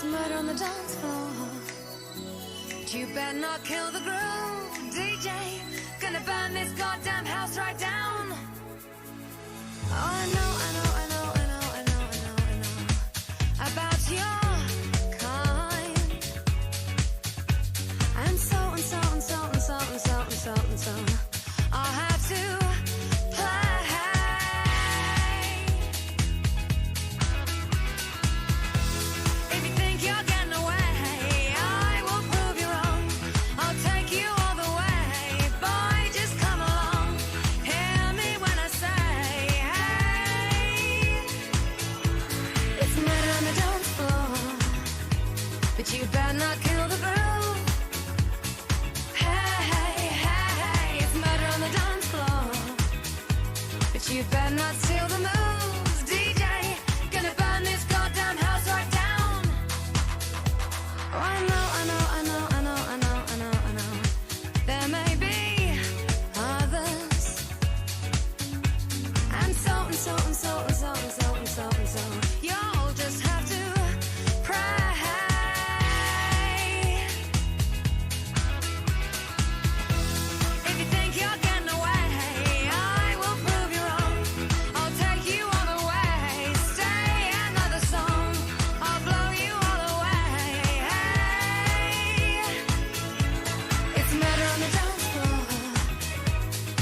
It's murder on the dance floor. You better not kill the groove, DJ. Gonna burn this goddamn house right down. Oh, I know about your kind. And so I'll have to play. If you think you're getting away, I will prove you wrong. I'll take you all the way. Boy, just come along. Hear me when I say, hey. It's murder on the dance floor, but you better not kill the groove. Hey, it's murder on the dance floor, but you better not steal the moves, DJ. Gonna burn this goddamn house right down. Oh, I know. There may be others, and so. You'll just have to pray. If you think you're getting away, I will prove you wrong. I'll take you all the way. Stay another song. I'll blow you all away. Hey, it's murder on the dance floor,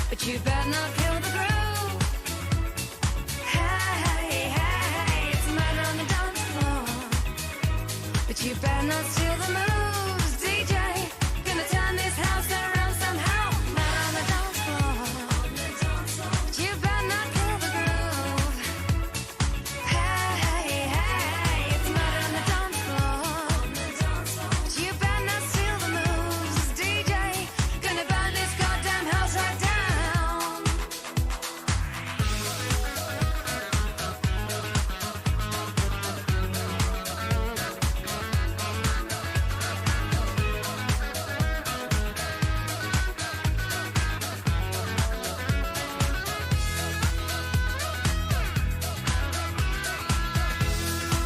but you better not kill the groove. Hey, it's murder on the dance floor, but you better not steal the moves, DJ. Gonna turn this house around somehow. Murder on the dance floor, but you better not kill the groove. Hey, it's murder on the dance floor, but you better not steal the moves, DJ. Gonna burn this goddamn house right down.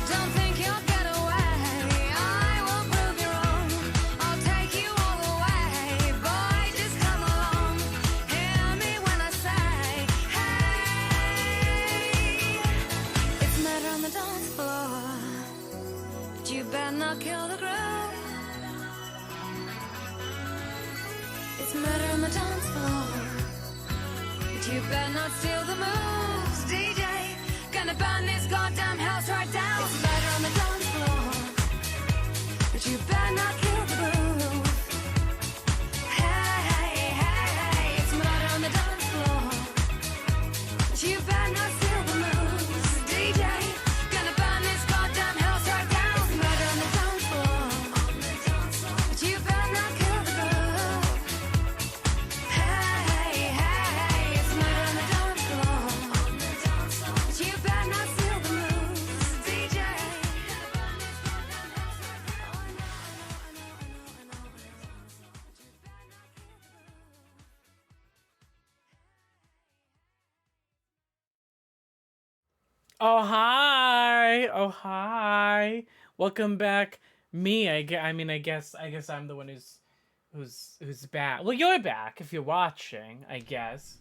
Don't think you'll get away. I will prove you wrong. I'll take you all the way. Boy, just come along. Hear me when I say, hey. It's murder on the dance floor, but you better not kill the groove. It's murder on the dance floor, but you better not steal the moves, DJ. Gonna burn this goddamn house right down. It's murder on the dance floor, but you better not kill the groove. Hey, it's murder on the dance floor, but you better not steal the moves, DJ. Gonna burn this goddamn house right down. It's murder on the dance floor, but you better not kill the groove. Hey, it's murder on the dance floor, but you better not steal the moves, DJ. Oh hi! Oh hi! Welcome back, me. I guess I'm the one who's back. Well, you're back if you're watching. I guess.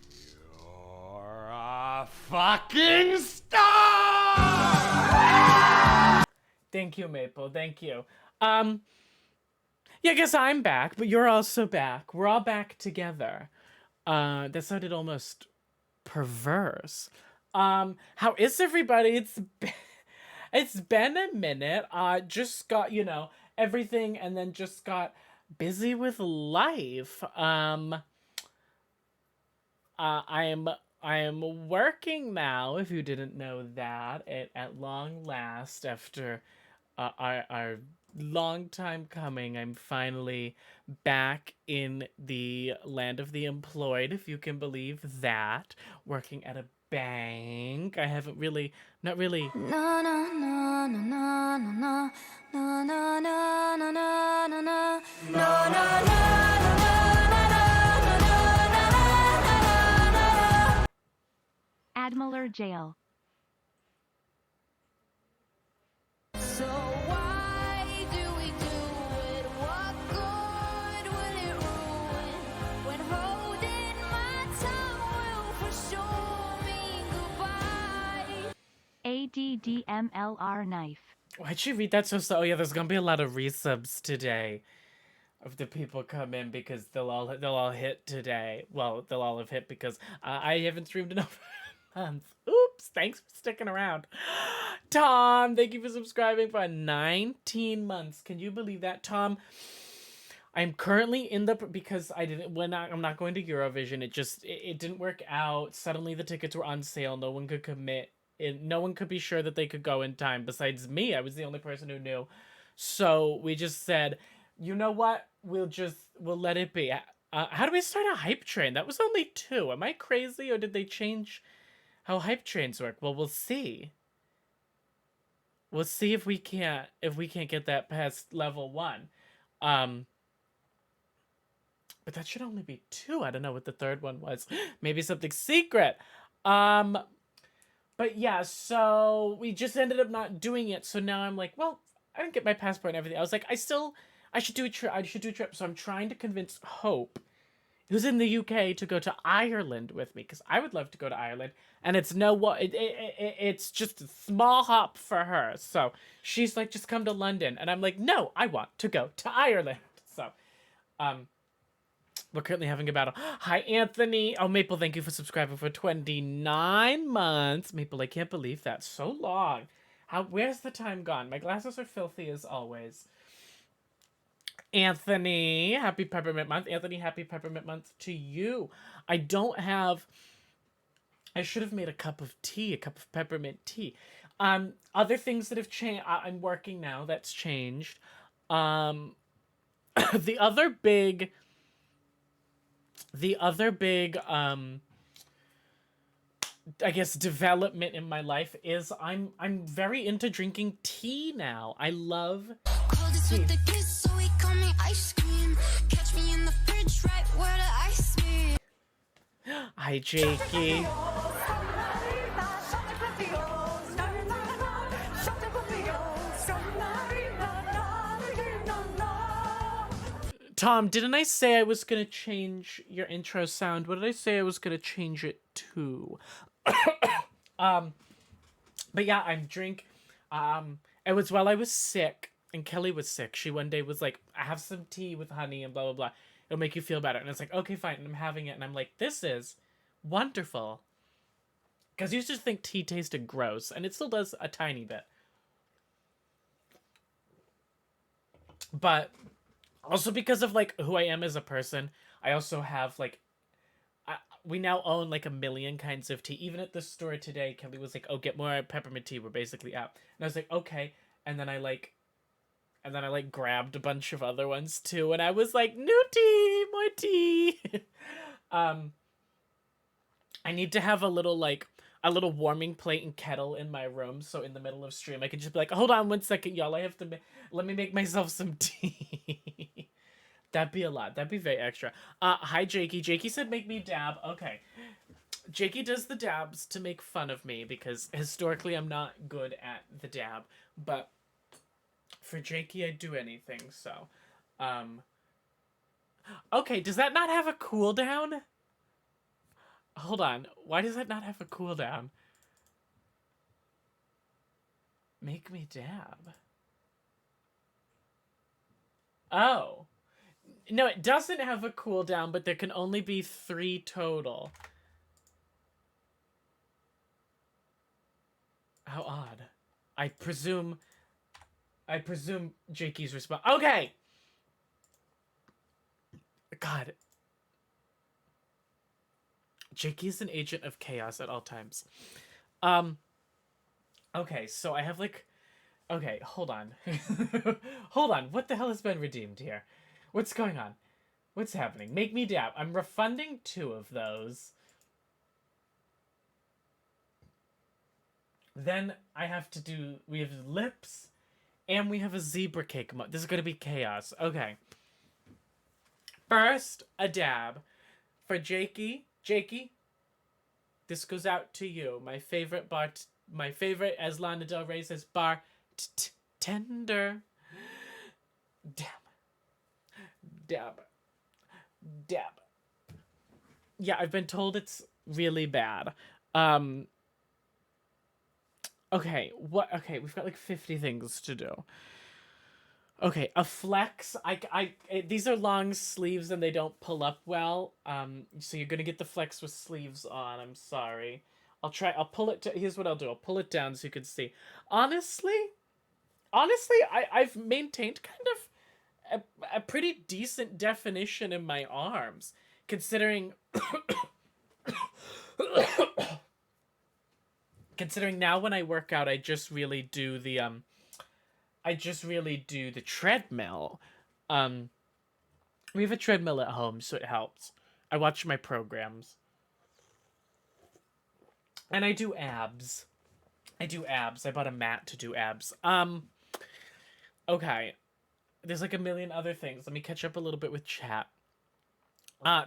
You're a fucking star! Thank you, Maple. Thank you. Yeah, I guess I'm back, but you're also back. We're all back together. That sounded almost perverse. How is everybody? It's been a minute. Just got, everything, and then just got busy with life. I am working now, if you didn't know that, at long last, after our long time coming. I'm finally back in the land of the employed, if you can believe that, working at a bank. I haven't really, not really. No, no, no, no, no, no, no, no, no, no, no, no, no, no, no, no, no. AddMLR jail. So AddMLR knife. Why'd you read that so slow? Oh yeah, there's gonna be a lot of resubs today. Of the people come in because they'll all hit today. Well, they'll all have hit because I haven't streamed in over a month. Oops! Thanks for sticking around, Tom. Thank you for subscribing for 19 months. Can you believe that, Tom? I'm currently in the because I'm not going to Eurovision. It didn't work out. Suddenly the tickets were on sale. No one could commit. No one could be sure that they could go in time. Besides me, I was the only person who knew. So we just said, you know what? We'll let it be. How do we start a hype train? That was only 2. Am I crazy, or did they change how hype trains work? Well, we'll see. We'll see if we can't get that past level 1. But that should only be 2. I don't know what the third one was. Maybe something secret. But yeah, so we just ended up not doing it. So now I'm like, well, I didn't get my passport and everything. I was like, I should do a trip. So I'm trying to convince Hope, who's in the UK, to go to Ireland with me, because I would love to go to Ireland, and it's just a small hop for her. So she's like, just come to London, and I'm like, no, I want to go to Ireland. So, we're currently having a battle. Hi, Anthony. Oh, Maple, thank you for subscribing for 29 months. Maple, I can't believe that. So long. Where's the time gone? My glasses are filthy as always. Anthony, happy Peppermint Month. Anthony, happy Peppermint Month to you. I should have made a cup of peppermint tea. Other things that have changed, I'm working now, that's changed. The other big, I guess, development in my life is I'm very into drinking tea now. I love tea. With the kiss, so he call me ice cream. Catch me in the fridge, right where the ice be. Hi, Jakey. Tom, didn't I say I was gonna change your intro sound? What did I say I was gonna change it to? But yeah, it was while I was sick and Kelly was sick. She one day was like, I have some tea with honey and blah, blah, blah. It'll make you feel better. And it's like, okay, fine. And I'm having it. And I'm like, this is wonderful. Because you used to think tea tasted gross. And it still does a tiny bit. But also because of like who I am as a person, I also have like, we now own like 1 million kinds of tea. Even at the store today, Kelly was like, oh, get more peppermint tea. We're basically out. And I was like, okay. And then I grabbed a bunch of other ones too. And I was like, new tea, more tea. I need to have a little warming plate and kettle in my room. So in the middle of stream, I could just be like, hold on 1 second, y'all. Let me make myself some tea. That'd be a lot. That'd be very extra. Hi, Jakey. Jakey said make me dab. Okay. Jakey does the dabs to make fun of me because historically I'm not good at the dab. But for Jakey, I'd do anything, so. Okay, does that not have a cooldown? Hold on. Why does that not have a cooldown? Make me dab. Oh. No, it doesn't have a cooldown, but there can only be 3 total. How odd. I presume Jakey's response. Okay! God. Jakey's an agent of chaos at all times. Okay, so I have like... Okay, hold on. Hold on, what the hell has been redeemed here? What's going on? What's happening? Make me dab. I'm refunding 2 of those. Then I have to do... We have lips, and we have a zebra cake. This is going to be chaos. Okay. First, a dab. For Jakey. Jakey, this goes out to you. My favorite, as Lana Del Rey says, tender. Dab. Dab. Dab. Yeah, I've been told it's really bad. Hold Okay, what? Okay, we've got like 50 things to do. Okay, a flex. These are long sleeves and they don't pull up well. So you're gonna get the flex with sleeves on. I'm sorry. I'll pull it. Here's what I'll do. I'll pull it down so you can see. Honestly, I've maintained kind of a pretty decent definition in my arms, considering considering now when I work out, I just really do the treadmill. Um, we have a treadmill at home, so it helps. I watch my programs. And I do abs. I bought a mat to do abs. Okay. There's like a million other things. Let me catch up a little bit with chat.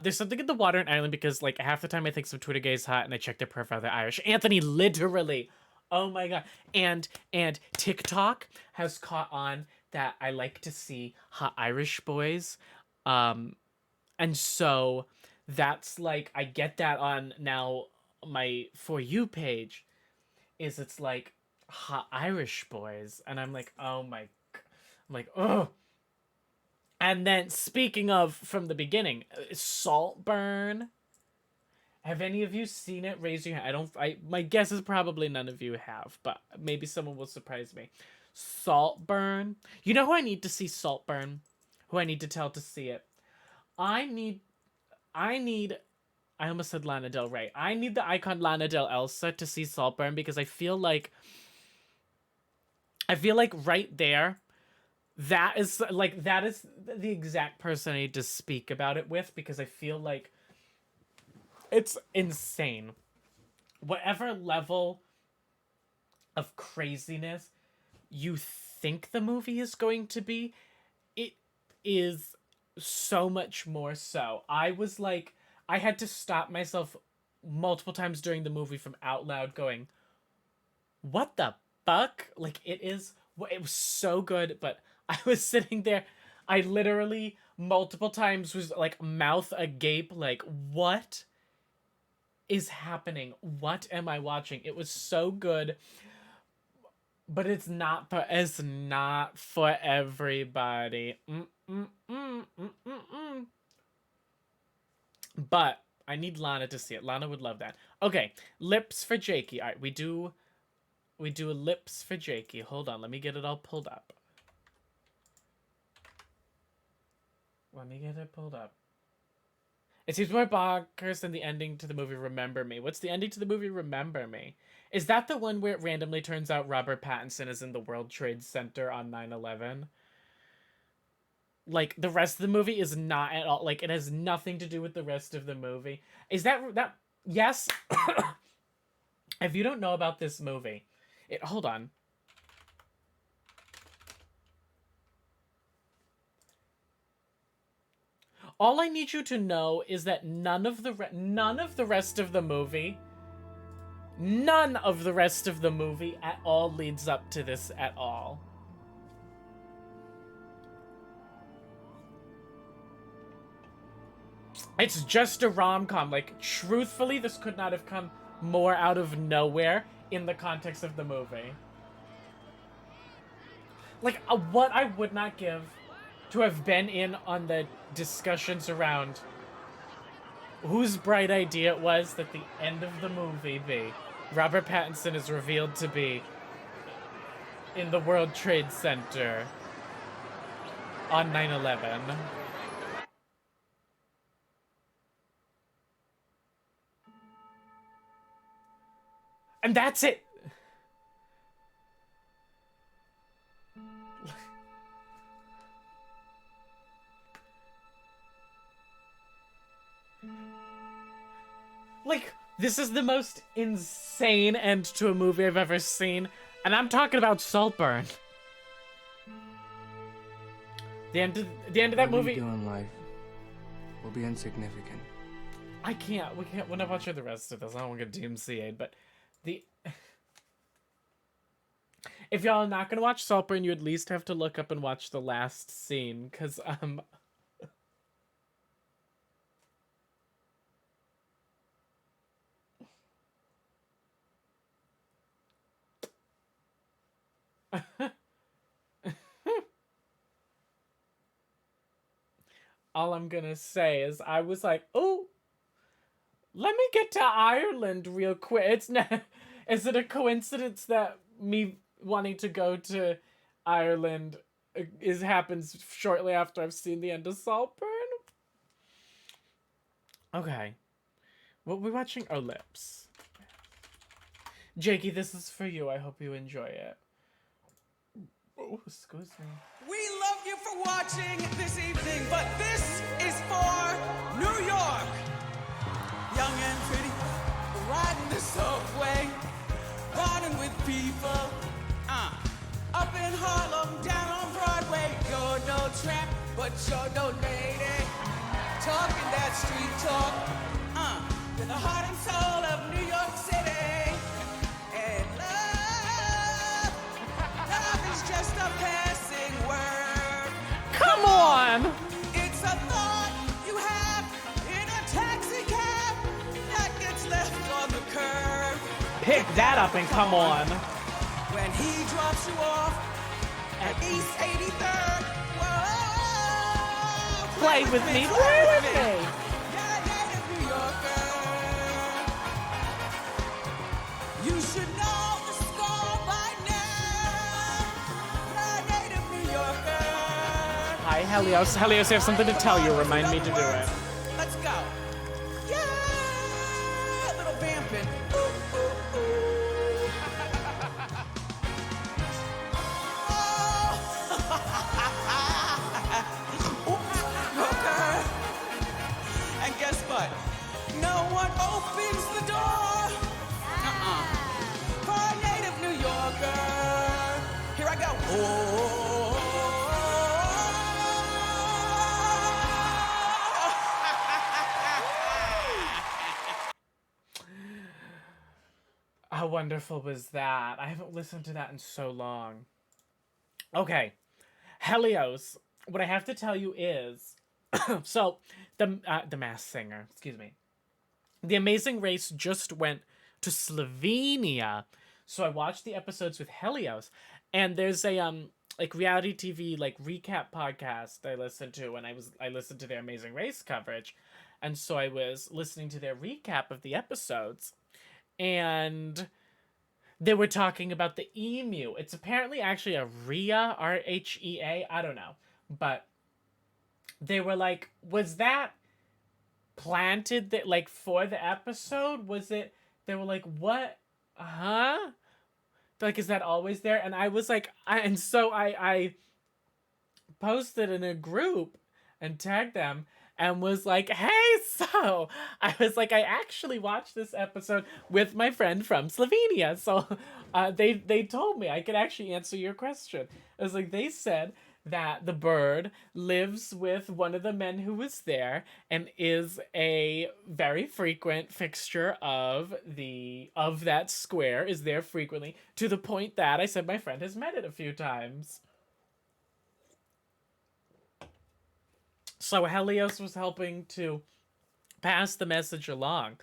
There's something in the water in Ireland because like half the time I think some Twitter gay's hot and I check their profile, they're Irish. Anthony, literally. Oh my god. And TikTok has caught on that I like to see hot Irish boys. And so that's like I get that on now my For You page is it's like hot Irish boys and I'm like, "Oh my." I'm like, "Oh." And then speaking of from the beginning, Saltburn. Have any of you seen it? Raise your hand. My guess is probably none of you have, but maybe someone will surprise me. Saltburn. You know who I need to see Saltburn? Who I need to tell to see it? I need I almost said Lana Del Rey. I need the icon Lana Del Elsa to see Saltburn because I feel like right there that is the exact person I need to speak about it with because I feel like it's insane. Whatever level of craziness you think the movie is going to be, it is so much more so. I had to stop myself multiple times during the movie from out loud going, what the fuck? Like, it was so good, but I was sitting there, I literally multiple times was like mouth agape, like, what is happening? What am I watching? It was so good, but it's not for everybody. But I need Lana to see it. Lana would love that. Okay, lips for Jakey. All right, we do lips for Jakey. Hold on, let me get it all pulled up. Let me get it pulled up. It seems more bonkers than the ending to the movie Remember Me. What's the ending to the movie Remember Me? Is that the one where it randomly turns out Robert Pattinson is in the World Trade Center on 9/11? Like, the rest of the movie is not at all... Like, it has nothing to do with the rest of the movie. Is that... Yes? If you don't know about this movie... Hold on. All I need you to know is that none of the rest of the movie at all leads up to this at all. It's just a rom-com. Like, truthfully, this could not have come more out of nowhere in the context of the movie. Like, what I would not give to have been in on the discussions around whose bright idea it was that the end of the movie be Robert Pattinson is revealed to be in the World Trade Center on 9/11. And that's it. Like, this is the most insane end to a movie I've ever seen, and I'm talking about Saltburn. The end of that movie. What we do in life will be insignificant. We're not watching the rest of this. I don't want to get DMCA'd, but if y'all are not gonna watch Saltburn, you at least have to look up and watch the last scene, cause All I'm gonna say is I was like, oh, let me get to Ireland real quick. It's not. Is it a coincidence that me wanting to go to Ireland happens shortly after I've seen the end of Saltburn? Okay. What we watching? Oh, Lips. Jakey, this is for you. I hope you enjoy it. Oh, excuse me. We love you for watching this evening, but this is for New York. Young and pretty, riding the subway, riding with people. Up in Harlem, down on Broadway. You're no tramp, but you're no lady. Talking that street talk. You're the heart and soul of New York City. And love is just a passing word. Come on! It's a thought you have in a taxi cab that gets left on the curb. Pick that up and come on. When he drops you off at East 83rd. Whoa, Play with me, play with me. Yeah, New Yorker. You should know the score by now. Yeah, native New Yorker. Hi, Helios. Helios, I have something to tell you. Remind me to do it. Let's go. Yeah, a little vamping. Ooh, ooh, ooh. And guess what? No one opens the door. For a native New Yorker. Here I go. How wonderful was that? I haven't listened to that in so long. Okay. Helios, what I have to tell you is... so, the Masked Singer, excuse me. The Amazing Race just went to Slovenia. So I watched the episodes with Helios. And there's a, like, reality TV, like, recap podcast I listened to. And I listened to their Amazing Race coverage. And so I was listening to their recap of the episodes. And they were talking about the emu. It's apparently actually a rhea, R-H-E-A. I don't know. But they were like, was that planted that like for the episode? Was it, they were like, what? Huh? They're like, is that always there? And I was like, I posted in a group and tagged them and was like, hey, so I was like, I actually watched this episode with my friend from Slovenia. So they told me I could actually answer your question. I was like, they said that the bird lives with one of the men who was there and is a very frequent fixture of that square, is there frequently, to the point that I said my friend has met it a few times. So Helios was helping to pass the message along.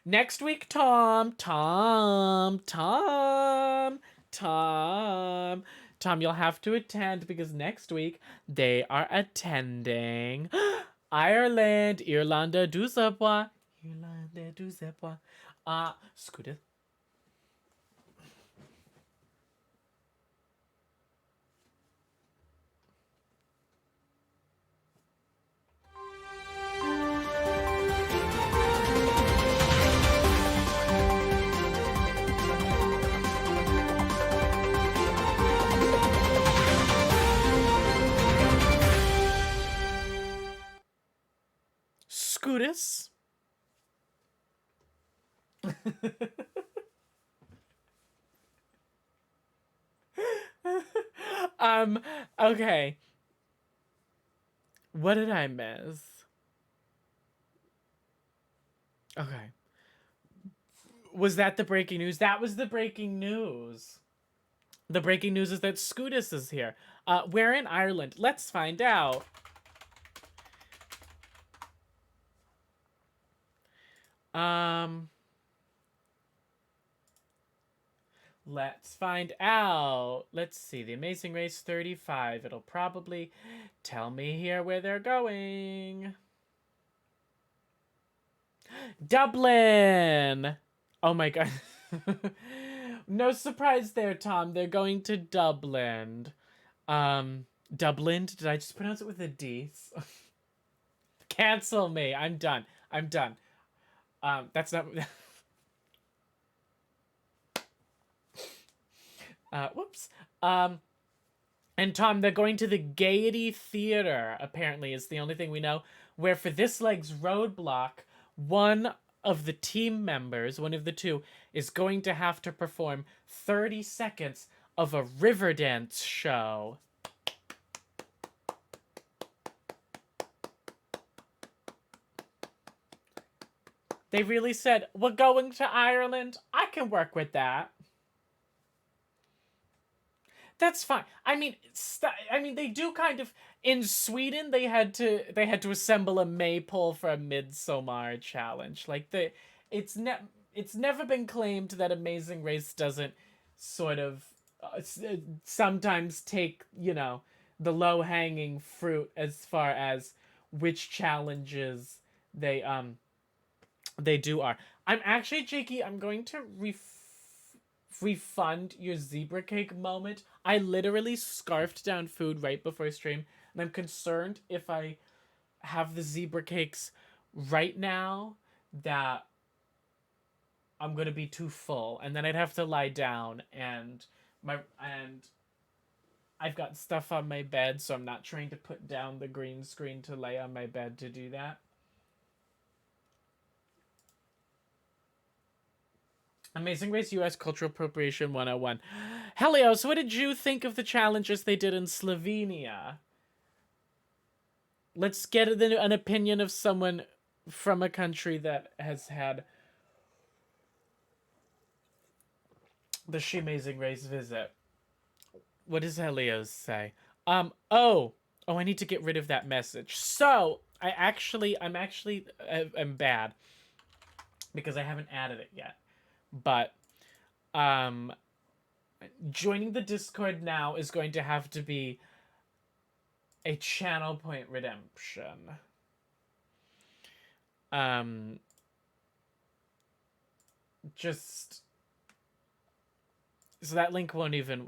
Next week, Tom, you'll have to attend because next week they are attending Ireland. Irlanda du Zapois. Scooter. Scootus. Okay. What did I miss? Okay. Was that the breaking news? That was the breaking news. The breaking news is that Scootus is here. Where in Ireland? Let's find out. Let's find out. Let's see. The Amazing Race 35. It'll probably tell me here where they're going. Dublin! Oh my god. No surprise there, Tom. They're going to Dublin. Dublin? Did I just pronounce it with a D? Cancel me. I'm done. I'm done. That's not... whoops. And Tom, they're going to the Gaiety Theater, apparently, is the only thing we know, where for this leg's roadblock, one of the team members, one of the two, is going to have to perform 30 seconds of a river dance show. They really said, we're going to Ireland. I can work with that. That's fine. I mean, they do kind of in Sweden. They had to assemble a maypole for a Midsommar challenge. Like it's never been claimed that Amazing Race doesn't sort of sometimes take, you know, the low hanging fruit as far as which challenges they do are. I'm actually, Jakey, I'm going to refund your zebra cake moment. I literally scarfed down food right before stream, and I'm concerned if I have the zebra cakes right now that I'm gonna be too full, and then I'd have to lie down, and I've got stuff on my bed, so I'm not trying to put down the green screen to lay on my bed to do that. Amazing Race US Cultural Appropriation 101. Helios, what did you think of the challenges they did in Slovenia? Let's get an opinion of someone from a country that has had the She Amazing Race visit. What does Helios say? I need to get rid of that message. So, I'm bad because I haven't added it yet. But joining the Discord now is going to have to be a channel point redemption. Just so that link won't even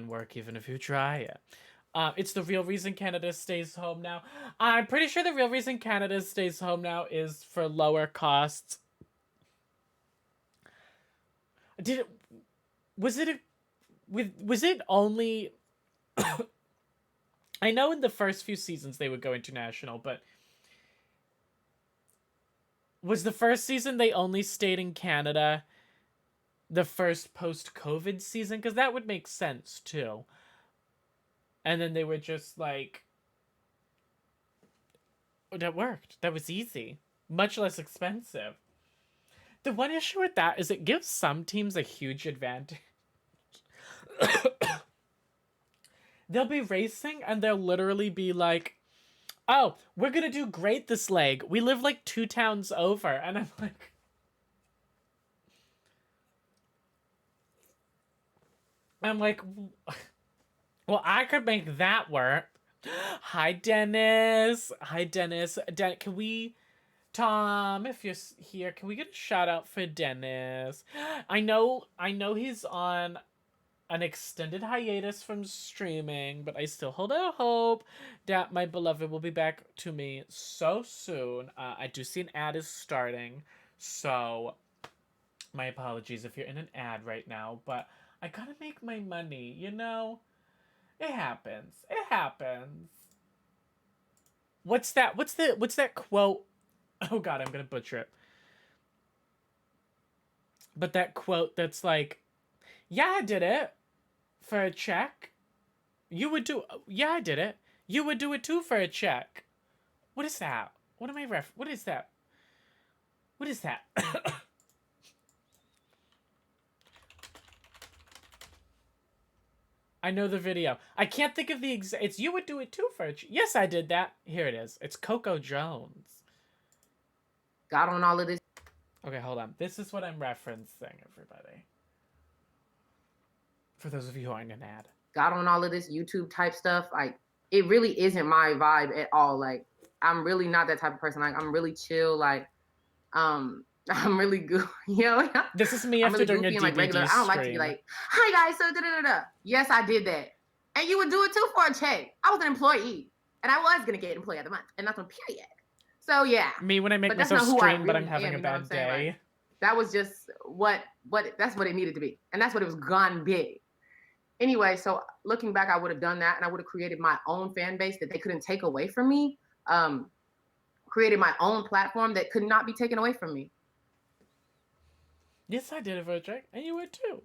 work even if you try it. It's the real reason Canada stays home now. I'm pretty sure the real reason Canada stays home now is for lower costs. Was it only I know in the first few seasons they would go international, but was the first season they only stayed in Canada the first post-COVID season? Because that would make sense too. And then they were just like, oh, that worked. That was easy. Much less expensive. The one issue with that is it gives some teams a huge advantage. They'll be racing and they'll literally be like, oh, we're gonna do great this leg. We live like 2 towns over. And I'm like, well, I could make that work. Hi, Dennis. Hi, Dennis. Can we... Tom, if you're here, can we get a shout out for Dennis? I know he's on an extended hiatus from streaming, but I still hold out hope that my beloved will be back to me so soon. I do see an ad is starting, so my apologies if you're in an ad right now, but I gotta make my money, you know? It happens. It happens. What's that quote? Oh god, I'm gonna butcher it. But that quote that's like, yeah, I did it for a check. You would do... Yeah, I did it. You would do it too for a check. What is that? What am I What is that? What is that? I know the video. I can't think of the exact... It's you would do it too for a check. Yes, I did that. Here it is. It's Coco Jones. Got on all of this. Okay, hold on. This is what I'm referencing, everybody. For those of you who aren't an ad. got on all of this YouTube type stuff. Like, it really isn't my vibe at all. Like, I'm really not that type of person. Like, I'm really chill. Like, I'm really good. You know, This is me I'm after really doing a goofy and like DVD regular. I don't like to be stream. like, hi guys, so da da da da. Yes, I did that. And you would do it too for a check. I was an employee. And I was gonna get employee of the month. And that's on period. So yeah. Me when I make But that's myself not who I stream, but I'm really having am, a you know what I'm bad saying? day. Like, that was just that's what it needed to be. And that's what it was gonna be. Anyway, so looking back, I would have done that, and I would have created my own fan base that they couldn't take away from me. Created my own platform that could not be taken away from me. Yes, I did it for a check, and you would too.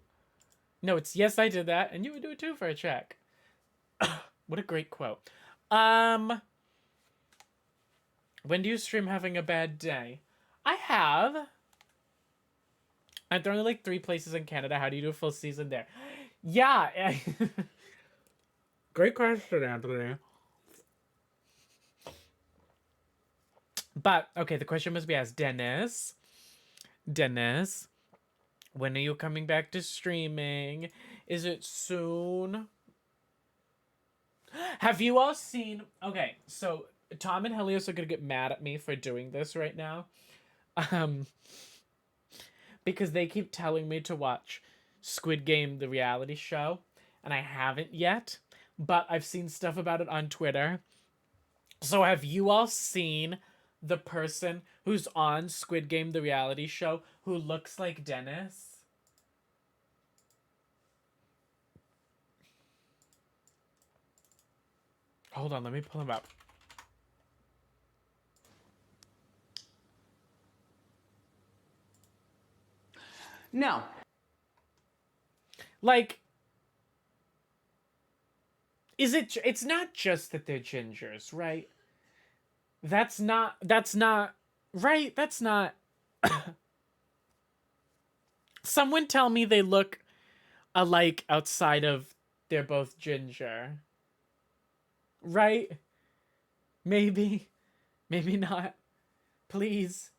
No, it's yes, I did that, and you would do it too for a check. What a great quote. When do you stream having a bad day? I have. There are only like 3 places in Canada. How do you do a full season there? Yeah. Great question, Anthony. But, okay, the question must be asked. Dennis, when are you coming back to streaming? Is it soon? Have you all seen... Okay, so Tom and Helios are going to get mad at me for doing this right now. Because they keep telling me to watch Squid Game, the reality show. And I haven't yet. But I've seen stuff about it on Twitter. So have you all seen the person who's on Squid Game, the reality show, who looks like Dennis? Hold on, let me pull him up. No. Like, it's not just that they're gingers, right? That's not, right? That's not, someone tell me they look alike outside of they're both ginger. Right? Maybe. Maybe not. Please.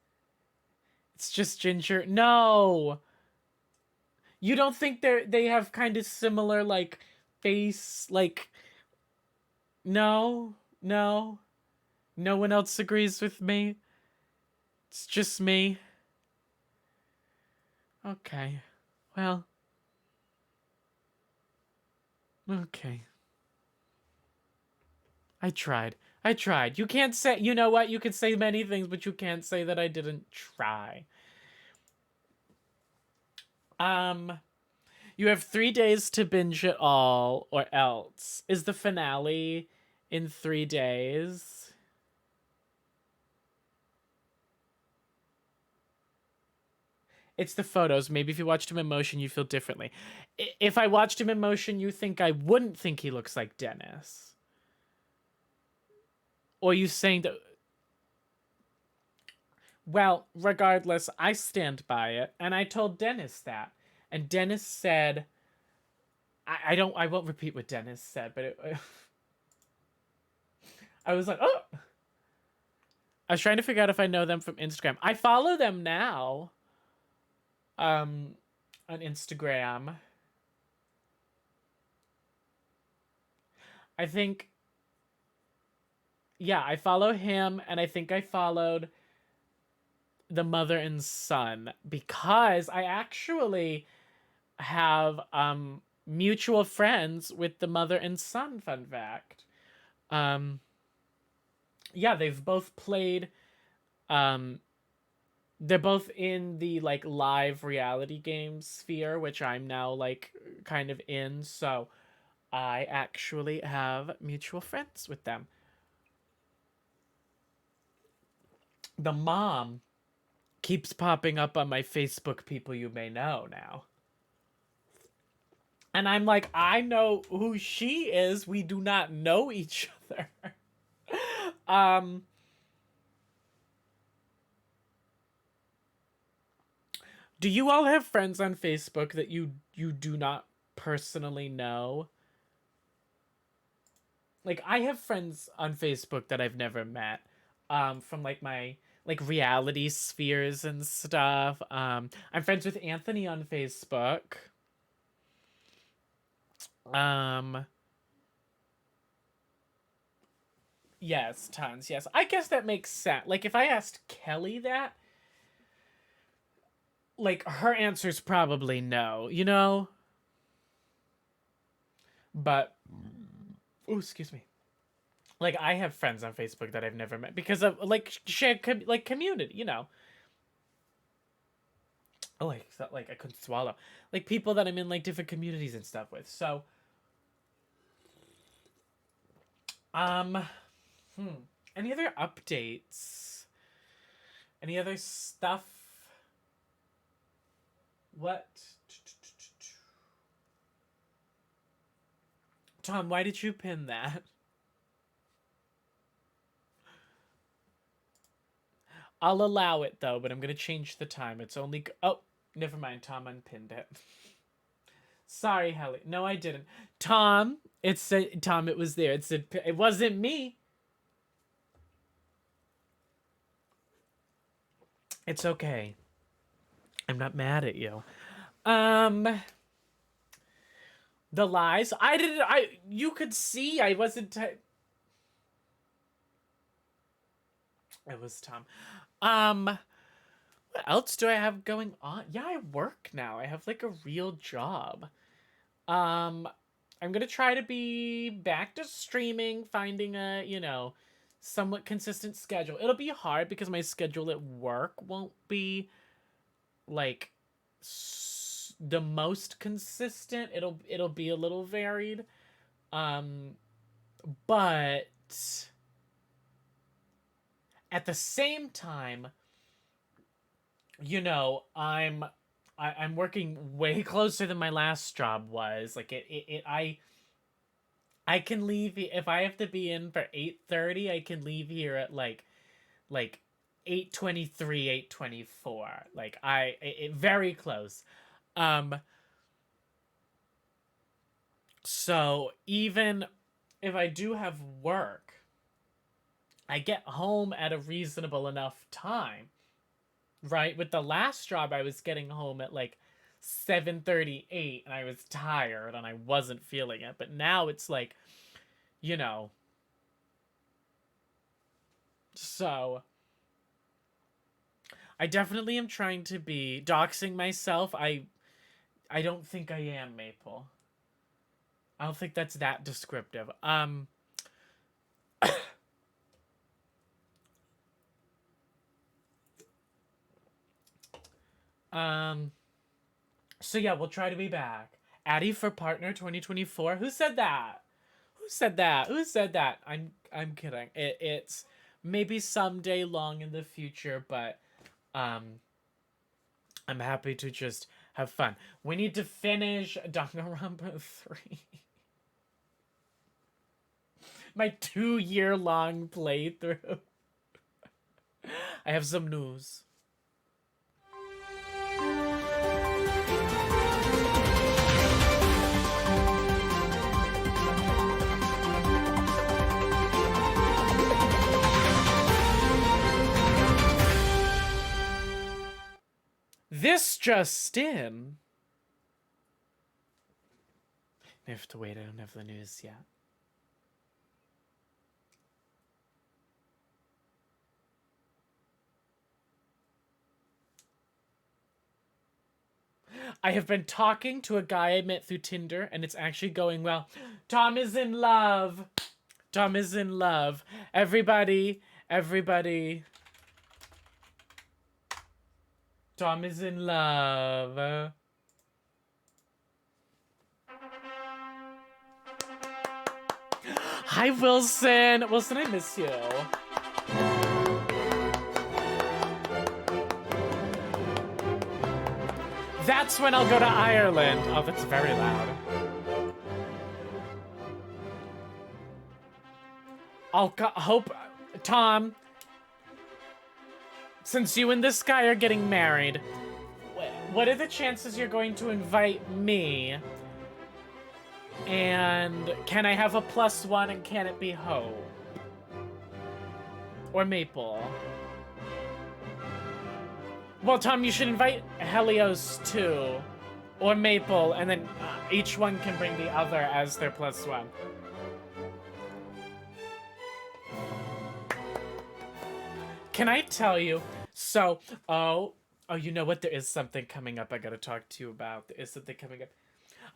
It's just ginger. No! You don't think they have kind of similar, like, face, like... No? No? No one else agrees with me? It's just me? Okay. Well... Okay. I tried. You can't say... You know what? You could say many things, but you can't say that I didn't try. You have 3 days to binge it all, or else. Is the finale in 3 days? It's the photos. Maybe if you watched him in motion, you feel differently. If I watched him in motion, you think I wouldn't think he looks like Dennis. Or you saying that... Well, regardless, I stand by it, and I told Dennis that. And Dennis said... I won't repeat what Dennis said, but I was like, oh! I was trying to figure out if I know them from Instagram. I follow them now. On Instagram. I think... Yeah, I follow him, and I think I followed the mother and son, because I actually have mutual friends with the mother and son, fun fact. Yeah, they've both played, they're both in the, like, live reality game sphere, which I'm now, like, kind of in, so I actually have mutual friends with them. The mom keeps popping up on my Facebook people you may know now. And I'm like, I know who she is. We do not know each other. Do you all have friends on Facebook that you do not personally know? Like, I have friends on Facebook that I've never met. From, like, my... like, reality spheres and stuff. I'm friends with Anthony on Facebook. Yes, tons. Yes, I guess that makes sense. Like, if I asked Kelly that, like, her answer's probably no, you know? But, oh, excuse me. Like, I have friends on Facebook that I've never met because of, like, shared, like, community, you know? Oh, I felt like I couldn't swallow. Like, people that I'm in, like, different communities and stuff with. So, any other updates? Any other stuff? What? Tom, why did you pin that? I'll allow it, though, but I'm going to change the time. It's only... Oh, never mind. Tom unpinned it. Sorry, Helly. No, I didn't. Tom, it said... Tom, it was there. It said... It wasn't me. It's okay. I'm not mad at you. The lies. You could see I wasn't... It was Tom. What else do I have going on? Yeah, I work now. I have like a real job. I'm gonna try to be back to streaming, finding a, you know, somewhat consistent schedule. It'll be hard because my schedule at work won't be like the most consistent. It'll be a little varied. But at the same time, you know, I'm working way closer than my last job was. Like I can leave if I have to be in for 8:30. I can leave here at like 8:23, 8:24. Like very close. So even if I do have work, I get home at a reasonable enough time. Right? With the last job, I was getting home at like 7:38 and I was tired and I wasn't feeling it. But now it's like, you know. So I definitely am trying to be doxing myself. I don't think I am, Maple. I don't think that's that descriptive. So yeah, we'll try to be back. Addie for partner 2024. Who said that? Who said that? Who said that? I'm kidding. It's maybe someday long in the future, but I'm happy to just have fun. We need to finish Danganronpa 3. My 2-year-long playthrough. I have some news. This just in. I have to wait. I don't have the news yet. I have been talking to a guy I met through Tinder, and it's actually going well. Tom is in love. Tom is in love. Everybody. Tom is in love. Hi, Wilson. Wilson, I miss you. That's when I'll go to Ireland. Oh, that's very loud. I'll hope, Tom, since you and this guy are getting married, what are the chances you're going to invite me? And can I have a +1 and can it be Hope? Or Maple? Well, Tom, you should invite Helios too. Or Maple, and then Each one can bring the other as their +1. Can I tell you? So, oh, you know what? There is something coming up I gotta talk to you about. There is something coming up.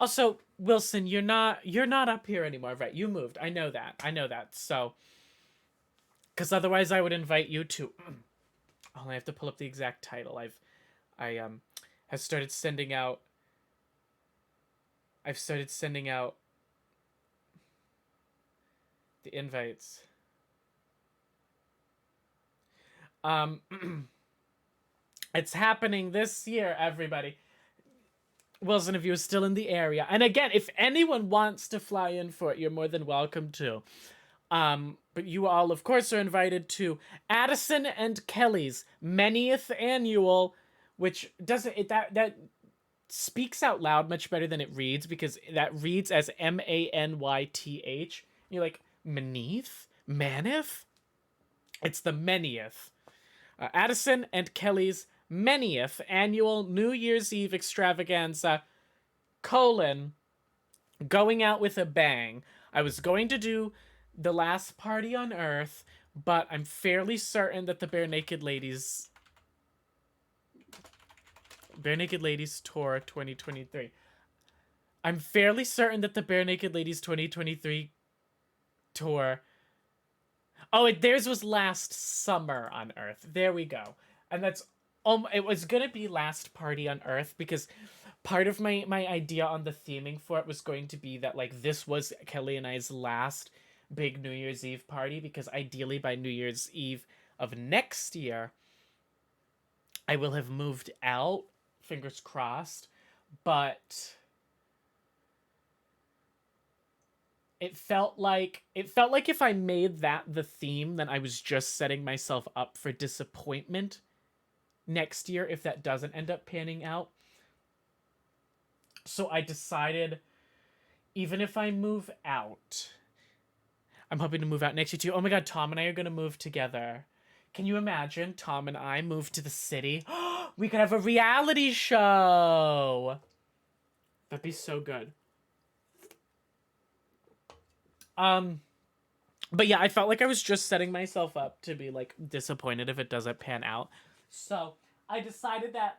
Also, Wilson, you're not up here anymore, right? You moved. I know that. So, because otherwise I would invite you to. Oh, I have to pull up the exact title. I have started sending out. I've started sending out the invites. It's happening this year, everybody. Wilson, if you're still in the area. And again, if anyone wants to fly in for it, you're more than welcome to. But you all, of course, are invited to Addison and Kelly's manyth annual, which doesn't, that speaks out loud much better than it reads, because that reads as MANYTH. You're like, Manith? Manith? It's the manyth. Addison and Kelly's manyth annual New Year's Eve extravaganza, going out with a bang. I was going to do the last party on Earth, but I'm fairly certain that the Bare Naked Ladies Tour 2023. I'm fairly certain that the Bare Naked Ladies 2023 tour. Oh, theirs was last summer on Earth. There we go. And that's it was gonna be last party on Earth, because part of my idea on the theming for it was going to be that, like, this was Kelly and I's last big New Year's Eve party, because ideally by New Year's Eve of next year I will have moved out, fingers crossed. But it felt like if I made that the theme, then I was just setting myself up for disappointment next year if that doesn't end up panning out. So I decided, even if I move out, I'm hoping to move out next year too. Oh my god, Tom and I are gonna move together. Can you imagine Tom and I move to the city? We could have a reality show. That'd be so good. But yeah, I felt like I was just setting myself up to be, like, disappointed if it doesn't pan out. So I decided that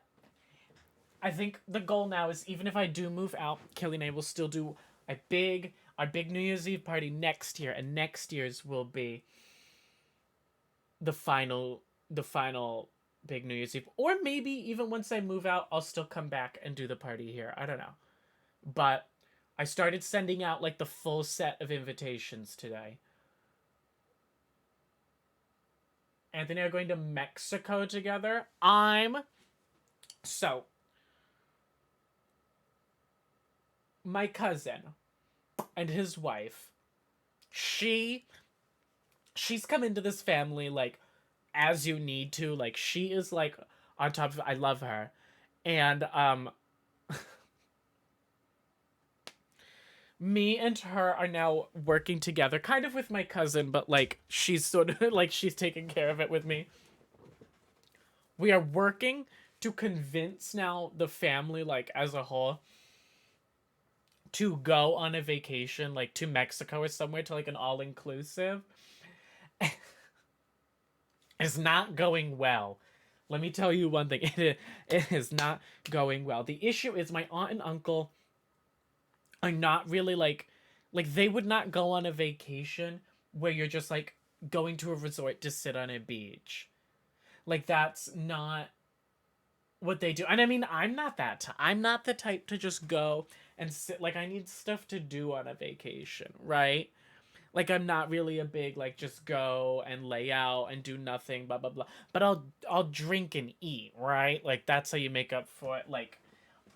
I think the goal now is, even if I do move out, Kelly and I will still do our big New Year's Eve party next year, and next year's will be the final big New Year's Eve. Or maybe even once I move out, I'll still come back and do the party here. I don't know. But I started sending out, like, the full set of invitations today. Anthony and I are going to Mexico together. So, my cousin and his wife, she's come into this family, like, as you need to. Like, she is, like, on top of it. I love her. And, me and her are now working together, kind of with my cousin, but, like, she's sort of, like, she's taking care of it with me. We are working to convince now the family, like, as a whole, to go on a vacation, like, to Mexico or somewhere, to, like, an all-inclusive. It's not going well. Let me tell you one thing. It is not going well. The issue is my aunt and uncle are not really, like, they would not go on a vacation where you're just, like, going to a resort to sit on a beach. Like, that's not what they do. And I mean, I'm not the type to just go and sit. Like, I need stuff to do on a vacation, right? Like, I'm not really a big, like, just go and lay out and do nothing, blah, blah, blah. But I'll drink and eat, right? Like, that's how you make up for it. Like,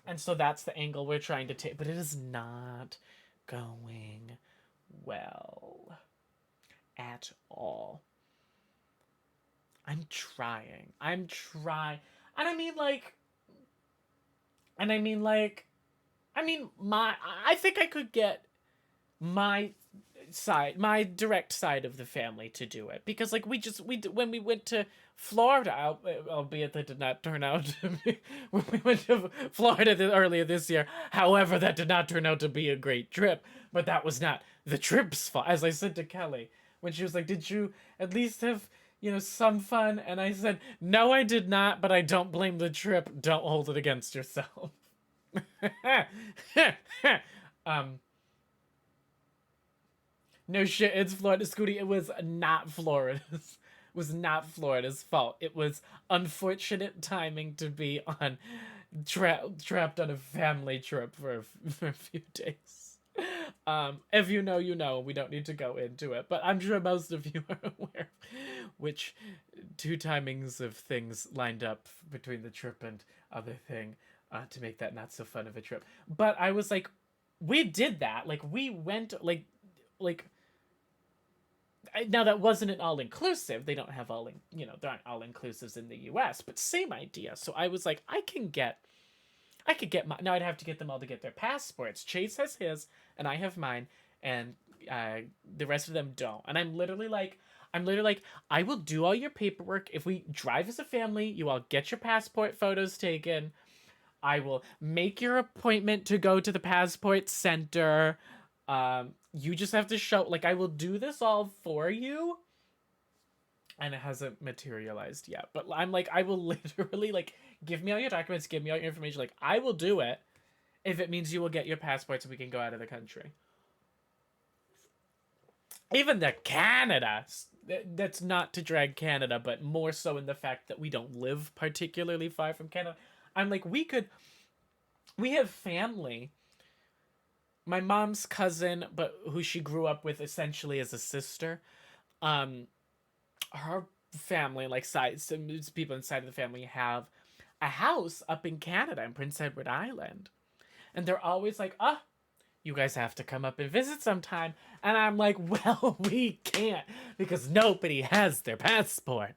and so that's the angle we're trying to take. But it is not going well at all. I'm trying. And I mean, I think I could get my my direct side of the family to do it, because like when we went to Florida, albeit that did not turn out to be, when we went to Florida earlier this year, however, that did not turn out to be a great trip, but that was not the trip's fault. As I said to Kelly when she was like, did you at least have, you know, some fun? And I said, no, I did not, but I don't blame the trip. Don't hold it against yourself. No shit, it's Florida, Scooty. It was not Florida's. Was not Florida's fault. It was unfortunate timing to be on trapped on a family trip for a few days. If you know, you know. We don't need to go into it, but I'm sure most of you are aware which two timings of things lined up between the trip and other thing to make that not so fun of a trip. But I was like, we did that. Like, we went, like now that wasn't an all-inclusive. They don't have there aren't all-inclusives in the US, but same idea. So I was like, I could get now I'd have to get them all to get their passports. Chase has his, and I have mine, and the rest of them don't. And I'm literally like, I will do all your paperwork. If we drive as a family, you all get your passport photos taken. I will make your appointment to go to the passport center. You just have to show, like, I will do this all for you. And it hasn't materialized yet. But I'm like, I will literally, like, give me all your documents, give me all your information. Like, I will do it if it means you will get your passports and we can go out of the country. Even to Canada. That's not to drag Canada, but more so in the fact that we don't live particularly far from Canada. I'm like, we have family. My mom's cousin, but who she grew up with essentially as a sister, her family, like some people inside of the family, have a house up in Canada, in Prince Edward Island. And they're always like, you guys have to come up and visit sometime. And I'm like, well, we can't, because nobody has their passport.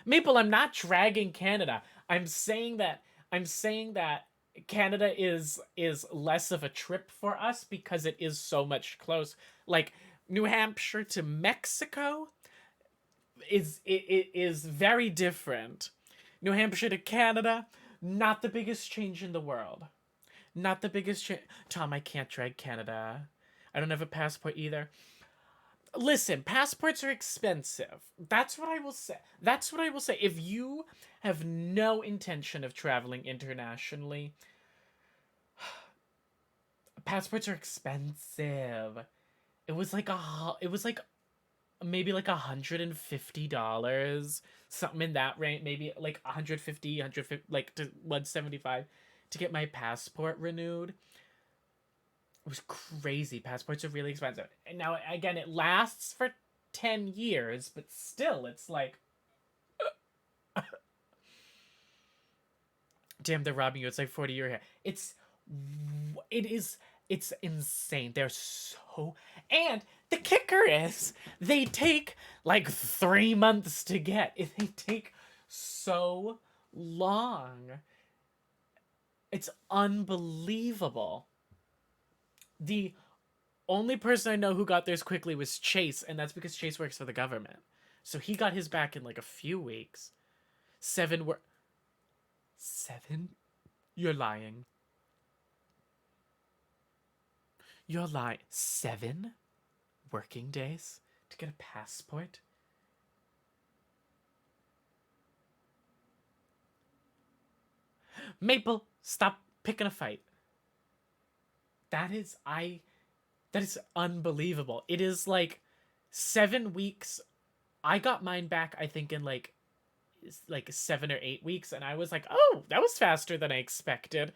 Maple, I'm not dragging Canada. I'm saying that Canada is less of a trip for us because it is so much close. Like, New Hampshire to Mexico is very different. New Hampshire to Canada, not the biggest change in the world. Not the biggest change. Tom, I can't drag Canada. I don't have a passport either. Listen, passports are expensive. That's what I will say. If you have no intention of traveling internationally, passports are expensive. It was like maybe like $150, something in that range, maybe like 150, like to 175 to get my passport renewed. It was crazy. Passports are really expensive. And now, again, it lasts for 10 years, but still, it's like... Damn, they're robbing you. It's like 40 year hair. It's insane. They're so... And the kicker is, they take like 3 months to get. They take so long. It's unbelievable. The only person I know who got theirs quickly was Chase, and that's because Chase works for the government. So he got his back in like a few weeks. 7? You're lying. You're lying. 7 working days to get a passport? Maple, stop picking a fight. That is unbelievable. It is like 7 weeks. I got mine back, I think, in like 7 or 8 weeks, and I was like, oh, that was faster than I expected.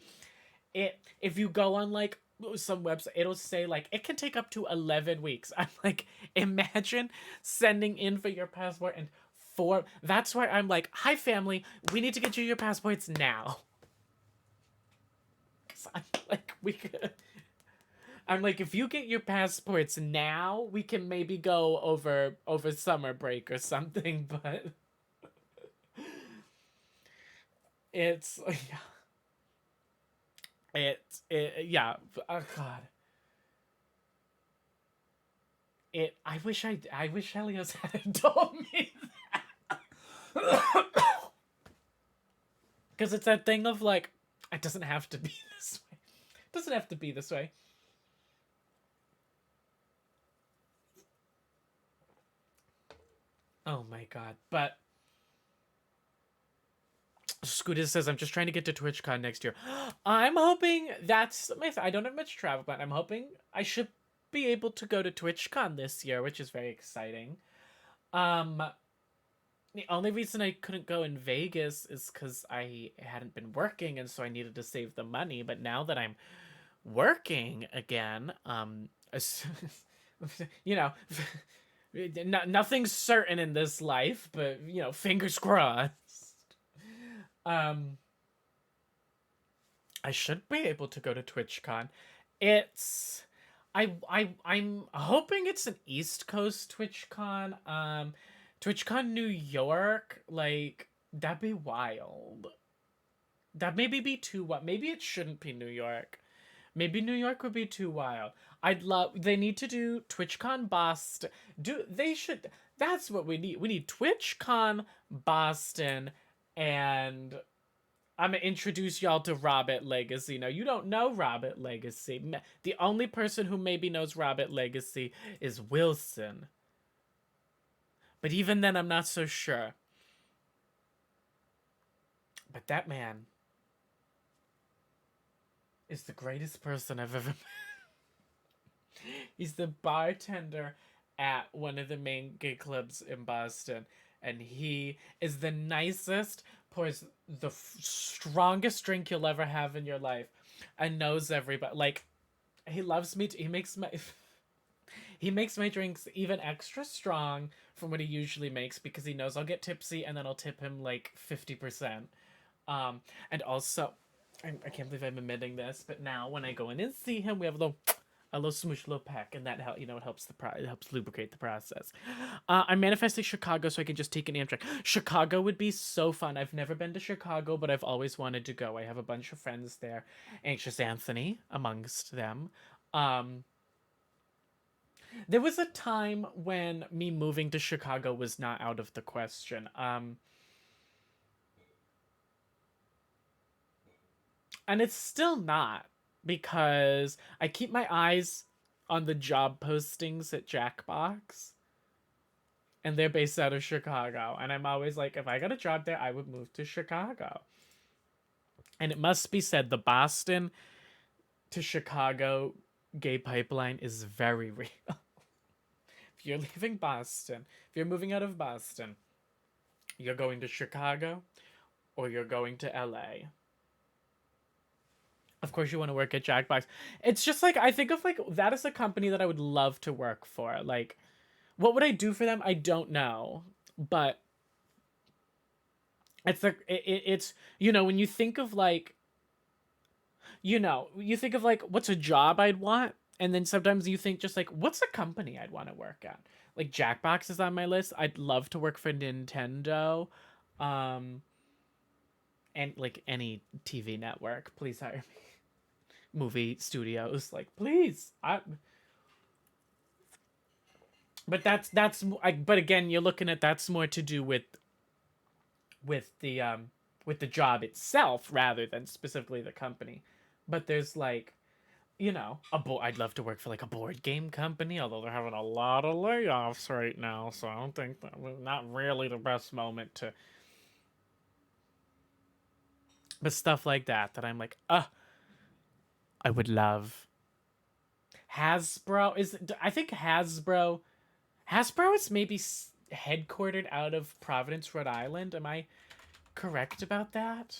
If you go on like some website, it'll say like it can take up to 11 weeks. I'm like, imagine sending in for your passport and that's why I'm like, hi family, we need to get you your passports now. I'm like, if you get your passports now, we can maybe go over summer break or something, but it's Yeah. Oh God. I wish Helios hadn't told me that. Because it's that thing of like, it doesn't have to be this way. It doesn't have to be this way. Oh my God. But Scooter says, I'm just trying to get to TwitchCon next year. I'm hoping that's I don't have much travel plan. I'm hoping I should be able to go to TwitchCon this year, which is very exciting. The only reason I couldn't go in Vegas is because I hadn't been working, and so I needed to save the money. But now that I'm working again, you know, nothing's certain in this life, but you know, fingers crossed. I should be able to go to TwitchCon. I'm hoping it's an East Coast TwitchCon. TwitchCon New York, like, that'd be wild. That maybe be too what? Maybe it shouldn't be New York. Maybe New York would be too wild. They need to do TwitchCon Boston. That's what we need. We need TwitchCon Boston, and I'm gonna introduce y'all to Robert Legacy. Now, you don't know Robert Legacy. The only person who maybe knows Robert Legacy is Wilson. But even then, I'm not so sure. But that man is the greatest person I've ever met. He's the bartender at one of the main gay clubs in Boston. And he is the nicest, pours the strongest drink you'll ever have in your life. And knows everybody. Like, he loves me. He makes my... He makes my drinks even extra strong from what he usually makes because he knows I'll get tipsy and then I'll tip him like 50%. And also, I can't believe I'm admitting this, but now when I go in and see him, we have a little smoosh, little peck, and that it helps it helps lubricate the process. I'm manifesting Chicago so I can just take an Amtrak. Chicago would be so fun. I've never been to Chicago, but I've always wanted to go. I have a bunch of friends there, Anxious Anthony amongst them. There was a time when me moving to Chicago was not out of the question. And it's still not, because I keep my eyes on the job postings at Jackbox. And they're based out of Chicago. And I'm always like, if I got a job there, I would move to Chicago. And it must be said, the Boston to Chicago gay pipeline is very real. If you're leaving Boston, if you're moving out of Boston, you're going to Chicago or you're going to LA. Of course you want to work at Jackbox. It's just like, I think of like, that is a company that I would love to work for. Like, what would I do for them? I don't know. But it's like, it's, you know, when you think of like, you know, you think of like, what's a job I'd want? And then sometimes you think just like, what's a company I'd want to work at? Like Jackbox is on my list. I'd love to work for Nintendo. And like any TV network, please hire me. Movie studios, like, please. But but again, you're looking at, that's more to do with the job itself rather than specifically the company. But there's like, you know, I'd love to work for like a board game company, although they're having a lot of layoffs right now, so I don't think that was not really the best moment to. But stuff like that I'm like, I would love. Hasbro I think Hasbro is maybe headquartered out of Providence, Rhode Island. Am I correct about that?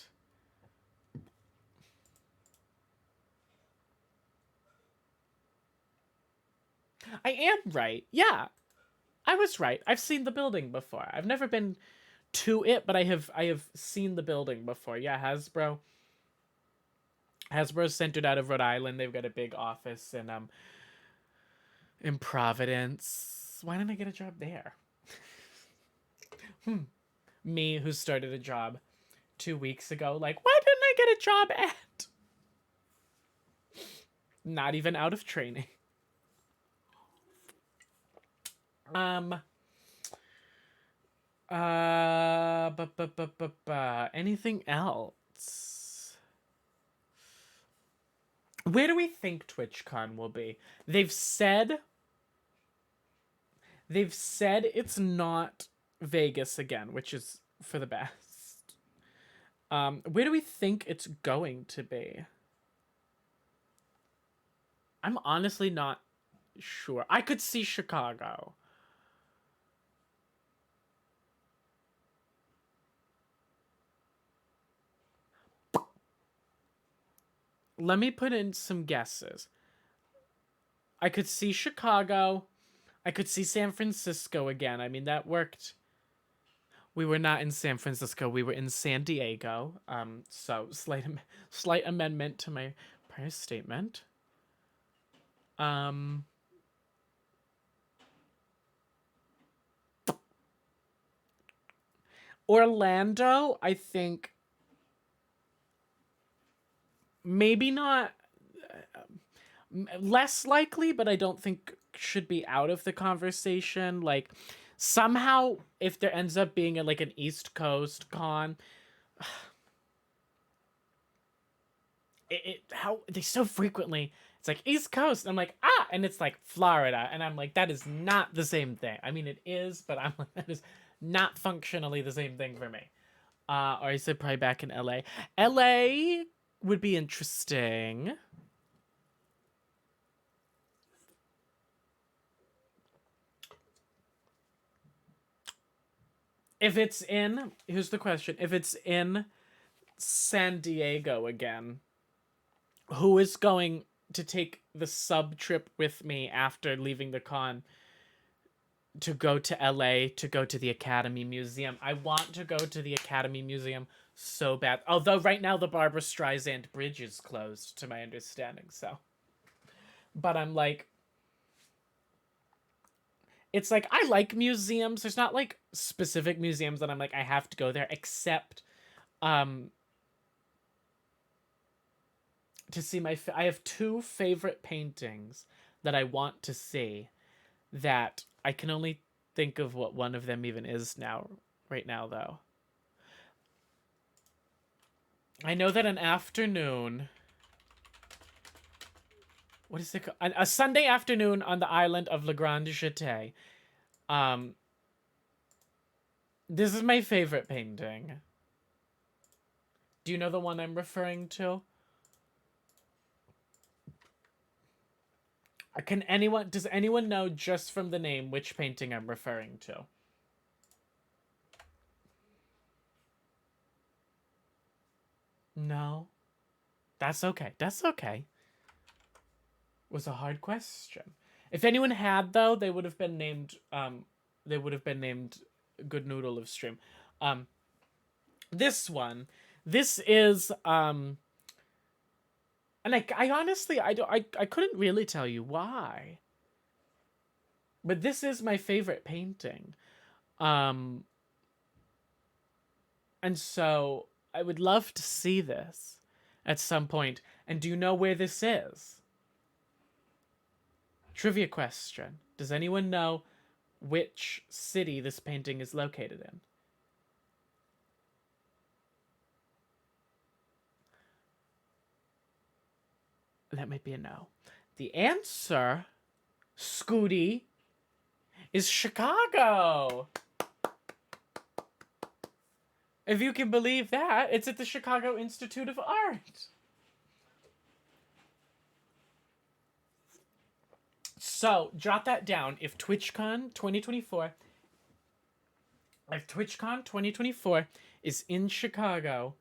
I am right. Yeah. I was right. I've seen the building before. I've never been to it, but I have seen the building before. Yeah, Hasbro's centered out of Rhode Island. They've got a big office in Providence. Why didn't I get a job there? Me, who started a job 2 weeks ago, like, why didn't I get a job at? not even out of training. Anything else? Where do we think TwitchCon will be? They've said it's not Vegas again, which is for the best. Where do we think it's going to be? I'm honestly not sure. I could see Chicago. Let me put in some guesses. I could see Chicago. I could see San Francisco again. I mean, that worked. We were not in San Francisco. We were in San Diego. So slight amendment to my prior statement. Orlando, I think maybe not, less likely, but I don't think should be out of the conversation. Like, somehow, if there ends up being like an East Coast con, how they so frequently, it's like East Coast, and I'm like, and it's like Florida, and I'm like, that is not the same thing. I mean, it is, but I'm like, that is not functionally the same thing for me. Or I said probably back in LA. LA would be interesting. If it's in, here's the question. If it's in San Diego again, who is going to take the sub trip with me after leaving the con to go to LA, to go to the Academy Museum? I want to go to the Academy Museum so bad. Although right now the Barbra Streisand Bridge is closed, to my understanding, so. But I'm like, it's like, I like museums. There's not like specific museums that I'm like, I have to go there, except to see I have two favorite paintings that I want to see that I can only think of what one of them even is right now though. I know that an afternoon, what is it called? A Sunday afternoon on the island of Le Grand Jeté. This is my favorite painting. Do you know the one I'm referring to? Does anyone know just from the name which painting I'm referring to? No. That's okay. That's okay. It was a hard question. If anyone had, though, they would have been named Good Noodle of Stream. This one. This is and I honestly I couldn't really tell you why. But this is my favorite painting. And so I would love to see this at some point. And do you know where this is? Trivia question. Does anyone know which city this painting is located in? That might be a no. The answer, Scooty, is Chicago. If you can believe that, it's at the Chicago Institute of Art. So, jot that down. If TwitchCon 2024 is in Chicago,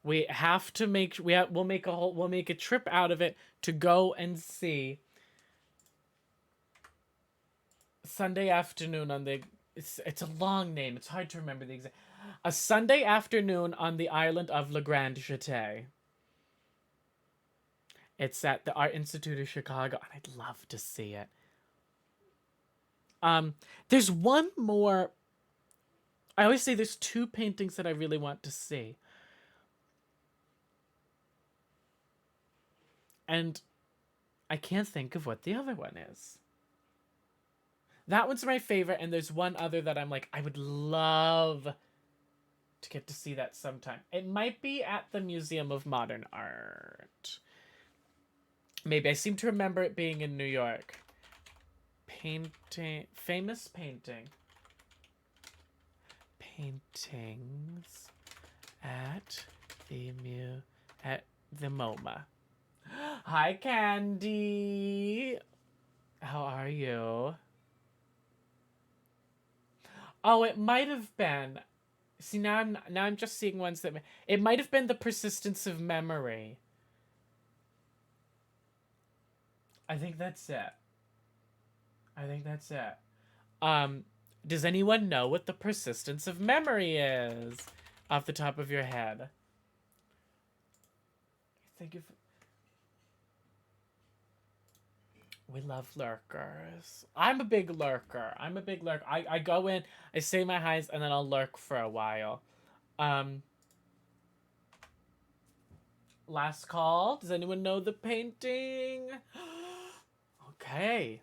we have to we'll make a trip out of it to go and see Sunday afternoon on the it's a long name. It's hard to remember the exact. A Sunday afternoon on the island of Le Grand Jeté. It's at the Art Institute of Chicago, and I'd love to see it. There's one more. I always say there's two paintings that I really want to see. And I can't think of what the other one is. That one's my favorite, and there's one other that I'm like, I would love to get to see that sometime. It might be at the Museum of Modern Art. Maybe. I seem to remember it being in New York. Famous painting. Paintings at the MoMA. Hi, Candy. How are you? Oh, it might have been. See, now I'm just seeing ones that it might have been The Persistence of Memory. I think that's it. Does anyone know what The Persistence of Memory is off the top of your head? I think if we love lurkers. I'm a big lurker. I go in, I say my highs, and then I'll lurk for a while. Last call. Does anyone know the painting? Okay.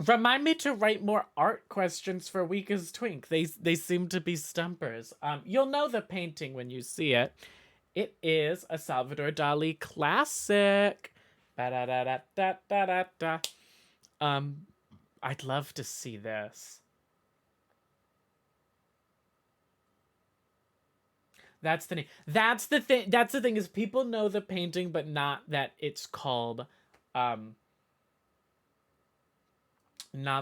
Remind me to write more art questions for Weak as Twink. They seem to be stumpers. You'll know the painting when you see it. It is a Salvador Dali classic. Ba-da-da-da-da-da-da. I'd love to see this. That's the name. That's the thing is people know the painting, but not that it's called, not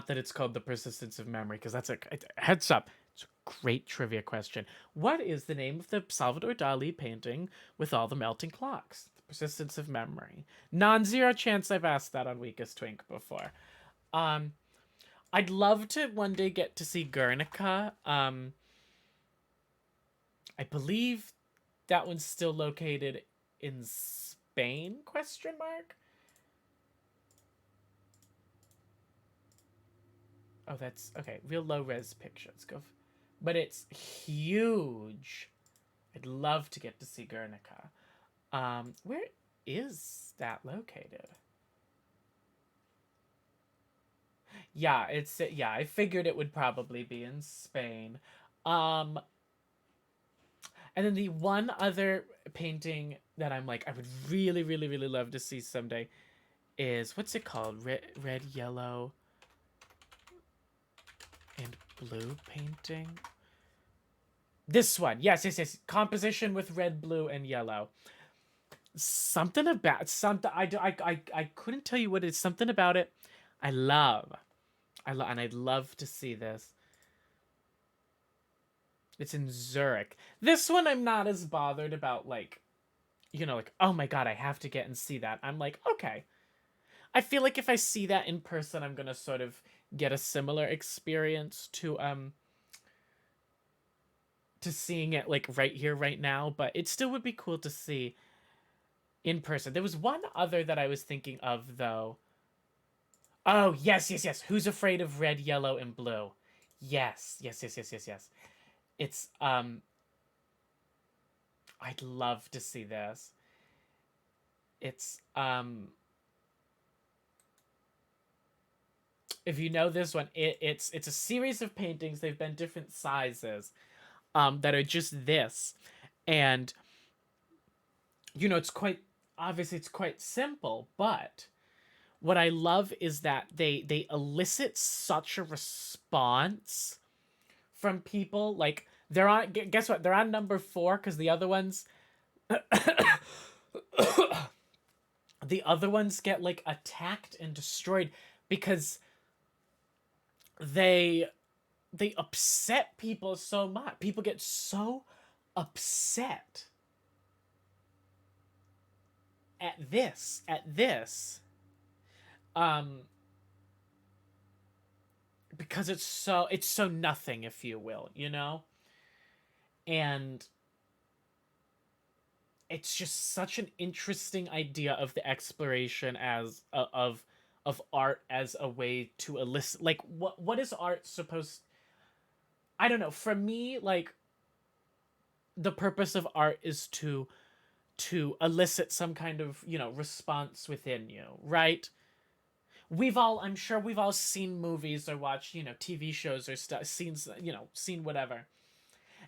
that it's called The Persistence of Memory, because that's a heads up. It's a great trivia question. What is the name of the Salvador Dali painting with all the melting clocks? The Persistence of Memory. Non-zero chance I've asked that on Weakest Twink before. I'd love to one day get to see Guernica. I believe that one's still located in Spain, question mark? Oh, that's, okay, real low-res pictures. Go, but it's huge. I'd love to get to see Guernica. Where is that located? Yeah, yeah, I figured it would probably be in Spain. And then the one other painting that I'm like, I would really, really, really love to see someday is, what's it called? Red, yellow, and blue painting? This one. Yes. Composition with red, blue, and yellow. Something about, I couldn't tell you what it is. Something about it I love. And I'd love to see this. It's in Zurich. This one I'm not as bothered about, like, you know, like, oh my god, I have to get and see that. I'm like, okay. I feel like if I see that in person, I'm gonna sort of get a similar experience to seeing it, like, right here, right now. But it still would be cool to see in person. There was one other that I was thinking of, though. Oh, yes. Who's Afraid of Red, Yellow, and Blue? Yes. It's, I'd love to see this. It's, if you know this one, it's a series of paintings. They've been different sizes, that are just this. And, you know, it's quite, obviously it's quite simple, but what I love is that they elicit such a response from people. Like, they're on, guess what, they're on number 4, because the other ones the other ones get, like, attacked and destroyed because they upset people so much. People get so upset at this because it's so nothing, if you will, you know? And it's just such an interesting idea of the exploration as of art as a way to elicit, like, what is art supposed, I don't know, for me, like, the purpose of art is to to elicit some kind of, you know, response within you, right? I'm sure we've all seen movies or watched, you know, TV shows or stuff, seen whatever.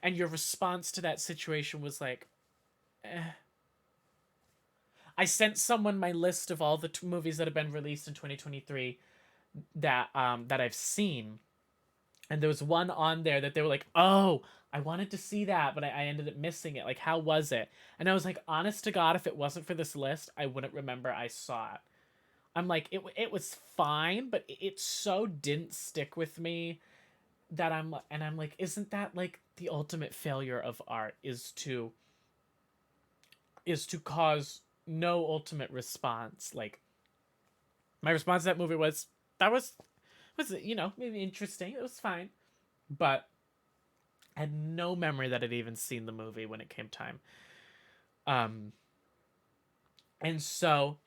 And your response to that situation was like, eh. I sent someone my list of all the movies that have been released in 2023 that I've seen. And there was one on there that they were like, oh, I wanted to see that, but I ended up missing it. Like, how was it? And I was like, honest to God, if it wasn't for this list, I wouldn't remember I saw it. I'm like, it was fine, but it so didn't stick with me that I'm like, isn't that like the ultimate failure of art is to cause no ultimate response? Like, my response to that movie was, you know, maybe interesting. It was fine, but I had no memory that I'd even seen the movie when it came time. And so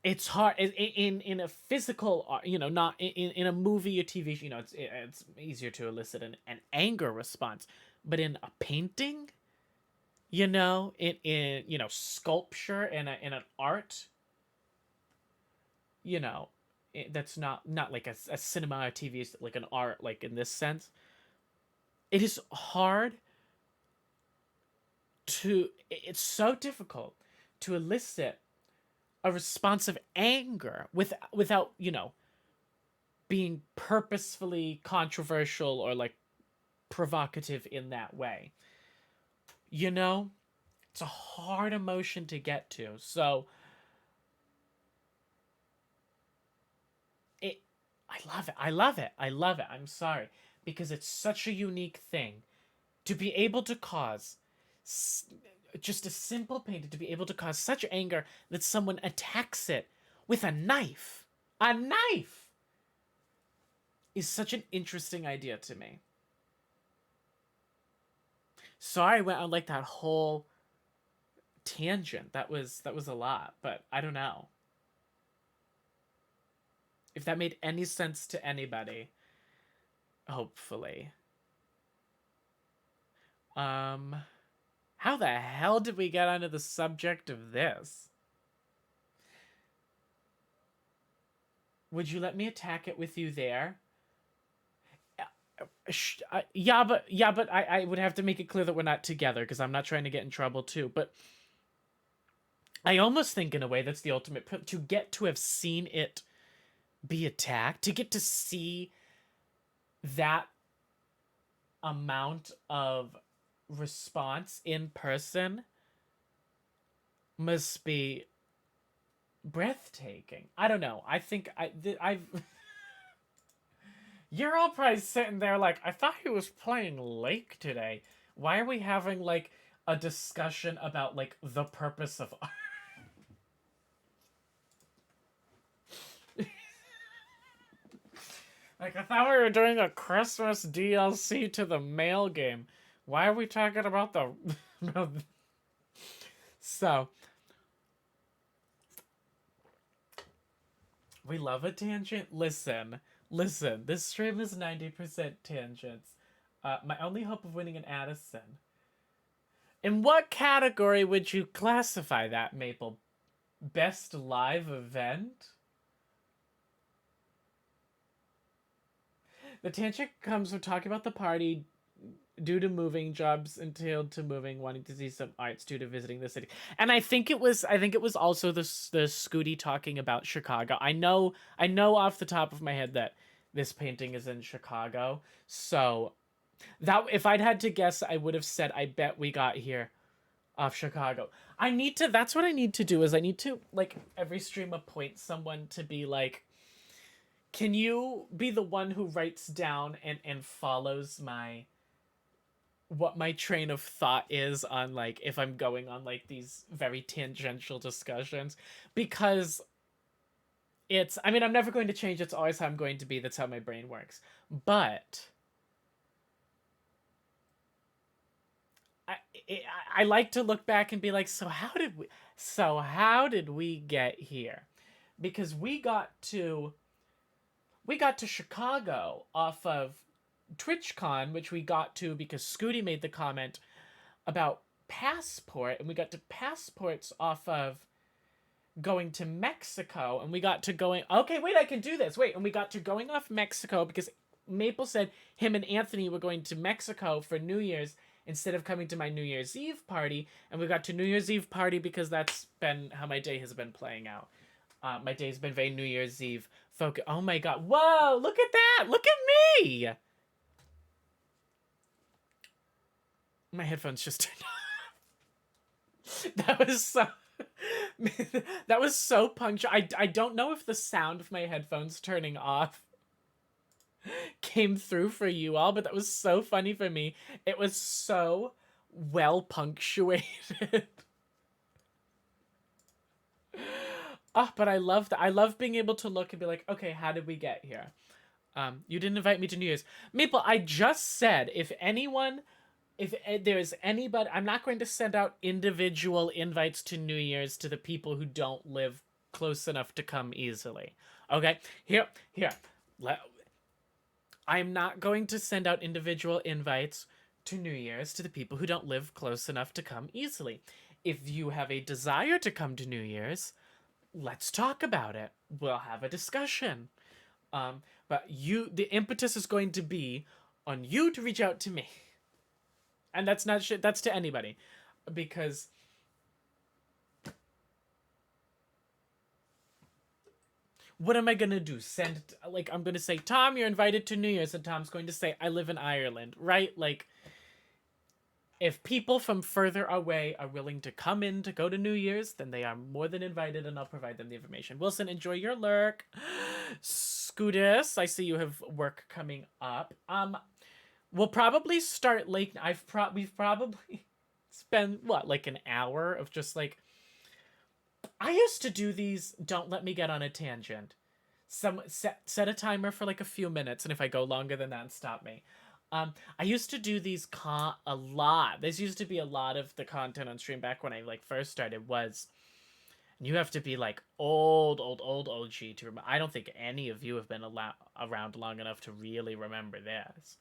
it's hard in a physical, you know, not in a movie or TV, you know, it's easier to elicit an anger response, but in a painting, you know, in you know, sculpture and an art, you know, that's not like a cinema or TV, is like an art, like in this sense. It is hard it's so difficult to elicit a response of anger without, you know, being purposefully controversial or like provocative in that way. You know, it's a hard emotion to get to. So I love it. I'm sorry, because it's such a unique thing to be able to cause just a simple painting, to be able to cause such anger that someone attacks it with a knife. A knife is such an interesting idea to me. Sorry I went on like that whole tangent. That was a lot, but I don't know if that made any sense to anybody. Hopefully. How the hell did we get onto the subject of this? Would you let me attack it with you there? Yeah, but I would have to make it clear that we're not together, because I'm not trying to get in trouble too. But I almost think in a way that's the ultimate, to get to have seen it be attacked, to get to see that amount of response in person must be breathtaking. I don't know. I think I've you're all probably sitting there like, I thought he was playing Lake today. Why are we having like a discussion about like the purpose of art? Like, I thought we were doing a Christmas DLC to the mail game. Why are we talking about the... So, we love a tangent. Listen, this stream is 90% tangents. My only hope of winning an Addison. In what category would you classify that, Maple? Best live event? The tangent comes from talking about the party due to moving, jobs entailed to moving, wanting to see some arts due to visiting the city. And I think it was also the Scooty talking about Chicago. I know off the top of my head that this painting is in Chicago. So that, if I'd had to guess, I would have said, I bet we got here off Chicago. That's what I need to do, is I need to, like, every stream appoint someone to be like, can you be the one who writes down and follows what my train of thought is on, like, if I'm going on, like, these very tangential discussions? Because I'm never going to change. It's always how I'm going to be. That's how my brain works. But I like to look back and be like, so how did we get here? Because we got to Chicago off of TwitchCon, which we got to because Scooty made the comment about passport, and we got to passports off of going to Mexico, and we got to going, okay, wait, I can do this. Wait, and we got to going off Mexico because Maple said him and Anthony were going to Mexico for New Year's instead of coming to my New Year's Eve party, and we got to New Year's Eve party because that's been how my day has been playing out. My day's been very New Year's Eve focus. Oh my god. Whoa, look at that. Look at me. My headphones just turned off. That was so punctual. I don't know if the sound of my headphones turning off came through for you all, but that was so funny for me. It was so well punctuated. Oh, but I love that. I love being able to look and be like, okay, how did we get here? You didn't invite me to New Year's. Maple, I just said, if there's anybody, I'm not going to send out individual invites to New Year's to the people who don't live close enough to come easily. Okay? Here. I'm not going to send out individual invites to New Year's to the people who don't live close enough to come easily. If you have a desire to come to New Year's, let's talk about it. We'll have a discussion. But the impetus is going to be on you to reach out to me. And that's not shit. That's to anybody. Because what am I going to do? I'm going to say, Tom, you're invited to New Year's. And Tom's going to say, I live in Ireland, right? Like, if people from further away are willing to come in to go to New Year's, then they are more than invited, and I'll provide them the information. Wilson, enjoy your lurk. Scootus, I see you have work coming up. We'll probably start late. We've probably spent, like an hour of just like... I used to do these, don't let me get on a tangent. Set a timer for like a few minutes, and if I go longer than that, stop me. I used to do these a lot. This used to be a lot of the content on stream back when I like first started was, and you have to be like old OG to remember. I don't think any of you have been around long enough to really remember this.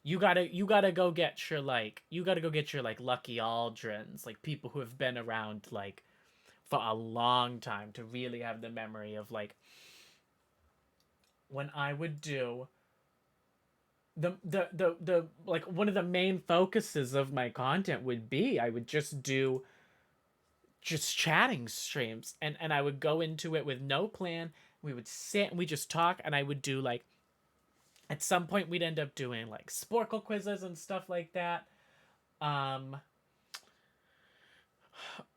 You gotta go get your like Lucky Aldrins, like people who have been around like for a long time to really have the memory of like when I would do the like one of the main focuses of my content would be I would just do chatting streams, and I would go into it with no plan. We would sit and we just talk, and I would do like at some point we'd end up doing like Sporkle quizzes and stuff like that.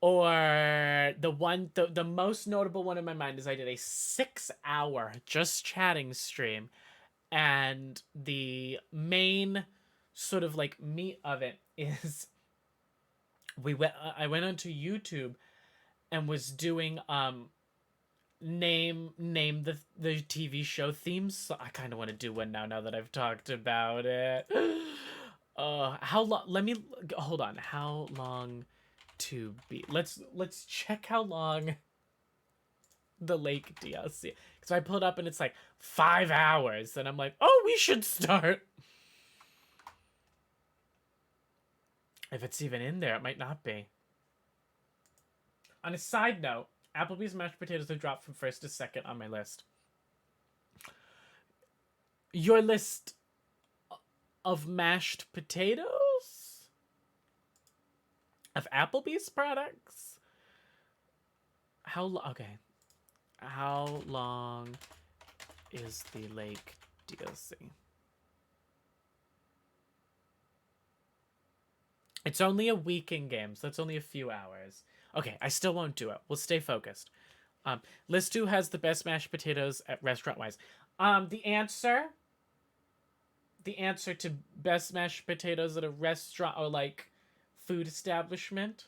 Or the most notable one in my mind is I did a 6-hour just chatting stream, and the main sort of like meat of it is I went onto YouTube and was doing name the TV show themes. So I kind of want to do one now that I've talked about it. How long? Let me hold on. How long to beat? Let's check how long the Lake DLC, because I pulled up and it's like 5 hours, and I'm like, oh, we should start. If it's even in there, it might not be. On a side note, Applebee's mashed potatoes have dropped from first to second on my list. Your list of mashed potatoes? Of Applebee's products? Okay. How long is the Lake DLC? It's only a week in game, so that's only a few hours. Okay, I still won't do it. We'll stay focused. List 2 has the best mashed potatoes at restaurant-wise. The answer to best mashed potatoes at a restaurant or, like, food establishment?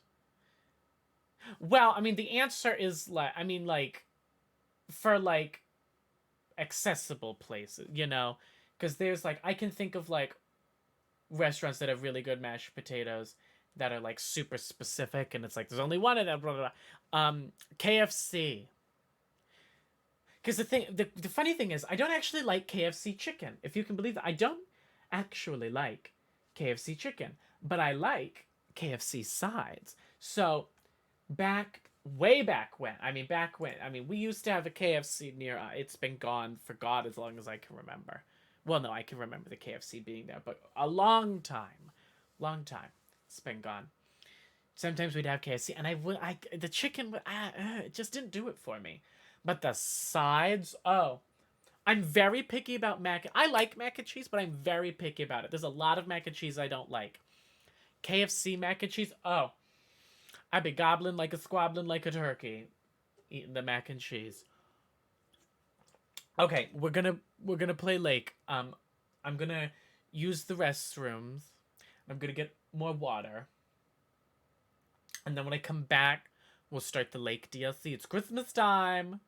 Well, I mean, the answer is, like, for, like, accessible places, you know? Because there's, like, I can think of, like, restaurants that have really good mashed potatoes that are like super specific, and it's like there's only one of them, blah, blah, blah. KFC, because the funny thing is I don't actually like KFC chicken, if you can believe that. I don't actually like KFC chicken, but I like KFC sides. So back when, we used to have a KFC near, it's been gone for God as long as I can remember. Well, no, I can remember the KFC being there, but a long time, it's been gone. Sometimes we'd have KFC, and the chicken, it just didn't do it for me. But the sides, oh, I'm very picky about I like mac and cheese, but I'm very picky about it. There's a lot of mac and cheese I don't like. KFC mac and cheese, oh, I'd be gobbling like a squabbling like a turkey, eating the mac and cheese. Okay, we're gonna play Lake. I'm gonna use the restrooms. I'm gonna get more water. And then when I come back, we'll start the Lake DLC. It's Christmas time.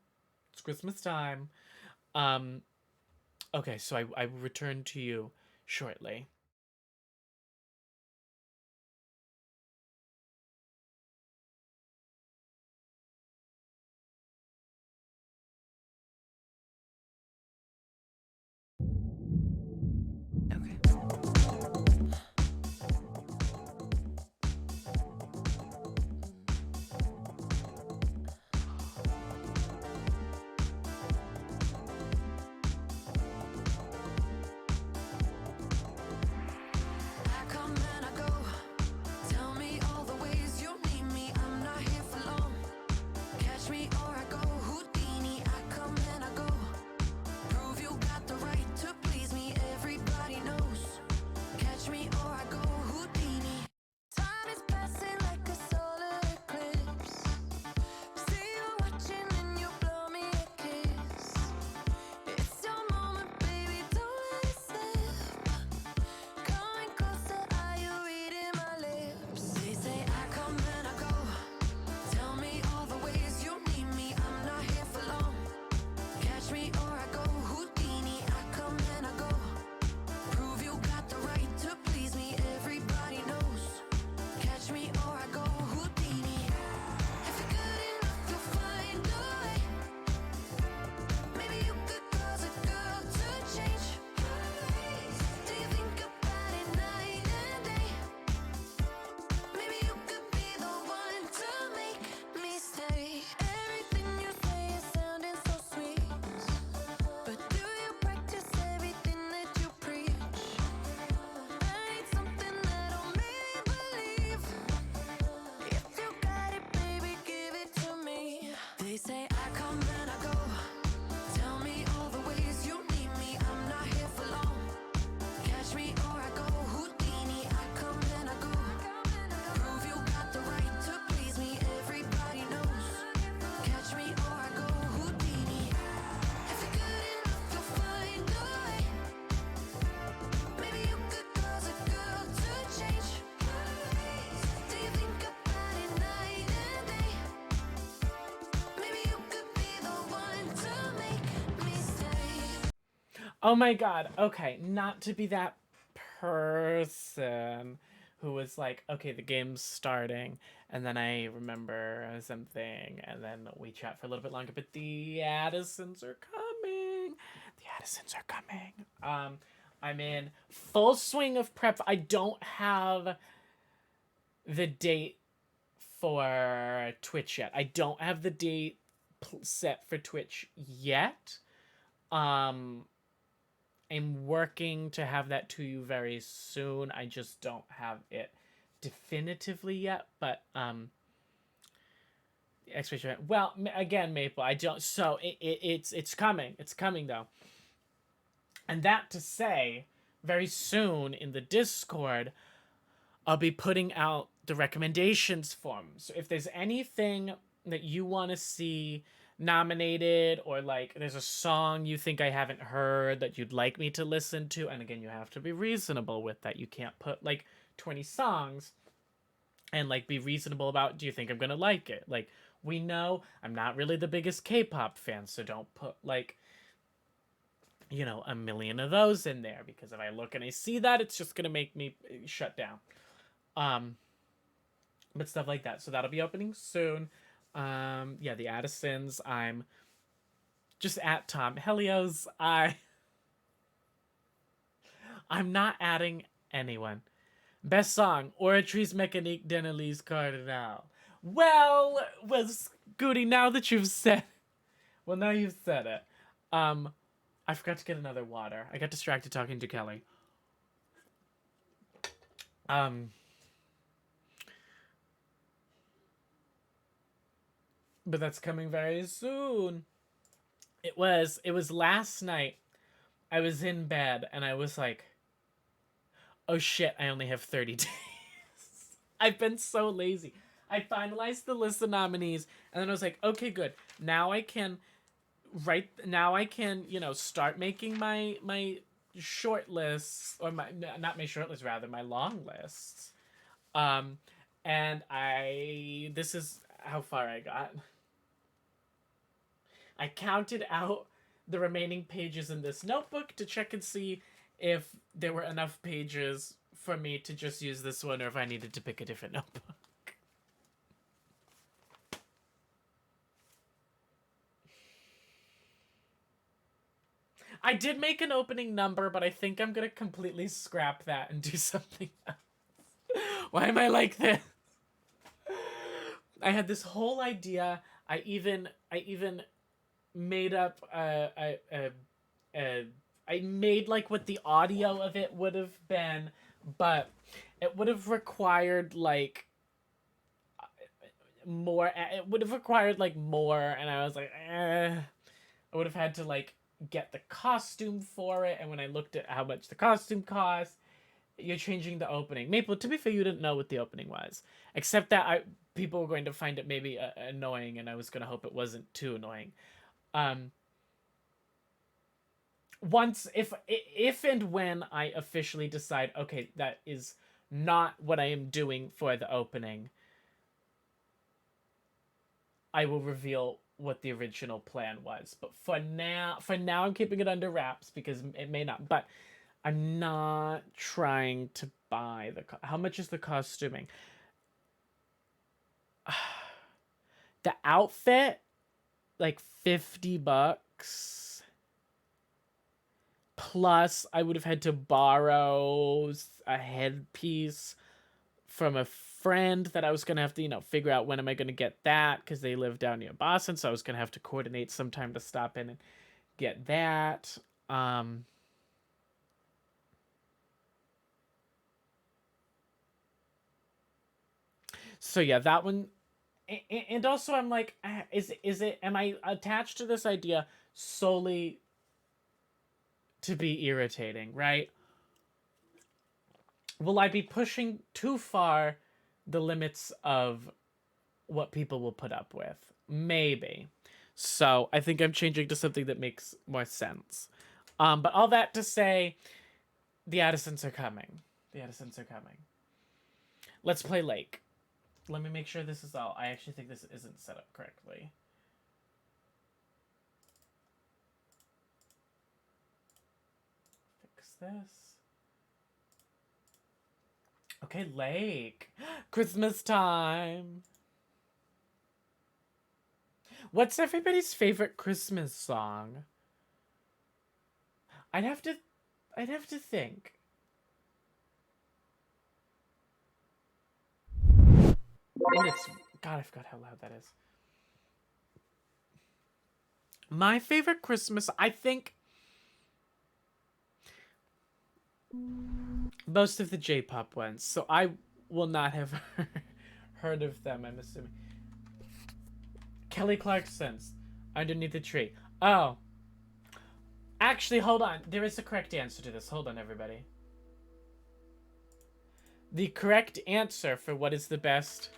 Okay, so I will return to you shortly. I come and I go. Tell me all the ways you need me. I'm not here for long. Catch me or I go Houdini. I come and I go. Prove you got the right to please me. Everybody knows. Catch me or I go Houdini. Time is passing like a solar eclipse. See you watching and you blow me a kiss. It's your moment, baby, don't let it slip. Coming closer, are you reading my lips? They say I come and I go. Tell me all the ways you need me. I'm not here for long. Catch me or I go Houdini. I come and I go. Prove you got the right to please me. Everybody knows. Catch me or I go Houdini. If you're good enough, you'll find a way. Maybe you could cause a girl to change. Do you think about it night and day? Maybe you could be the one to make me stay. Everything you say is sounding so sweet, but do you practice everything that you preach? I need something that'll make me believe. If you got it, baby, give it to me. They say I come and I go. Tell me all the ways you need me. I'm not here for long. Catch me or I go Houdini. I come and I go. Prove you got the right to please me. Everybody knows. Catch me or I go Houdini. If you're good enough, you'll find a way. Maybe you could cause a girl to change. Do you think about it night and day? Maybe you could be the one to make me stay. Oh my god, okay, not to be that person who was like, okay, the game's starting, and then I remember something, and then we chat for a little bit longer, but the Addisons are coming. I'm in full swing of prep. I don't have the date for Twitch yet. I don't have the date set for Twitch yet. I'm working to have that to you very soon. I just don't have it definitively yet, but expectation. Well, again, Maple, I don't. So it's coming. It's coming though. And that to say, very soon in the Discord, I'll be putting out the recommendations form. So if there's anything that you want to see nominated, or like there's a song you think I haven't heard that you'd like me to listen to, and again, you have to be reasonable with that. You can't put like 20 songs and like be reasonable about, do you think I'm gonna like it? Like, we know I'm not really the biggest K-pop fan, so don't put like, you know, a million of those in there, because if I look and I see that, it's just gonna make me shut down. But stuff like that. So that'll be opening soon. Yeah, the Addisons. I'm just at Tom Helios. I'm not adding anyone. Best song, Oratrice Mécanique d'Annelise Cardinal. Well, Scooty, now that you've said, well, now you've said it. I forgot to get another water. I got distracted talking to Kelly. But that's coming very soon. It was last night. I was in bed and I was like, oh shit, I only have 30 days. I've been so lazy. I finalized the list of nominees and then I was like, okay, good. Now I can start making my short lists, or not my short lists, rather my long lists. And this is how far I got. I counted out the remaining pages in this notebook to check and see if there were enough pages for me to just use this one or if I needed to pick a different notebook. I did make an opening number, but I think I'm gonna completely scrap that and do something else. Why am I like this? I had this whole idea. I even made up I made like what the audio of it would have been, but it would have required like more. It would have required like more, and I was like, I would have had to like get the costume for it, and when I looked at how much the costume cost, you're changing the opening. Maple, to be fair, you didn't know what the opening was, except that people were going to find it maybe annoying, and I was going to hope it wasn't too annoying. Once, if and when I officially decide, okay, that is not what I am doing for the opening, I will reveal what the original plan was. But for now I'm keeping it under wraps because it may not. But I'm not trying to buy how much is the costuming? The outfit, like $50. Plus, I would have had to borrow a headpiece from a friend that I was going to have to, figure out when am I going to get that, because they live down near Boston, so I was going to have to coordinate some time to stop in and get that. So yeah, that one. And also I'm like, am I attached to this idea solely to be irritating, right? Will I be pushing too far the limits of what people will put up with? Maybe. So I think I'm changing to something that makes more sense. But all that to say, the Addisons are coming. The Addisons are coming. Let's play Lake. Let me make sure this is all. I actually think this isn't set up correctly. Fix this. Okay, Lake. Christmas time. What's everybody's favorite Christmas song? I'd have to think. And it's, God, I forgot how loud that is. My favorite Christmas, I think, most of the J-pop ones. So I will not have heard of them, I'm assuming. Kelly Clarkson's Underneath the Tree. Oh. Actually, hold on. There is a correct answer to this. Hold on, everybody. The correct answer for what is the best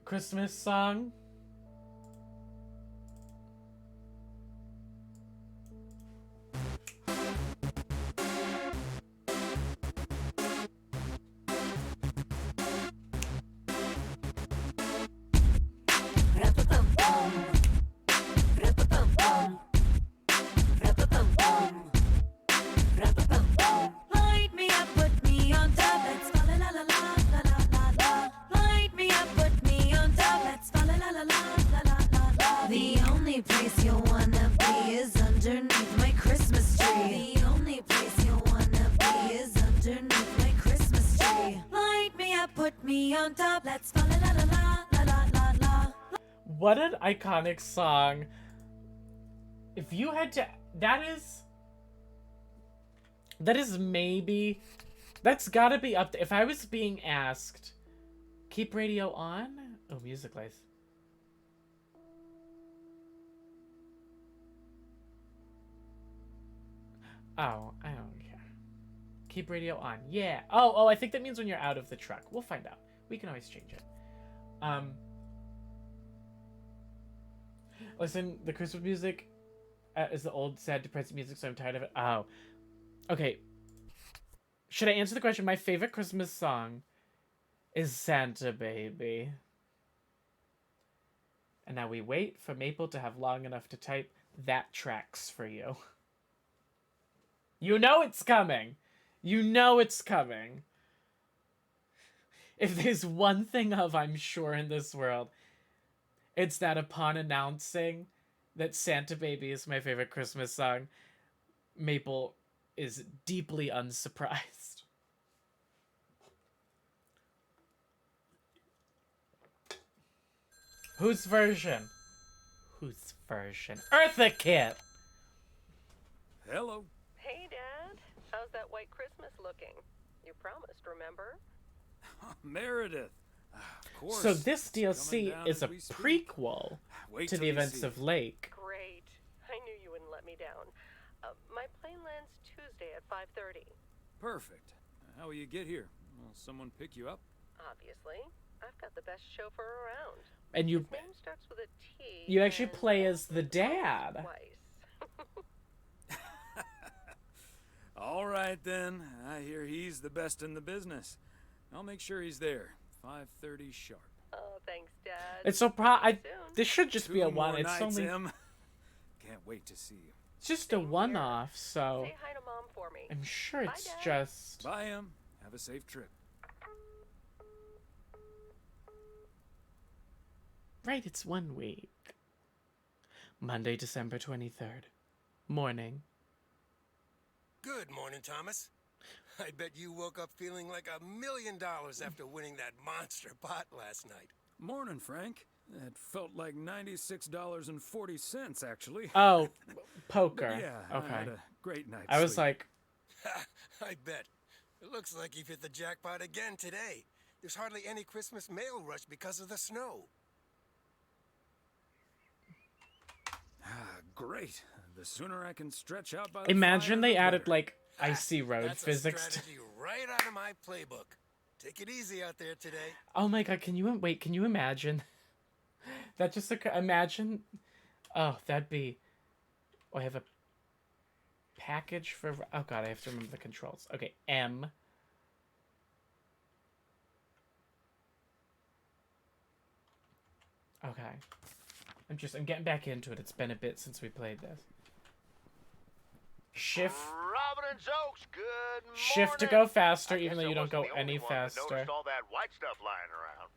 Christmas song Light me up, put me on top, let's fall la la la la la la la. Light me up, put me on top, let's fall la la la on top. Let's fall la la la la la la la. What an iconic song. If you had to, that is maybe, that's gotta be up to, if I was being asked, keep radio on? Oh, music lights. Oh, I don't care. Keep radio on. Yeah. Oh, I think that means when you're out of the truck. We'll find out. We can always change it. Listen, the Christmas music is the old, sad, depressing music, so I'm tired of it. Oh. Okay. Should I answer the question? My favorite Christmas song is Santa Baby. And now we wait for Maple to have long enough to type that tracks for you. You know it's coming. You know it's coming. If there's one thing of, I'm sure, in this world, it's that upon announcing that Santa Baby is my favorite Christmas song, Maple is deeply unsurprised. Whose version? Whose version? Eartha Kitt! Hello. Hey, Dad. How's that white Christmas looking? You promised, remember? Meredith. Of course. So this it's coming DLC down is as a we speak. prequel Wait to till the you events see of it. Lake. Great. I knew you wouldn't let me down. My plane lands Tuesday at 5:30. Perfect. How will you get here? Will someone pick you up? Obviously. I've got the best chauffeur around. And you His name starts with a T. you actually and play as the ends with dad. Twice. All right then. I hear he's the best in the business. I'll make sure he's there. 5:30 sharp. Oh, thanks, Dad. It's so Soon. this should just be a Two one. more It's nights, only Em. Can't wait to see you. it's just a Same here. one-off, so Say hi to Mom for me. I'm sure Bye, it's Dad. just Bye, Em. Have a safe trip. right. It's 1 week. Monday, December 23rd, morning. Good morning, Thomas. I bet you woke up feeling like $1 million after winning that monster pot last night. Morning, Frank. It felt like $96.40, actually. Oh, But poker. yeah, I Okay. had a great night's I was sleep. like, I bet. It looks like you've hit the jackpot again today. There's hardly any Christmas mail rush because of the snow. Great. The sooner I can stretch out by the imagine fire, they the added better. like icy road That's physics. a strategy right out of my playbook. Take it easy out there today. Oh my god, can you wait, can you imagine? That just imagine. Oh, that'd be. Oh, I have a package for. Oh god, I have to remember the controls. Okay, M. Okay. I'm getting back into it. It's been a bit since we played this. Shift. Robin and Zokes, good morning. Shift to go faster, I even guess though I you don't wasn't go the only any one that faster. noticed all that white stuff lying around.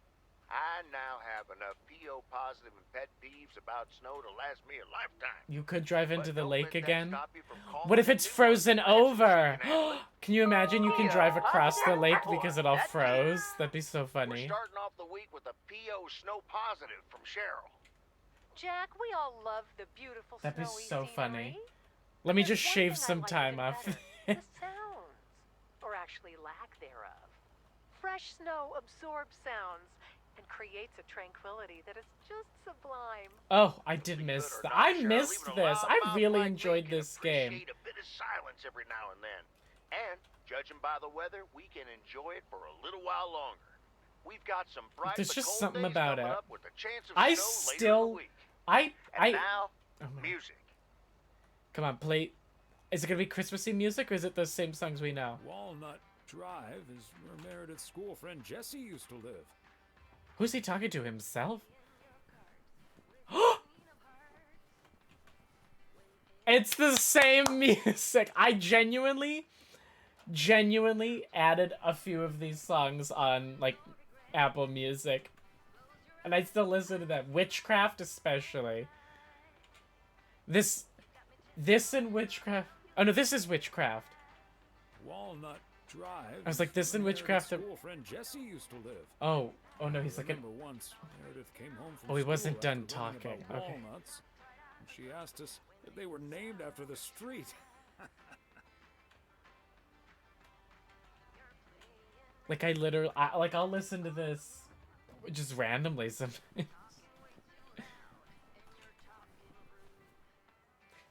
I now have enough PO positive and pet peeves about snow to last me a lifetime. You could drive into But the don't lake let that again. stop you from calling What if me it's new frozen ones. I just over? can handle it. Can you imagine you can drive across the lake Boy, because it all that froze? That'd be so We're funny. starting off the week with a PO snow positive from Cheryl. Jack, we all love the beautiful That'd be snowy so funny. scenery. Let me There's just one shave thing I some like time even off. better, the sounds, or actually lack thereof. Fresh snow absorbs sounds and creates a tranquility that is just sublime. Oh, I did Believe miss it or that. not, I Cheryl, missed even a this. I loudmouth really like me enjoyed can this game. appreciate a bit of silence every now and then. And judging by the weather, we can enjoy it for a little while longer. We've got some bright There's but just cold something days about coming it. up with a chance of I snow later in the still, week. I And now, oh my- music. come on, play. Is it gonna be Christmassy music or is it the same songs we know? Walnut Drive is where Meredith's school friend Jesse used to live. Who's he talking to, himself? It's the same music. I genuinely added a few of these songs on like Apple Music, and I still listen to them. Witchcraft especially. This and Witchcraft. Oh no, this is Witchcraft. Walnut Drive. I was like, this in where Witchcraft. Meredith's school friend Jesse used to live. Oh no, he's I like an. remember once Meredith came home from Oh, he school wasn't done after learning talking. about Okay. walnuts, and she asked us if they were named after the street. Like I'll listen to this just randomly sometimes.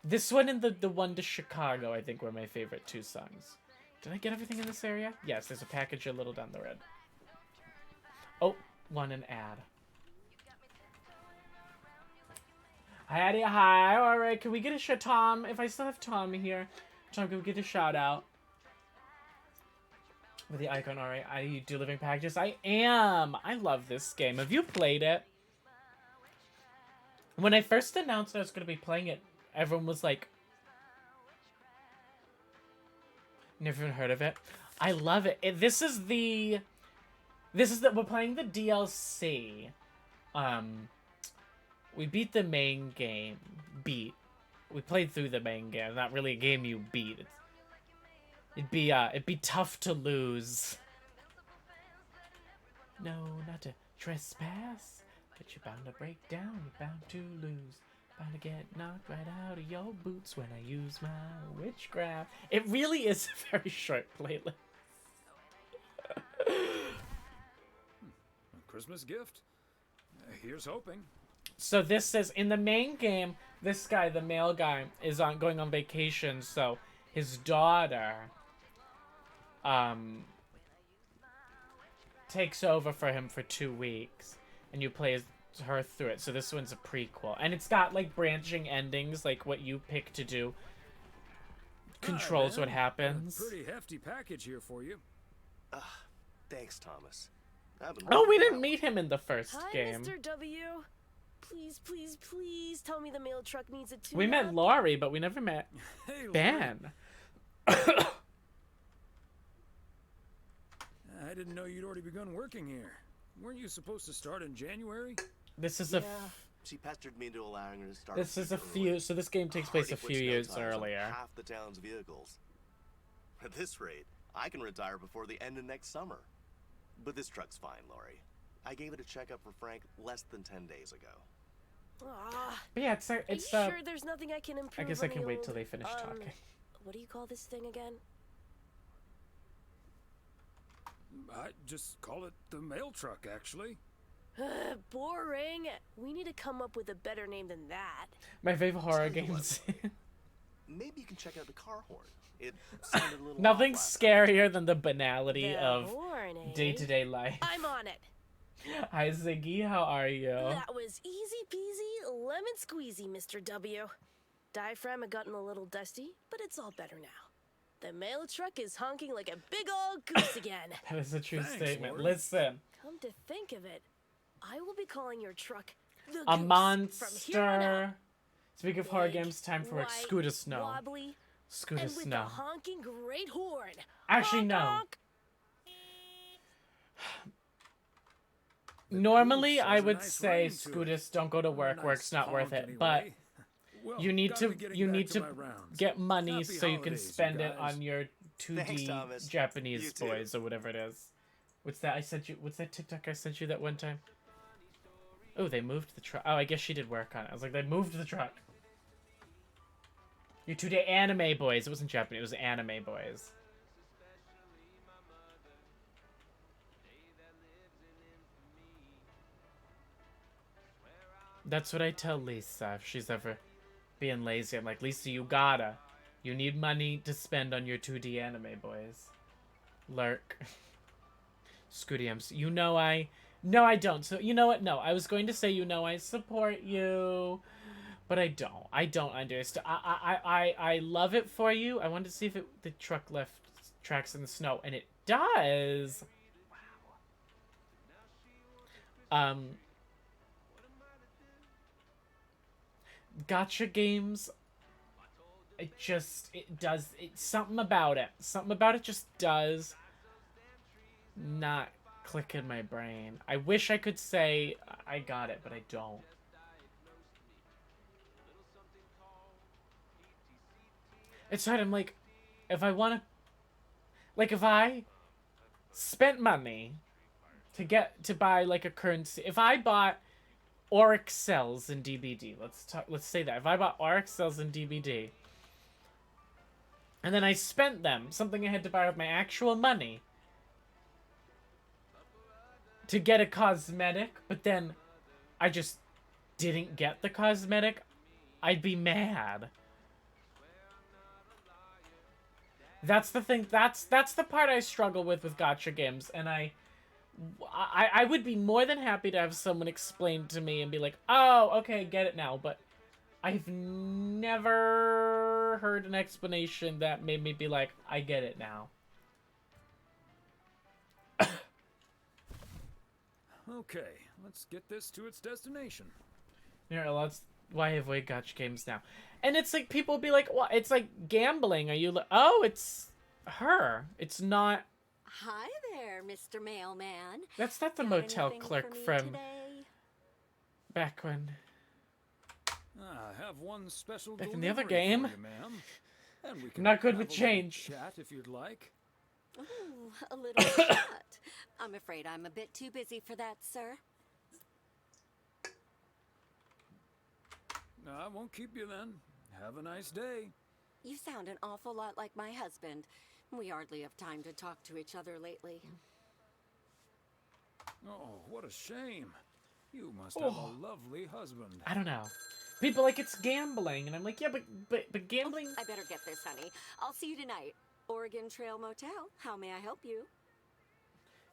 This one and the one to Chicago, I think, were my favorite 2 songs. Did I get everything in this area? Yes, there's a package a little down the road. Oh, an ad. Hi. Alright, can we get a shout Tom? If I still have Tom here. Tom, can we get a shout out? With the icon, alright. I do living packages. I am! I love this game. Have you played it? When I first announced I was going to be playing it, everyone was like, never even heard of it. I love it. We're playing the DLC. We beat the main game. We played through the main game. Not really a game you beat. It'd be tough to lose. No, not to trespass. But you're bound to break down. You're bound to lose. Bound to get knocked right out of your boots when I use my witchcraft. It really is a very short playlist. A Christmas gift? Here's hoping. So this is, in the main game, this guy, the male guy, is going on vacation, so his daughter takes over for him for 2 weeks, and you play as her through it. So this one's a prequel, and it's got like branching endings, like what you pick to do controls what happens. A pretty hefty package here for you. Thanks, Thomas. Oh, we didn't meet him in the first Hi, game. Mr. W. Please, please, please tell me the mail truck needs a tune. We met Laurie, but we never met Hey, Ben. I didn't know you'd already begun working here. Weren't you supposed to start in January? This is She pestered me into allowing her to start. This is a few. So this game takes place a few years earlier. Half the town's vehicles. At this rate, I can retire before the end of next summer. But this truck's fine, Laurie. I gave it a checkup for Frank less than 10 days ago. But yeah, it's Are you sure there's nothing I can improve? I guess I on can the wait old, till they finish talking. What do you call this thing again? I just call it the mail truck, actually. Boring. We need to come up with a better name than that. My favorite horror games. Maybe you can check out the car horn. It sounded a little Nothing's off last scarier than the banality The of horn, eh? day-to-day life. I'm on it. Hi Ziggy, how are you? That was easy peasy, lemon squeezy, Mr. W. Diaphragm had gotten a little dusty, but it's all better now. The mail truck is honking like a big old goose again. That is a true Thanks, statement. Lord. Listen, Come to think of it, I will be calling your truck the a Goose from here on out. monster. Speaking of horror Big, games, time for white, Scooter Snow. Wobbly, Scooter and with Snow. a honking great horn. Actually, Honk, no. honk. Normally, Goose I has a would nice say ring to it. scooters don't go to work. Nice Work's not worth honk, it. anyway. But Well, you need gotta to be getting you back need to my rounds. get money Happy so you can holidays, you spend it guys. on your 2D Thanks, Thomas. You Japanese too. boys or whatever it is. What's that I sent you? What's that TikTok I sent you that one time? Oh, they moved the truck. Oh, I guess she did work on it. I was like, they moved the truck. Your 2D anime boys. It wasn't Japanese. It was anime boys. That's what I tell Lisa if she's ever being lazy. I'm like, Lisa, you gotta. You need money to spend on your 2D anime boys. Lurk. Scooty, you know I... No, I don't. So, you know what? No, I was going to say, you know I support you. But I don't. I don't understand. I love it for you. I wanted to see if the truck left tracks in the snow. And it does. Wow. Gotcha games, it does, something about it just does not click in my brain. I wish I could say I got it, but I don't. It's hard. I'm like, if I want to, Like, if I spent money to buy, like, a currency... If I bought Auric cells in DBD, let's say that. If I bought Auric cells in DBD, and then I spent them, something I had to buy with my actual money, to get a cosmetic, but then I just didn't get the cosmetic, I'd be mad. That's the thing. That's the part I struggle with gacha games, and I would be more than happy to have someone explain to me and be like, "Oh, okay, get it now." But I've never heard an explanation that made me be like, "I get it now." Okay, let's get this to its destination. Yeah, why avoid gacha games now? And it's like, people be like, well, it's like gambling. Are you oh, it's her. It's not... Hi there, Mr. Mailman. That's not the Got motel anything clerk for me from today? back when... I have one special Back in the other delivery game. for you, ma'am. And we can Not good have with a little change. Chat if you'd like. Ooh, a little chat. I'm afraid I'm a bit too busy for that, sir. I won't keep you then. Have a nice day. You sound an awful lot like my husband. We hardly have time to talk to each other lately. Oh, what a shame. You must have a lovely husband. I don't know. People like, it's gambling, and I'm like, yeah, but gambling... I better get this, honey. I'll see you tonight. Oregon Trail Motel. How may I help you?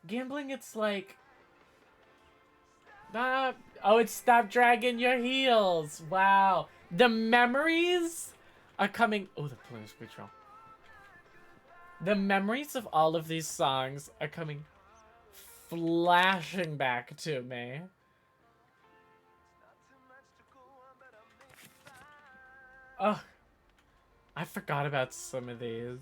Gambling, it's like... oh, it's Stop Dragging Your Heels. Wow. The memories are coming... Oh, the Police Patrol. The memories of all of these songs are coming flashing back to me. Oh, I forgot about some of these.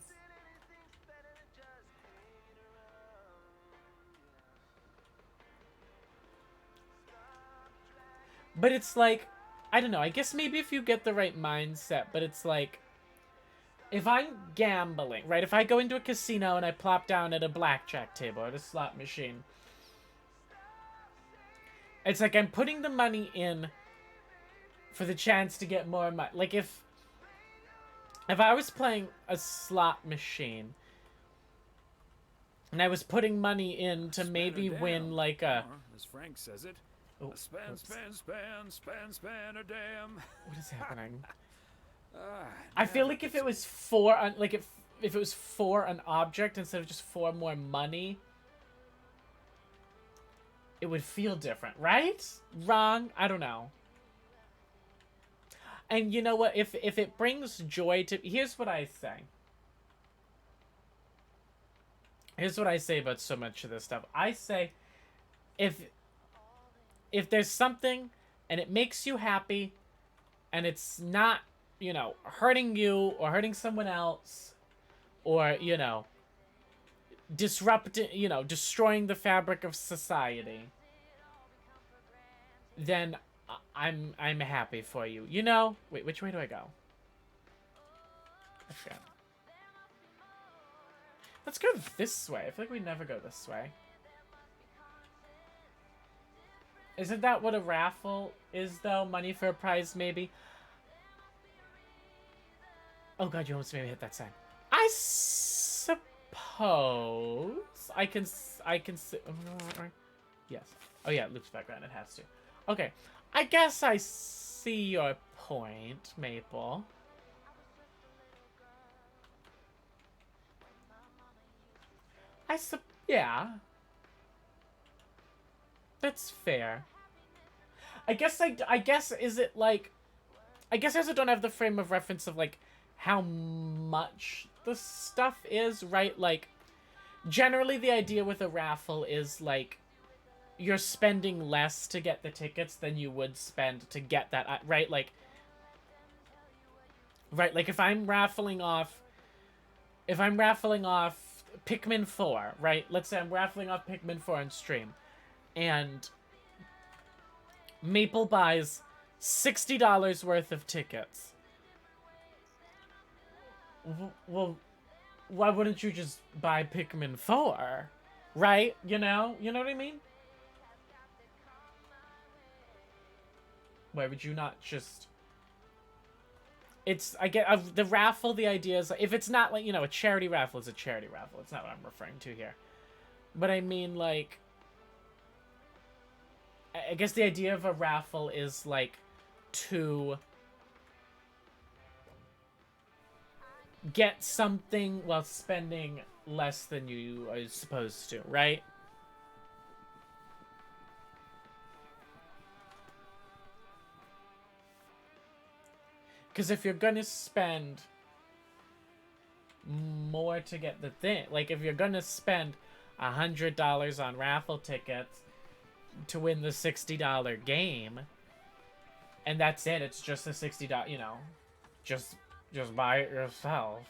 But it's like, I don't know, I guess maybe if you get the right mindset, but it's like, if I'm gambling, right? If I go into a casino and I plop down at a blackjack table or at a slot machine, it's like I'm putting the money in for the chance to get more money. Like, if I was playing a slot machine and I was putting money in to maybe win, like, a... Or, as Frank says it, oh, span a dam. What is happening? I feel like if it was for, like, if it was for an object instead of just for more money, it would feel different, right? Wrong? I don't know. And you know what? If it brings joy to... Here's what I say. Here's what I say about so much of this stuff. I say, if there's something and it makes you happy and it's not, you know, hurting you or hurting someone else or, you know, destroying the fabric of society, then I'm happy for you. You know? Wait, which way do I go? I forgot. Let's go this way. I feel like we never go this way. Isn't that what a raffle is, though? Money for a prize, maybe? Oh god, you almost made me hit that sign. I suppose I can yes. Oh yeah, it loops back around. It has to. Okay. I guess I see your point, Maple. Yeah. That's fair. I guess is it like... I guess I also don't have the frame of reference of, like, how much the stuff is, right? Like, generally the idea with a raffle is, like, you're spending less to get the tickets than you would spend to get that, right? Like, if I'm raffling off Pikmin 4, right? Let's say I'm raffling off Pikmin 4 on stream, and Maple buys $60 worth of tickets. Well, why wouldn't you just buy Pikmin 4? Right? You know what I mean? Why would you not just... It's, I get, the raffle, the idea is, if it's not like, you know, a charity raffle, it's a charity raffle. It's not what I'm referring to here. But I mean, like, I guess the idea of a raffle is, like, to get something while spending less than you are supposed to, right? Because if you're gonna spend more to get the thing, like if you're gonna spend $100 on raffle tickets to win the $60 game, and that's it, it's just a $60, you know, just buy it yourself.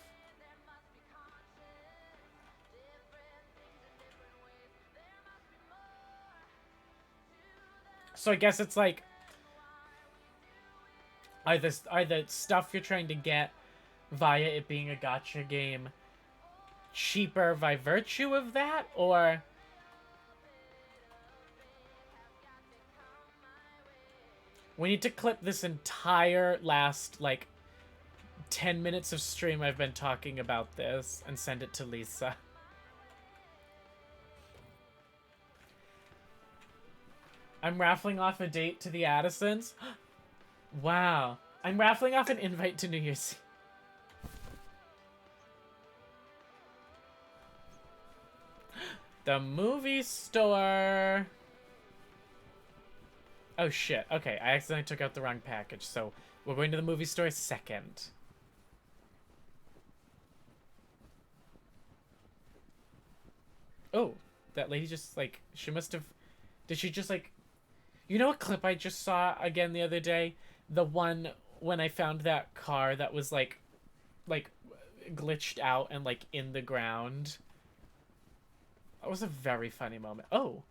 So I guess it's like, are the stuff you're trying to get via it being a gacha game cheaper by virtue of that, or we need to clip this entire last, like, 10 minutes of stream I've been talking about this and send it to Lisa. I'm raffling off a date to the Addisons. Wow. I'm raffling off an invite to New Year's Eve. The movie store. Oh shit. Okay, I accidentally took out the wrong package, so we're going to the movie store second. Oh, that lady just, like, she must have... Did she just, like... You know what clip I just saw again the other day? The one when I found that car that was, like glitched out and, like, in the ground. That was a very funny moment. Oh.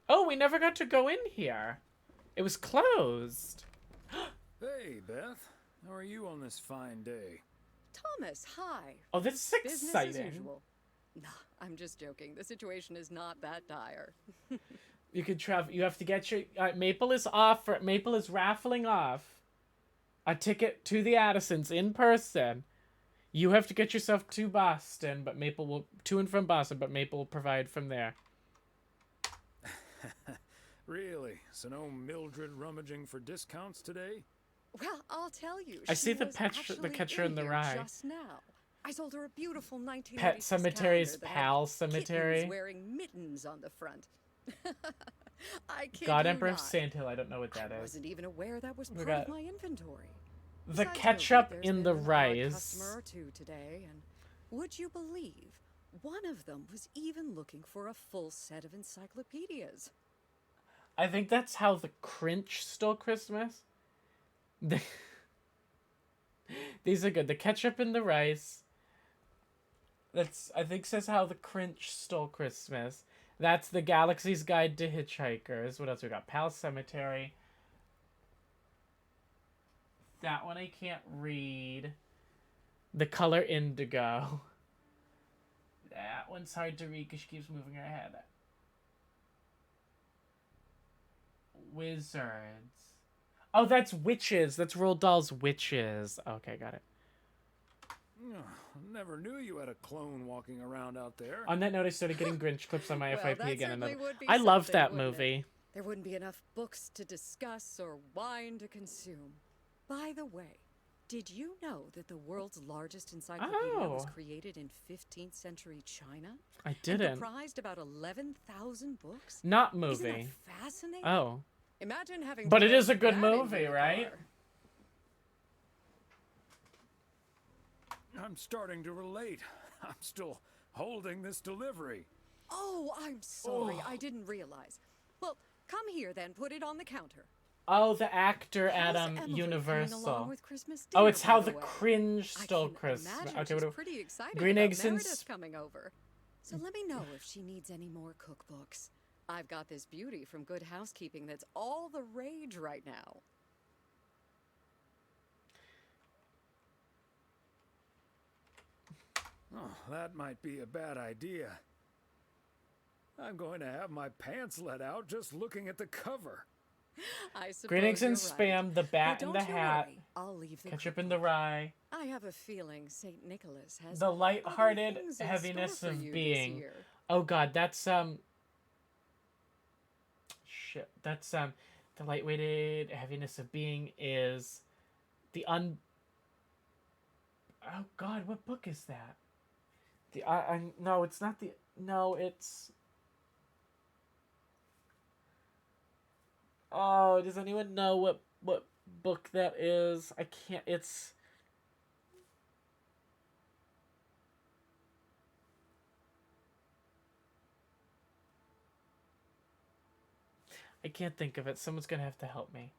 Oh, we never got to go in here. It was closed. Hey, Beth. How are you on this fine day? Thomas, hi. Oh, this is exciting. Business as usual. No, I'm just joking. The situation is not that dire. You could travel. You have to get your... Maple is Maple is raffling off a ticket to the Addisons in person. You have to get yourself to Boston, but Maple will... To and from Boston, but Maple will provide from there. Really? So no Mildred rummaging for discounts today? Well, I'll tell you. I see the Catcher in the Rye. Just now. I sold her a beautiful 1996 Pet Cemetery's calendar that Pal had Cemetery. kittens wearing mittens on the front. I kid God you Emperor of not. Sandhill. I don't know what that I is. wasn't even aware that was We part got of my inventory. the Besides, ketchup there's in been the an odd rice. customer or two today, and would you believe one of them was even looking for a full set of encyclopedias? I think that's how the Crinch stole Christmas. These are good. The ketchup in the rice. That's, I think, says how the Crinch stole Christmas. That's the Galaxy's Guide to Hitchhikers. What else we got? Pal Cemetery. That one I can't read. The Color Indigo. That one's hard to read because she keeps moving her head. Wizards. Oh, that's Witches. That's Roald Dahl's Witches. Okay, got it. Never knew you had a clone walking around out there. On that note, I started getting Grinch clips on my Well, FYP that again. certainly would be I love something, that wouldn't it? movie. There wouldn't be enough books to discuss or wine to consume. By the way, did you know that the world's largest encyclopedia was Oh. created in 15th century China? I And didn't. comprised about 11,000 books? Not Isn't movie. that fascinating? Oh. Imagine having But it to is a put good that into movie, your right? car. I'm starting to relate. I'm still holding this delivery. Oh, I'm sorry. Oh. I didn't realize. Well, come here then. Put it on the counter. Oh, the actor How's at Emily coming Universal. along with Christmas Oh, dinner, it's how by the the way? Cringe I stole can Christmas. imagine Okay, she's what pretty excited Green about eggs and Meredith coming over. So let me know if she needs any more cookbooks. I've got this beauty from Good Housekeeping that's all the rage right now. Oh, that might be a bad idea. I'm going to have my pants let out just looking at the cover. I suppose Greetings and you're right. spam, the bat But and the don't you hat, worry, I'll leave the ketchup cookbook. in the rye, I have a feeling St. Nicholas has the other light-hearted things in heaviness store for of you this being. year. Oh god, that's shit. That's the light-weighted heaviness of being is the Oh god, what book is that? The no, it's not the no, it's Oh, does anyone know what book that is? I can't. It's I can't think of it. Someone's gonna have to help me.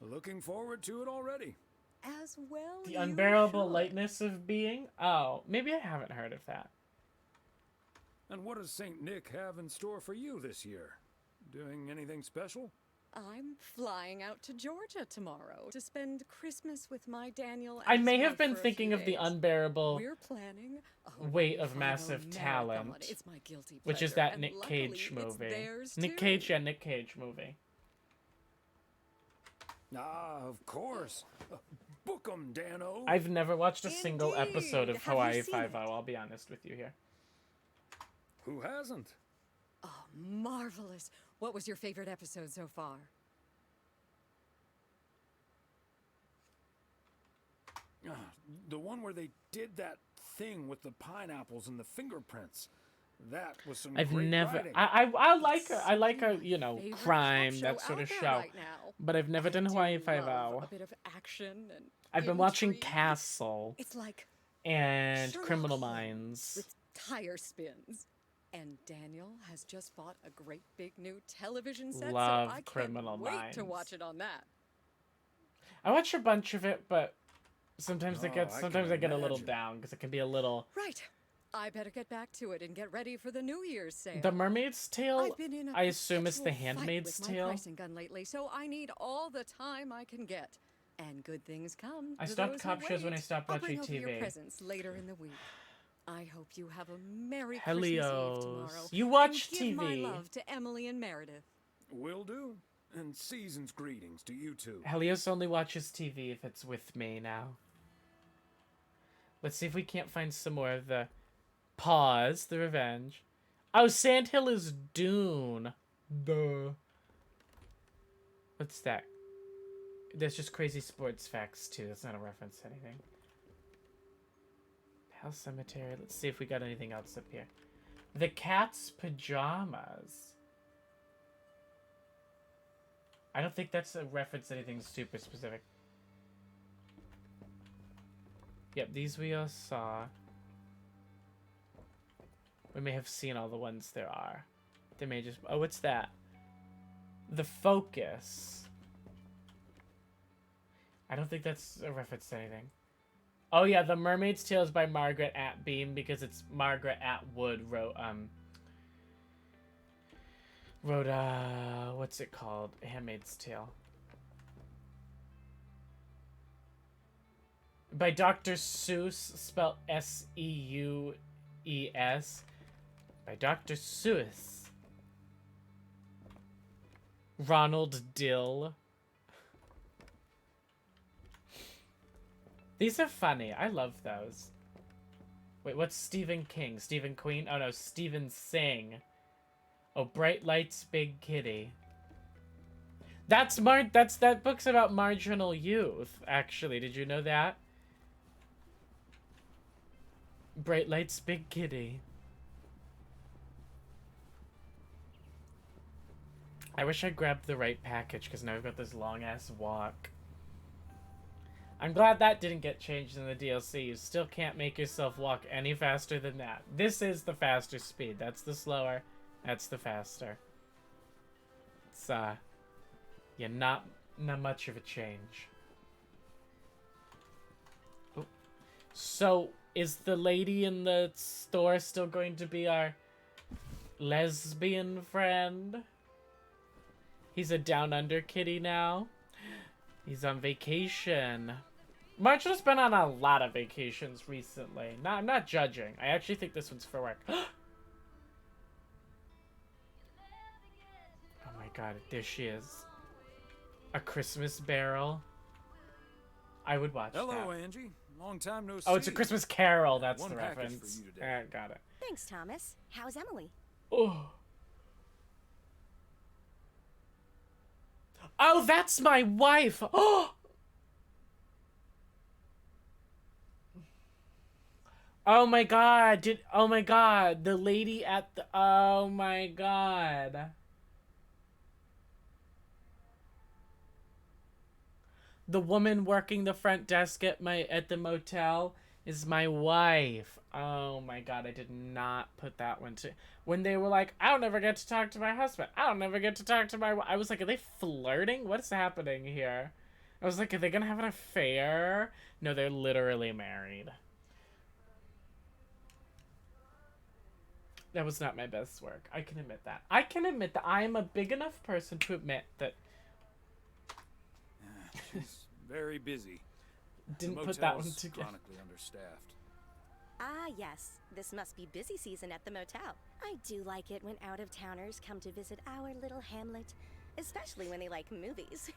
Looking forward to it already. As well, The you unbearable should. lightness of being. Oh, maybe I haven't heard of that. And what does St. Nick have in store for you this year? Doing anything special? I'm flying out to Georgia tomorrow to spend Christmas with my Daniel. I and may his have wife been for a thinking few of the days. unbearable We're planning a weight of final massive marathon. talent, It's my guilty which is pleasure, that and Nick luckily, Cage it's movie. theirs Nick too. Cage, yeah, Nick Cage movie. Ah, of course. Book 'em, Dano. I've never watched a single episode of Indeed. Have you Hawaii seen Five-O. it? I'll be honest with you here. Who hasn't? Oh, marvelous. What was your favorite episode so far? The one where they did that thing with the pineapples and the fingerprints. That was some I've great never. writing. I like a Favorite crime, cop that show sort of out there show, right now. but I've never I done do Hawaii love Five-O. a bit of action and I've been watching intrigue. Castle It's like and Sherlock Criminal Holmes Minds. with tire spins. And Daniel has just bought a great big new television set, Love so I Criminal can't wait to Minds. watch it on that. I watch a bunch of it, but sometimes Oh, sometimes can I get a little imagine. down because it can be a little. Right. I better get back to it and get ready for the New Year's sale. The Mermaid's Tale. I've been in a I assume it's The perpetual fight Handmaid's with my Tale. pricing gun lately, so I need all the time I can get. And good things come. I to stopped those cop who shows when I wait. stopped I'll watching bring over your TV. presents later in the week. I hope you have a merry Helios. Christmas Eve tomorrow. You watch and give my TV. love to Emily and Meredith. Will do. And season's greetings to you too. Helios only watches TV if it's with me now. Let's see if we can't find some more of the Pause, the Revenge. Oh, Sandhill is Dune. Duh. What's that? There's just crazy sports facts too. That's not a reference to anything. Pal Cemetery. Let's see if we got anything else up here. The Cat's Pajamas. I don't think that's a reference to anything super specific. Yep, these we all saw. We may have seen all the ones there are. They may just... Oh, what's that? The Focus. I don't think that's a reference to anything. Oh yeah, The Mermaid's Tale is by Margaret Atbeam because it's Margaret Atwood wrote, what's it called? Handmaid's Tale. By Dr. Seuss, spelled S-E-U-E-S. By Dr. Seuss. Ronald Dill. These are funny. I love those. Wait, what's Stephen King? Stephen Queen? Oh no, Stephen Sing. Oh, Bright Lights, Big Kitty. That book's about marginal youth, actually. Did you know that? Bright Lights, Big Kitty. I wish I grabbed the right package, because now I've got this long-ass walk. I'm glad that didn't get changed in the DLC. You still can't make yourself walk any faster than that. This is the faster speed. That's the slower. That's the faster. It's, yeah, not much of a change. Ooh. So, is the lady in the store still going to be our lesbian friend? He's a down under kitty now. He's on vacation. Marshall's been on a lot of vacations recently. No, I'm not judging. I actually think this one's for work. Oh my god, there she is. A Christmas barrel. I would watch Hello, that. Angie. Long time no see. Oh, it's a Christmas Carol. That's One the package reference. for you today. Got it. Thanks, Thomas. How's Emily? Oh. Oh, that's my wife. Oh. Oh my god. Oh my god. The lady at the oh my god. The woman working the front desk at the motel is my wife. Oh my god, I did not put that one to... When they were like, I don't ever get to talk to my husband. I don't ever get to talk to my... I was like, are they flirting? What's happening here? I was like, are they gonna have an affair? No, they're literally married. That was not my best work. I can admit that. I can admit that I am a big enough person to admit that... She's very busy. Didn't The put that one motel's together. chronically understaffed. Ah, yes. This must be busy season at the motel. I do like it when out-of-towners come to visit our little hamlet, especially when they like movies.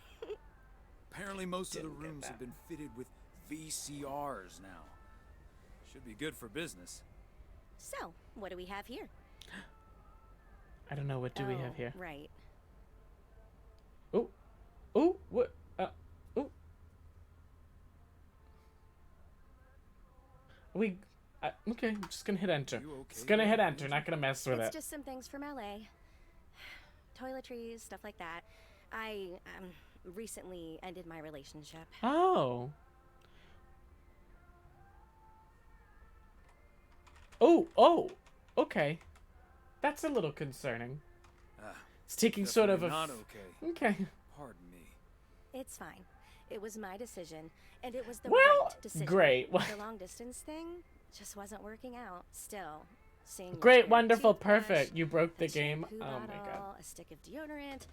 Apparently most of the Didn't get rooms that. have been fitted with VCRs now. Should be good for business. So, what do we have here? I don't know. What do we have here? Right. Oh. Oh, what? Oh. We... okay, I'm just gonna hit enter. You okay Just gonna hit there, enter, not gonna mess with It's it. just some things from LA. Toiletries, stuff like that. I recently ended my relationship. Oh. Oh, okay. That's a little concerning. It's taking sort of a... Not okay. Okay. Pardon me. It's fine. It was my decision, and it was the Well, right decision. great. The long distance thing just wasn't working out. Still, seeing your Great, spare wonderful, toothbrush, perfect. You broke the a game. shampoo Oh my god. bottle, a stick of deodorant.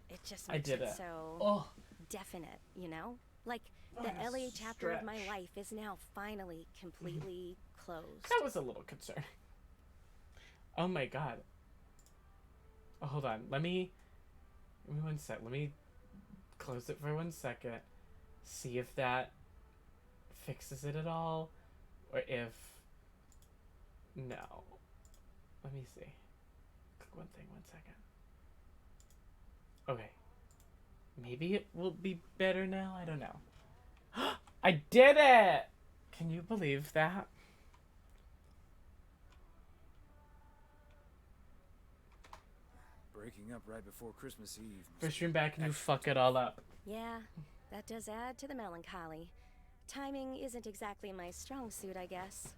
It just I makes did it it. so Oh. definite, you know? Like the What a LA chapter of my stretch. life is now finally completely closed. That was a little concerning. Oh my god. Oh, hold on. Let me 1 sec. Let me close it for 1 second. See if that fixes it at all. Or if... No. Let me see. Click one thing, 1 second. Okay. Maybe it will be better now? I don't know. I did it! Can you believe that? Breaking up right before Christmas Eve. must First be stream back and you extra fuck it all up. Yeah, that does add to the melancholy. Timing isn't exactly my strong suit, I guess.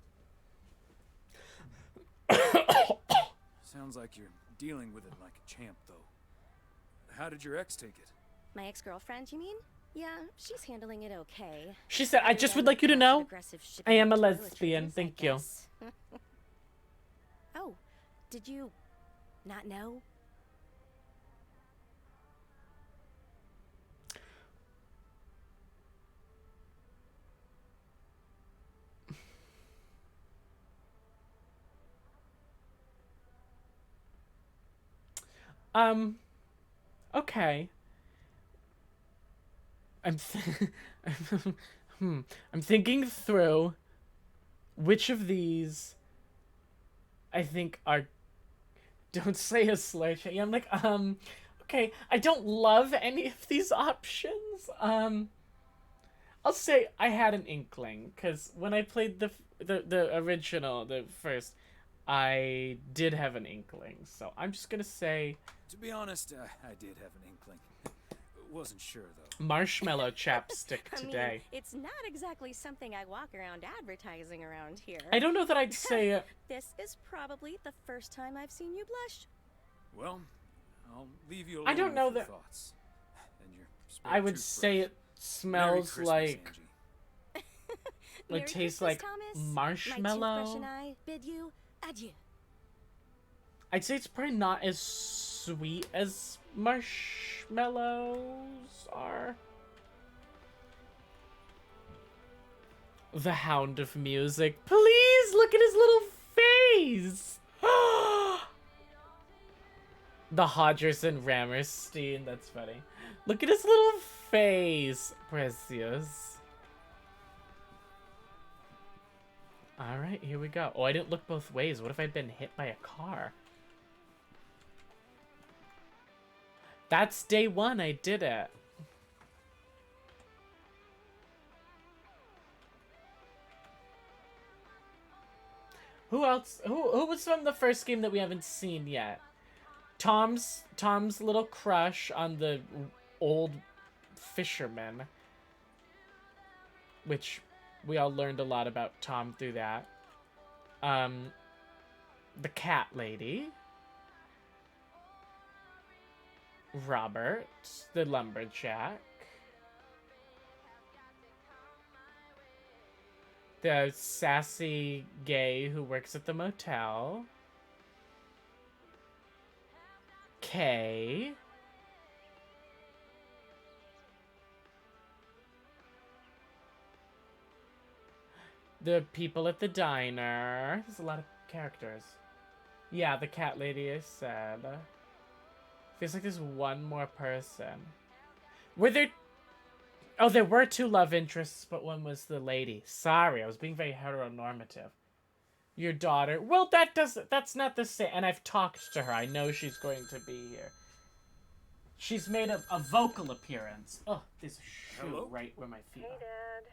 Sounds like you're dealing with it like a champ, though. How did your ex take it? My ex-girlfriend, you mean? Yeah, she's handling it okay. She said, I Other just would than like you to know, aggressive I shipping am a of lesbian. toiletries, I Thank you. guess. Oh, did you not know? Okay. I'm I'm thinking through which of these I think are... Don't say a slur. I'm like, okay, I don't love any of these options. I'll say I had an inkling, because when I played the original, the first, I did have an inkling. So I'm just gonna say... To be honest, I did have an inkling. Wasn't sure, though. Marshmallow chapstick I mean, today. it's not exactly something I walk around advertising around here. I don't know that I'd say it. This is probably the first time I've seen you blush. Well, I'll leave you alone I don't know with your that... thoughts. And your spare I would toothbrush. say it Merry smells Christmas, like... Angie. Merry It tastes Christmas, like Thomas. marshmallow. My toothbrush and I bid you adieu. I'd say it's probably not as sweet as marshmallows are. The Hound of Music. Please look at his little face. The Hodgerson Rammerstein. That's funny. Look at his little face. Precious. Alright, here we go. Oh, I didn't look both ways. What if I'd been hit by a car? That's day 1. I did it. Who else? Who was from the first game that we haven't seen yet? Tom's little crush on the old fisherman, which we all learned a lot about Tom through that. The cat lady. Robert, the lumberjack. The sassy gay who works at the motel. Kay. The people at the diner. There's a lot of characters. Yeah, the cat lady I said. Feels like there's one more person. Were there... Oh, there were 2 love interests, but one was the lady. Sorry, I was being very heteronormative. Your daughter... Well, that's not the same. And I've talked to her. I know she's going to be here. She's made a vocal appearance. Oh, there's a shoe Hello? right where my feet Hey, are. Dad.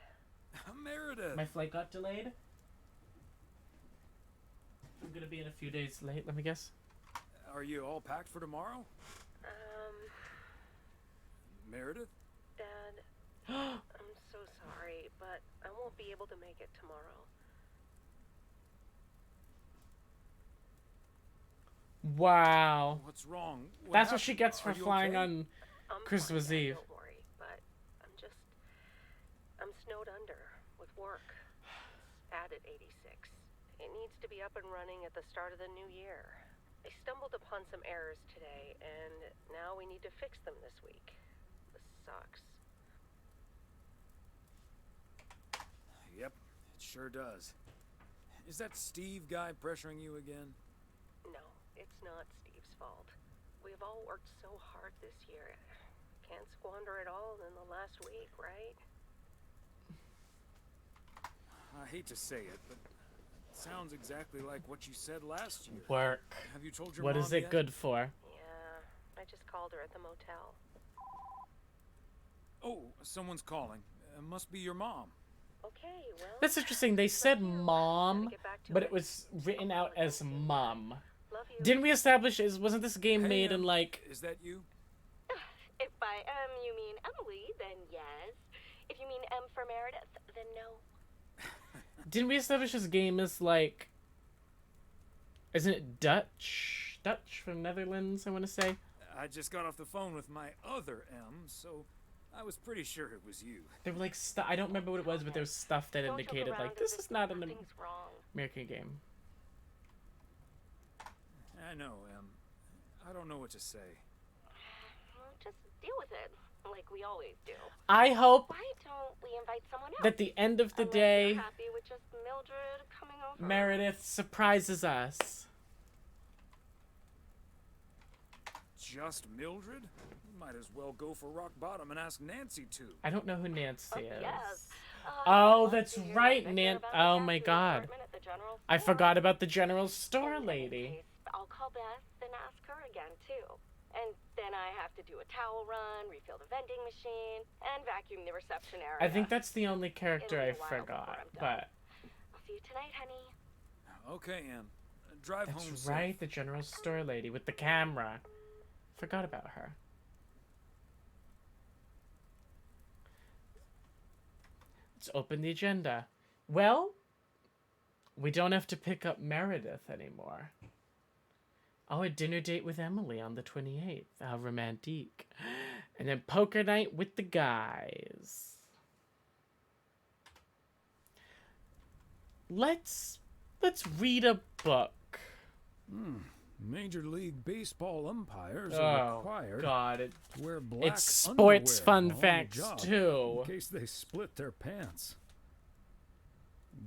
Meredith. My flight got delayed. I'm gonna be in a few days late, let me guess. Are you all packed for tomorrow? Meredith? Dad, I'm so sorry, but I won't be able to make it tomorrow. Wow. What's wrong? That's what she gets for Are you flying okay? on I'm Christmas fine, Dad, Eve. Don't worry, but I'm snowed under with work. Added 86. It needs to be up and running at the start of the new year. I stumbled upon some errors today, and now we need to fix them this week. This sucks. Yep, it sure does. Is that Steve guy pressuring you again? No, it's not Steve's fault. We've all worked so hard this year. Can't squander it all in the last week, right? I hate to say it, but it sounds exactly like what you said last year. Work. Have you told your What mom is it yet? good for? Yeah, I just called her at the motel. Oh, someone's calling. Must be your mom. Okay, well... That's interesting. They said mom, but it was written out as mum. Love you. Didn't we establish wasn't this game Hey, made in like... Is that you? If by you mean Emily, then yes. If you mean M for Meredith, then no. Didn't we establish this game as like... Isn't it Dutch? Dutch from Netherlands, I want to say. I just got off the phone with my other M, so I was pretty sure it was you. There were like I don't remember what it was, but there was stuff that Don't joke indicated around like as this if is not an nothing's wrong. American game. I know, Em. I don't know what to say. Well, just deal with it, like we always do. I hope Why don't we invite someone else? that at the end of the Unless day, you're happy with just Mildred coming over. Meredith surprises us. Just Mildred? Might as well go for rock bottom and ask Nancy to. I don't know who Nancy is. Yes. Oh, I'd that's love to hear right, about Nan. the Oh cat my in the God, apartment at the general I store. forgot about the general store In any lady. case, I'll call Beth and ask her again too. And then I have to do a towel run, refill the vending machine, and vacuum the reception area. I think that's the only character It'll I be a while before forgot, I'm done. but I'll see you tonight, honey. Okay, Em. Drive home that's safe. right, the general store lady with the camera. Forgot about her. Let's open the agenda. Well, we don't have to pick up Meredith anymore. Oh, a dinner date with Emily on the 28th. How romantic. And then poker night with the guys. Let's read a book. Major League Baseball umpires Oh, are required God, to wear black it's sports underwear fun on the facts, job too. in case they split their pants.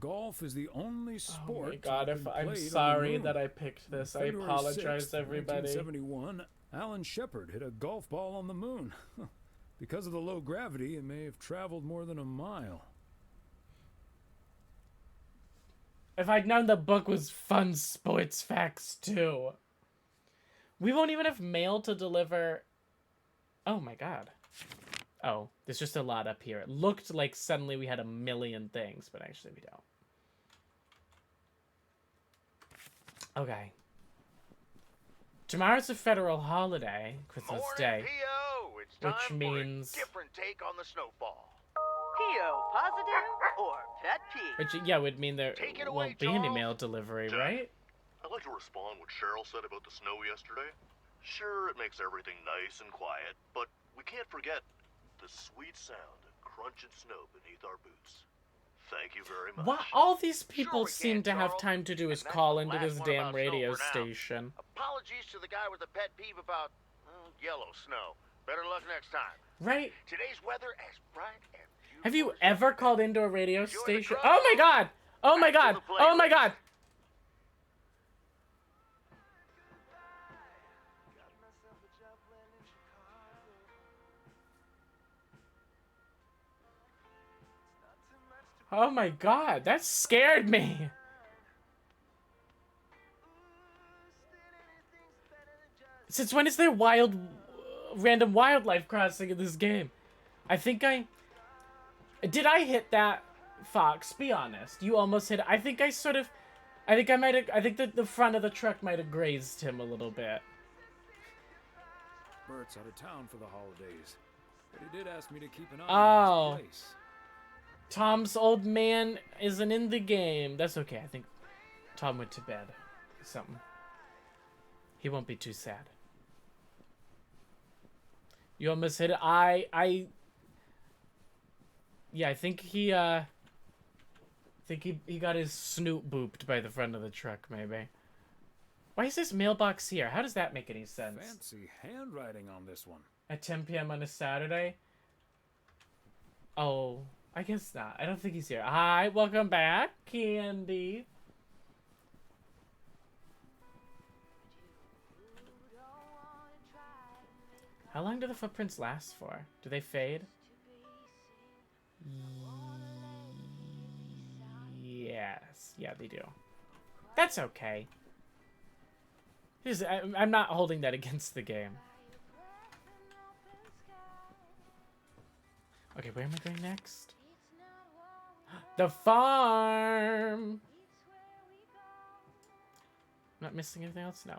Golf is the only sport. Oh my god, that I'm played on the sorry moon. that I picked this. I February apologize, 6th, everybody. 1971, Alan Shepard hit a golf ball on the moon. Because of the low gravity, it may have traveled more than a mile. If I'd known the book was fun sports facts too. We won't even have mail to deliver. Oh my god. Oh, there's just a lot up here. It looked like suddenly we had a million things, but actually we don't. Okay. Tomorrow's a federal holiday, Christmas Day, P.O. It's time which means... for a different take on the snowfall. P.O. positive or pet peeve? Which, yeah, would mean there won't be any mail delivery, right? I'd like to respond what Cheryl said about the snow yesterday. Sure, it makes everything nice and quiet, but we can't forget the sweet sound of crunching snow beneath our boots. Thank you very much. What all these people seem to have time to do is call into this damn radio station. Apologies to the guy with the pet peeve about yellow snow. Better luck next time. Right? Today's weather as bright and Have you ever called into a radio station? Oh my god! Oh my god! Oh my god! Oh my god, that scared me. Since when is there random wildlife crossing in this game? I think did I hit that, Fox? Be honest. You almost hit it. I think I think that the front of the truck might have grazed him a little bit. Bert's out of town for the holidays, but he did ask me to keep an eye Oh. on his place. Tom's old man isn't in the game. That's okay. I think Tom went to bed. Something. He won't be too sad. You almost hit it. Yeah, I think he got his snoot booped by the front of the truck, maybe. Why is this mailbox here? How does that make any sense? Fancy handwriting on this one. At 10 p.m. on a Saturday? Oh, I guess not. I don't think he's here. Hi, welcome back, Candy. How long do the footprints last for? Do they fade? Yes. Yeah, they do. That's okay. I'm not holding that against the game. Okay, where am I going next? The farm! Not missing anything else? No.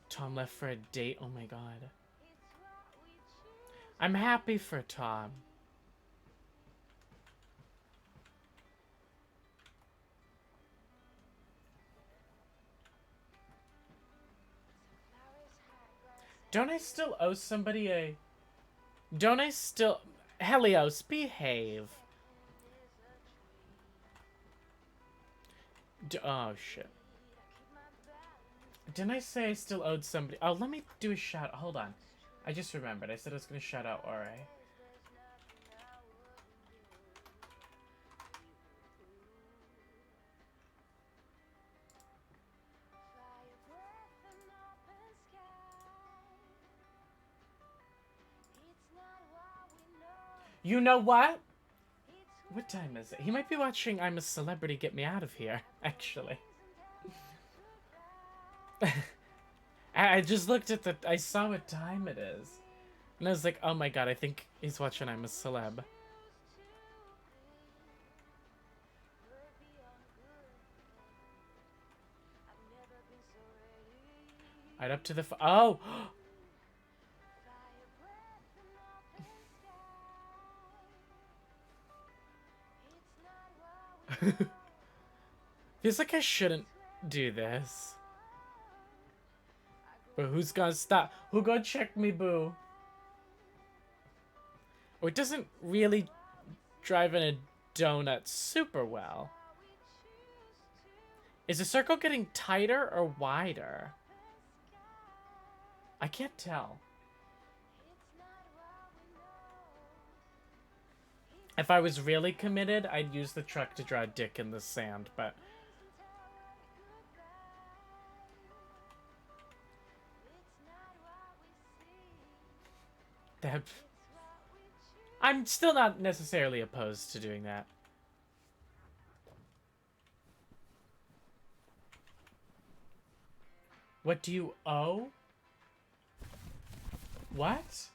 Tom left for a date? Oh my god. I'm happy for Tom. Don't I still owe somebody a... Don't I still... Helios, behave. Oh, shit. Didn't I say I still owed somebody... Oh, let me do a shout... Hold on. I just remembered. I said I was going to shout out Ore. You know what? What time is it? He might be watching I'm a Celebrity Get Me Out of Here, actually. I just looked at I saw what time it is. And I was like, oh my god, I think he's watching I'm a Celeb. Right up to the... Oh! Feels like I shouldn't do this. But who's gonna stop? Who gonna check me, boo? Oh, it doesn't really drive in a donut super well. Is the circle getting tighter or wider? I can't tell. If I was really committed, I'd use the truck to draw a dick in the sand, but... That... I'm still not necessarily opposed to doing that. What do you owe? What?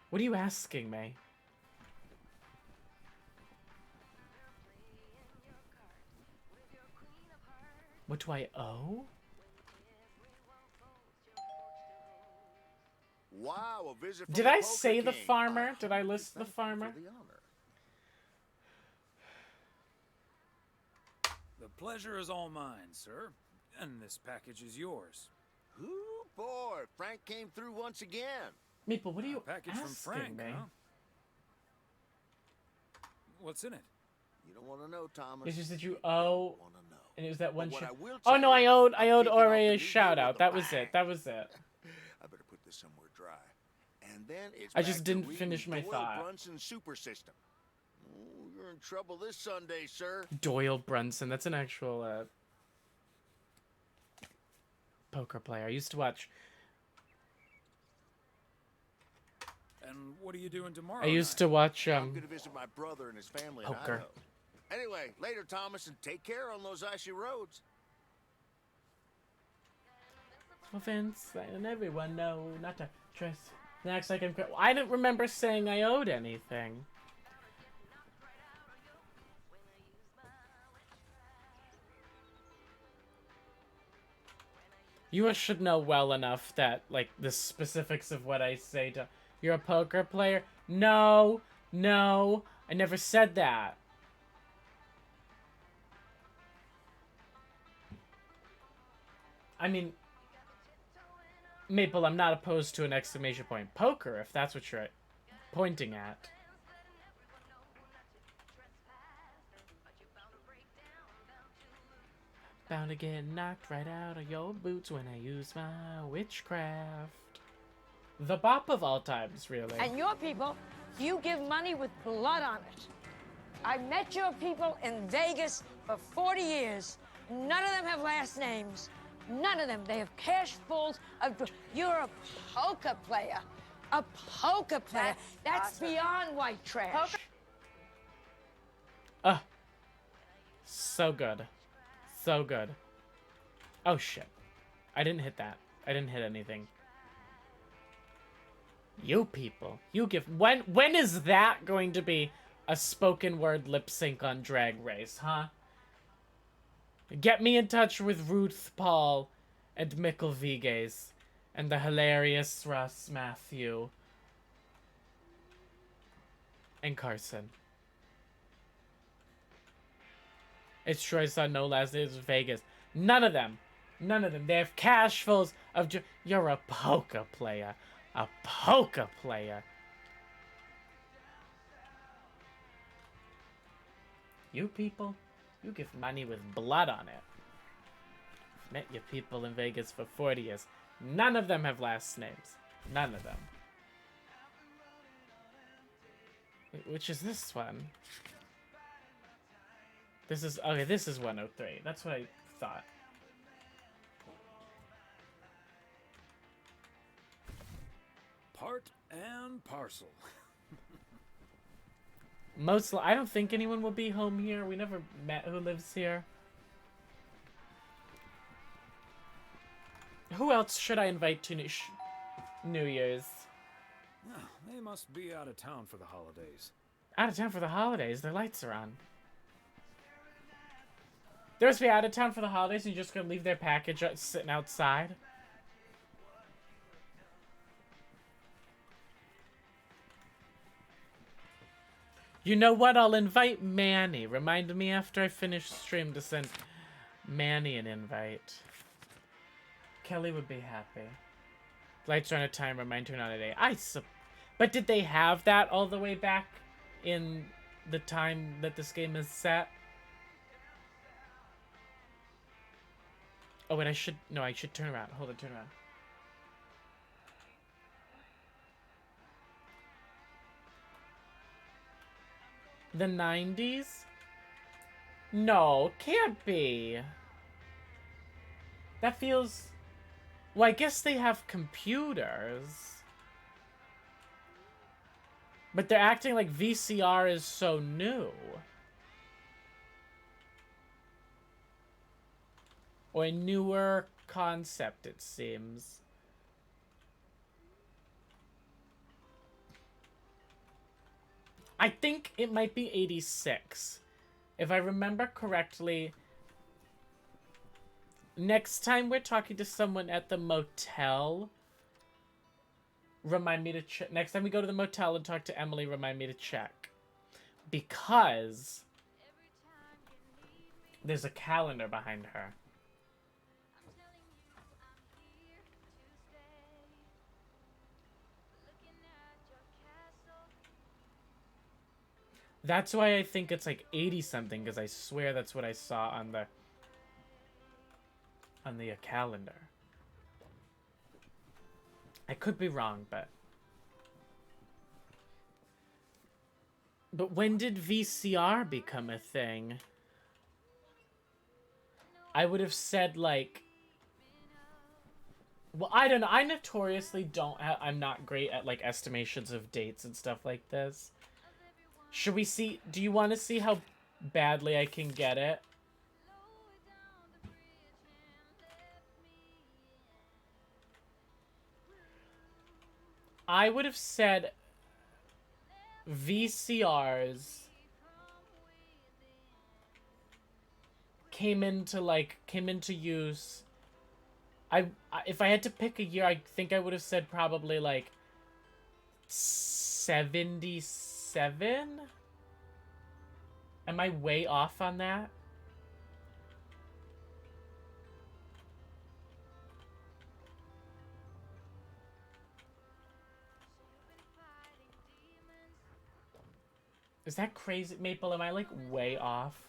What are you asking me? What do I owe? Wow, a visit from Did the I Poker say the King. farmer? Did I list the farmer? For the honor. The pleasure is all mine, sir. And this package is yours. Ooh, boy, Frank came through once again. Maple, what are you Package asking from Frank, me? huh? What's in it? You don't want to know, Thomas. It's just that you owe, Want to know. and it was that one But what shit. I will Oh tell no, I you, owed I'm kicking off Ore the a new shout year out. with a That was bang. it. That was it. I better put this somewhere dry. And then it's I just back to didn't reading finish my Doyle thought. Brunson's super system. Ooh, you're in trouble this Sunday, sir. Doyle Brunson. That's an actual poker player. I used to watch. And what are you doing tomorrow? I used to watch I'm gonna visit my brother and his family in poker. Idaho. Anyway, later, Thomas, and take care on those icy roads. Well, Vince, and everyone know not to trust. Next, I can. I didn't remember saying I owed anything. You should know well enough that, like, the specifics of what I say to... You're a poker player? No, no, I never said that. I mean... Maple, I'm not opposed to an exclamation point. Poker, if that's what you're pointing at. Bound to get knocked right out of your boots when I use my witchcraft. The bop of all times, really. And your people, you give money with blood on it. I met your people in Vegas for 40 years. None of them have last names. None of them. They have cash fulls of... You're a poker player. A poker player. That's beyond white trash. So good. So good. Oh, shit. I didn't hit that. I didn't hit anything. You people. You give... When is that going to be a spoken word lip sync on Drag Race, huh? Get me in touch with Ruth Paul and Mikkel Viges and the hilarious Russ Matthew and Carson. It's Troy Son, no last name is Vegas. None of them. None of them. They have cash fulls of... You're a poker player. A poker player. You people, you give money with blood on it. I've met your people in Vegas for 40 years. None of them have last names. None of them. Which is this one? This is... Okay, this is 103. That's what I thought. Part and parcel. I don't think anyone will be home here. We never met who lives here. Who else should I invite to New Year's? They must be out of town for the holidays. Out of town for the holidays? Their lights are on. They must be out of town for the holidays and you're just gonna leave their package sitting outside? You know what? I'll invite Manny. Remind me after I finish stream to send Manny an invite. Kelly would be happy. Lights are on a time. Remind turn on a day. But did they have that all the way back in the time that this game is set? Oh, wait, I should turn around. Hold on, turn around. The 90s? No, can't be. That feels... Well, I guess they have computers. But they're acting like VCR is so new. Or a newer concept, it seems. I think it might be 86. If I remember correctly, next time we're talking to someone at the motel, remind me to check. Next time we go to the motel and talk to Emily, remind me to check. Because there's a calendar behind her. That's why I think it's like 80-something, because I swear that's what I saw on the calendar. I could be wrong, but when did VCR become a thing? I would have said like, well, I don't know. I notoriously don't I'm not great at like estimations of dates and stuff like this. Should we see? Do you want to see how badly I can get it? I would have said VCRs came into use. If I had to pick a year, I think I would have said probably like 77. Am I way off on that? Is that crazy? Maple, am I like way off?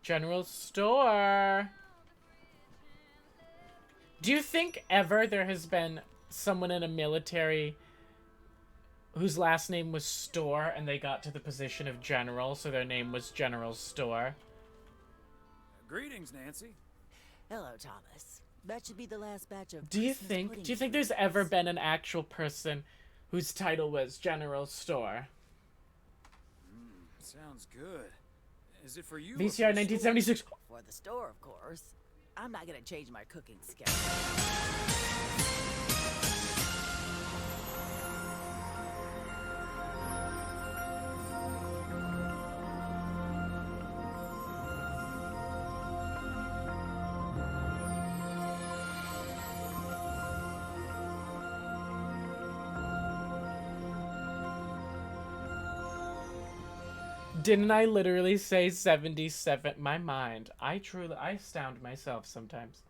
General store. Do you think ever there has been someone in a military whose last name was Store and they got to the position of general, so their name was General Store? Greetings, Nancy. Hello, Thomas. That should be the last batch of. Do you think there's ever been an actual person whose title was General Store? Sounds good. Is it for you? VCR 1976. For the store, of course. I'm not gonna change my cooking schedule. Didn't I literally say 77? My mind. I astound myself sometimes.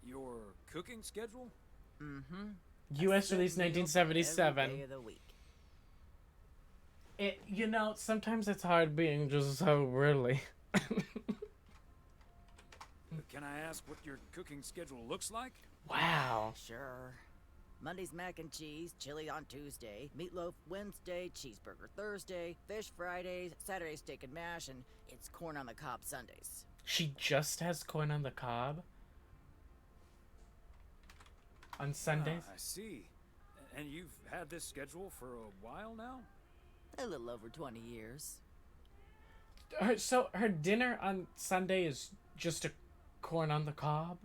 Your cooking schedule? Mm-hmm. U.S. release 1977. Every day of the week. You know, sometimes it's hard being just so really. Can I ask what your cooking schedule looks like? Wow. Sure. Monday's mac and cheese, chili on Tuesday, meatloaf Wednesday, cheeseburger Thursday, fish Fridays, Saturday steak and mash, and it's corn on the cob Sundays. She just has corn on the cob? On Sundays? I see. And you've had this schedule for a while now? A little over 20 years. So her dinner on Sunday is just a corn on the cob?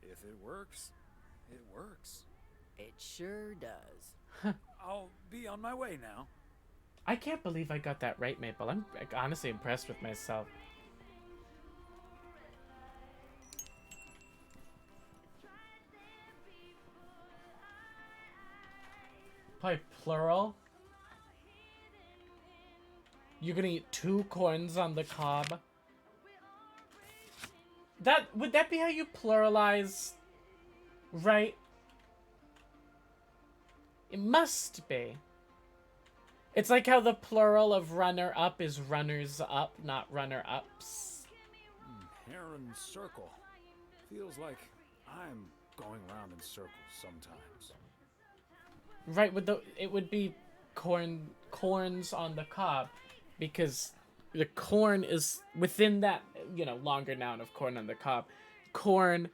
If it works, it works. It sure does. I'll be on my way now. I can't believe I got that right, Maple. I'm honestly impressed with myself. Probably plural. You're gonna eat 2 corns on the cob? Would that be how you pluralize? Right? It must be. It's like how the plural of runner-up is runners-up, not runner-ups. Heron Circle. Feels like I'm going round in circles sometimes. Right, it would be corns on the cob, because the corn is within that, longer noun of corn on the cob. Corn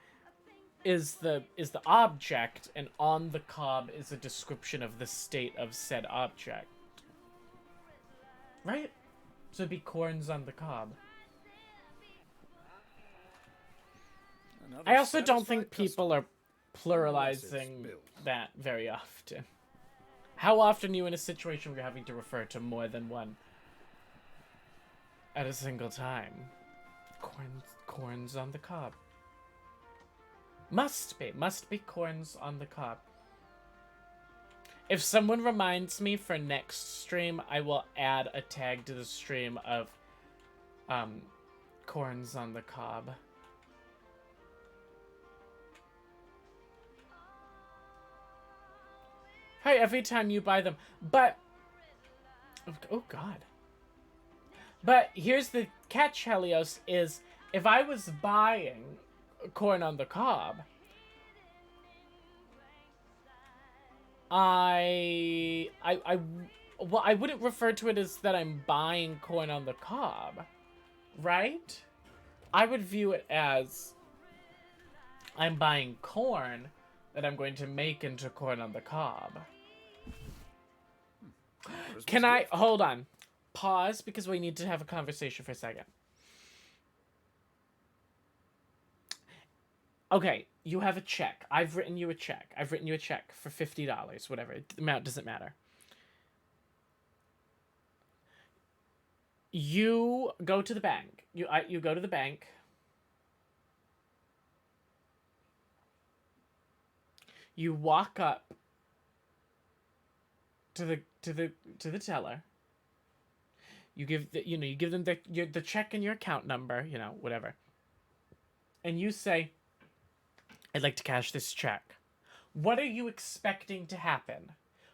is the object, and on the cob is a description of the state of said object. Right? So it'd be corns on the cob. Another I also don't satisfied think people are customer. pluralizing that very often. How often are you in a situation where you're having to refer to more than one at a single time? Corns on the cob. Must be corns on the cob. If someone reminds me for next stream, I will add a tag to the stream of corns on the cob. Hi, every time you buy them. But oh god. But here's the catch, Helios, is if I was buying corn on the cob, I wouldn't refer to it as that I'm buying corn on the cob, right? I would view it as I'm buying corn that I'm going to make into corn on the cob. Can I hold on? Pause, because we need to have a conversation for a second. Okay, you have a check. I've written you a check. I've written you a check for $50, whatever. The amount doesn't matter. You go to the bank. You go to the bank. You walk up to the teller. You give you give them the check and your account number, whatever. And you say, I'd like to cash this check. What are you expecting to happen?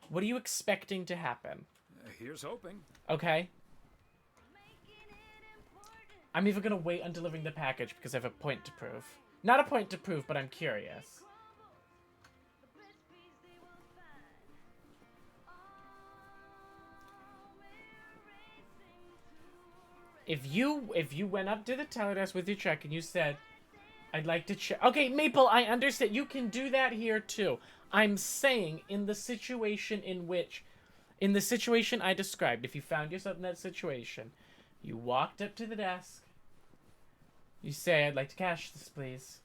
What are you expecting to happen? Here's hoping. Okay. I'm even gonna wait on delivering the package because I have a point to prove. Not a point to prove, but I'm curious. If you went up to the teller desk with your check and you said, I'd like to check. Okay, Maple, I understand. You can do that here too. I'm saying in the situation I described, if you found yourself in that situation, you walked up to the desk, you say, I'd like to cash this, please.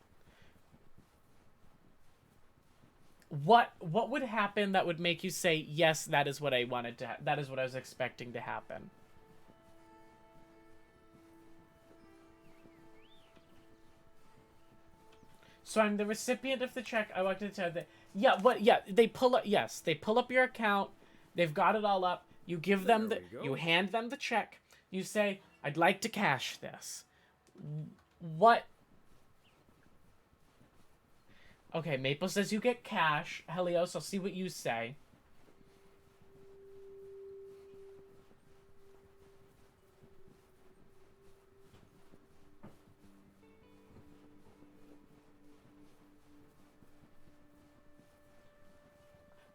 What would happen that would make you say, yes, that is what I wanted to that is what I was expecting to happen? So I'm the recipient of the check. I walked to the teller. They pull up. Yes, they pull up your account. They've got it all up. You give them you hand them the check. You say, I'd like to cash this. What? Okay, Maple says you get cash. Helios, I'll see what you say.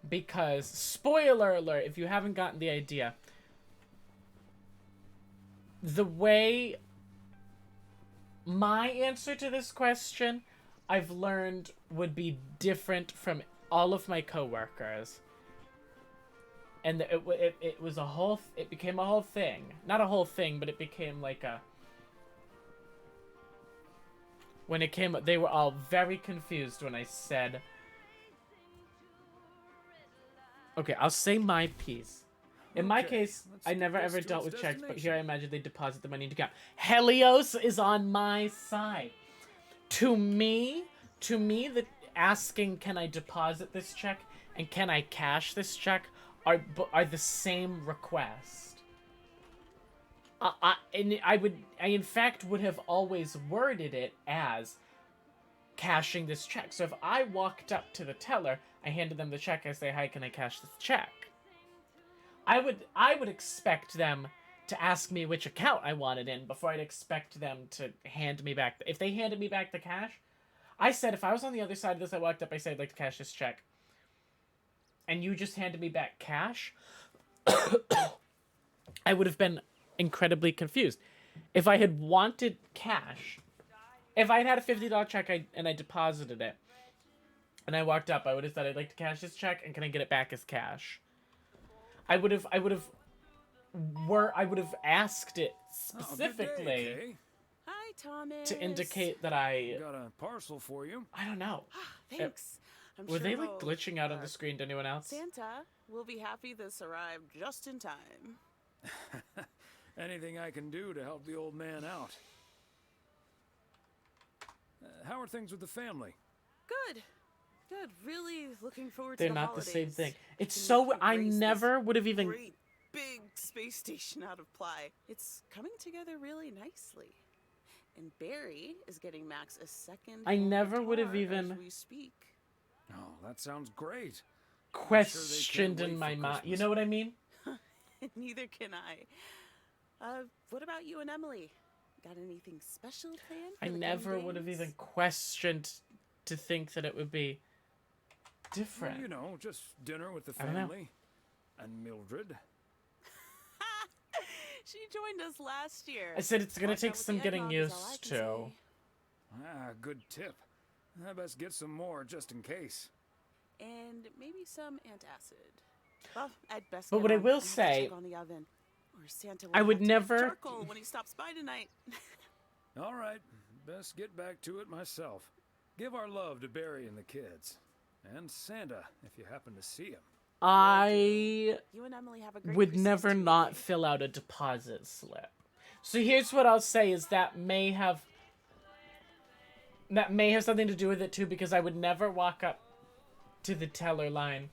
Because, spoiler alert, if you haven't gotten the idea, the way my answer to this question, I've learned, would be different from all of my coworkers. And it was a whole, it became a whole thing. Not a whole thing, but it became like a, when it came, they were all very confused when I said, okay, I'll say my piece. In my case, I never ever dealt with checks, but here I imagine they deposit the money into account. Helios is on my side. To me, the asking, can I deposit this check and can I cash this check are the same request. I in fact would have always worded it as cashing this check. So if I walked up to the teller, I handed them the check, I say, hi, can I cash this check? I would expect them to ask me which account I wanted in before I'd expect them to hand me back. If they handed me back the cash, I said if I was on the other side of this, I walked up, I said I'd like to cash this check, and you just handed me back cash, I would have been incredibly confused. If I had wanted cash, if I had a $50 check and I deposited it, and I walked up, I would have said I'd like to cash this check and can I get it back as cash? I would have asked it specifically. Kay. Hi, Thomas. To indicate that I got a parcel for you. I don't know. Thanks. I'm Were sure they like we'll- glitching out on the screen to anyone else? Santa will be happy this arrived just in time. Anything I can do to help the old man out. How are things with the family? Good. Good. Really looking forward They're to the not holidays. the same thing. It's Can so you I embrace never this would have even great big space station out of ply. It's coming together really nicely. And Barry is getting Max a second. I never would have guitar even as we speak. Oh, that sounds great. questioned in my mind. You know what I mean? Neither can I. What about you and Emily? Got anything special planned? For I the never coming would have days? even questioned to think that it would be different. Well, you know, just dinner with the I don't know. family. And Mildred. She joined us last year. I said it's gonna Watch take out with some the getting eggnog is all I used can to. say. Ah, good tip. I best get some more just in case. And maybe some antacid. Well, I'd best. But get what I on. will have to say- check on the oven. Or Santa I will would have to make never- charcoal when he stops by tonight. All right, best get back to it myself. Give our love to Barry and the kids. And Santa, if you happen to see him. I You and Emily have a great would Christmas never too, not okay? fill out a deposit slip. So here's what I'll say is that may have something to do with it too, because I would never walk up to the teller line.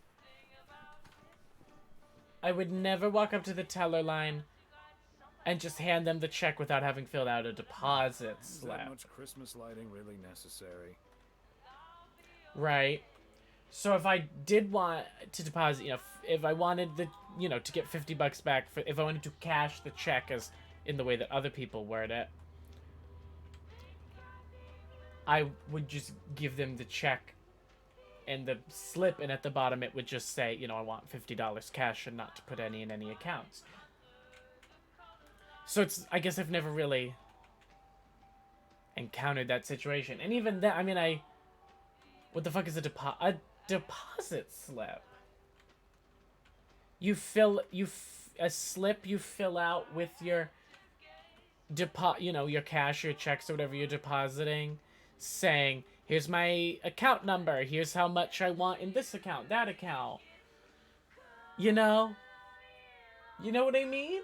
I would never walk up to the teller line and just hand them the check without having filled out a deposit Is slip. that much Christmas lighting really necessary? Right. So if I did want to deposit, you know, if I wanted the, you know, to get $50 back, for, if I wanted to cash the check as in the way that other people word it, I would just give them the check and the slip, and at the bottom it would just say, you know, I want $50 cash and not to put any in any accounts. So it's, I guess I've never really encountered that situation. And even that, I mean, what the fuck is a deposit slip? You fill, a slip you fill out with your you know, your cash, your checks, or whatever you're depositing, saying, here's my account number, here's how much I want in this account, that account. You know? You know what I mean?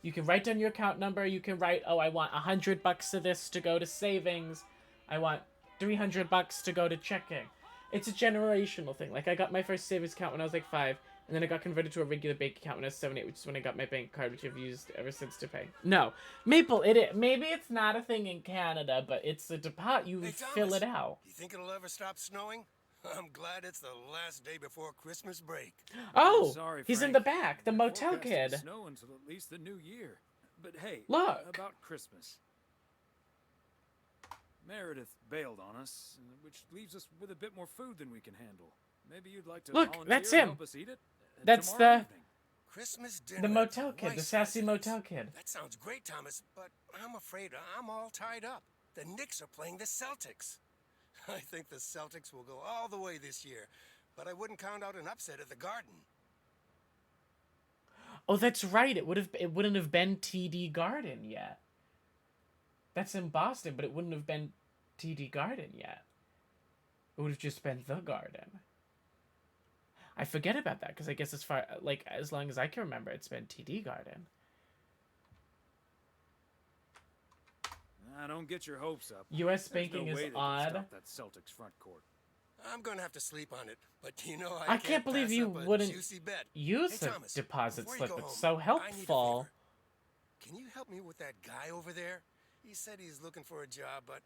You can write down your account number, you can write, oh, I want $100 of this to go to savings, I want $300 to go to checking. It's a generational thing. Like, I got my first savings account when I was like 5, and then I got converted to a regular bank account when I was 7, 8, which is when I got my bank card, which I've used ever since to pay. No. Maple, maybe it's not a thing in Canada, but it's a deposit. You Hey, fill Thomas, it out. You think it'll ever stop snowing? I'm glad it's the last day before Christmas break. Oh, Sorry, he's in Frank. the back, the motel Forecasting kid. Snow until at least the new year. But hey, Look. about Christmas. Meredith bailed on us, which leaves us with a bit more food than we can handle. Maybe you'd like to Look, volunteer that's to him. help us eat it? That's tomorrow the evening. Christmas dinner. the at motel kid, the Weiss sassy residence. motel kid. That sounds great, Thomas, but I'm afraid I'm all tied up. The Knicks are playing the Celtics. I think the Celtics will go all the way this year, but I wouldn't count out an upset at the Garden. Oh, that's right. It wouldn't have been TD Garden yet. That's in Boston, but it wouldn't have been TD Garden yet. It would have just been the Garden. I forget about that because I guess as long as I can remember, it's been TD Garden. Don't get your hopes up. U.S. There's banking no is way they can odd. stop that Celtics front court. I'm gonna have to sleep on it, but you know I can't believe pass you up a wouldn't juicy bet. use Hey, a Thomas, deposit before you slip. go It's home, so I need a helpful. favor. Can you help me with that guy over there? He said he's looking for a job, but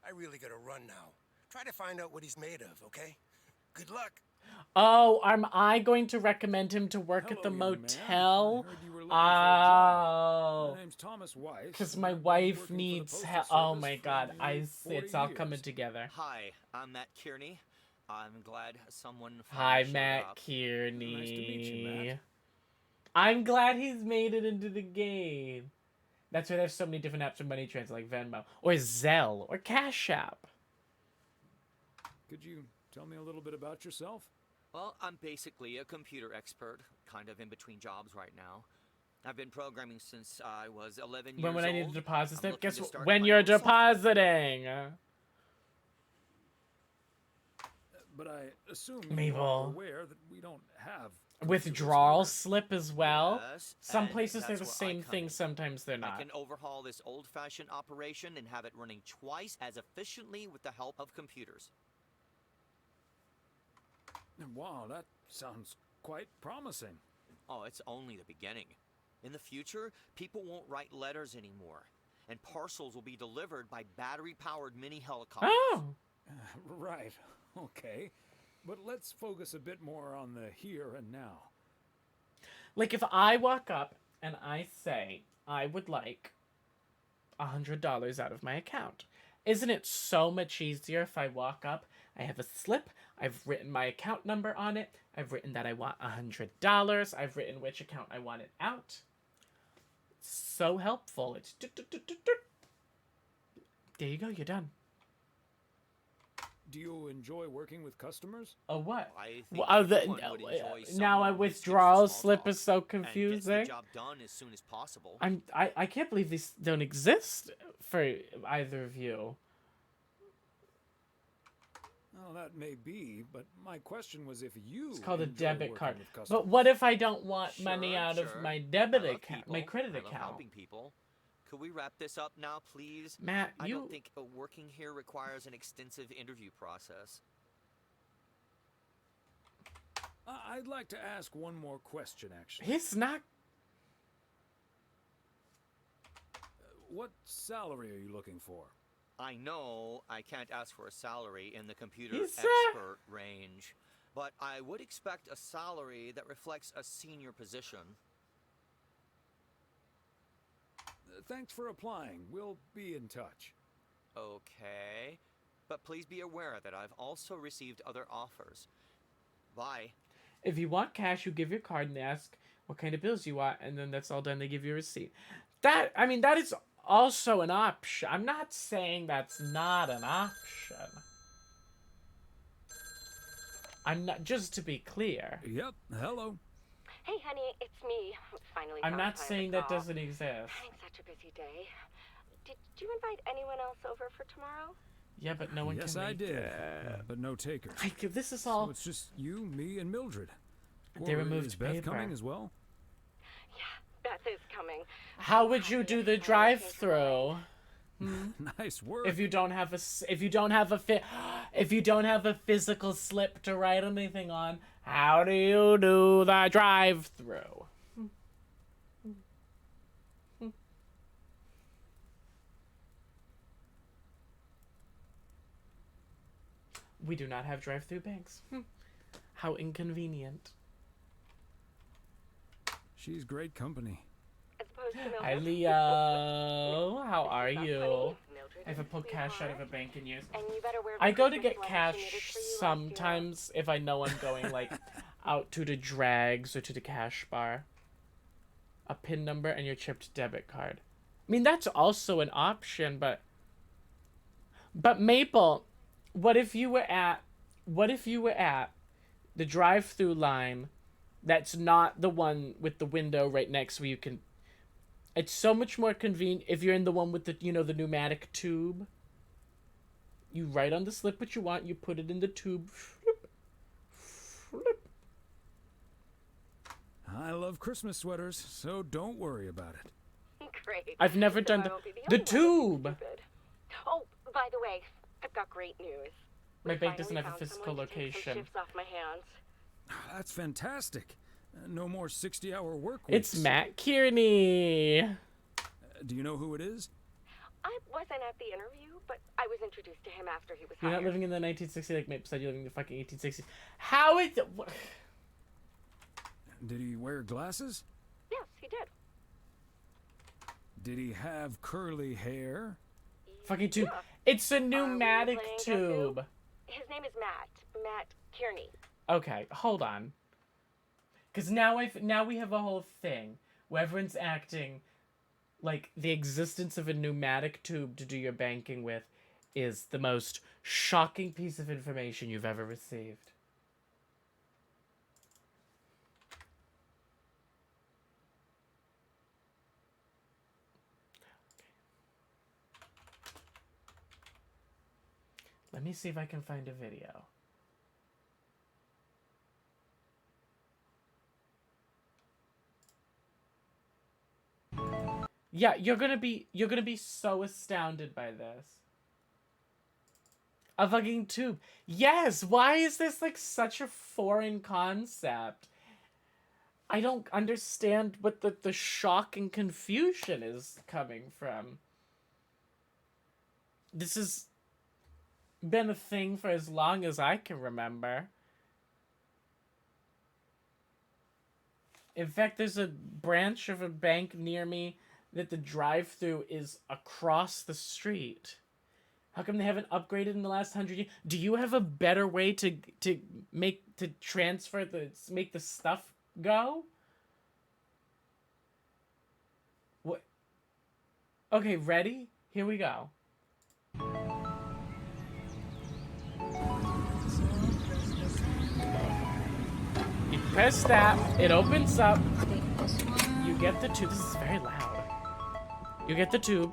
I really gotta run now. Try to find out what he's made of, okay? Good luck. Oh, am I going to recommend him to work at the Hello, young man. motel? I heard you were looking for a job. Oh. My name's Thomas Weiss. Because and my I've been wife working for the needs Postal help. Oh Service my for god, nearly 40 it's all coming years. together. Hi, I'm Matt Kearney. I'm glad someone Hi, finally showed Matt up. Kearney. Nice to meet you, Matt. I'm glad he's made it into the game. That's why there's so many different apps for money transfer, like Venmo, or Zelle, or Cash App. Could you tell me a little bit about yourself? Well, I'm basically a computer expert, kind of in between jobs right now. I've been programming since I was 11 years old. When I need to deposit I'm stuff, looking guess to what? start When my you're own software. depositing. But I assume you are Mabel. aware that we don't have Withdrawal slip as well. Yes, Some and places they're that's the where I same come thing, in. sometimes they're I not. can overhaul this old-fashioned operation and have it running twice as efficiently with the help of computers. Wow, that sounds quite promising. Oh, it's only the beginning. In the future, people won't write letters anymore, and parcels will be delivered by battery-powered mini helicopters. Oh! Right, okay. But let's focus a bit more on the here and now. Like, if I walk up and I say, I would like $100 out of my account, isn't it so much easier if I walk up, I have a slip, I've written my account number on it, I've written that I want $100, I've written which account I want it out. So helpful. It's there you go, you're done. Do you enjoy working with customers? Oh, what? I think Well, everyone would enjoy now someone a who withdrawal skips the small slip talk is so and gets the confusing. job done as soon as possible. I can't believe these don't exist for either of you. Well, that may be, but my question was if you It's called a enjoy debit working card. with customers. But what if I don't want money Sure, out of sure. my debit I love account, people. my credit I love account? helping people. Could we wrap this up now, please? Matt, I you- don't think working here requires an extensive interview process. I'd like to ask one more question, actually. He's not. What salary are you looking for? I know I can't ask for a salary in the computer He's, expert range, but I would expect a salary that reflects a senior position. Thanks for applying. We'll be in touch. Okay, but please be aware that I've also received other offers. Bye. If you want cash, you give your card and ask what kind of bills you want, and then that's all done. They give you a receipt. That is also an option. I'm not saying that's not an option. I'm not, just to be clear. Yep, hello. Hey, honey, it's me. Finally I'm found not time to saying that call. doesn't exist. Having such a busy day. Did you invite anyone else over for tomorrow? Yeah, but no one Yes, can I make did, it. but no takers. This is all. So it's just you, me, and Mildred. They Or removed is Beth paper. coming as well? Beth is coming. How would you do the drive-through? Nice work. If you don't have a physical slip to write anything on, how do you do the drive-through? We do not have drive-through banks. How inconvenient. She's great company. As opposed to Mildred. Hi, Leo. How are you? I haven't pulled cash out of a bank in years. And you better wear the I go to Christmas get sweater she knitted cash for you last year. sometimes if I know I'm going like out to the drags or to the cash bar. A PIN number and your chipped debit card. I mean, that's also an option, but Maple, what if you were at the drive-through line that's not the one with the window right next where you can. It's so much more convenient if you're in the one with the, the pneumatic tube. You write on the slip what you want, you put it in the tube. Flip, flip. I love Christmas sweaters, so don't worry about it. Great. I've never So done I the won't be the only one tube. that's stupid. Oh, by the way, I've got great news. My We bank doesn't finally have a found physical someone to take some location. shifts off my hands. That's fantastic. No more 60-hour work It's weeks. Matt Kearney. Do you know who it is? I wasn't at the interview, but I was introduced to him after he was You're hired. not living in the 1960s like Mape said. You're living in the fucking 1860s. How is it? Did he wear glasses? Yes, he did. Did he have curly hair? Fucking tube. Yeah. It's a pneumatic playing tube. His name is Matt. Matt Kearney. Okay, hold on. Because now we have a whole thing where everyone's acting like the existence of a pneumatic tube to do your banking with is the most shocking piece of information you've ever received. Let me see if I can find a video. Yeah, you're gonna be so astounded by this. A fucking tube. Yes, why is this like such a foreign concept? I don't understand what the shock and confusion is coming from. This has been a thing for as long as I can remember. In fact, there's a branch of a bank near me that the drive-through is across the street. How come they haven't upgraded in the last 100 years? Do you have a better way to make the stuff go? What? Okay, ready? Here we go. You press that, it opens up. You get the tube. This is very loud. You get the tube.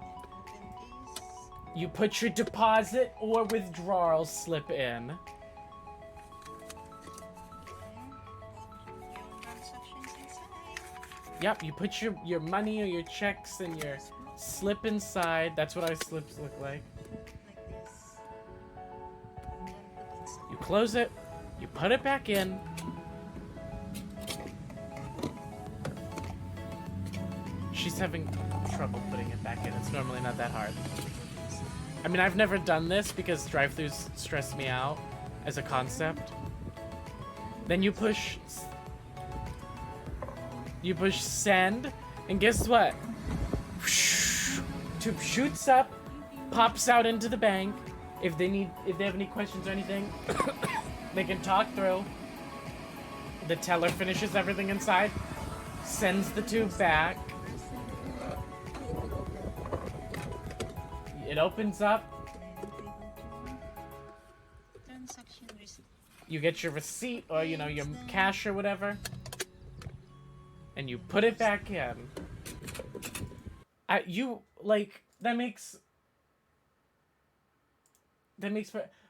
You put your deposit or withdrawal slip in. Yep, you put your money or your checks and your slip inside. That's what our slips look like. You close it. You put it back in. She's having trouble putting it back in. It's normally not that hard. I mean, I've never done this because drive-thrus stress me out as a concept. Then you push send, and guess what? Tube shoots up, pops out into the bank. If they have any questions or anything, they can talk through. The teller finishes everything inside, sends the tube back. It opens up. You get your receipt or, you know, your cash or whatever. And you put it back in.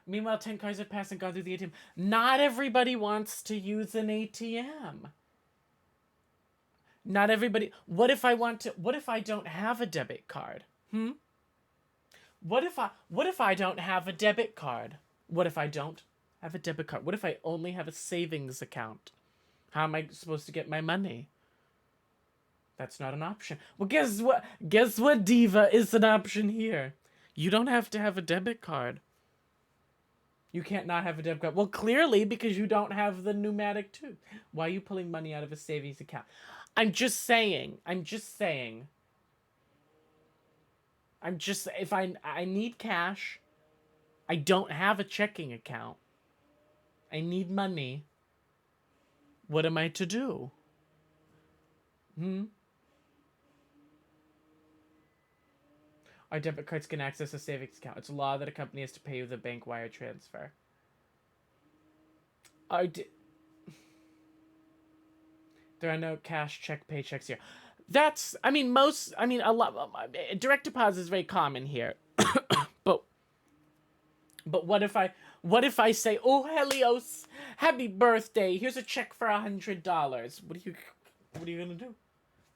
Meanwhile, 10 cars have passed and gone through the ATM. Not everybody wants to use an ATM. Not everybody. What if I don't have a debit card? What if I don't have a debit card? What if I don't have a debit card? What if I only have a savings account? How am I supposed to get my money? That's not an option. Well, guess what? Guess what, Diva, is an option here. You don't have to have a debit card. You can't not have a debit card. Well, clearly, because you don't have the pneumatic tube. Why are you pulling money out of a savings account? I'm just saying. If I need cash, I don't have a checking account. I need money. What am I to do? Our debit cards can access a savings account. It's a law that a company has to pay you the bank wire transfer. There are no cash check paychecks here. A lot. Direct deposit is very common here. But what if I say, "Oh, Helios, happy birthday. Here's a check for $100." What are you gonna do?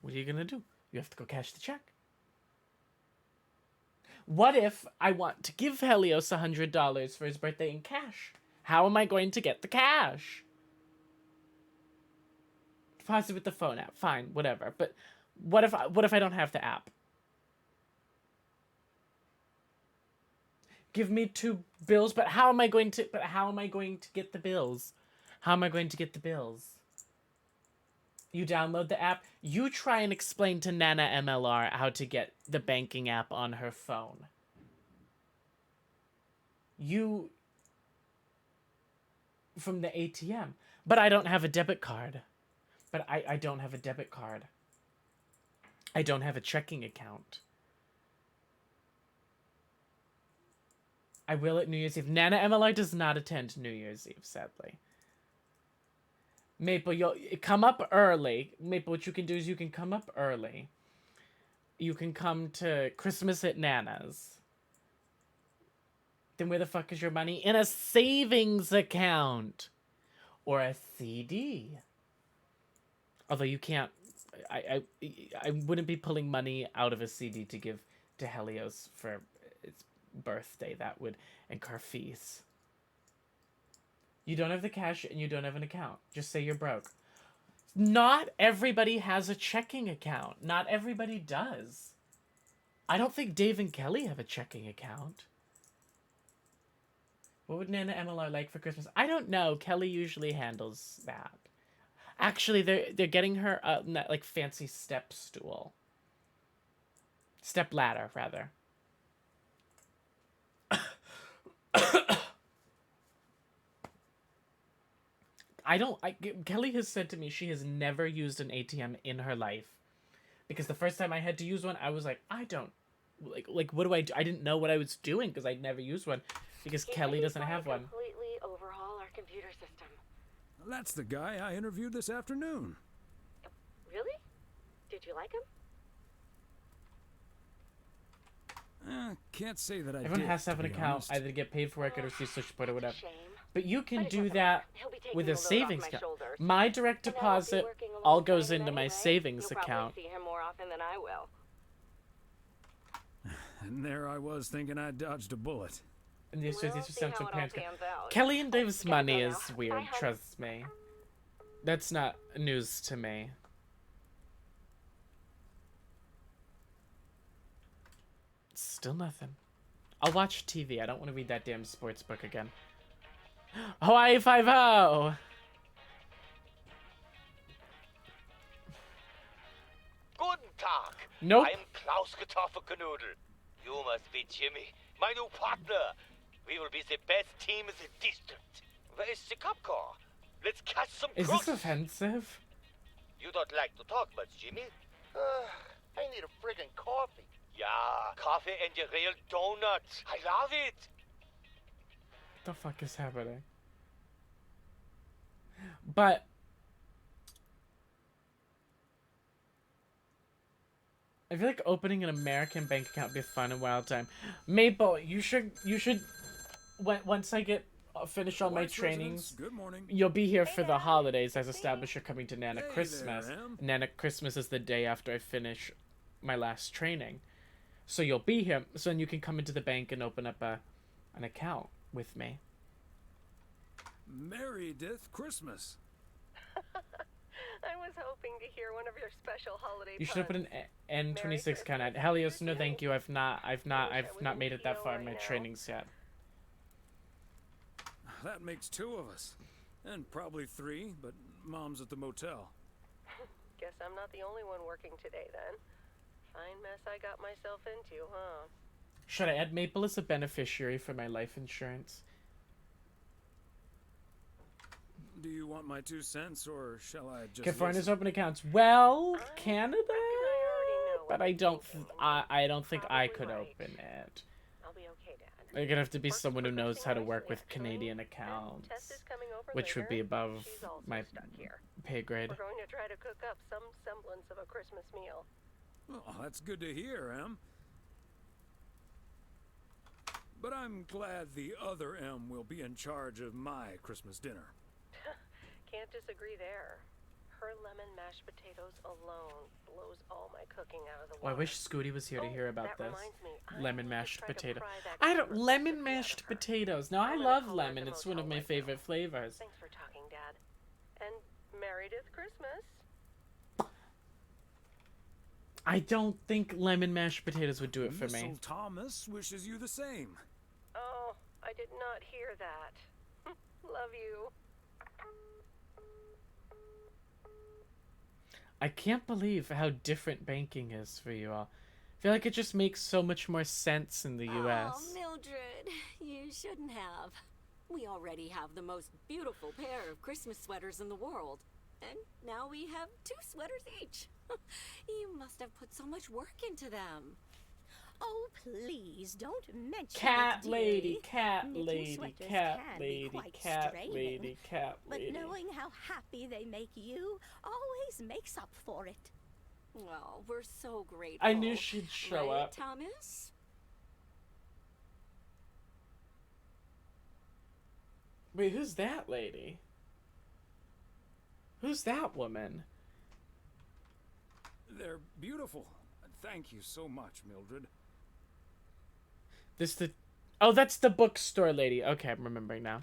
What are you gonna do? You have to go cash the check. What if I want to give Helios $100 for his birthday in cash? How am I going to get the cash? Deposit with the phone app. Fine, whatever. But what if I don't have the app? Give me 2 bills, but how am I going to get the bills? How am I going to get the bills? You download the app. You try and explain to Nana MLR how to get the banking app on her phone. You... From the ATM. But I don't have a debit card. But I don't have a debit card. I don't have a checking account. I will at New Year's Eve. Nana MLR does not attend New Year's Eve, sadly. Maple, you'll come up early. Maple, what you can do is you can come up early. You can come to Christmas at Nana's. Then where the fuck is your money? In a savings account. Or a CD. Although you can't... I wouldn't be pulling money out of a CD to give to Helios for its birthday. That would incur fees. You don't have the cash and you don't have an account. Just say you're broke. Not everybody has a checking account. Not everybody does. I don't think Dave and Kelly have a checking account. What would Nana MLR like for Christmas? I don't know. Kelly usually handles that. Actually, they're getting her like fancy step stool. Step ladder, rather. Kelly has said to me she has never used an ATM in her life. Because the first time I had to use one, I was like, what do I do? I didn't know what I was doing because I'd never used one. Because Kelly doesn't have one. Completely overhaul our computer system. That's the guy I interviewed this afternoon. Really? Did you like him? Can't say that I Everyone did, has to have an be account, honest. either to get paid for work or to receive social support or whatever. But you can do that with a savings account. My direct deposit all goes into my savings account. See him more often than I will. And there I was thinking I dodged a bullet. And these just sound so parents. Kelly and Dave's money is weird, trust me. That's not news to me. Still nothing. I'll watch TV. I don't want to read that damn sports book again. Hawaii 5-0! Guten Tag. Nope. I'm Klaus Kartoffelknudel. You must be Jimmy, my new partner. We will be the best team in the district. Where is the cop car? Let's catch some Is crooks. this offensive? You don't like to talk much, Jimmy? I need a friggin' coffee. Yeah, coffee and a real donut. I love it. What the fuck is happening? But I feel like opening an American bank account would be a fun and wild time. Maple, you should once I get finish all my trainings, Good morning. you'll be here for the holidays as established. You're coming to Nana Hey Christmas. there, Em. Nana Christmas is the day after I finish my last training. So you'll be here, so then you can come into the bank and open up an account with me. Meredith Christmas. I was hoping to hear one of your special holiday You should have put an N26 count out. Helios, no thank you. I've not made it that far in my trainings yet. That makes 2 of us. And probably 3, but Mom's at the motel. Guess I'm not the only one working today then. Fine mess I got myself into, huh? Should I add Maple as a beneficiary for my life insurance? Do you want my 2 cents, or shall I just... Can foreigners listen? open accounts? Well, Canada, but I don't think I could open it. I'll be okay, Dad. You're gonna have to be someone who knows how to work with Canadian accounts, which would be above my pay grade. We're going to try to cook up some semblance of a Christmas meal. Oh, that's good to hear, Em. But I'm glad the other M will be in charge of my Christmas dinner. Can't disagree there. Her lemon mashed potatoes alone blows all my cooking out of the Well, I water. wish Scooty was here to hear about that this. reminds me, I Lemon need to mashed try to potato. pry that I don't Christmas lemon recipe out of mashed her. potatoes. Now I I'm gonna love call her at lemon. the It's one of motel my right favorite flavors. Thanks for talking, Dad. And Meredith Christmas. I don't think lemon mashed potatoes would do it for me. Missile Thomas wishes you the same. Oh, I did not hear that. Love you. I can't believe how different banking is for you all. I feel like it just makes so much more sense in the US. Oh, Mildred, you shouldn't have. We already have the most beautiful pair of Christmas sweaters in the world. And now we have 2 sweaters each. You must have put so much work into them. Oh, please, don't mention Cat it, lady, dearie. cat Knitting lady, sweaters cat can be lady, quite cat straining, lady, cat lady. But knowing how happy they make you always makes up for it. Well, we're so grateful. I knew she'd show right, up. Thomas? Wait, who's that lady? Who's that woman? They're beautiful. Thank you so much, Mildred. Oh, that's the bookstore lady. Okay, I'm remembering now.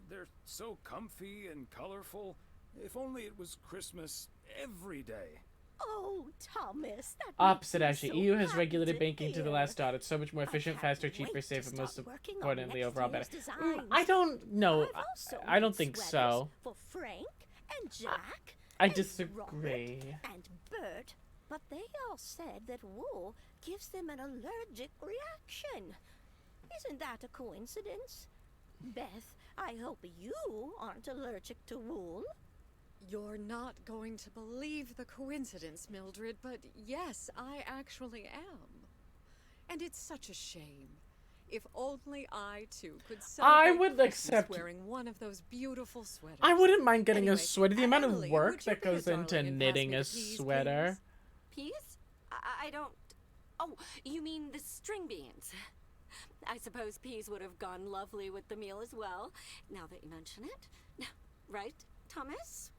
They're so comfy and colorful. If only it was Christmas every day. Oh, Thomas, that Opposite, makes me actually. so EU has happy regulated to banking to the hear. last dot. It's so much more efficient, faster, cheaper, wait to safer, most start working on importantly, next overall year's better. designs. I don't know. I've also I don't made think sweaters so. For Frank and Jack. I and disagree. Robert and Bert, but they all said that wool gives them an allergic reaction. Isn't that a coincidence? Beth, I hope you aren't allergic to wool. You're not going to believe the coincidence, Mildred, but yes, I actually am. And it's such a shame. If only I too could I celebrate would Christmas accept- wearing one of those beautiful sweaters. I wouldn't mind getting Anyway, a sweater. The amount of Emily, work would you that be a goes into darling and pass knitting me a the peas, sweater. Peas? I don't... Oh, you mean the string beans. I suppose peas would have gone lovely with the meal as well, now that you mention it. Right, Thomas?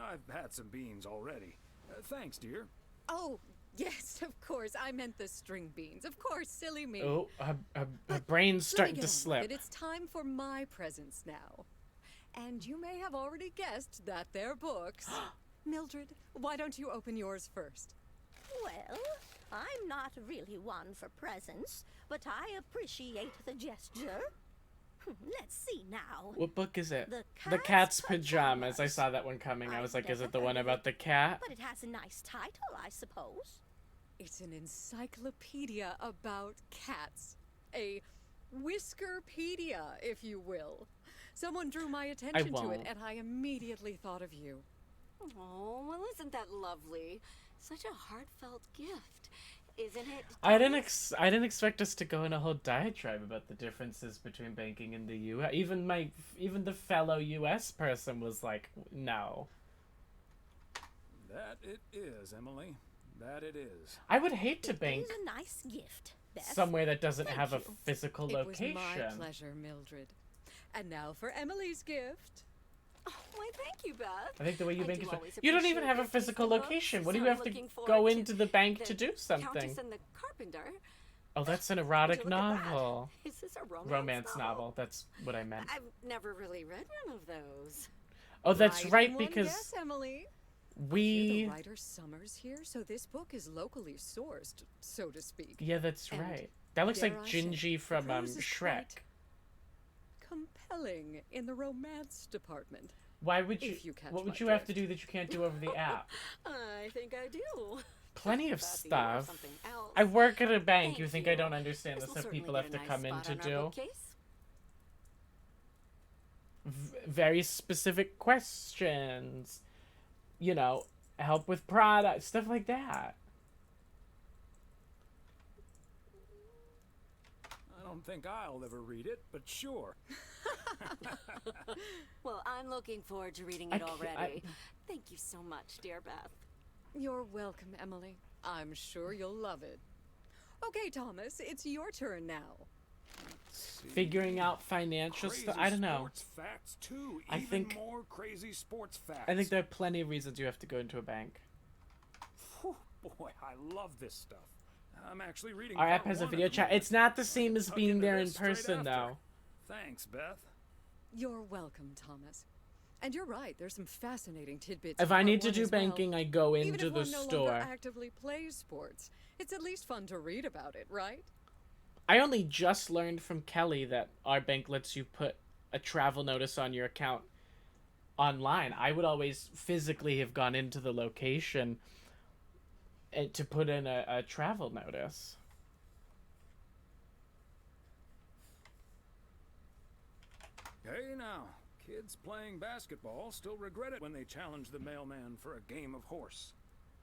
I've had some beans already. Thanks, dear. Oh, yes, of course. I meant the string beans. Of course, silly me. Oh, her brain's starting Let me to get on slip. with it. It's time for my presents now. And you may have already guessed that they're books. Mildred, why don't you open yours first? Well, I'm not really one for presents, but I appreciate the gesture. Let's see now. What book is it? The The Cat's Pajamas. I saw that one coming. I was like, is it the one about the cat? But it has a nice title, I suppose. It's an encyclopedia about cats. A whiskerpedia, if you will. Someone drew my attention to it, won't. and I immediately thought of you. Oh, well, isn't that lovely? Such a heartfelt gift, isn't it? I didn't expect us to go in a whole diatribe about the differences between banking in the U.S. Even the fellow U.S. person was like, no. That it is, Emily. That it is. I would hate to bank It is a nice gift, Beth. somewhere that doesn't Thank have a you. physical It location. was my pleasure, Mildred. And now for Emily's gift. Oh, why, thank you, Beth. I think the way you I bank do is always you don't even appreciate have a your physical tasteful looks, location. What do so you I'm have to looking go forward into the bank to the do something? Countess and the Carpenter. Oh, that's an Would erotic you look at that? novel. Is this a Romance novel. That's what I meant. I've never really read one of those. Oh, that's Right right in one because guess, Emily. we. The writer Summers here, so this book is locally sourced, so to speak. Yeah, that's And right. That looks dare like I say, Gingy from prose is Shrek. quite compelling in the romance department. Why would you? If you catch What would my you have to drift. do that you can't do over the app? I think I do. Plenty of Beth, you have stuff. something else. I work at a bank. Thank You think you. I don't understand the This will stuff certainly people get have a to nice come in spot to on our do? bookcase. Very specific questions. You know, help with product, stuff like that. I don't think I'll ever read it, but sure. Well, I'm looking forward to reading I it ca- already. Thank you so much, dear Beth. You're welcome, Emily. I'm sure you'll love it. Okay, Thomas, it's your turn now. Figuring out financial stuff. I don't know. Sports facts too. I Even think- more crazy sports facts. I think there are plenty of reasons you have to go into a bank. Whew, boy, I love this stuff. I'm actually reading. Our app part has a one video at the chat. moment. It's not the same as Tuck being into there in this straight person, after. though. Thanks, Beth. You're welcome, Thomas. And you're right, there's some fascinating tidbits. If in I need part to one do as well. banking, I go Even into if the one no store. longer actively plays sports, it's at least fun to read about it, right? I only just learned from Kelly that our bank lets you put a travel notice on your account online. I would always physically have gone into the location to put in a travel notice. Hey now, kids playing basketball still regret it when they challenge the mailman for a game of horse.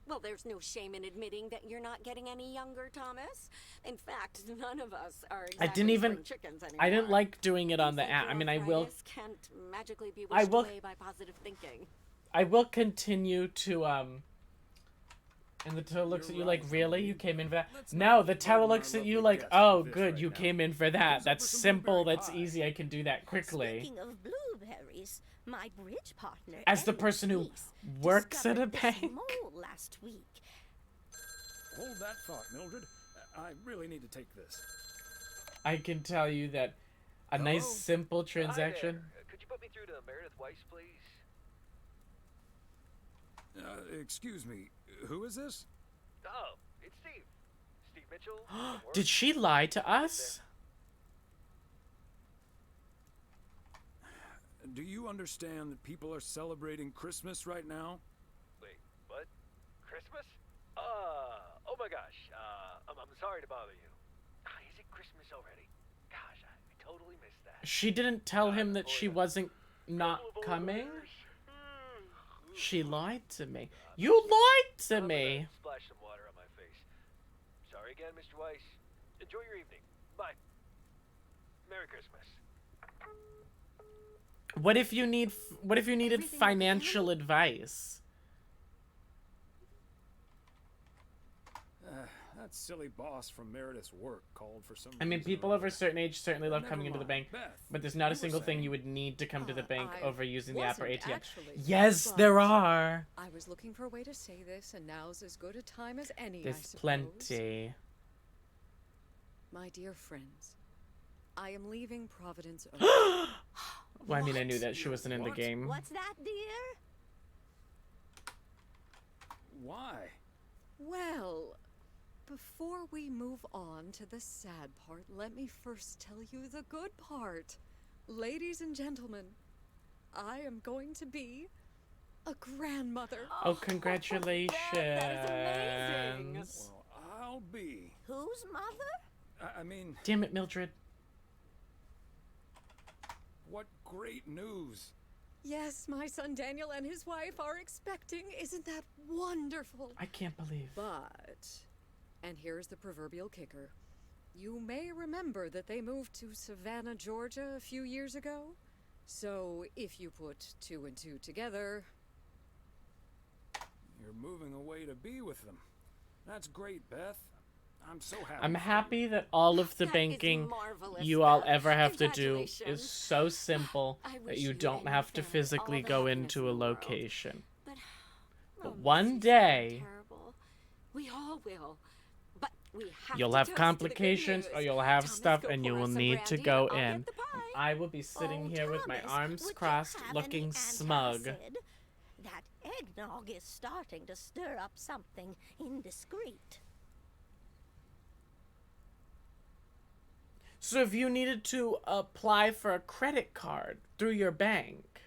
Well, there's no shame in admitting that you're not getting any younger, Thomas. In fact, none of us are exactly I didn't even. spring chickens anymore. I didn't like doing it on the app. I mean, I will. Arthritis can't magically be I wished will- away by positive thinking. I will continue to And the teller looks at you like, really? You came in for that? No, the teller looks at you like, oh, good, you came in for that. That's simple, that's easy, I can do that quickly. Speaking of blueberries, my bridge partner As the Emily person who Peace works at a discovered this bank. mole last week. Hold that thought, Mildred. I really need to take this. I can tell you that a nice, simple transaction. Could you put me through to Meredith Weiss, please? Excuse me, who is this? Oh, it's Steve. Steve Mitchell. from work. Did she lie to us? Do you understand that people are celebrating Christmas right now? Wait, what? Christmas? Oh my gosh. I'm sorry to bother you. Is it Christmas already? Gosh, I totally missed that. She didn't tell him that she wasn't not coming? She lied to me. You lied to me! Splash some water on my face. Sorry again, Mr. Weiss. Enjoy your evening. Bye. Merry Christmas. What if you needed financial advice? That silly boss from Meredith's work called for some I mean, reason people or of a certain age certainly love Never coming into the mind. bank, Beth, but there's not a you were single thing saying- you would need to come to the bank I over using the app or wasn't, ATM. actually, Yes, but there are. I was looking for a way to say this, and now's as good a time as any, I There's suppose. plenty. My dear friends, I am leaving Providence. Well, I mean, I knew that she wasn't in the game. What's that, dear? Why? Well, before we move on to the sad part, let me first tell you the good part. Ladies and gentlemen, I am going to be a grandmother. Oh, congratulations. Well, I'll be. Whose mother? I mean, Damn it, Mildred. what great news. Yes, my son Daniel and his wife are expecting. Isn't that wonderful? I can't believe. But, and here's the proverbial kicker. You may remember that they moved to Savannah, Georgia a few years ago. So if you put 2 and 2 together... You're moving away to be with them. That's great, Beth. I'm so happy. I'm for you. happy that all of the That is banking marvelous, you all Beth. ever have to do Congratulations. is so simple I that wish you you don't and have your to family physically all the go happiness into in a the world. location. But But one day, terrible. We all will. But we have you'll to have toast to the good complications or news. you'll have Thomas, stuff go and you pour will us some need to brandy go and I'll in. get the pie. I will be sitting Oh, here with my Thomas, arms would you crossed, have looking any smug. antacid? That eggnog is starting to stir up something indiscreet. So if you needed to apply for a credit card through your bank,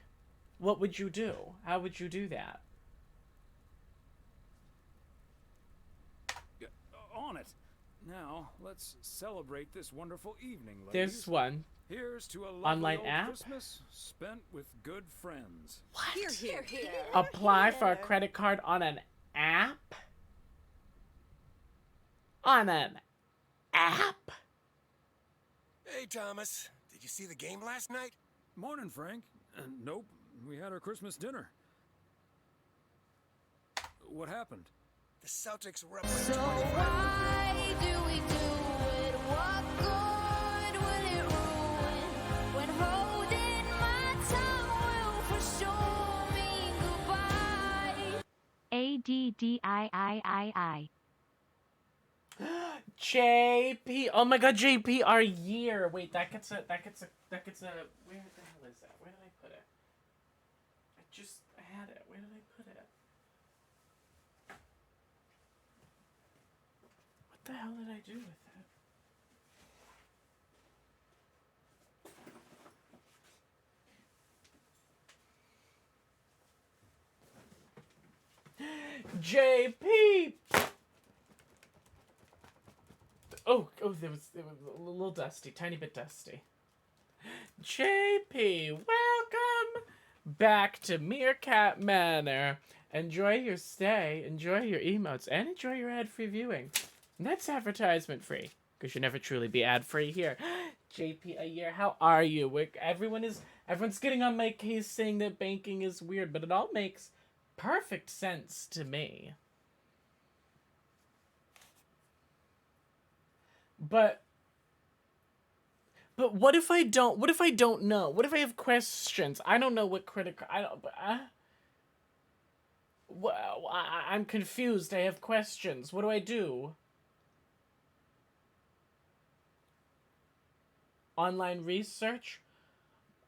what would you do? How would you do that? On it. Now, let's celebrate this wonderful evening, ladies. There's one. Here's to a lovely Online old app? Christmas spent with good friends. Here, here, here. Apply for a credit card on an app? On an app? Hey, Thomas. Did you see the game last night? Morning, Frank. Nope. We had our Christmas dinner. What happened? The Celtics were up by So 25. why do we do it? What good will it ruin? When holding my tongue will for sure mean goodbye. ADDIIII. JP. Oh my god, JP, our year. Wait, that gets a where the hell is that? Where did I put it? just had it. Where did I put it? What the hell did I do with it? JP! Oh, it was a little dusty, tiny bit dusty. JP, welcome back to Meerkat Manor. Enjoy your stay, enjoy your emotes, and enjoy your ad-free viewing. And that's advertisement free, because you'll never truly be ad-free here. JP, a year, how are you? Everyone's getting on my case saying that banking is weird, but it all makes perfect sense to me. But what if I don't know? What if I have questions? I don't know what credit card, I'm confused. I have questions. What do I do? Online research?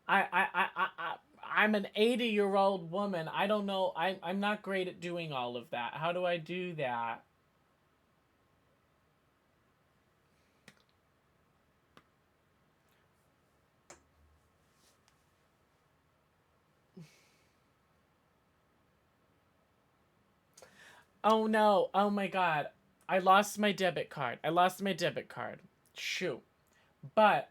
I'm an 80-year-old woman. I don't know. I'm not great at doing all of that. How do I do that? Oh no. Oh my god. I lost my debit card. Shoot. But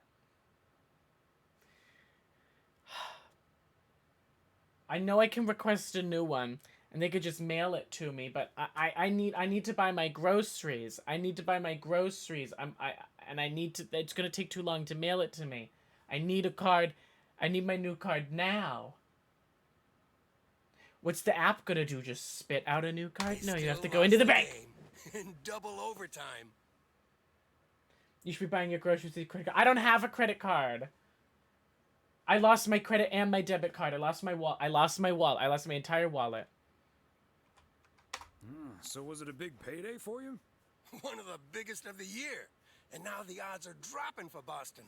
I know I can request a new one and they could just mail it to me, but I need to buy my groceries. It's going to take too long to mail it to me. I need a card. I need my new card now. What's the app gonna do? Just spit out a new card? No, you have to go into the bank. In double overtime. You should be buying your groceries with your credit card. I don't have a credit card. I lost my credit and my debit card. I lost my wallet. I lost my entire wallet. So was it a big payday for you? One of the biggest of the year. And now the odds are dropping for Boston.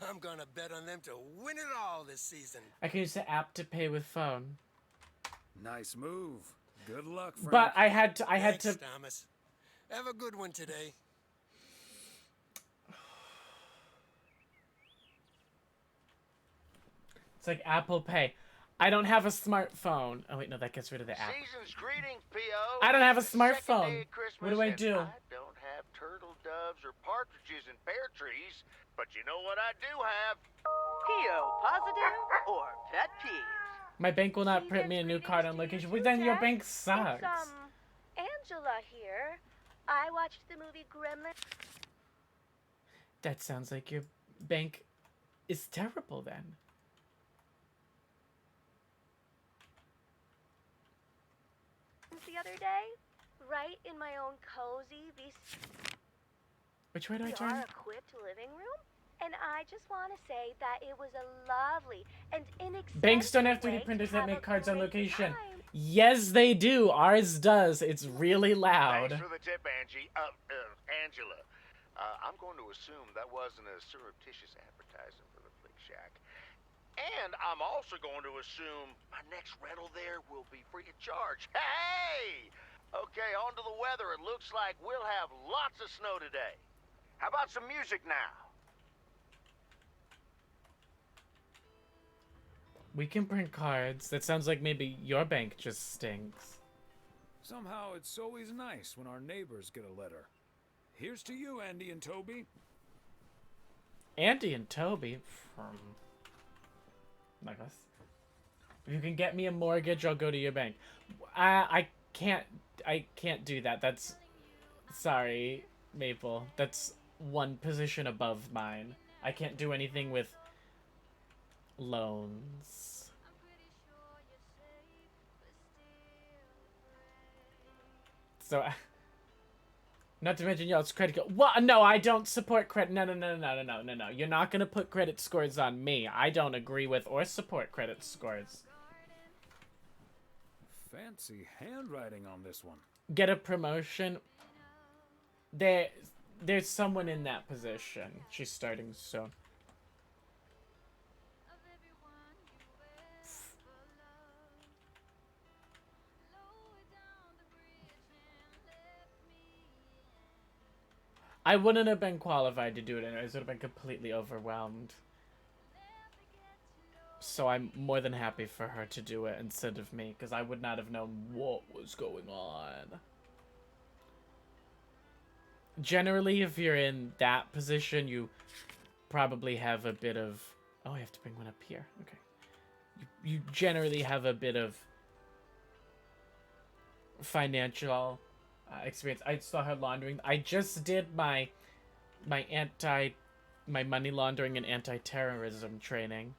I'm gonna bet on them to win it all this season. I can use the app to pay with phone. Nice move. Good luck, Frank. But I had to. Thanks, Thomas. Have a good one today. It's like Apple Pay. I don't have a smartphone. Oh wait, no, that gets rid of the app. Season's greetings, P.O. I don't have a It's the second day smartphone. of Christmas, What do I and do? I don't have turtle doves or partridges in pear trees, but you know what I do have? P.O. positive or pet peeve? My bank will not print me a new card on location. Well, then your bank sucks. It's, Angela here. I watched the movie Gremlins. That sounds like your bank is terrible then. The other day, right in my own cozy Which way do I turn? equipped living room, and I just want to say that it was a lovely and inexpensive Banks don't have 3D way printers to that have make a cards on great location. time. Yes, they do. Ours does. It's really loud. Thanks for the tip, Angie. Angela. I'm going to assume that wasn't a surreptitious advertisement for the Flick Shack. And I'm also going to assume my next rental there will be free of charge. Hey! Okay, on to the weather. It looks like we'll have lots of snow today. How about some music now? We can print cards. That sounds like maybe your bank just stinks. Somehow it's always nice when our neighbors get a letter. Here's to you, Andy and Toby. Andy and Toby from Douglas. If you can get me a mortgage, I'll go to your bank. I can't do that. That's sorry, Maple. That's one position above mine. I can't do anything with loans. So, not to mention y'all's credit card. What? No, I don't support credit. No. You're not gonna put credit scores on me. I don't agree with or support credit scores. Fancy handwriting on this one. Get a promotion. There's someone in that position. She's starting soon. I wouldn't have been qualified to do it anyways. I would have been completely overwhelmed. So I'm more than happy for her to do it instead of me, because I would not have known what was going on. Generally, if you're in that position, you probably have a bit of... Oh, I have to bring one up here. Okay. You generally have a bit of financial experience. I saw her laundering. I just did my money laundering and anti-terrorism training,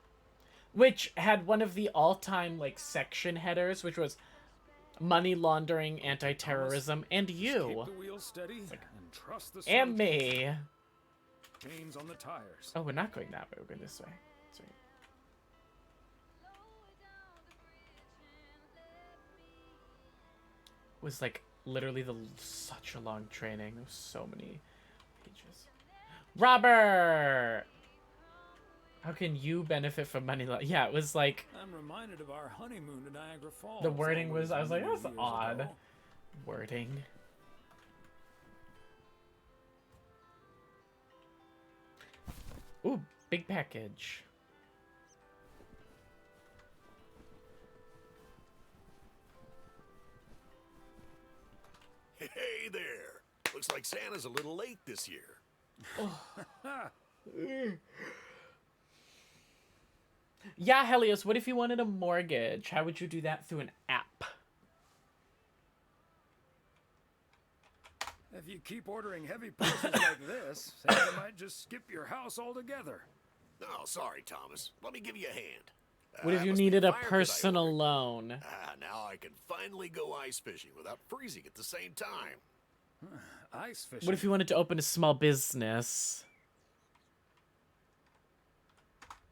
which had one of the all-time like section headers, which was money laundering, anti-terrorism, and you. Keep the wheels steady and trust the And me. Chains on the tires. Oh, we're not going that way. We're going this way. That's right. Was like literally such a long training. There was so many pages. Robert! How can you benefit from money? Yeah, it was like... I'm reminded of our honeymoon to Niagara Falls. The wording was... I was like, years that's ago. odd. Wording. Ooh, big package. Hey there. Looks like Santa's a little late this year. Yeah, Helios, what if you wanted a mortgage? How would you do that through an app? If you keep ordering heavy purchases like this, Santa might just skip your house altogether. Oh, sorry, Thomas. Let me give you a hand. What if you must be needed a fire pit I personal loan? now I can finally go ice fishing without freezing at the same time. Ice fishing? What if you wanted to open a small business?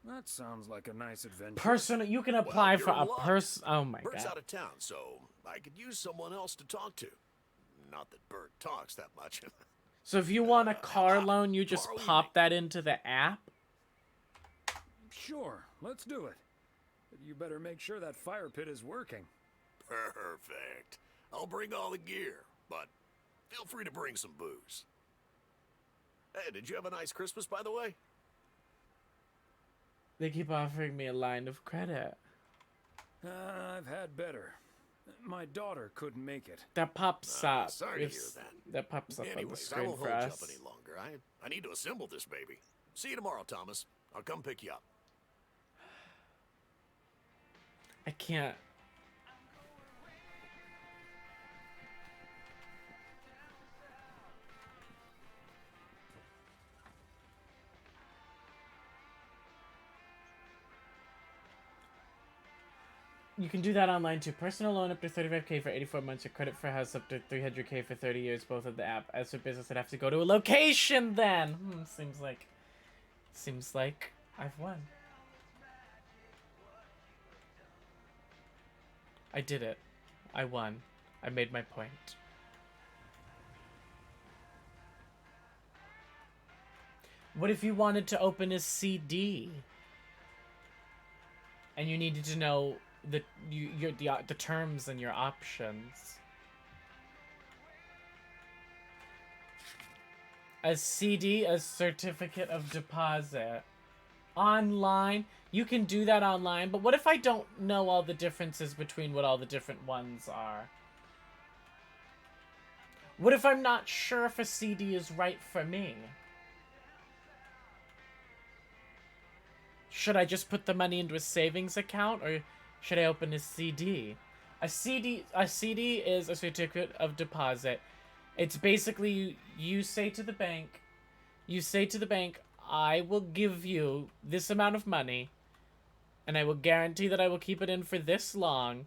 That sounds like a nice adventure. Personal, you can apply Well, for you're a in luck. person. Oh my Bert's god. out of town, so I could use someone else to talk to. Not that Bert talks that much. So if you want a car loan, you just pop that into the app? Sure, let's do it. But you better make sure that fire pit is working. Perfect. I'll bring all the gear, but feel free to bring some booze. Hey, did you have a nice Christmas, by the way? They keep offering me a line of credit. I've had better. My daughter couldn't make it. That pops up. Sorry to hear that. That pops up on the Anyways, I screen won't for hold you us. up any longer. I need to assemble this baby. See you tomorrow, Thomas. I'll come pick you up. I can't. You can do that online too. Personal loan up to 35K for 84 months, or credit for a house up to 300K for 30 years, both of the app. As for business, I'd have to go to a location then. Seems like I've won. I did it. I won. I made my point. What if you wanted to open a CD? And you needed to know the terms and your options. A CD, a certificate of deposit. Online, you can do that online, but what if I don't know all the differences between what all the different ones are? What if I'm not sure if a CD is right for me? Should I just put the money into a savings account, or should I open a CD? A CD is a certificate of deposit. It's basically you say to the bank, I will give you this amount of money, and I will guarantee that I will keep it in for this long,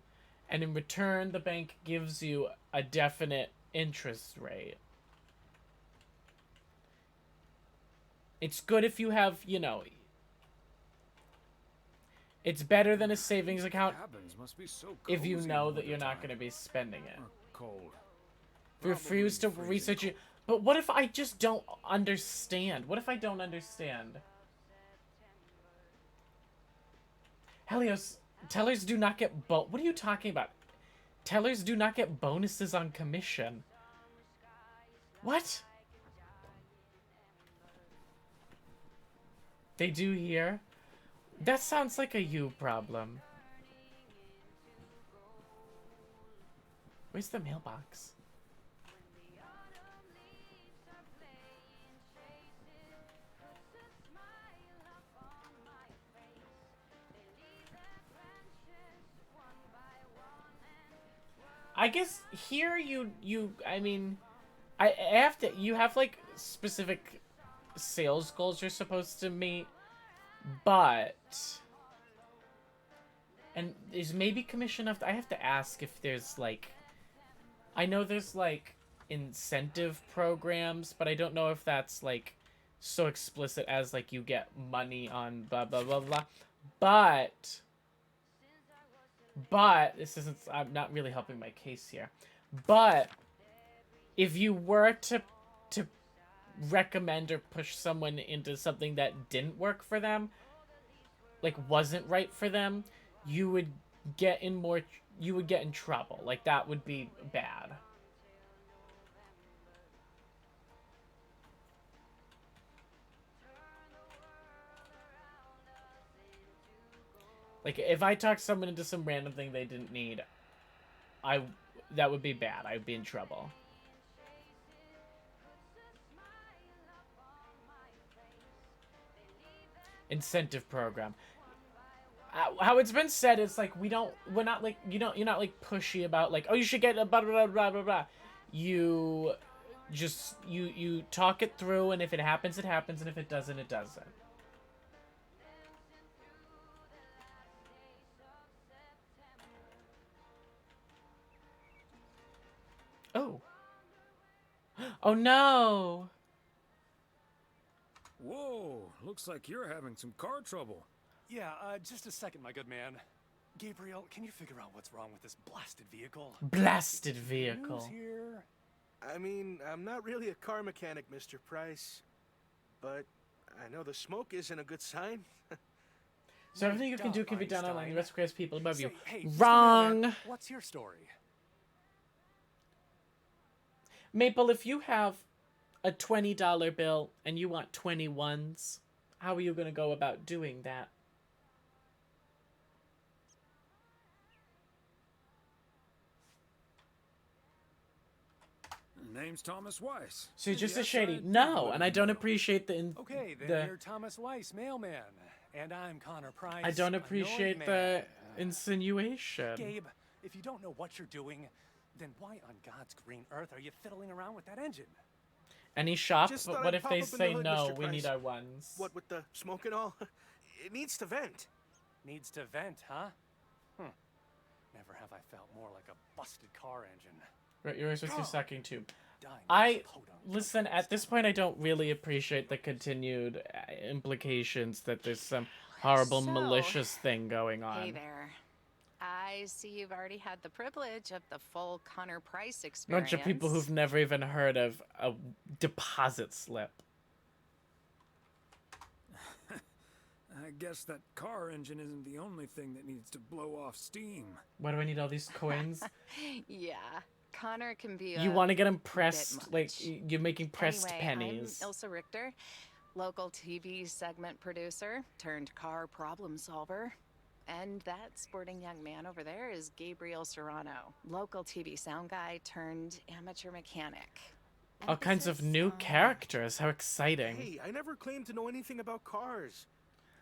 and in return, the bank gives you a definite interest rate. It's good if you have, it's better than a savings account Must be so if you cozy know all that the you're not time. going to be spending it. Cold. Refuse to research it. But what if I just don't understand? What if I don't understand? Helios, tellers do not get what are you talking about? Tellers do not get bonuses on commission. What? They do here? That sounds like a you problem. Where's the mailbox? I guess here I mean, I have to, you have like specific sales goals you're supposed to meet, but, and is maybe commission enough? I have to ask if there's like, I know there's like incentive programs, but I don't know if that's like so explicit as like you get money on blah blah blah blah, but this isn't, I'm not really helping my case here, but if you were to recommend or push someone into something that didn't work for them, like wasn't right for them, you would get in trouble. Like that would be bad. Like, if I talked someone into some random thing they didn't need, that would be bad. I'd be in trouble. Incentive program. How it's been said, it's like we're not like, you're not like pushy about like, oh, you should get a blah blah blah blah blah. You just you talk it through, and if it happens, it happens, and if it doesn't, it doesn't. Oh. Oh no! Whoa, looks like you're having some car trouble. Yeah, just a second, my good man. Gabriel, can you figure out what's wrong with this blasted vehicle? Blasted vehicle. Who's here? I mean, I'm not really a car mechanic, Mr. Price, but I know the smoke isn't a good sign. So everything you can do can be done online. The rest requires people above you. Hey, Mr. Wrong! Mailman, what's your story? Maple, if you have a $20 bill and you want 21s, how are you going to go about doing that? Name's Thomas Weiss. So you're just Yes, a shady. I No, would and I have don't known. appreciate the Okay, then you're Thomas Weiss, mailman. And I'm Connor Price. I don't annoyed appreciate man. the insinuation. Gabe, if you don't know what you're doing, then why on God's green earth are you fiddling around with that engine? Any shop? Just But thought what I'd if pop they up in the say hood, no, Mr. we need Price. our ones? What with the smoke and all? It needs to vent. Needs to vent, huh? Never have I felt more like a busted car engine. Right, you're supposed to be sucking too. Dying Listen, at this point I don't really appreciate the continued implications that there's some horrible So, malicious thing going on. Hey there. I see you've already had the privilege of the full Connor Price A experience. bunch of people who've never even heard of a deposit slip. I guess that car engine isn't the only thing that needs to blow off steam. Why do I need all these coins? Yeah, Connor can be You a want to get them bit pressed, like much. you're making pressed Anyway, pennies. I'm Ilsa Richter, local TV segment producer turned car problem solver. And that sporting young man over there is Gabriel Serrano, local TV sound guy turned amateur mechanic. All kinds of new characters. How exciting. Hey, I never claimed to know anything about cars.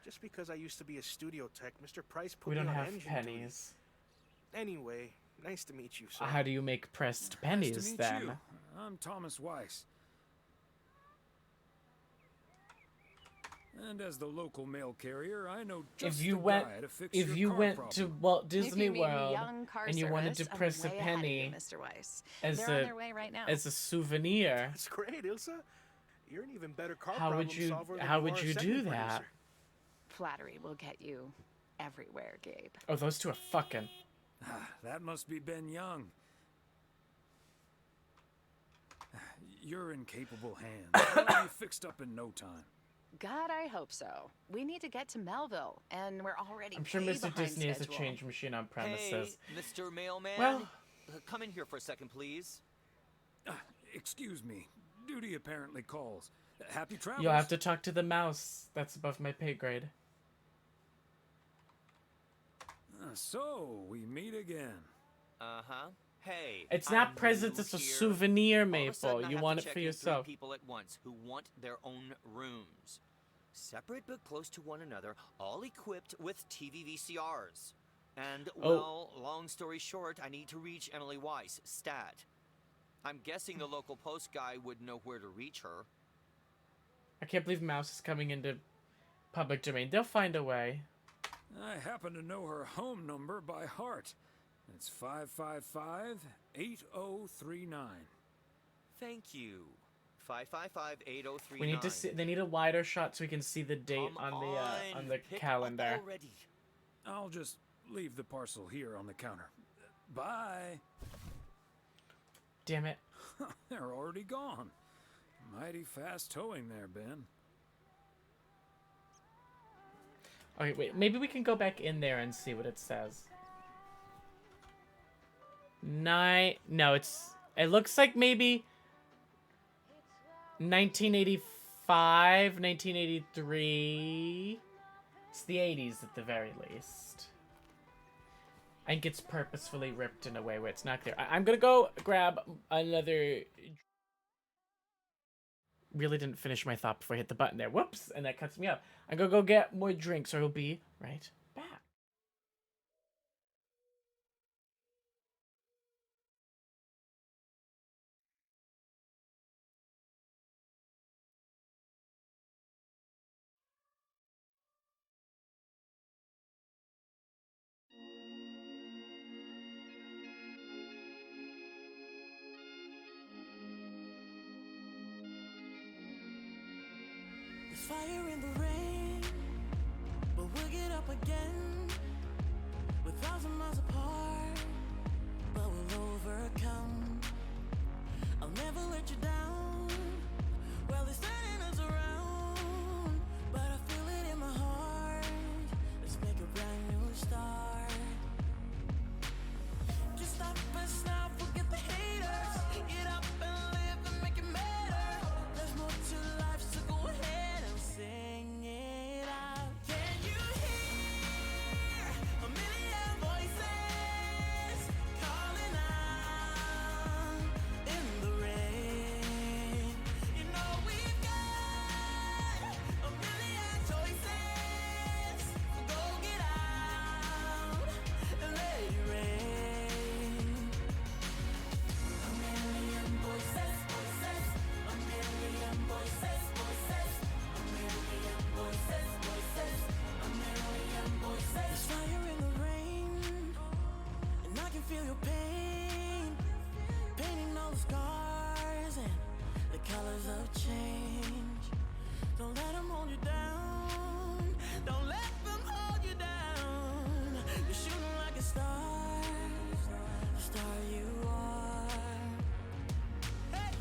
Just because I used to be a studio tech, Mr. Price put We me don't on have engine pennies. duty. Anyway, nice to meet you, sir. How do you make pressed Nice pennies to meet then? you. I'm Thomas Weiss. And as the local mail carrier, I know just If you the went, guy to fix if your you car went problem. to Walt If Disney you mean World young car and you wanted to service, I'm press a way ahead of you, penny Mr. Weiss. as They're on a their way right now. as a souvenir, That's great, Ilsa. You're an even better car how would problem you solver than how you would are a you do segment that? producer. Flattery will get you everywhere, Gabe. Oh, those two are fucking. That must be Ben Young. You're in capable hands. You'll be fixed up in no time. God, I hope so. We need to get to Melville, and we're already I'm sure way Mr. behind Disney is a schedule. change machine on premises. Hey, Mr. Mailman. Well- Come in here for a second, please. Excuse me. Duty apparently calls. Happy travels. You'll have to talk to the mouse. That's above my pay grade. So, we meet again. Uh-huh. Hey, It's I'm not presents, new it's a here. souvenir, All of a sudden, Maple. I You have want to it check for in 3 yourself. people at once who want their own rooms. Separate but close to one another, all equipped with TV VCRs. And, well, long story short, I need to reach Emily Weiss, stat. I'm guessing the local post guy would know where to reach her. I can't believe Mouse is coming into public domain. They'll find a way. I happen to know her home number by heart. It's 555-8039. Thank you. 555-8039. We need to see. They need a wider shot so we can see the date on the calendar. Already. I'll just leave the parcel here on the counter. Bye. Damn it. They're already gone. Mighty fast towing there, Ben. Okay, wait. Maybe we can go back in there and see what it says. No, it's. It looks like maybe 1985, 1983. It's the 80s at the very least. I think it's purposefully ripped in a way where it's not clear. I'm gonna go grab another. Really didn't finish my thought before I hit the button there. Whoops, and that cuts me up. I'm gonna go get more drinks, or we'll be right back. There's fire in the rain, but we'll get up again. We're 1,000 miles apart, but we'll overcome. I'll never let you down. Well, it's turning us around, but I feel it in my heart. Let's make a brand new start. Just stop us now, forget the haters. Get up and live and make it matter. There's more to life, so go ahead and sing it out. Can you hear a million voices calling out in the rain? You know we've got a million choices. Go get out and let it rain. A million voices, voices. A million voices, voices. A million voices, voices. A million voices. There's fire in the rain, and I can feel your pain. Painting all the scars and the colors of change. Don't let them hold you down. Don't let them hold you down. You're shooting like a star, the star you are. Hey,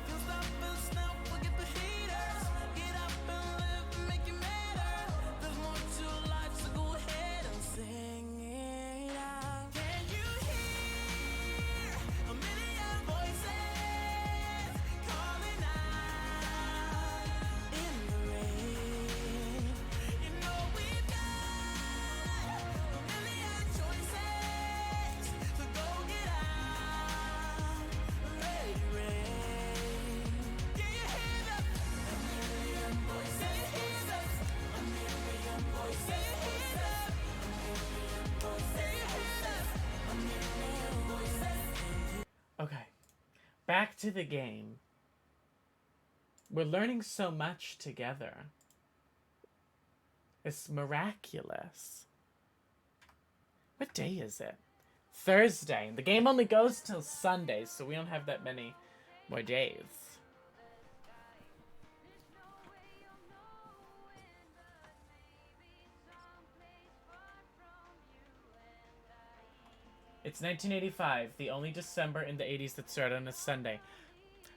can't stop us now, forget the haters. Get up and live and make it matter. There's more to life, so go ahead and sing it out. Can you hear a million voices calling out in the rain? You know we've got a million choices, so go get out and let it rain. Can you hear that? A million voices, a million voices, a million voices. Okay, back to the game. We're learning so much together. It's miraculous. What day is it? Thursday. The game only goes till Sunday, so we don't have that many more days. It's 1985, the only December in the 80s that started on a Sunday.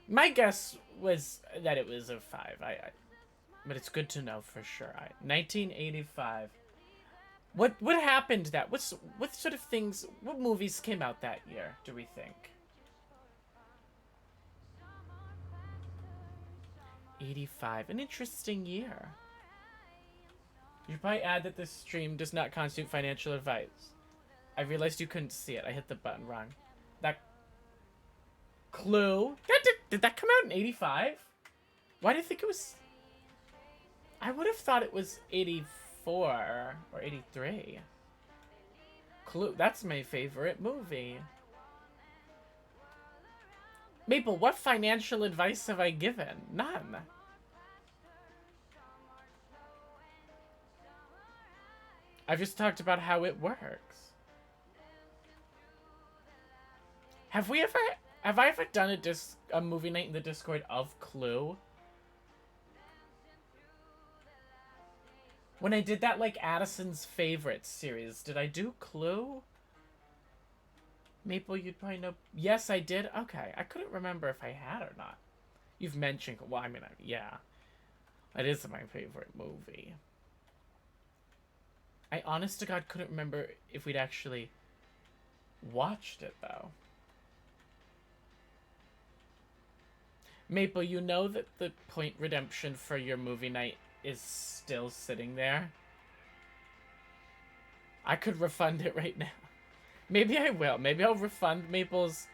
My guess was that it was a 5. But it's good to know for sure. 1985. What happened that? What sort of things? What movies came out that year? Do we think? 85. An interesting year. You should probably add that this stream does not constitute financial advice. I realized you couldn't see it. I hit the button wrong. That Clue. Did that come out in 85? Why do you think it was... I would have thought it was 84 or 83. Clue. That's my favorite movie. Maple, what financial advice have I given? None. I've just talked about how it works. Have I ever done a movie night in the Discord of Clue? When I did that, like, Addison's Favorites series, did I do Clue? Maple, you'd probably know. Yes, I did? Okay, I couldn't remember if I had or not. You've mentioned, well, I mean, yeah. That is my favorite movie. I honest to God couldn't remember if we'd actually watched it, though. Maple, you know that the point redemption for your movie night is still sitting there? I could refund it right now. Maybe I will. Maybe I'll refund Maple's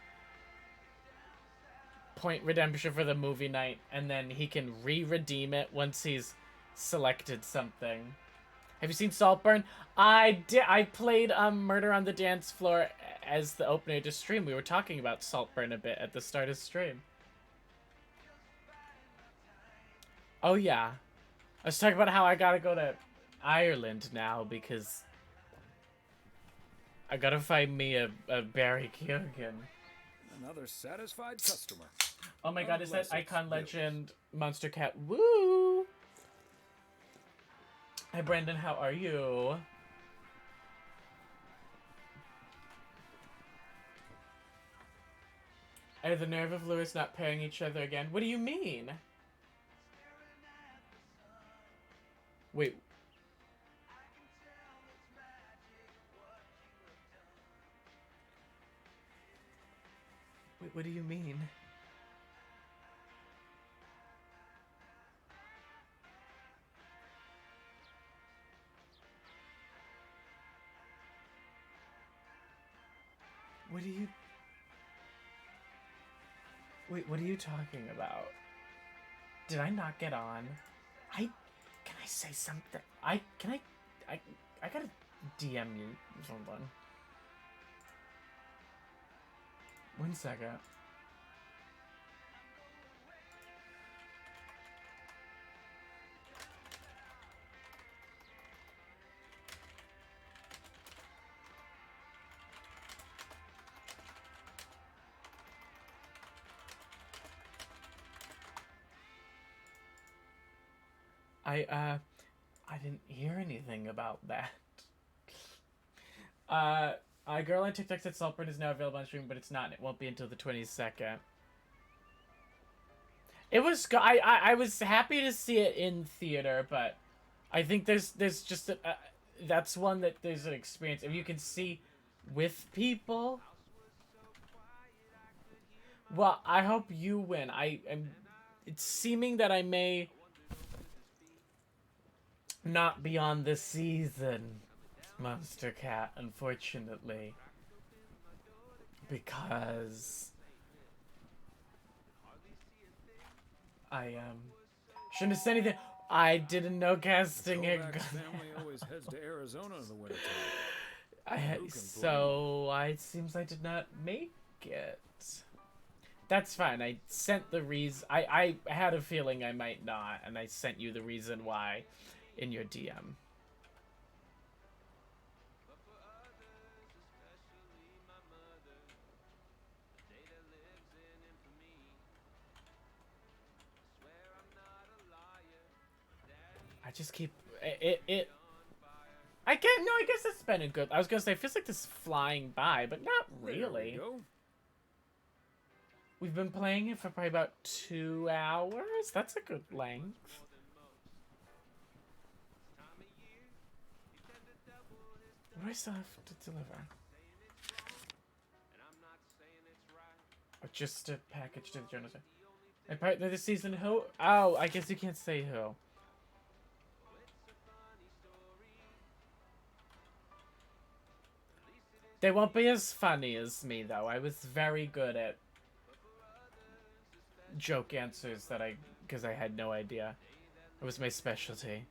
point redemption for the movie night, and then he can re-redeem it once he's selected something. Have you seen Saltburn? I did. I played Murder on the Dance Floor as the opener to stream. We were talking about Saltburn a bit at the start of stream. Oh yeah, I was talking about how I gotta go to Ireland now because I gotta find me a Barry Keoghan. Another satisfied customer. Oh my god, is that Icon Legend Monster Cat? Woo! Hi Brandon, how are you? I have the nerve of Lewis not pairing each other again. What do you mean? Wait. Wait, what do you mean? What are you... Wait, what are you talking about? Did I not get on? Can I say something? I gotta DM you something. 1 second. I didn't hear anything about that. A girl on TikTok said Saltburn is now available on stream, but it's not. And it won't be until the 22nd. It was. I was happy to see it in theater, but I think there's just that's one that there's an experience if you can see with people. Well, I hope you win. It's seeming that I may not be on this season, Monster Cat, unfortunately, because I shouldn't have said anything. I didn't know casting it. family always heads to Arizona in the wintertime. It seems I did not make it. That's fine. I sent the reason. I had a feeling I might not, and I sent you the reason why in your DM. I just keep I guess it's been a good. I was gonna say it feels like this is flying by, but not really. There we go. We've been playing it for probably about 2 hours. That's a good length. What do I still have to deliver? Or just a package to the journalist? My partner this season, who? Oh, I guess you can't say who. They won't be as funny as me, though. I was very good at joke answers because I had no idea. It was my specialty.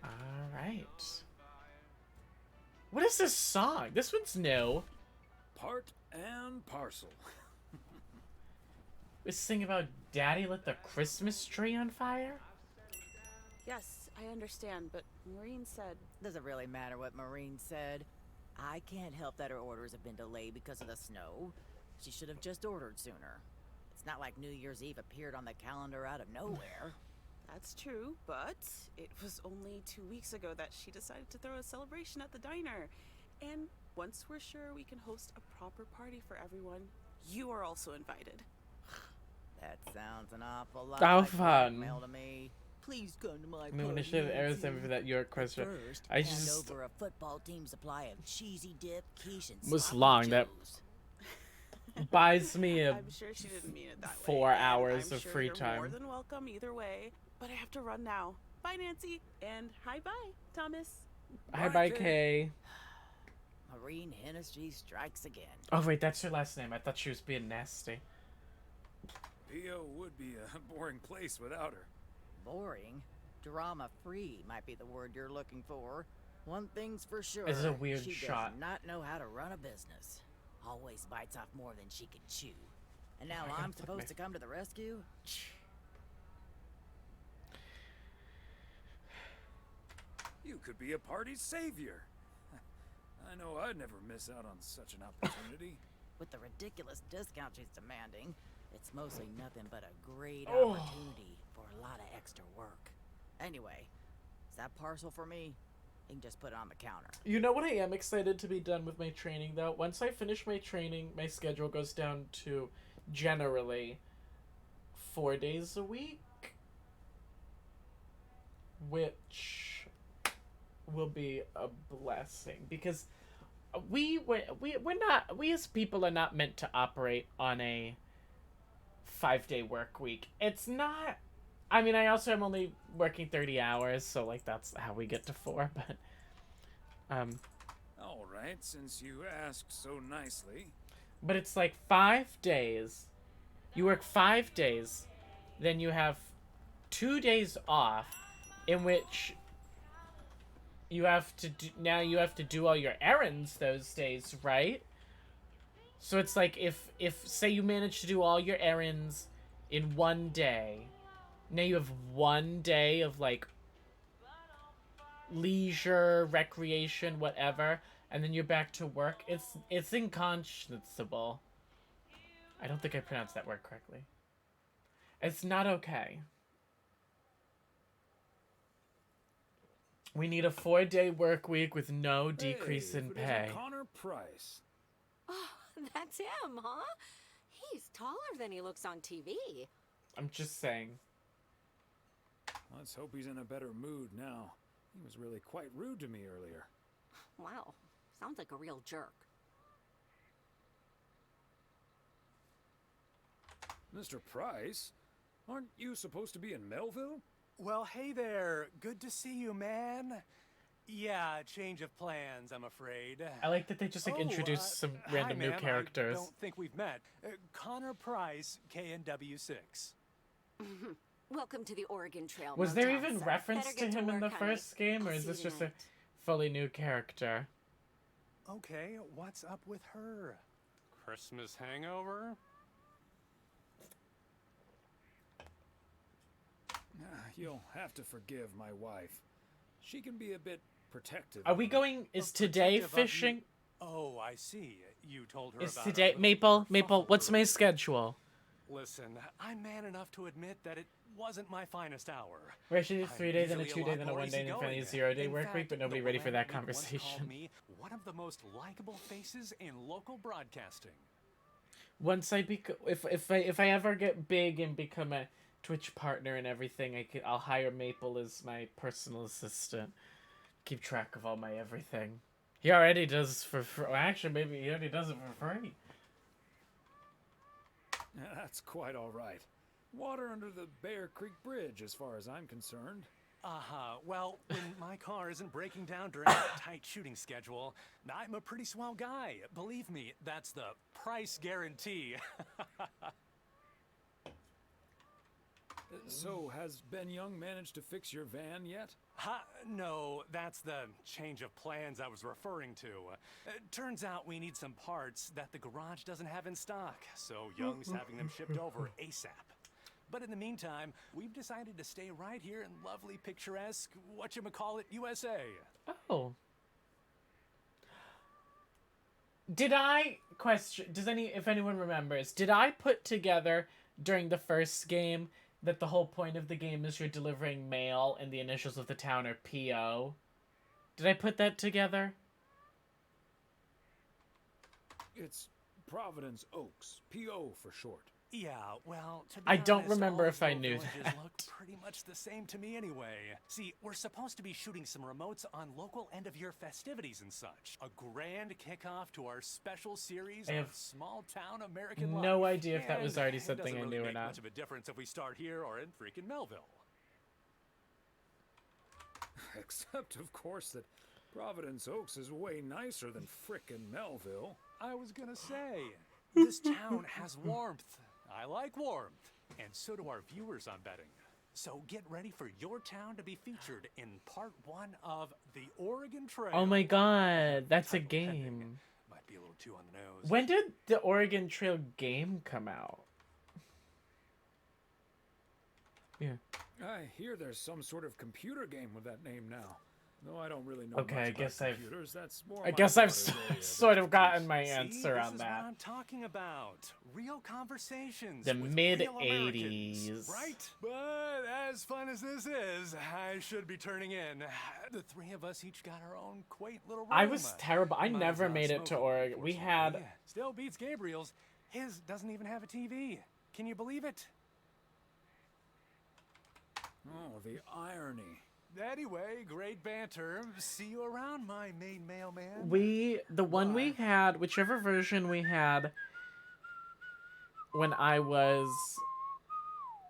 Alright. What is this song? This one's new. Part and parcel. This thing about Daddy lit the Christmas tree on fire? Yes, I understand, but Maureen said... Does it really matter what Maureen said? I can't help that her orders have been delayed because of the snow. She should have just ordered sooner. It's not like New Year's Eve appeared on the calendar out of nowhere. That's true, but it was only 2 weeks ago that she decided to throw a celebration at the diner. And once we're sure we can host a proper party for everyone, you are also invited. That sounds an awful lot How like fun. blackmail to me. Please come to my I mean, when I party, should have aired Nancy. for that York question. First, I hand just over a football team supply of cheesy dip, quiche, and was sloppy long. That joes. buys me a I'm sure she didn't mean it that way. 4 and hours I'm of sure free you're time. More than welcome either way. But I have to run now. Bye, Nancy, and hi, bye, Thomas. Hi, bye, Kay. Maureen Hennessy strikes again. Oh wait, that's her last name. I thought she was being nasty. P.O. would be a boring place without her. Boring? Drama-free might be the word you're looking for. One thing's for sure. This is a weird she shot. does not know how to run a business. Always bites off more than she can chew. And now I I'm gotta put supposed my- to come to the rescue? You could be a party savior. I know I'd never miss out on such an opportunity. With the ridiculous discount she's demanding, it's mostly nothing but a great Oh. opportunity for a lot of extra work. Anyway, is that parcel for me? You can just put it on the counter. You know what I am excited to be done with my training, though? Once I finish my training, my schedule goes down to generally 4 days a week, which will be a blessing because we as people are not meant to operate on a 5-day work week. It's not. I mean, I also am only working 30 hours, so like that's how we get to 4. But All right, since you asked so nicely. but it's like 5 days. You work 5 days, then you have 2 days off, in which you have to do all your errands those days, right? So it's like if say you manage to do all your errands in 1 day, now you have 1 day of like leisure, recreation, whatever, and then you're back to work. It's inconscionable. I don't think I pronounced that word correctly. It's not okay. We need a 4-day work week with no decrease in if it isn't pay. Connor Price. Oh, that's him, huh? He's taller than he looks on TV. I'm just saying. Let's hope he's in a better mood now. He was really quite rude to me earlier. Wow, sounds like a real jerk. Mr. Price? Aren't you supposed to be in Melville? Well, hey there. Good to see you, man. Yeah, change of plans, I'm afraid. I like that they just like introduced some random hi, new ma'am. characters. I don't think we've met. Connor Price, KNW6. Welcome to the Oregon Trail. Was there Motel, even sir. reference Better to get him in work, the honey. first game, or I'll is see this you just a tonight. fully new character? Okay, what's up with her? Christmas hangover? You'll have to forgive my wife. She can be a bit protective. Are we going? Is today Protective of you- fishing? Oh, I see. You told her Is about today our Maple? What's my schedule? Listen, I'm man enough to admit that it wasn't my finest hour. Where she did I'm 3 days, then a usually 2 day, lot then a more 1 day, and easygoing. finally a 0-day In work week, fact, but nobody the ready for that landlady once called conversation. me one of the most likable faces in local broadcasting. Once I if I ever get big and become a Twitch partner and everything, I'll hire Maple as my personal assistant. Keep track of all my everything. He already does for free. Actually, maybe he already does it for free. That's quite all right. Water under the Bear Creek Bridge, as far as I'm concerned. Well, when my car isn't breaking down during a tight shooting schedule, I'm a pretty swell guy. Believe me, that's the price guarantee. So, has Ben Young managed to fix your van yet? No, that's the change of plans I was referring to. Turns out we need some parts that the garage doesn't have in stock, so Young's having them shipped over ASAP. But in the meantime, we've decided to stay right here in lovely, picturesque, whatchamacallit, USA. Oh. Did I question? If anyone remembers, did I put together during the first game that the whole point of the game is you're delivering mail and the initials of the town are PO? Did I put that together? It's Providence Oaks, PO for short. Yeah, well, to be I don't honest, remember all if I little knew villages that. look pretty much the same to me anyway. See, we're supposed to be shooting some remotes on local end-of-year festivities and such. A grand kickoff to our special series I of have small-town American life. no idea if that was And already it something doesn't I really knew or make not. much of a difference if we start here or in freaking Melville. Except, of course, that Providence Oaks is way nicer than frickin' Melville. I was gonna say, this town has warmth. I like warmth. And so do our viewers, I'm betting. So get ready for your town to be featured in part 1 of the Oregon Trail. Oh my god, that's a game. Might be a little too on the nose. When did the Oregon Trail game come out? Yeah. I hear there's some sort of computer game with that name now. Though I don't really know Okay, much I about guess I've computers. That's more I my guess I've daughter's area of sort of gotten my See, answer this on is that. what I'm talking about. Real conversations. The with mid real Americans, 80s. right? But as fun as this is, I should be turning in. The three of us each got our own quaint little room. I was terrible. I Mine's never not made it to smoking, Oregon. We had unfortunately. Still beats Gabriel's. His doesn't even have a TV. Can you believe it? Oh, the irony. Anyway, great banter. See you around, my main mailman. the one we had, whichever version we had when I was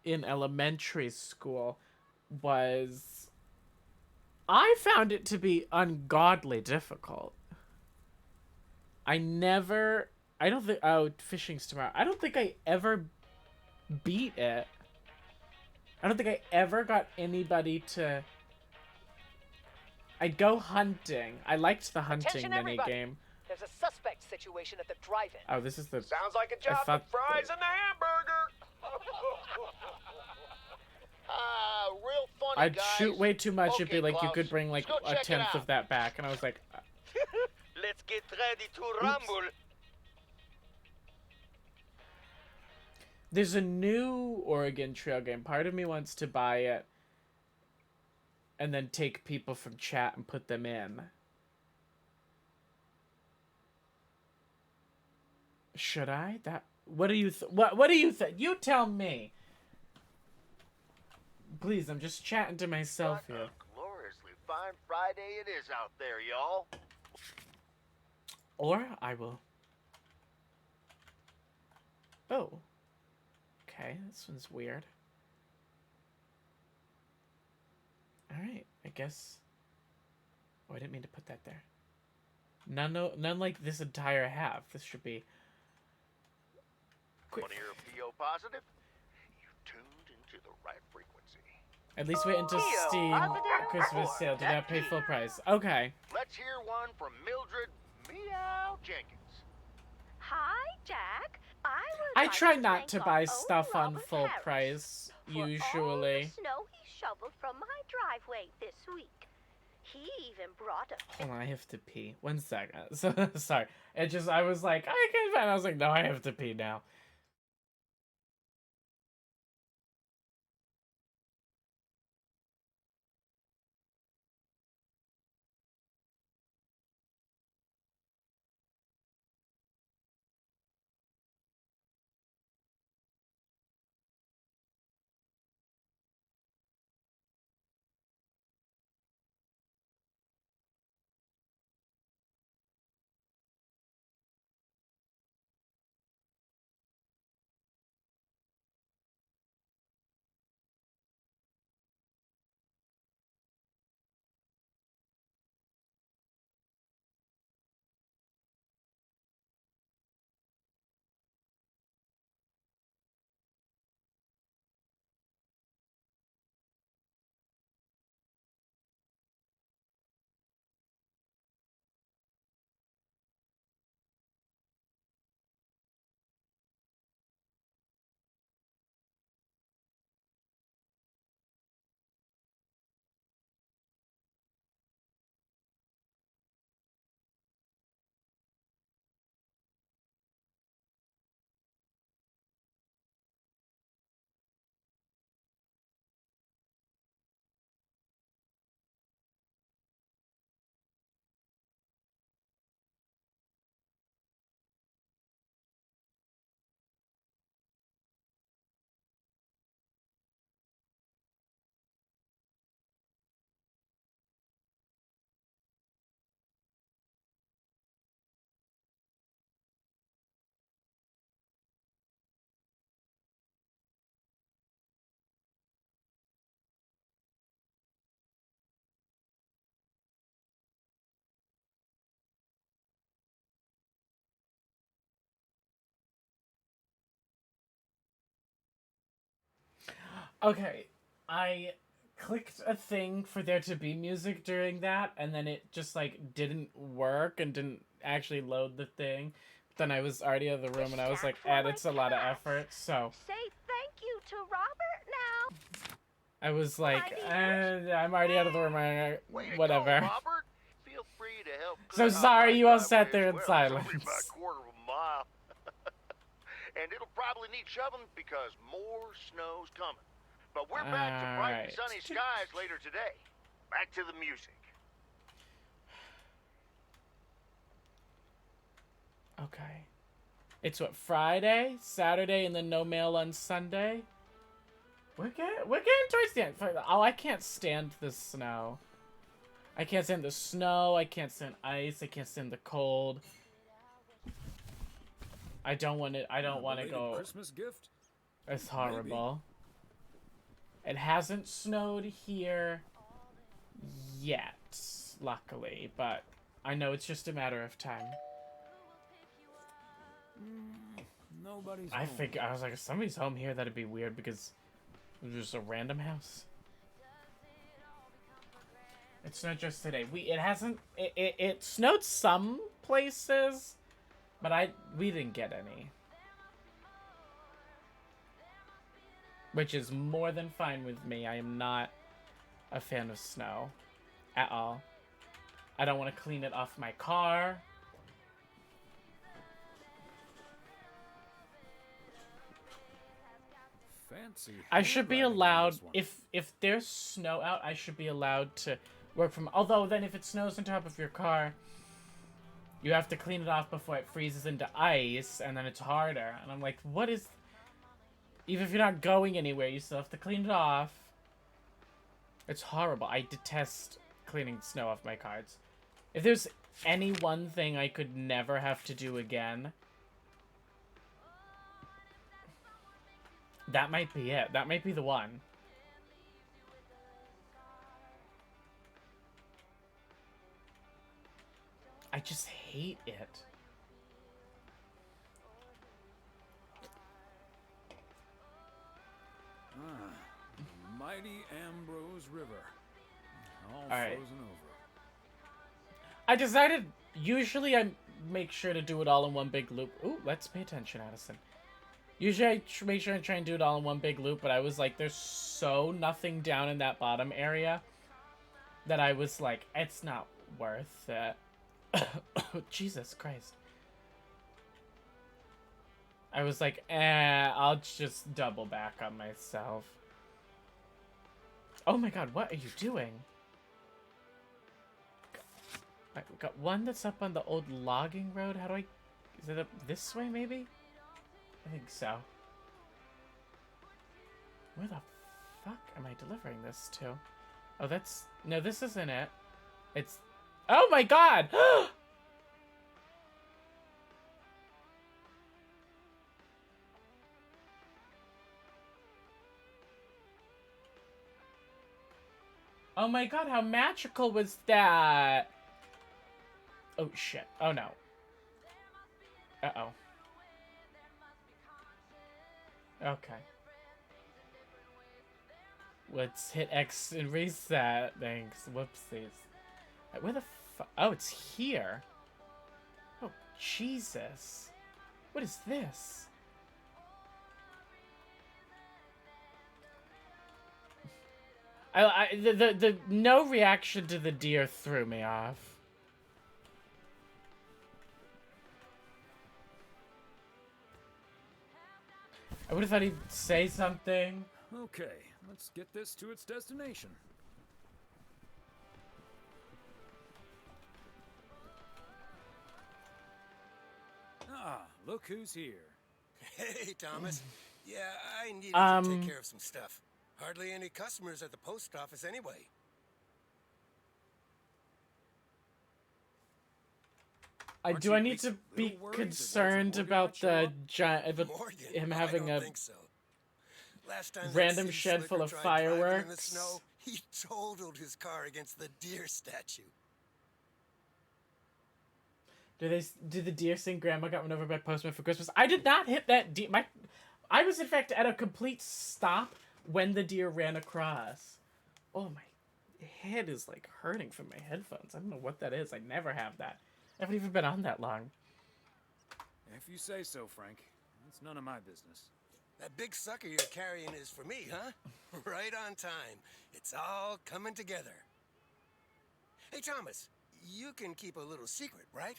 in elementary school was, I found it to be ungodly difficult. I don't think, oh, fishing's tomorrow. I don't think I ever beat it. I don't think I ever got anybody to... I'd go hunting. I liked the hunting Attention, everybody. minigame. There's a suspect situation at the drive-in. Oh, this is the... Sounds like a I job for thought fries and the hamburger. Real funny, I'd guys. shoot way too much. It'd be Okay, like, you Klaus, could bring like let's go a check it tenth out. of that back. And I was like, Let's get ready to rumble. there's a new Oregon Trail game. Part of me wants to buy it and then take people from chat and put them in. Should I? What do you what do you think? You tell me. Please, I'm just chatting to myself What here. a gloriously fine Friday it is out there, y'all. Or I will. Oh. Okay, this one's weird. Alright, I guess. Oh, I didn't mean to put that there. None like this entire half. This should be... When you're PO positive, you tuned into the right frequency. At least wait until Steam Christmas sale. Do not pay full price. Okay. Let's hear one from Mildred Meow Jenkins. Hi, Jack. I try not to buy stuff on full price, all usually. the snow he shoveled from my driveway this week. He even brought a Hold on, I have to pee. 1 second. So, sorry. I was like, I can find. I was like, no, I have to pee now. Okay, I clicked a thing for there to be music during that, and then it just like didn't work and didn't actually load the thing. Then I was already out of the room, and I was like, it's a lot of effort, so Say thank you to Robert now. I was like, I'm already out of the room, whatever. Robert, feel free to help. So sorry you all sat there in It's only about silence. a quarter of a mile. And it'll probably need shoveling because more snow's coming. But we're back to bright and sunny skies later today. Back to the music. Okay. It's what, Friday, Saturday, and then no mail on Sunday? We're getting towards the end. Oh, I can't stand the snow. I can't stand the snow, I can't stand ice, I can't stand the cold. I don't want to go. Christmas gift? It's horrible. It hasn't snowed here yet, luckily, but I know it's just a matter of time. Nobody's I home. I was like, if somebody's home here, that'd be weird because it was just a random house. It's not just today. It snowed some places, but we didn't get any. Which is more than fine with me. I am not a fan of snow at all. I don't want to clean it off my car. Fancy. I should be allowed, if there's snow out, I should be allowed to work from, although then if it snows on top of your car, you have to clean it off before it freezes into ice, and then it's harder. And I'm like, what is, even if you're not going anywhere, you still have to clean it off. It's horrible. I detest cleaning snow off my cars. If there's any one thing I could never have to do again, that might be it. That might be the one. I just hate it. Mighty Ambrose River. All right. frozen over. I decided, usually I make sure to do it all in one big loop. Ooh, let's pay attention, Addison. Usually I make sure I try and do it all in one big loop, but I was like, there's so nothing down in that bottom area that I was like, it's not worth it. Jesus Christ. I was like, I'll just double back on myself. Oh my god, what are you doing? Right, we got one that's up on the old logging road. How do I... Is it up this way, maybe? I think so. Where the fuck am I delivering this to? Oh, that's... No, this isn't it. It's... Oh my god! Oh my god, how magical was that? Oh shit. Oh no. Uh-oh. Okay. Let's hit X and reset. Thanks. Whoopsies. Where the fuck? Oh, it's here. Oh, Jesus. What is this? The no reaction to the deer threw me off. I would have thought he'd say something. Okay, let's get this to its destination. Ah, look who's here. Hey, Thomas. Yeah, I needed to take care of some stuff. Hardly any customers at the post office anyway. I need to be concerned about the him having a random shed full of fireworks? In the snow, he totaled his car against the deer statue. Did the deer sing "Grandma Got Run Over by Postman for Christmas"? I did not hit that deer. I was in fact at a complete stop when the deer ran across. Oh, my head is like hurting from my headphones. I don't know what that is. I never have that. I haven't even been on that long. If you say so, Frank. It's none of my business. That big sucker you're carrying is for me, huh? Right on time. It's all coming together. Hey, Thomas, you can keep a little secret, right?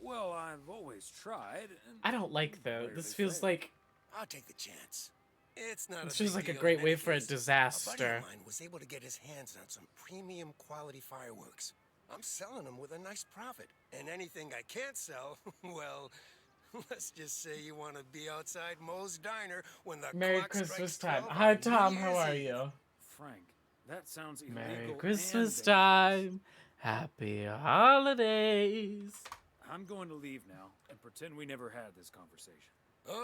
Well, I've always tried. I don't like though. This feels like I'll take the chance. It's not. this a feels big like a deal great in way any for a case. A buddy disaster. of mine was able to get his hands on some premium quality fireworks. I'm selling them with a nice profit. And anything I can't sell, well, let's just say you want to be outside Moe's Diner when the Merry clock Christmas strikes time. 12 Hi on Tom, New how Year's are Eve. you? Frank, that sounds illegal. Merry and Christmas dangerous. time. Happy holidays. I'm going to leave now and pretend we never had this conversation.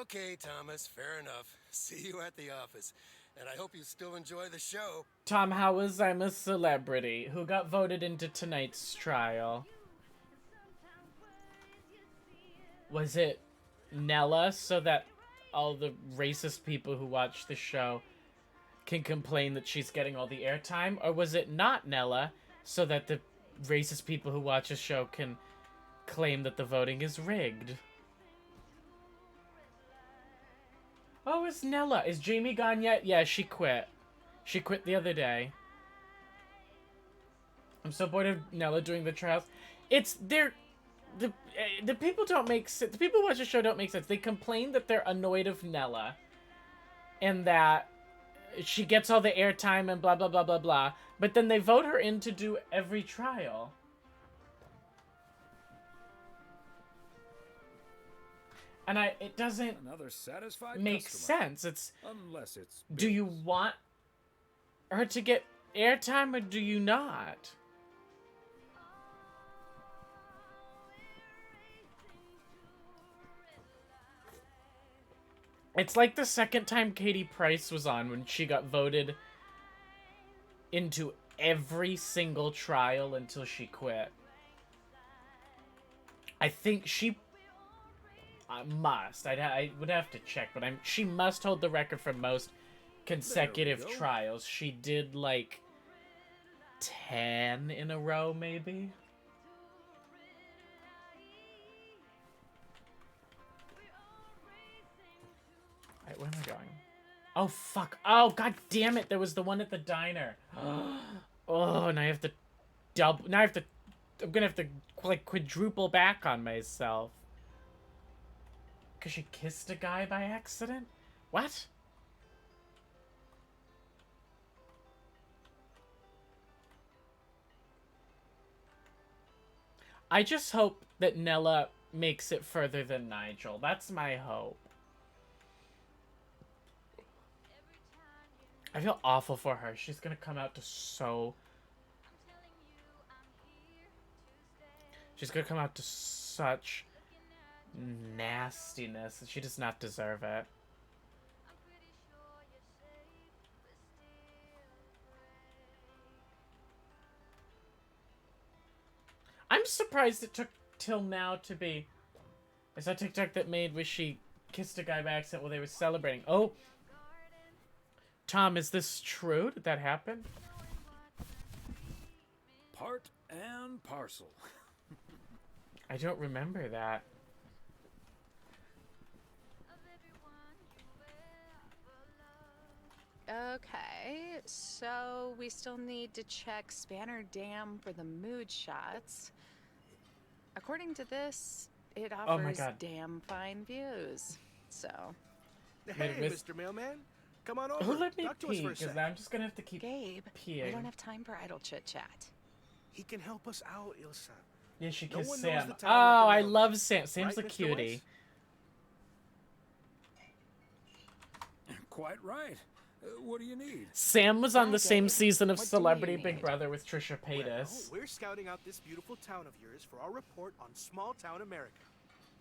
Okay, Thomas, fair enough. See you at the office. And I hope you still enjoy the show. Tom, how was I'm a Celebrity? Who got voted into tonight's trial? Was it Nella, so that all the racist people who watch the show can complain that she's getting all the airtime? Or was it not Nella, so that the racist people who watch the show can claim that the voting is rigged? Oh, it's Nella. Is Jamie gone yet? Yeah, she quit. She quit the other day. I'm so bored of Nella doing the trials. It's the people don't make sense. The people who watch the show don't make sense. They complain that they're annoyed of Nella, and that she gets all the airtime and blah blah blah blah blah. But then they vote her in to do every trial. And it doesn't Another satisfied make customer. sense. It's Unless it's do you want her to get airtime or do you not? It's like the second time Katie Price was on when she got voted into every single trial until she quit. I think she must. I would have to check, but she must hold the record for most consecutive go. trials. She did like 10 in a row, maybe. Alright, where am I going? Oh, fuck. Oh, god damn it. There was the one at the diner. Oh, now I have to double. Now I'm gonna have to like quadruple back on myself. Because she kissed a guy by accident? What? I just hope that Nella makes it further than Nigel. That's my hope. I feel awful for her. She's gonna come out to so... She's gonna come out to such nastiness. She does not deserve it. I'm surprised it took till now to be... I saw TikTok that made where she kissed a guy by accident while they were celebrating. Oh! Tom, is this true? Did that happen? Part and parcel. I don't remember that. Okay, so we still need to check Spanner Dam for the mood shots. According to this, it Oh offers my God. damn fine views. So, Hey, Miss- Mr. Mailman. Come on over. Who let me Talk to us pee? for a Because sec. I'm just gonna have to keep Gabe, peeing. we don't have time for idle chit chat. He can help us out, Ilsa. Yeah, she No kissed one knows Sam. the Oh, town like the I mailman. love Sam. Sam's Right, a Mr. cutie. Weiss? Quite right. What do you need? Sam was on the same Gabe, season of what do Celebrity you Big need? Brother with Trisha Paytas. Well, we're scouting out this beautiful town of yours for our report on small town America.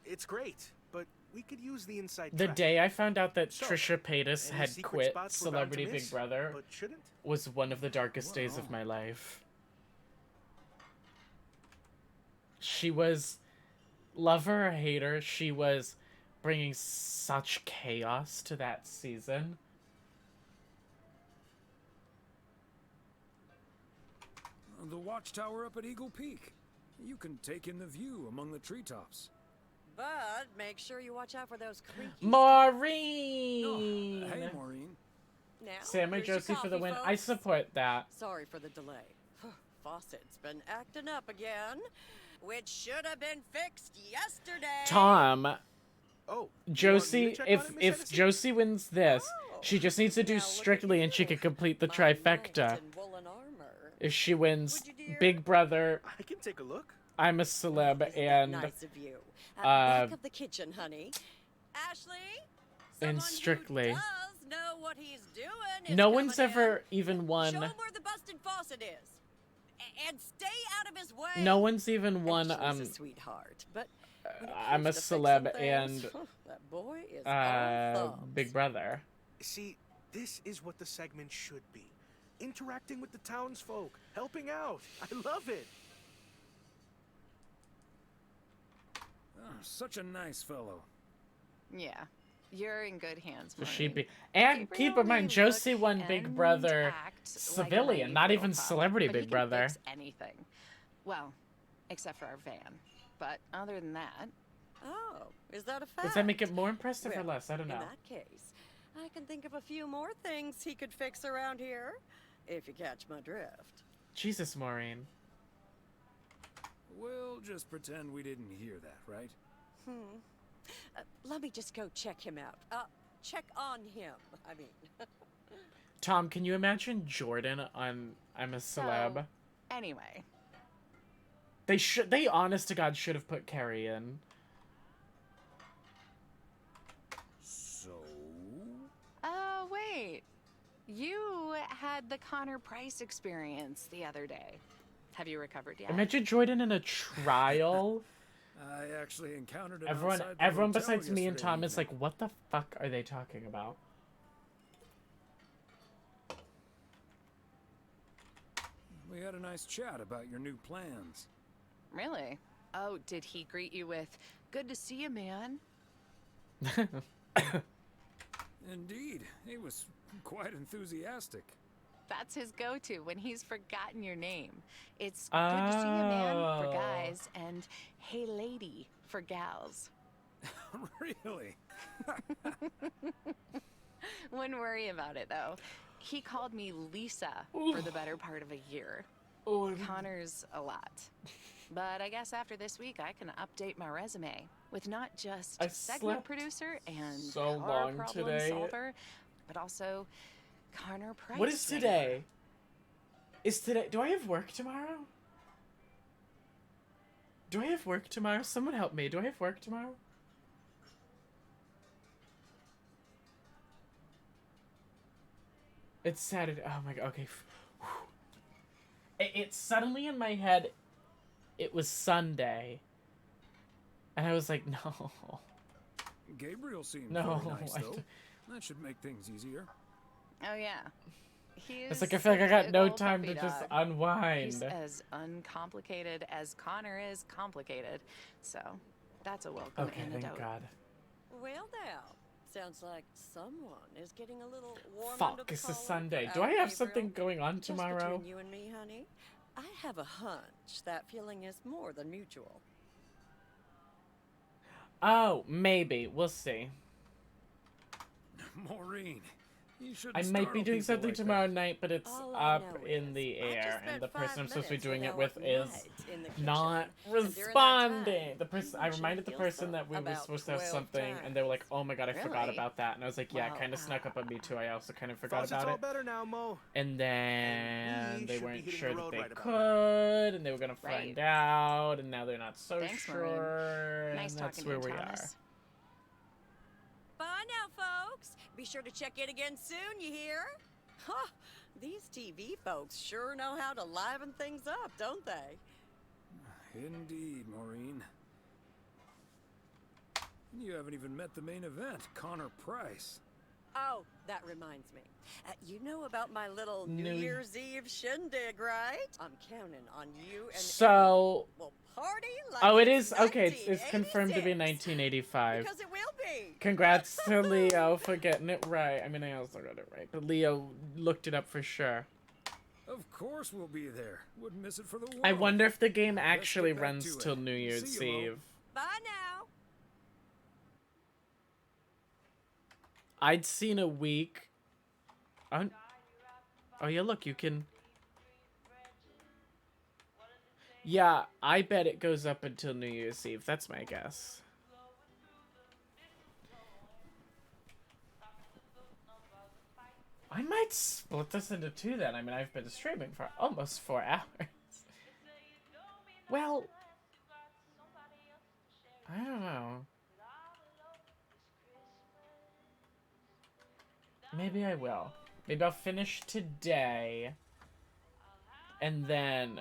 It's great, but we could use the inside The track. day I found out that So, Trisha Paytas any had secret quit spots we're bound to Celebrity Big miss, Brother but shouldn't? was one of the darkest days of my life. She was, love her or hate her, she was bringing such chaos to that season. The watchtower up at Eagle Peak. You can take in the view among the treetops. But make sure you watch out for those creaky... Maureen! Hey, Maureen. Now, Sam and here's your Josie for the coffee, win. I folks. support that. Sorry for the delay. Faucet's been acting up again, which should have been fixed yesterday. Tom. Oh, Josie, if Josie wins this, she just needs to do Strictly and she can complete the trifecta. If she wins Big Brother, I can take a look. I'm a Celeb, and Nice of you. Back of the kitchen, honey. Ashley, and Strictly. does know what he's doing. is No coming one's in. ever even Show won. him where the busted faucet is, and stay out of his way. No one's even won. Ashley's a sweetheart, but when it I'm a comes to fixing Celeb things, and that boy is all thumbs. Big Brother. See, this is what the segment should be. Interacting with the townsfolk, helping out. I love it. Oh, such a nice fellow. Yeah, you're in good hands, So Maureen. she'd be. And keep in mind, Josie won Big Brother Civilian, not even Celebrity but he Big can Brother. fix anything. Well, except for our van. But other than that, Oh, is that a fact? Does that make it more impressive or Well, less? I don't know. In that case, I can think of a few more things he could fix around here, if you catch my drift. Jesus, Maureen. We'll just pretend we didn't hear that, right? Let me just go check him out. Check on him, I mean. Tom, can you imagine Jordan on I'm a Celeb? So, anyway. They honest to God should have put Carrie in. So? Oh, wait. You had the Connor Price experience the other day. Have you recovered yet? Imagine Jordan in a trial. I actually encountered him Everyone outside the hotel besides me and yesterday Tom is evening. like, what the fuck are they talking about? We had a nice chat about your new plans. Really? Oh, did he greet you with, "Good to see you, man"? Indeed, he was quite enthusiastic. That's his go-to when he's forgotten your name. It's "Good to see you, man" for Oh. guys and "Hey, lady" for gals. Really? Wouldn't worry about it, though. He called me Lisa for the better part of a year. Connor's a lot. But I guess after this week, I can update my resume with not just I segment slept producer and so car long problem today. solver, but also Connor Price. What is winner. today? Do I have work tomorrow? Do I have work tomorrow? Someone help me. Do I have work tomorrow? It's Saturday. Oh my god. Okay. It's suddenly in my head. It was Sunday. And I was like, no. Gabriel seems No, very nice, I though. d- That should make things easier. Oh, yeah. He's It's like I feel like I got a no little time to puppy just dog. unwind. He's as uncomplicated as Connor is complicated. So, that's a welcome Okay, antidote. thank God. Well, now, sounds like someone is getting a little warm under Fuck, the it's a collar for Sunday. Do our I have Gabriel. something going on Just tomorrow? between you and me, honey, I have a hunch that feeling is more than mutual. Oh, maybe. We'll see. Maureen, you shouldn't I might be startle doing people something like that. tomorrow night, but it's All I up know in the I just air, spent and the 5 person I'm supposed to be minutes doing with it with Alec is Knight in the kitchen, not and during that responding. time, The person I he reminded the mentioned person that we were about supposed to have 12 something, and they were like, "Oh my god, I forgot Really? about that." And I was like, "Yeah, it Well, kind of snuck up on me too. I also kind of forgot Faucet's about all it." better now, Mo. And then we they should be weren't hitting sure the that road they right about could, and they were gonna Right. find out, and now they're not so Thanks, Maureen. sure. Nice and that's talking to where you, we Thomas. Bye now, folks. Be sure to check in again soon, you hear? Huh, these TV folks sure know how to liven things up, don't they? Indeed, Maureen. You haven't even met the main event, Connor Price. Oh, that reminds me. You know about my little New New- Year's Eve shindig, right? I'm counting on you and So, we'll party like oh, it it's is okay. It's confirmed to be 1986. 1985. Because it will be. Congrats to Leo for getting it right. I mean, I also got it right, but Leo looked it up for sure. Of course we'll be there. Wouldn't miss it for the world. I wonder if the game Let's actually get back runs to it. till New Year's See you, Mo. Eve. Bye now. I'd seen a week. Oh yeah, look, you can. Yeah, I bet it goes up until New Year's Eve. That's my guess. I might split this into two then. I mean, I've been streaming for almost 4 hours. Well, I don't know. Maybe I will. Maybe I'll finish today. And then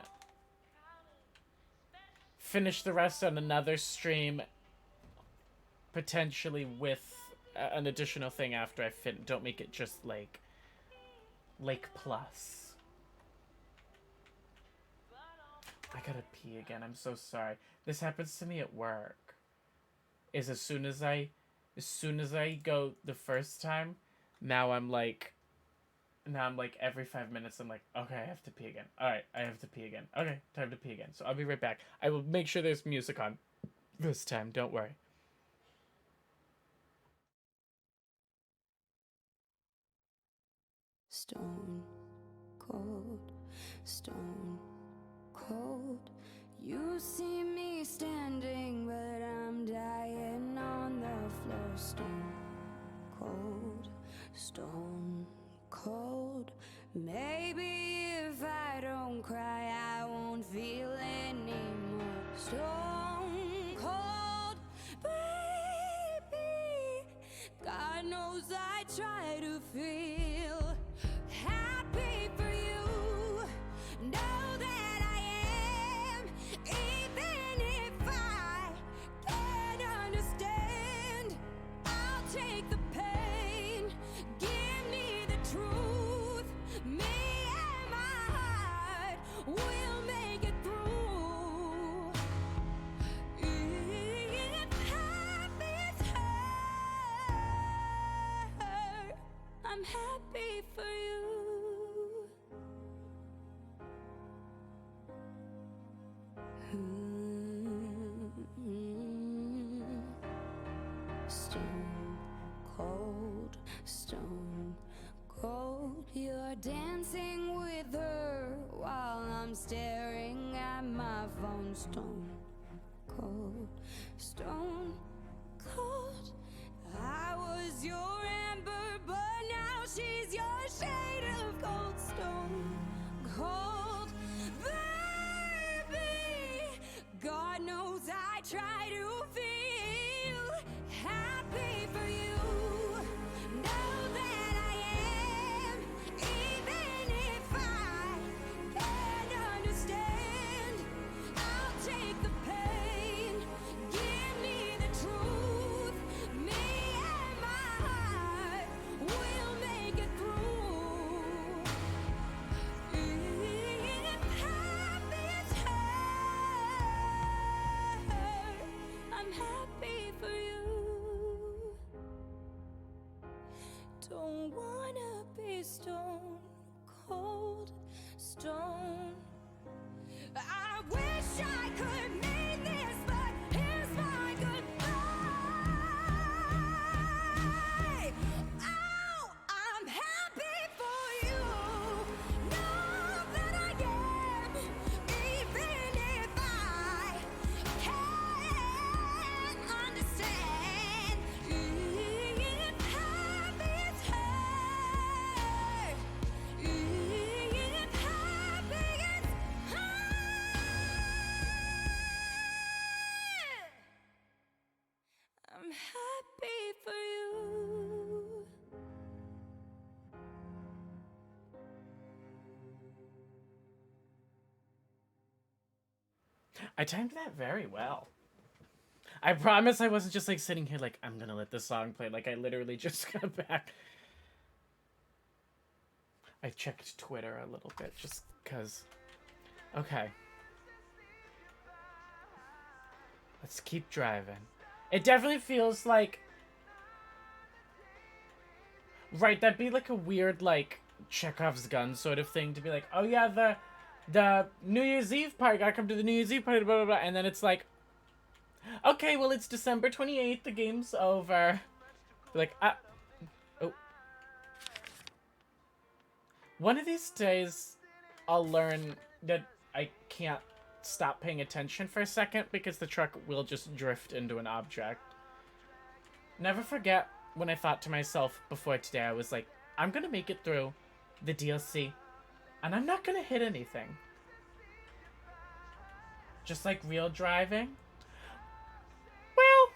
finish the rest on another stream. Potentially with an additional thing after I don't make it just like Lake Plus. I gotta pee again. I'm so sorry. This happens to me at work. As soon as I go the first time, now I'm like every 5 minutes I'm like, okay, I have to pee again. Alright, I have to pee again. Okay, time to pee again. So I'll be right back. I will make sure there's music on this time, don't worry. Stone cold, stone cold. You see me standing, but I'm dying on the floor. Stone cold, stone cold. Maybe if I don't cry, I won't feel anymore. Stone cold, baby. God knows I try to feel happy for you. Know that I am, even if I can't understand. I'll take the pain. Give me the truth. Me and my heart will make it through. If happy's hurt, I'm happy for you. Stone cold, stone cold. You're dancing with her while I'm staring at my phone. Stone cold, stone cold. I was your amber, but now she's your shade of gold. Stone cold, baby. God knows I try to feel happy for you. Know that I am, even if I can't understand. I'll take the pain. Give me the truth. Me and my heart will make it through. If happy's hurt, I'm happy for you. Don't wanna be stone cold, stone. I wish I could mean this, but here's my goodbye. Oh, I'm happy for you. Know that I am, even if I can't understand. If happy's hurt, if happy's I'm happy for you. I timed that very well. I promise I wasn't just like sitting here like I'm gonna let this song play. Like I literally just got back I checked Twitter a little bit just because. Okay. Let's keep driving. It definitely feels like... Right, that'd be like a weird, like, Chekhov's gun sort of thing to be like, oh yeah, the New Year's Eve party, gotta come to the New Year's Eve party, blah, blah, blah, and then it's like, okay, well, it's December 28th, the game's over. Be like, oh. One of these days, I'll learn that I can't stop paying attention for a second because the truck will just drift into an object. Never forget when I thought to myself before today, I was like, I'm gonna make it through the DLC, and I'm not gonna hit anything. Just like real driving. Well,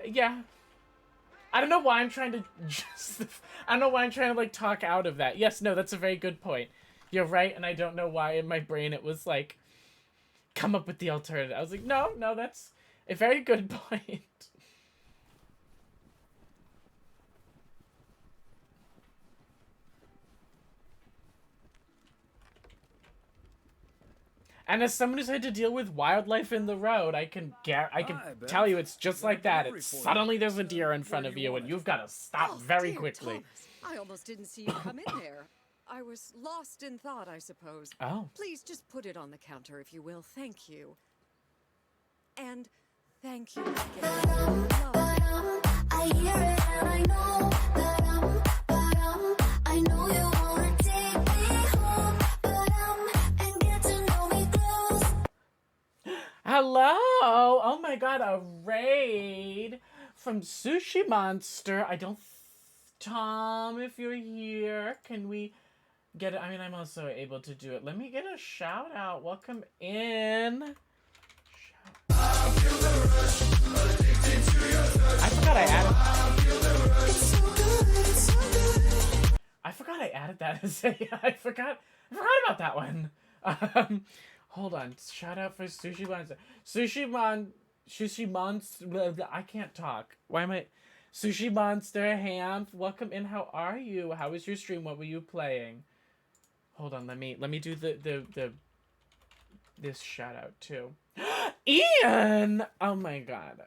yeah. I don't know why I'm trying to I don't know why I'm trying to, like, talk out of that. Yes, no, that's a very good point. You're right, and I don't know why in my brain it was like, come up with the alternative. I was like, no, that's a very good point. And as someone who's had to deal with wildlife in the road, I can tell you it's just like that. It's suddenly there's a deer in front of you and you've got to stop very quickly. Thomas, I almost didn't see you come in there. I was lost in thought, I suppose. Oh. Please just put it on the counter, if you will. Thank you. And thank you again. I hear it and I know I know you wanna take me home, and get to know me close. Hello! Oh my god, a raid from Sushi Monster. Tom, if you're here, can we get it? I mean, I'm also able to do it. Let me get a shout out. Welcome in. I forgot I added that as a... I forgot about that one. Hold on. Shout out for Sushi Monster. Sushi Monster... I can't talk. Why am I... Sushi Monster, Ham, welcome in. How are you? How was your stream? What were you playing? Hold on, let me do this shout out too. Ian! Oh my god.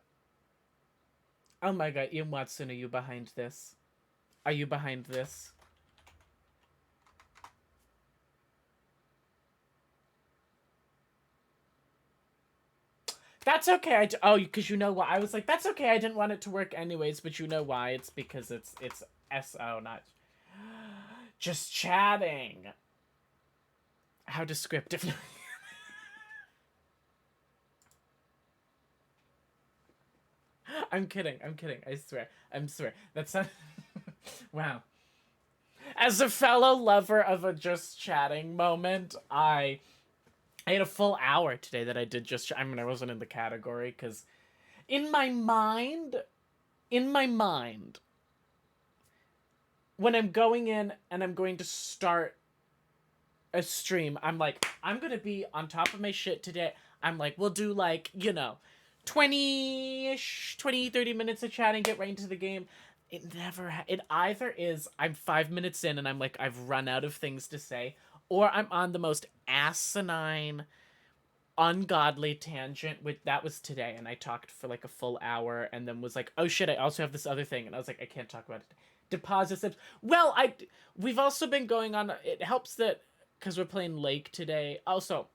Oh my god, Ian Watson, are you behind this? Are you behind this? That's okay. Because you know why. I was like, that's okay. I didn't want it to work anyways, but you know why. It's because it's SO, not just chatting. How descriptive. I'm kidding. I swear. That's not... Wow. As a fellow lover of a just chatting moment, I had a full hour today that I did just... I mean, I wasn't in the category, because in my mind, when I'm going in and I'm going to start a stream, I'm like, I'm going to be on top of my shit today. I'm like, we'll do, like, 20-ish, 20, 30 minutes of chatting, get right into the game. It never... It either is I'm 5 minutes in and I'm like, I've run out of things to say, or I'm on the most asinine, ungodly tangent. That was today, and I talked for like a full hour, and then was like, oh shit, I also have this other thing, and I was like, I can't talk about it. Deposit slips. Well, we've also been going on... It helps that, because we're playing Lake today. Also,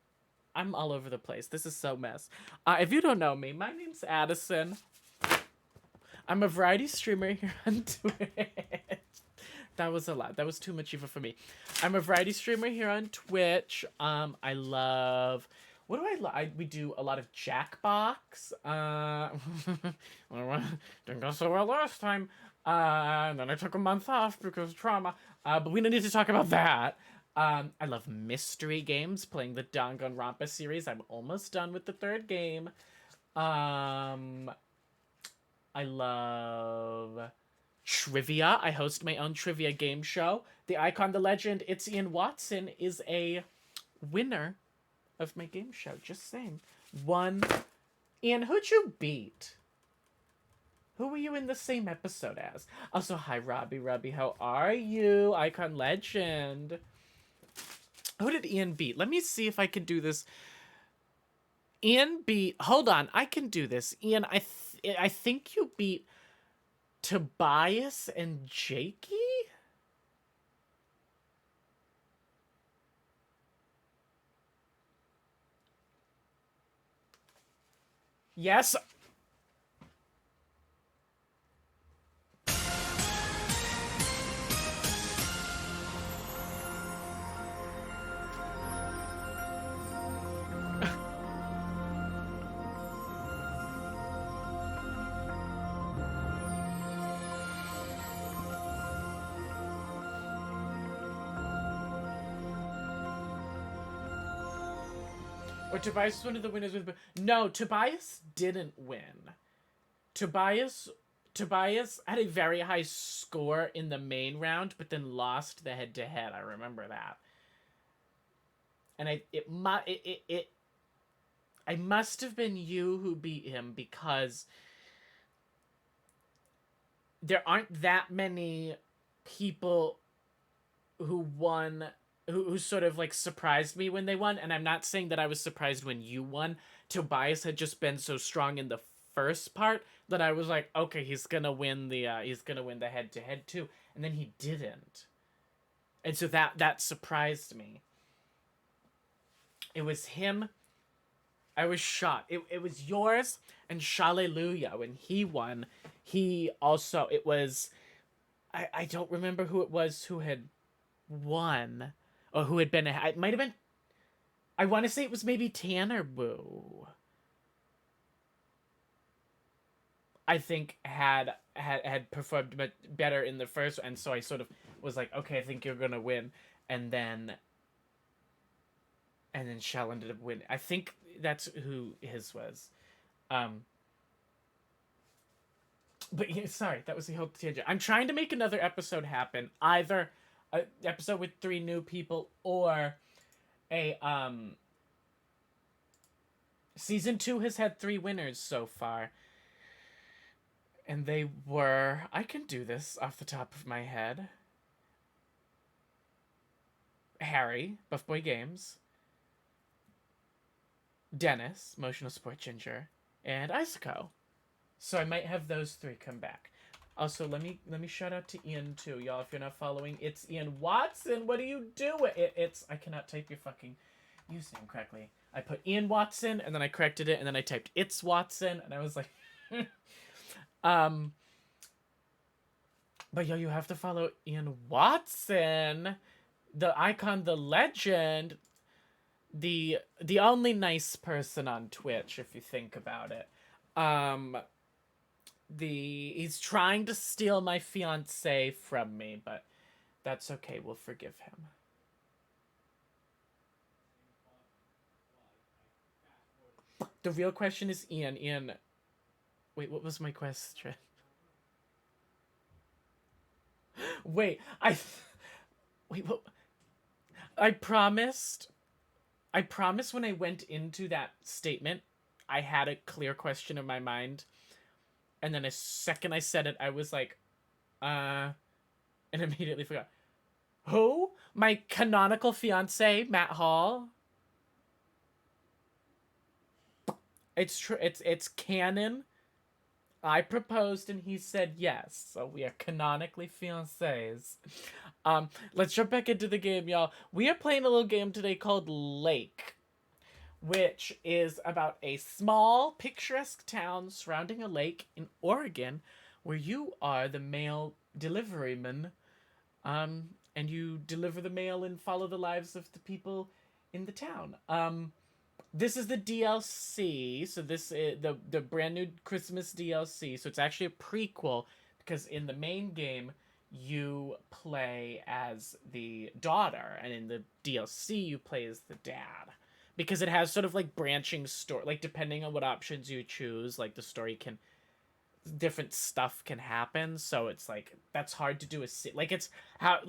I'm all over the place. This is so mess. If you don't know me, my name's Addison. I'm a variety streamer here on Twitch. That was a lot. That was too much even for me. I'm a variety streamer here on Twitch. I love... What do I love? We do a lot of Jackbox. Didn't go so well last time. And then I took a month off because of trauma. But we don't need to talk about that. I love mystery games, playing the Danganronpa series. I'm almost done with the 3rd game. I love trivia. I host my own trivia game show. The icon, the legend, It's Ian Watson, is a winner of my game show. Just saying. Ian, who'd you beat? Who were you in the same episode as? Also, hi, Robbie. Robbie, how are you? Icon Legend. Who did Ian beat? Let me see if I can do this. Ian beat... Hold on, I can do this. Ian, I think you beat Tobias and Jakey? Yes. Or Tobias was one of the winners with... No, Tobias didn't win. Tobias had a very high score in the main round, but then lost the head-to-head. I remember that. And I must have been you who beat him, because there aren't that many people who won... Who sort of, like, surprised me when they won. And I'm not saying that I was surprised when you won. Tobias had just been so strong in the first part that I was like, okay, he's gonna win the head-to-head too. And then he didn't. And so that surprised me. It was him. I was shocked. It was yours and Shalleluja. When he won, he also... It was... I don't remember who it was who had won. Or who had been... It might have been... I want to say it was maybe Tanner Boo. I think had performed better in the first, and so I sort of was like, okay, I think you're gonna win, and then Shell ended up winning. I think that's who his was. But yeah, sorry, that was the whole tangent. I'm trying to make another episode happen, either an episode with 3 new people or a season 2 has had 3 winners so far. And they were... I can do this off the top of my head. Harry, Buff Boy Games. Dennis, Emotional Support Ginger. And Isaco. So I might have those 3 come back. Also, let me shout out to Ian too, y'all. If you're not following, it's Ian Watson. What are you doing? It's... I cannot type your fucking username correctly. I put Ian Watson, and then I corrected it, and then I typed it's Watson, and I was like... But yo, you have to follow Ian Watson, the icon, the legend, the only nice person on Twitch, if you think about it. He's trying to steal my fiance from me, but that's okay. We'll forgive him. The real question is Ian. Ian, wait, what was my question? Wait, wait, what? I promised when I went into that statement, I had a clear question in my mind. And then the second I said it, I was like, and immediately forgot. Who? My canonical fiance, Matt Hall? It's true. It's canon. I proposed and he said yes. So we are canonically fiancés. Let's jump back into the game, y'all. We are playing a little game today called Lake, which is about a small, picturesque town surrounding a lake in Oregon, where you are the mail deliveryman, and you deliver the mail and follow the lives of the people in the town. This is the DLC, so this is the brand new Christmas DLC, so it's actually a prequel, because in the main game, you play as the daughter, and in the DLC, you play as the dad. Because it has sort of, like, branching story, like, depending on what options you choose, like, the story can... different stuff can happen, so it's, like, that's hard to do a... Like, it's... How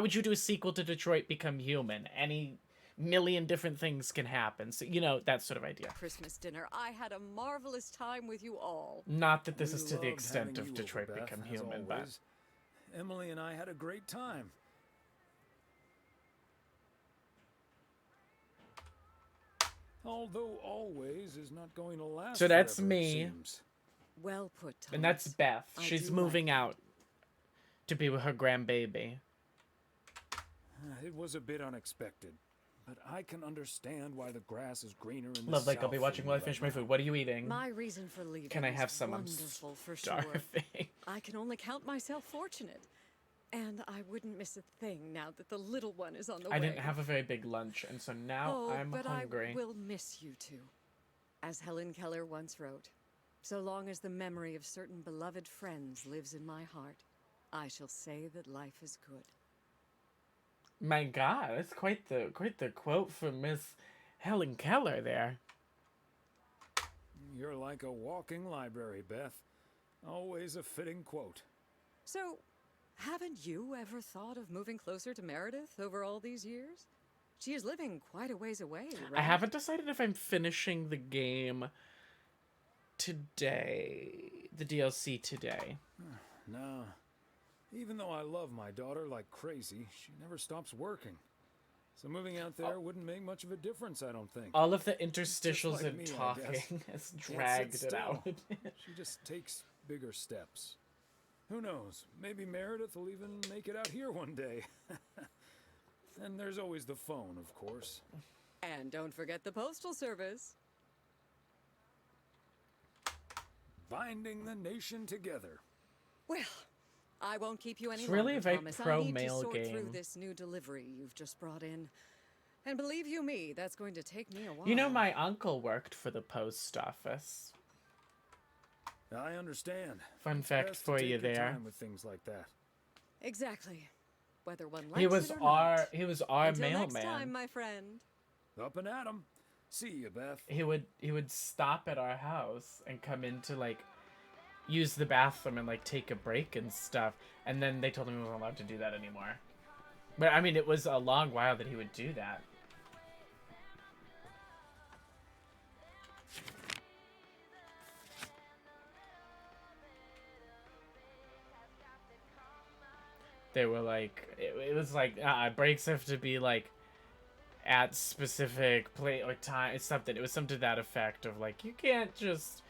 would you do a sequel to Detroit Become Human? million different things can happen. So, you know, that sort of idea. Christmas dinner. I had a marvelous time with you all. Not that this We is to the loved extent having of you Detroit over, Beth, Become as Human, but always. Emily and I had a great time. Although always is not going to last so that's forever, it me, seems. Well put, Thomas. and that's Beth. I She's do moving like out to be with her grandbaby. It was a bit unexpected, but I can understand why the grass is greener in the Love, like, south I'll be watching for while I you finish right my food. now. What are you eating? My reason for leaving Can I is have some? I'm wonderful for starving. sure. I can only count myself fortunate. And I wouldn't miss a thing now that the little one is on the way. I didn't have a very big lunch, and so now I'm but hungry. I will miss you two. As Helen Keller once wrote, so long as the memory of certain beloved friends lives in my heart, I shall say that life is good. My God, that's quite the quote from Miss Helen Keller there. You're like a walking library, Beth. Always a fitting quote. So, haven't you ever thought of moving closer to Meredith over all these years? She is living quite a ways away, right? I haven't decided if I'm finishing the game today, the DLC today. No. Even though I love my daughter like crazy, she never stops working. So moving out there wouldn't make much of a difference, I don't think. All of the Just interstitials like and me, I guess. talking has Can't sit dragged it still. out. She just takes bigger steps. Who knows? Maybe Meredith will even make it out here one day. And there's always the phone, of course. And don't forget the postal service. Binding the nation together. Well, I won't keep you any It's really longer, a very Thomas. I pro need to male sort through game. this new delivery you've just brought in. And believe you me, that's going to take me a while. You know, my uncle worked for the post office. I understand. Fun It's fact best to for take you your there. time with things like that. Exactly. Whether one likes He was it or not. he was our Until next mailman. time, my friend. Up and at 'em. See you, Beth. He would stop at our house and come in to like use the bathroom and like take a break and stuff. And then they told him he wasn't allowed to do that anymore. But I mean, it was a long while that he would do that. They were like, it was like, breaks have to be like at specific play or time. It's something. It was something to that effect of like, you can't just.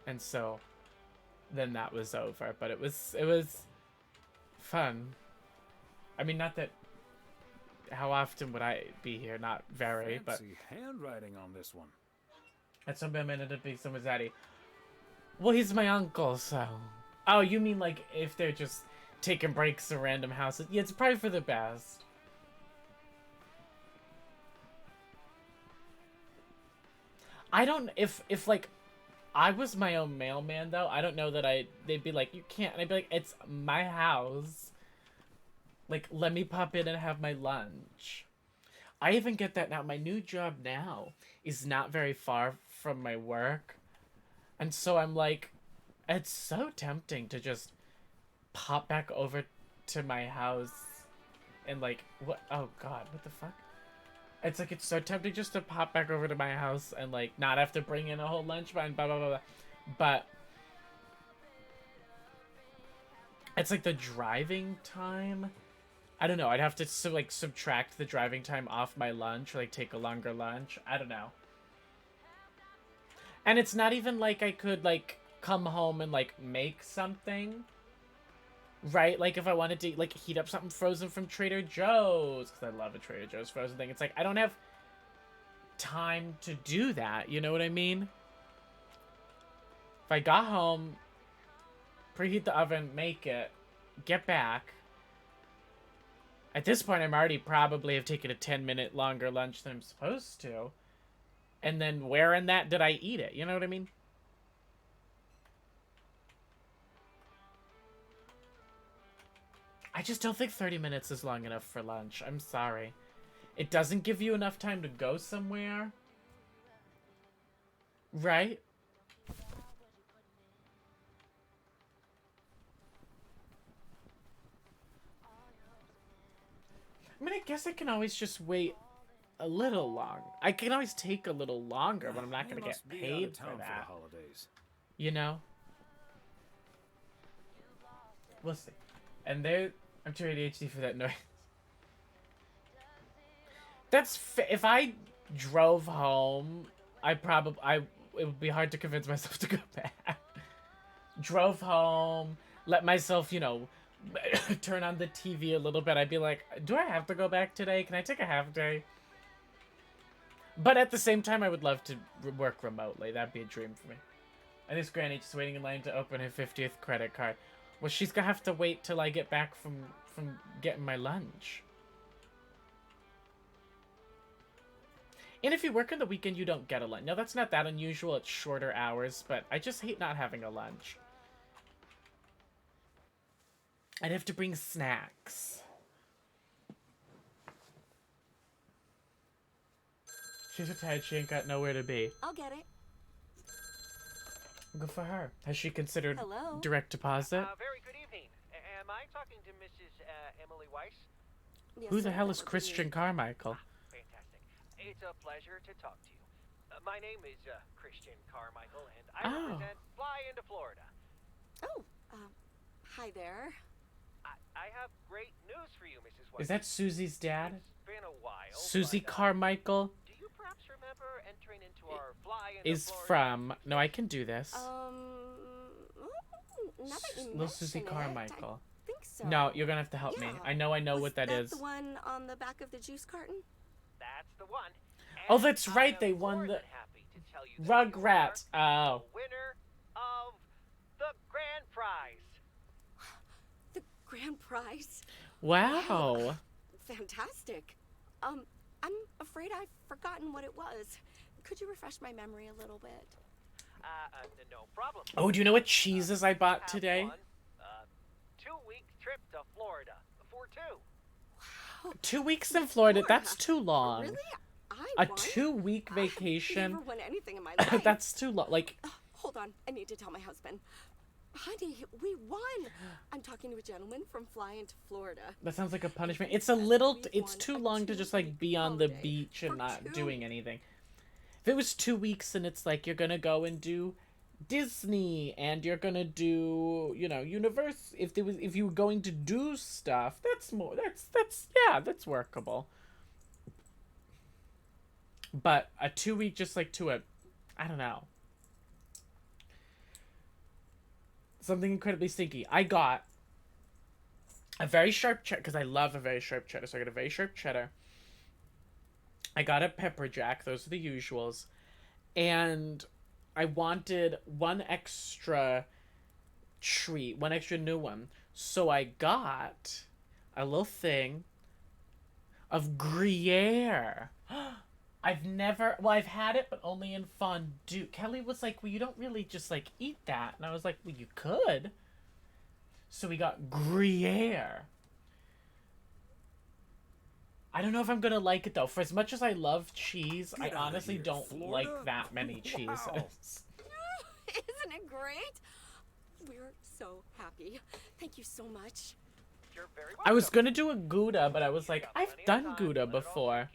And so, then that was over. But it was fun. I mean, not that. How often would I be here? Not very, but. Fancy handwriting on this one. At some minute to be someone's daddy. Well, he's my uncle, so. Oh, you mean like if they're just taking breaks to random houses? Yeah, it's probably for the best. I don't if like I was my own mailman though, I don't know that they'd be like, you can't, and I'd be like, it's my house. Like, let me pop in and have my lunch. I even get that now. My new job now is not very far from my work. And so I'm like, it's so tempting to just pop back over to my house and like, what? Oh God, what the fuck? It's like, it's so tempting just to pop back over to my house and like not have to bring in a whole lunch and blah, blah, blah, blah. But it's like the driving time. I don't know. I'd have to like subtract the driving time off my lunch or like take a longer lunch. I don't know. And it's not even like I could like come home and like make something. Right? Like if I wanted to like heat up something frozen from Trader Joe's, because I love a Trader Joe's frozen thing. It's like I don't have time to do that. You know what I mean? If I got home, preheat the oven, make it, get back. At this point, I'm already probably have taken a 10-minute longer lunch than I'm supposed to. And then where in that did I eat it? You know what I mean? I just don't think 30 minutes is long enough for lunch. I'm sorry. It doesn't give you enough time to go somewhere. Right? I mean, I guess I can always just wait a little long. I can always take a little longer, but I'm not You gonna get must be out of paid town for for the that. holidays. You know? We'll see. And there, I'm too ADHD for that noise. That's if I drove home, it would be hard to convince myself to go back. Drove home, let myself, you know, turn on the TV a little bit. I'd be like, do I have to go back today? Can I take a half day? But at the same time, I would love to work remotely. That'd be a dream for me. And this granny just waiting in line to open her 50th credit card. Well, she's gonna have to wait till I get back from getting my lunch. And if you work on the weekend, you don't get a lunch. No, that's not that unusual. It's shorter hours, but I just hate not having a lunch. I'd have to bring snacks. She's so tired she ain't got nowhere to be. I'll get it. Good for her. Has she considered Hello? direct deposit? Very good evening. Am I talking to Mrs. Emily Weiss? Yes, Who the sir, hell that is would be Christian me. Carmichael? Fantastic. It's a pleasure to talk to you. My name is Christian Carmichael, and I represent Fly into Florida. Oh, hi there. I have great news for you, Mrs. Weiss. Is that Susie's dad? It's been a while. Susie but, Carmichael do you perhaps remember entering into our Fly into is Florida? from... No, I can do this. Now that you Little Susie mention it, Carmichael. I think so. No, you're gonna have to help me. Yeah. I know what that is. The one on the back of the juice carton? That's the one. Oh, that's right. They won the Rugrats. Oh. Winner of the grand prize. The grand prize? Wow. Fantastic. I'm afraid I've forgotten what it was. Could you refresh my memory a little bit? No problem. Oh, do you know what cheeses I bought today? 2-week trip to Florida for two. 2 weeks in Florida. That's too long. Really? A 2-week vacation. Never won anything in my life. That's too long. Like, Hold on. I need to tell my husband. Honey, we won. I'm talking to a gentleman from Fly into Florida. that sounds like a punishment. It's a little. It's too long to just like be on the beach and not doing anything. If it was 2 weeks and it's like you're gonna go and do Disney and you're gonna do, you know, if you were going to do stuff, that's workable. But a 2 week just like to I don't know. Something incredibly stinky. I got a very sharp cheddar, because I love a very sharp cheddar, so I got a very sharp cheddar. I got a pepper jack, those are the usuals. And I wanted one extra treat, one extra new one. So I got a little thing of Gruyere. I've had it, but only in fondue. Kelly was like, well, you don't really just, like, eat that. And I was like, well, you could. So we got Gruyere. I don't know if I'm gonna like it, though. For as much as I love cheese, I honestly don't like that many cheeses. Isn't it great? We're so happy. Thank you so much. You're very I was gonna do a Gouda, but I was like, I've done Gouda before.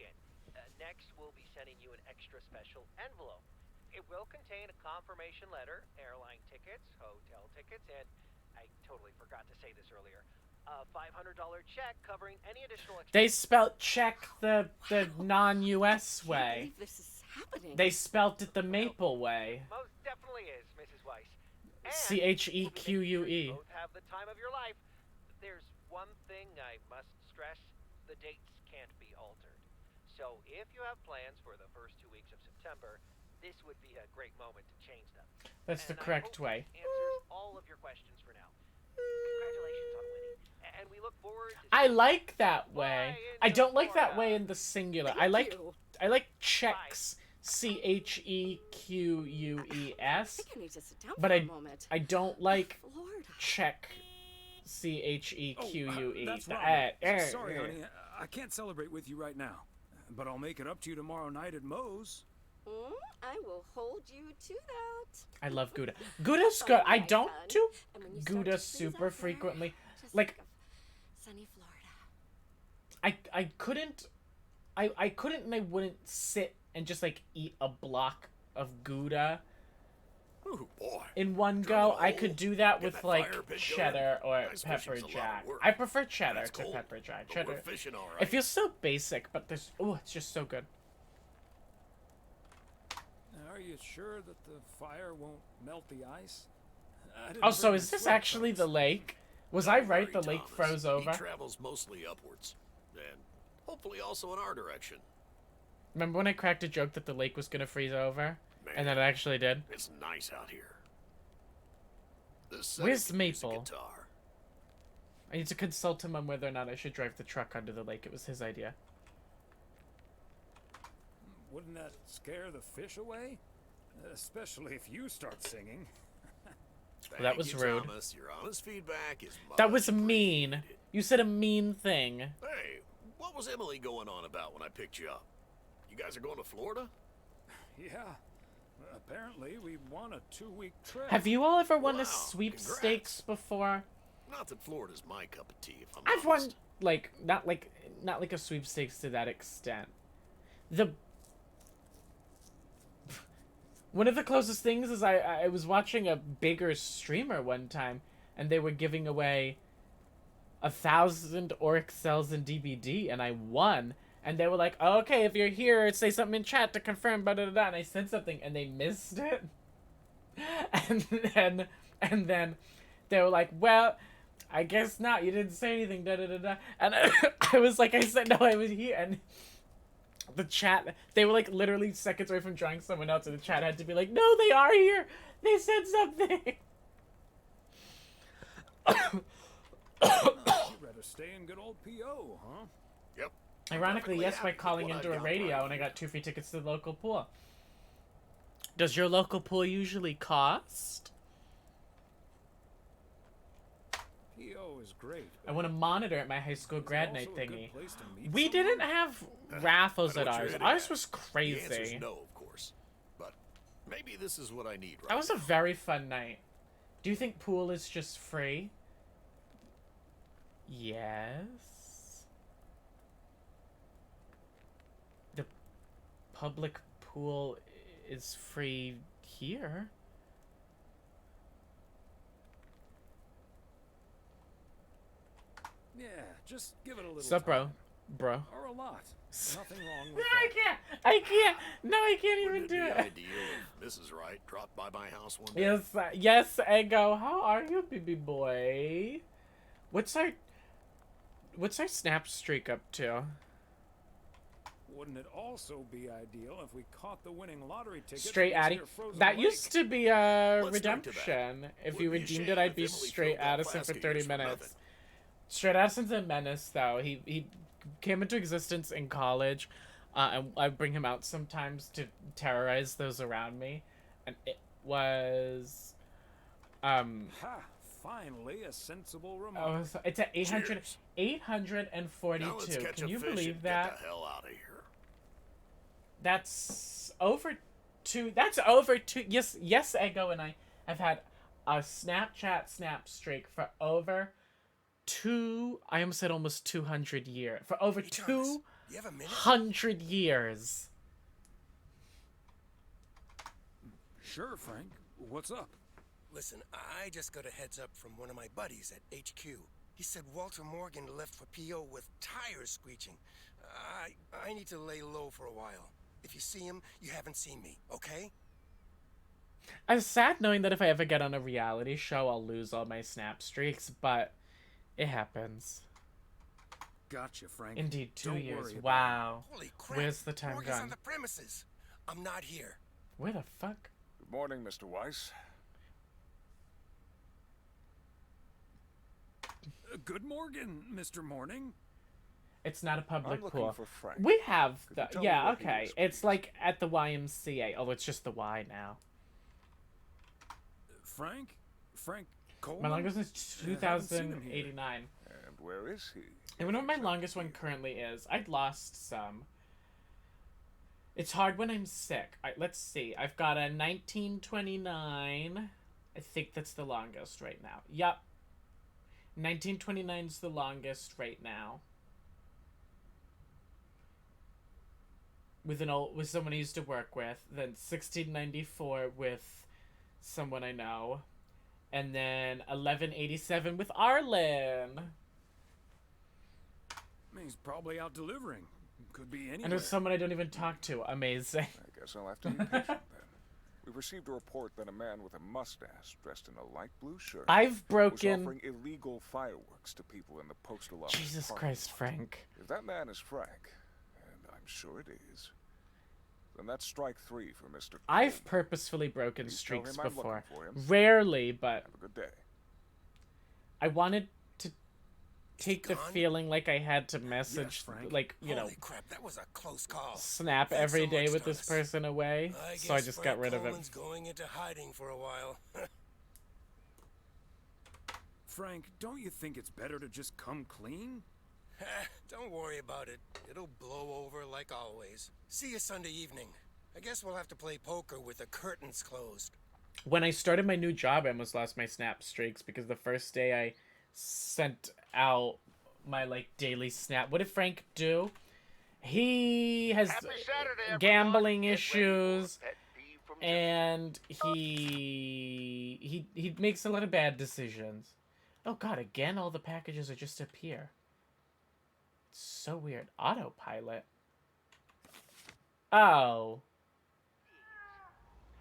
Next, we'll be sending you an extra special envelope. It will contain a confirmation letter, airline tickets, hotel tickets, and I totally forgot to say this earlier, a $500 check covering any additional They spelt check the non-US way. I can't believe this is happening. They spelt it the Maple way. Most definitely is, Mrs. Weiss. And CHEQUE. both have the time of your life. There's one thing I must stress: the dates can't be altered. So if you have plans for the first 2 weeks of September, this would be a great moment to change them. That's the correct way. Answers all of your questions for now. Congratulations on winning, and we look forward to I like that way. I don't like that way in the singular. I like checks, CHEQUES, I think I need to sit down but for a moment. I don't like Florida. check, CHEQUE. That's Robert. Sorry, honey. I can't celebrate with you right now. But I'll make it up to you tomorrow night at Moe's. I will hold you to that. I love Gouda. Gouda's good. I don't son. do And when you start Gouda to freeze super out there, frequently. just Like, think of sunny Florida. I couldn't. I couldn't and I wouldn't sit and just like eat a block of Gouda Ooh, boy. in one go. I could do that with like cheddar or pepper jack. I prefer cheddar to pepper jack. Cheddar. Fishing, all It feels so basic, but there's it's just so good. Are you sure that the fire won't melt the ice? Oh, so is this actually the lake? Was I right? The lake froze He over? travels mostly upwards, and hopefully also in our direction. Remember when I cracked a joke that the lake was gonna freeze over? And then it actually did? It's nice out here. Where's Maple? I need to consult him on whether or not I should drive the truck under the lake. It was his idea. Wouldn't that scare the fish away? Especially if you start singing. Well, that was rude. Thomas. Your honest feedback is That was mean. You said a mean thing. Hey, what was Emily going on about when I picked you up? You guys are going to Florida? Yeah. Apparently, we won a 2-week trip. Have you all ever won a sweepstakes before? Not that Florida's my cup of tea, if I'm I've honest. won not like a sweepstakes to that extent. One of the closest things is I was watching a bigger streamer one time, and they were giving away 1,000 Oryx cells in DBD, and I won. And they were like, oh, okay, if you're here, say something in chat to confirm, and I said something, and they missed it. And then they were like, well, I guess not. You didn't say anything, da-da-da-da. And I was like, I said, no, I was here. And the chat, they were like literally seconds away from drawing someone else, and the chat had to be like, no, they are here. They said something. Rather stay in good old PO, huh? Yep. Ironically, yes, by calling into a radio, and I got 2 free tickets to the local pool. Does your local pool usually cost? PO is great. I want a monitor at my high school grad night also a good thingy. place to meet We didn't have raffles I at know what you're ours. hitting Ours at. was The answer's crazy. no, of course. But maybe this is what I need right That was a very fun night. Do you think pool is just free? Yes. The public pool is free here. Yeah, just give it a little Sup, bro? time. Bro. Or a lot. Nothing wrong No, with I can't. I can't. No, I can't even do the it. ideal if Mrs. Wright dropped by my house one day. Yes, yes, Ego. How are you, baby boy? What's our snap streak up to? Wouldn't it also be ideal if we caught the winning lottery ticket? Straight Addy. That used to be a Let's drink to that. redemption. If Would you be a redeemed shame it, I'd if be Emily straight filled that Addison for flask of 30 yours for minutes. nothing. Straight Addison's a menace, though. He came into existence in college, and I bring him out sometimes to terrorize those around me, and it was, Ha! Finally, a sensible remark. oh, it's at 800, Cheers. 842. Now let's catch Can a you fish believe and that? Get the hell out of here. That's over two. That's over two. Yes, Ego and I have had a Snapchat snap streak for over I almost said almost 200 years. For over Thomas, you have a minute? 200 years. Sure, Frank. What's up? Listen, I just got a heads up from one of my buddies at HQ. He said Walter Morgan left for PO with tires screeching. I need to lay low for a while. If you see him, you haven't seen me, okay? I'm sad knowing that if I ever get on a reality show, I'll lose all my snap streaks, but it happens. Gotcha, Frank. Indeed, 2 Don't years. worry about Wow. Holy crap! Where's the time Morgan's on gone? the premises. I'm not here. Where the fuck? Good morning, Mr. Weiss. Good morning, Mr. Morning. It's not a public I'm looking pool. for Frank. We have Could the you tell me yeah, where he okay. is, It's like at the YMCA. Oh, it's just the Y now. Frank? Frank Coleman? My longest is Haven't seen him here. 2089. And where is he? I wonder what my longest one currently is. I'd lost some. It's hard when I'm sick. Let's see. I've got a 1929. I think that's the longest right now. Yup. 1929 is the longest right now. with someone I used to work with, then 1694 with someone I know, and then 1187 with Arlen. He's probably out delivering. Could be anywhere. And there's someone I don't even talk to. Amazing. I guess I'll have to be patient then. We've received a report that a man with a mustache dressed in a light blue shirt I've was broken... offering illegal fireworks to people in the postal office. Jesus parking Christ, lot. Frank. If that man is Frank, and I'm sure it is, then that's strike 3 for Mr. I've purposefully broken Please tell streaks him I'm looking before. for him. Rarely, but Have a good day. I wanted to take the feeling like I had to message, like, you know, Holy crap, that was a close call. snap Thanks every so day much, with this Thomas. person away, so I guess just Frank got rid of Coleman's it. going into hiding for a while. Frank, don't you think it's better to just come clean? Don't worry about it. It'll blow over like always. See you Sunday evening. I guess we'll have to play poker with the curtains closed. When I started my new job, I almost lost my snap streaks because the first day I sent out my, like, daily snap. What did Frank do? He has gambling issues, and he makes a lot of bad decisions. Oh god, again, all the packages are just up here. It's so weird. Autopilot. Oh.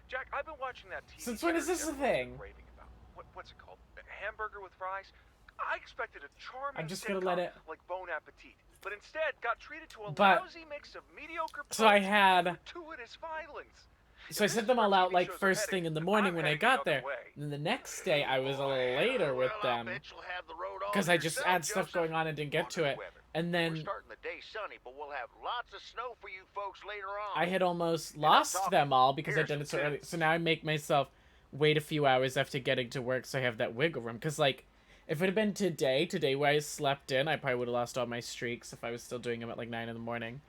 Jack, I've been watching that TV. Since when is this a thing? Raving about. What's it called? A hamburger with fries? I expected a charming I'm just gonna sitcom let it... like Bon Appetit, but instead got treated to a But- lousy mix of mediocre So I puns had... and gratuitous violence. So I sent them all out, like, first thing in the morning when I got there. And then the next day, I was a little later with them. Because I just had stuff going on and didn't get to it. And then Starting the day sunny, but we'll have lots of snow for you folks later on. I had almost lost them all because I'd done it so early. So now I make myself wait a few hours after getting to work so I have that wiggle room. Because, like, if it had been today where I slept in, I probably would have lost all my streaks if I was still doing them at, like, 9 in the morning.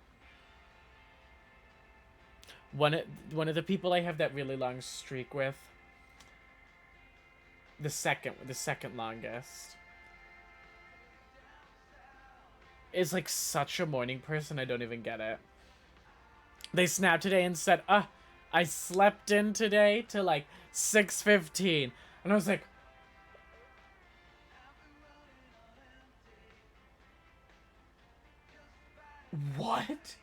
One of the people I have that really long streak with, the second longest, is like such a morning person. I don't even get it. They snapped today and said, I slept in today to like 6:15, and I was like, what?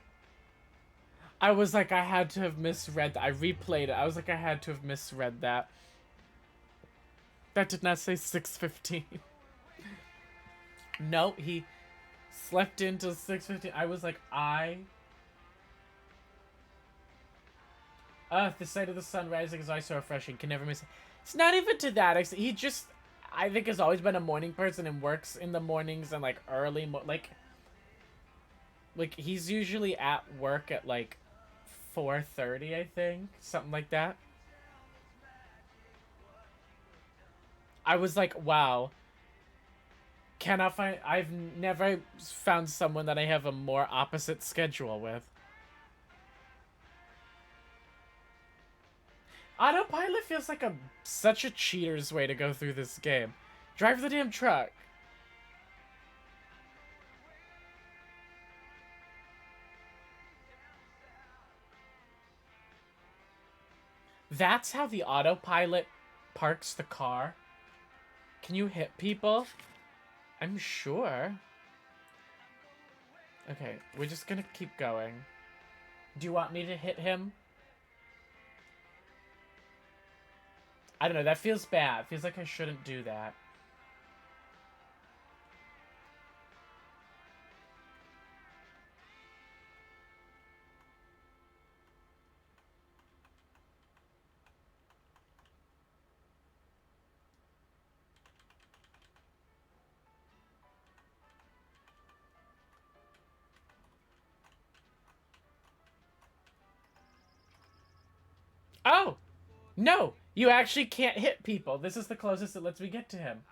I was like, I had to have misread that. I replayed it. I was like, I had to have misread that. That did not say 6:15. No, he slept until 6:15. I was like, the sight of the sun rising is always so refreshing. Can never miss it. It's not even to that extent. He just, I think, has always been a morning person and works in the mornings and, like, early, like, he's usually at work at, like, 4:30, I think. Something like that. I was like, wow. I've never found someone that I have a more opposite schedule with. Autopilot feels like such a cheater's way to go through this game. Drive the damn truck. That's how the autopilot parks the car? Can you hit people? I'm sure. Okay, we're just gonna keep going. Do you want me to hit him? I don't know, that feels bad. Feels like I shouldn't do that. Oh! No! You actually can't hit people. This is the closest it lets me get to him.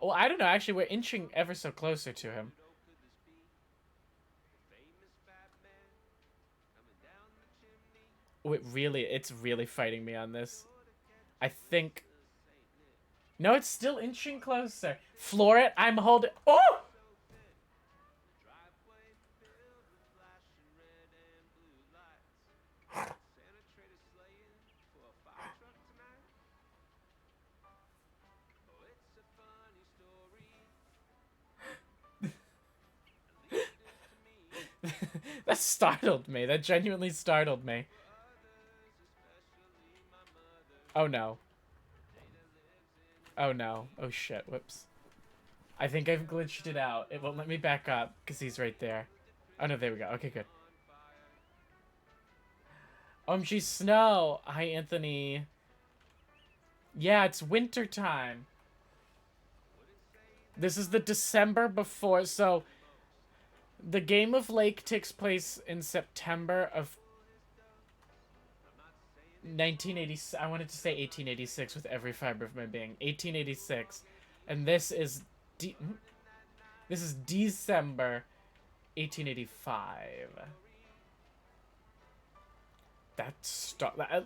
Well, I don't know. Actually, we're inching ever so closer to him. Oh, it's really fighting me on this. I think... No, it's still inching closer. Floor it. I'm holding... Oh! That startled me. That genuinely startled me. Oh no. Oh no. Oh shit. Whoops. I think I've glitched it out. It won't let me back up because he's right there. Oh no, there we go. Okay, good. OMG snow. Hi, Anthony. Yeah, it's winter time. This is the December before, so the game of Lake takes place in September of 1980. I wanted to say 1886 with every fiber of my being. 1886, and this is December 1885.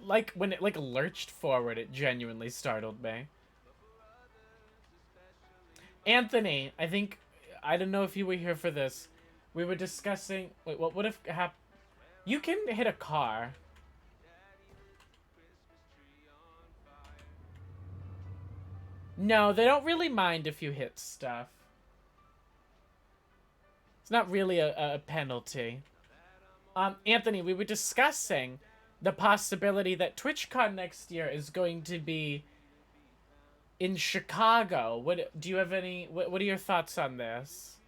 Like when it lurched forward, it genuinely startled me. Anthony, I don't know if you were here for this. We were discussing. Wait, what would have happened? You can hit a car. No, they don't really mind if you hit stuff. It's not really a penalty. Anthony, we were discussing the possibility that TwitchCon next year is going to be in Chicago. What do you have any? What are your thoughts on this?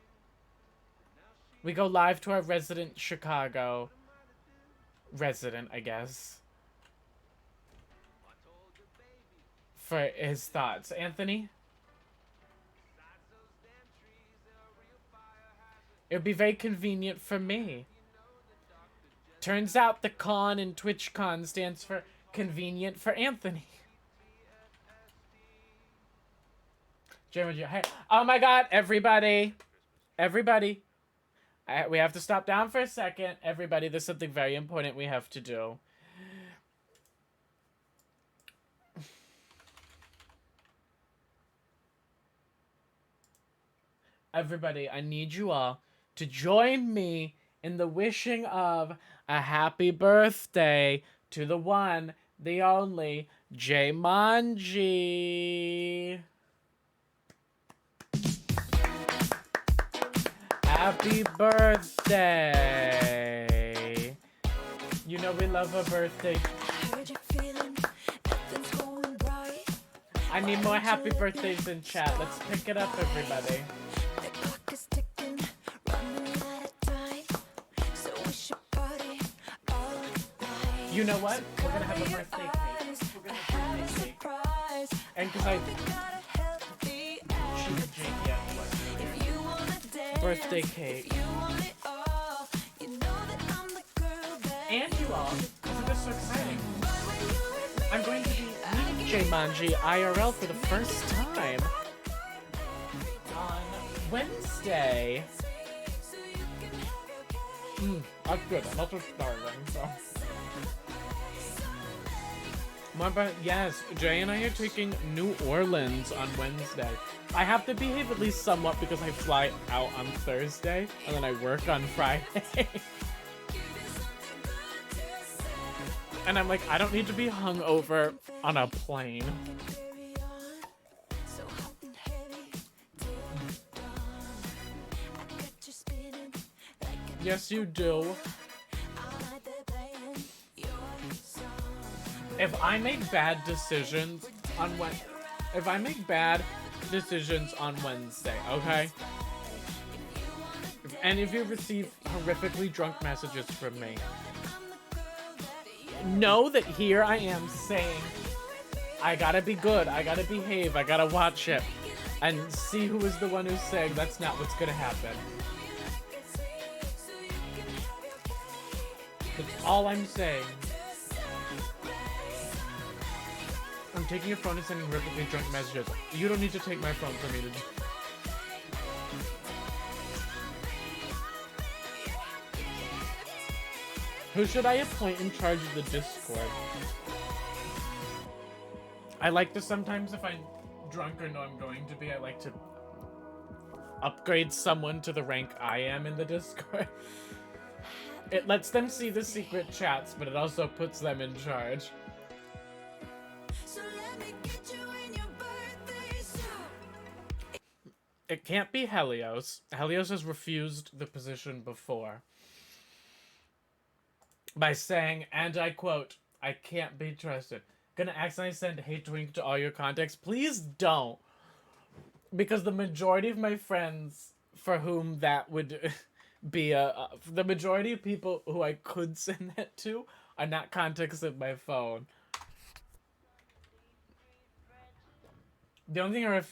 We go live to our resident Chicago resident, I guess, for his thoughts. Anthony? It would be very convenient for me. Turns out the con in TwitchCon stands for convenient for Anthony. Hey, oh my god, everybody. Everybody. We have to stop down for a second. Everybody, there's something very important we have to do. Everybody, I need you all to join me in the wishing of a happy birthday to the one, the only, J Manji. Happy birthday. You know we love a birthday. I need more happy birthdays in chat. Let's pick it up, everybody. You know what? We're gonna have a birthday cake. We're gonna have a birthday cake. And because I cheated Jake yet. Birthday cake. And you all. Isn't this so exciting? I'm going to be meeting J Manji IRL for the first time on Wednesday. That's good. I'm also starving, so. Yes, Jay and I are taking New Orleans on Wednesday. I have to behave at least somewhat because I fly out on Thursday and then I work on Friday. And I'm like, I don't need to be hungover on a plane. Yes, you do. If I make bad decisions on Wednesday, okay? If you receive horrifically drunk messages from me, know that here I am saying, I gotta be good, I gotta behave, I gotta watch it, and see who is the one who's saying that's not what's gonna happen. That's all I'm saying. I'm taking your phone and sending horrifically drunk messages. You don't need to take my phone for me to do. Who should I appoint in charge of the Discord? I like to sometimes, if I'm drunk or know I'm going to be, I like to upgrade someone to the rank I am in the Discord. It lets them see the secret chats, but it also puts them in charge. It can't be Helios. Helios has refused the position before. by saying, and I quote, "I can't be trusted. Gonna accidentally send hate drink to all your contacts." Please don't. Because the majority of my friends for whom that would be the majority of people who I could send that to are not contacts of my phone. The only thing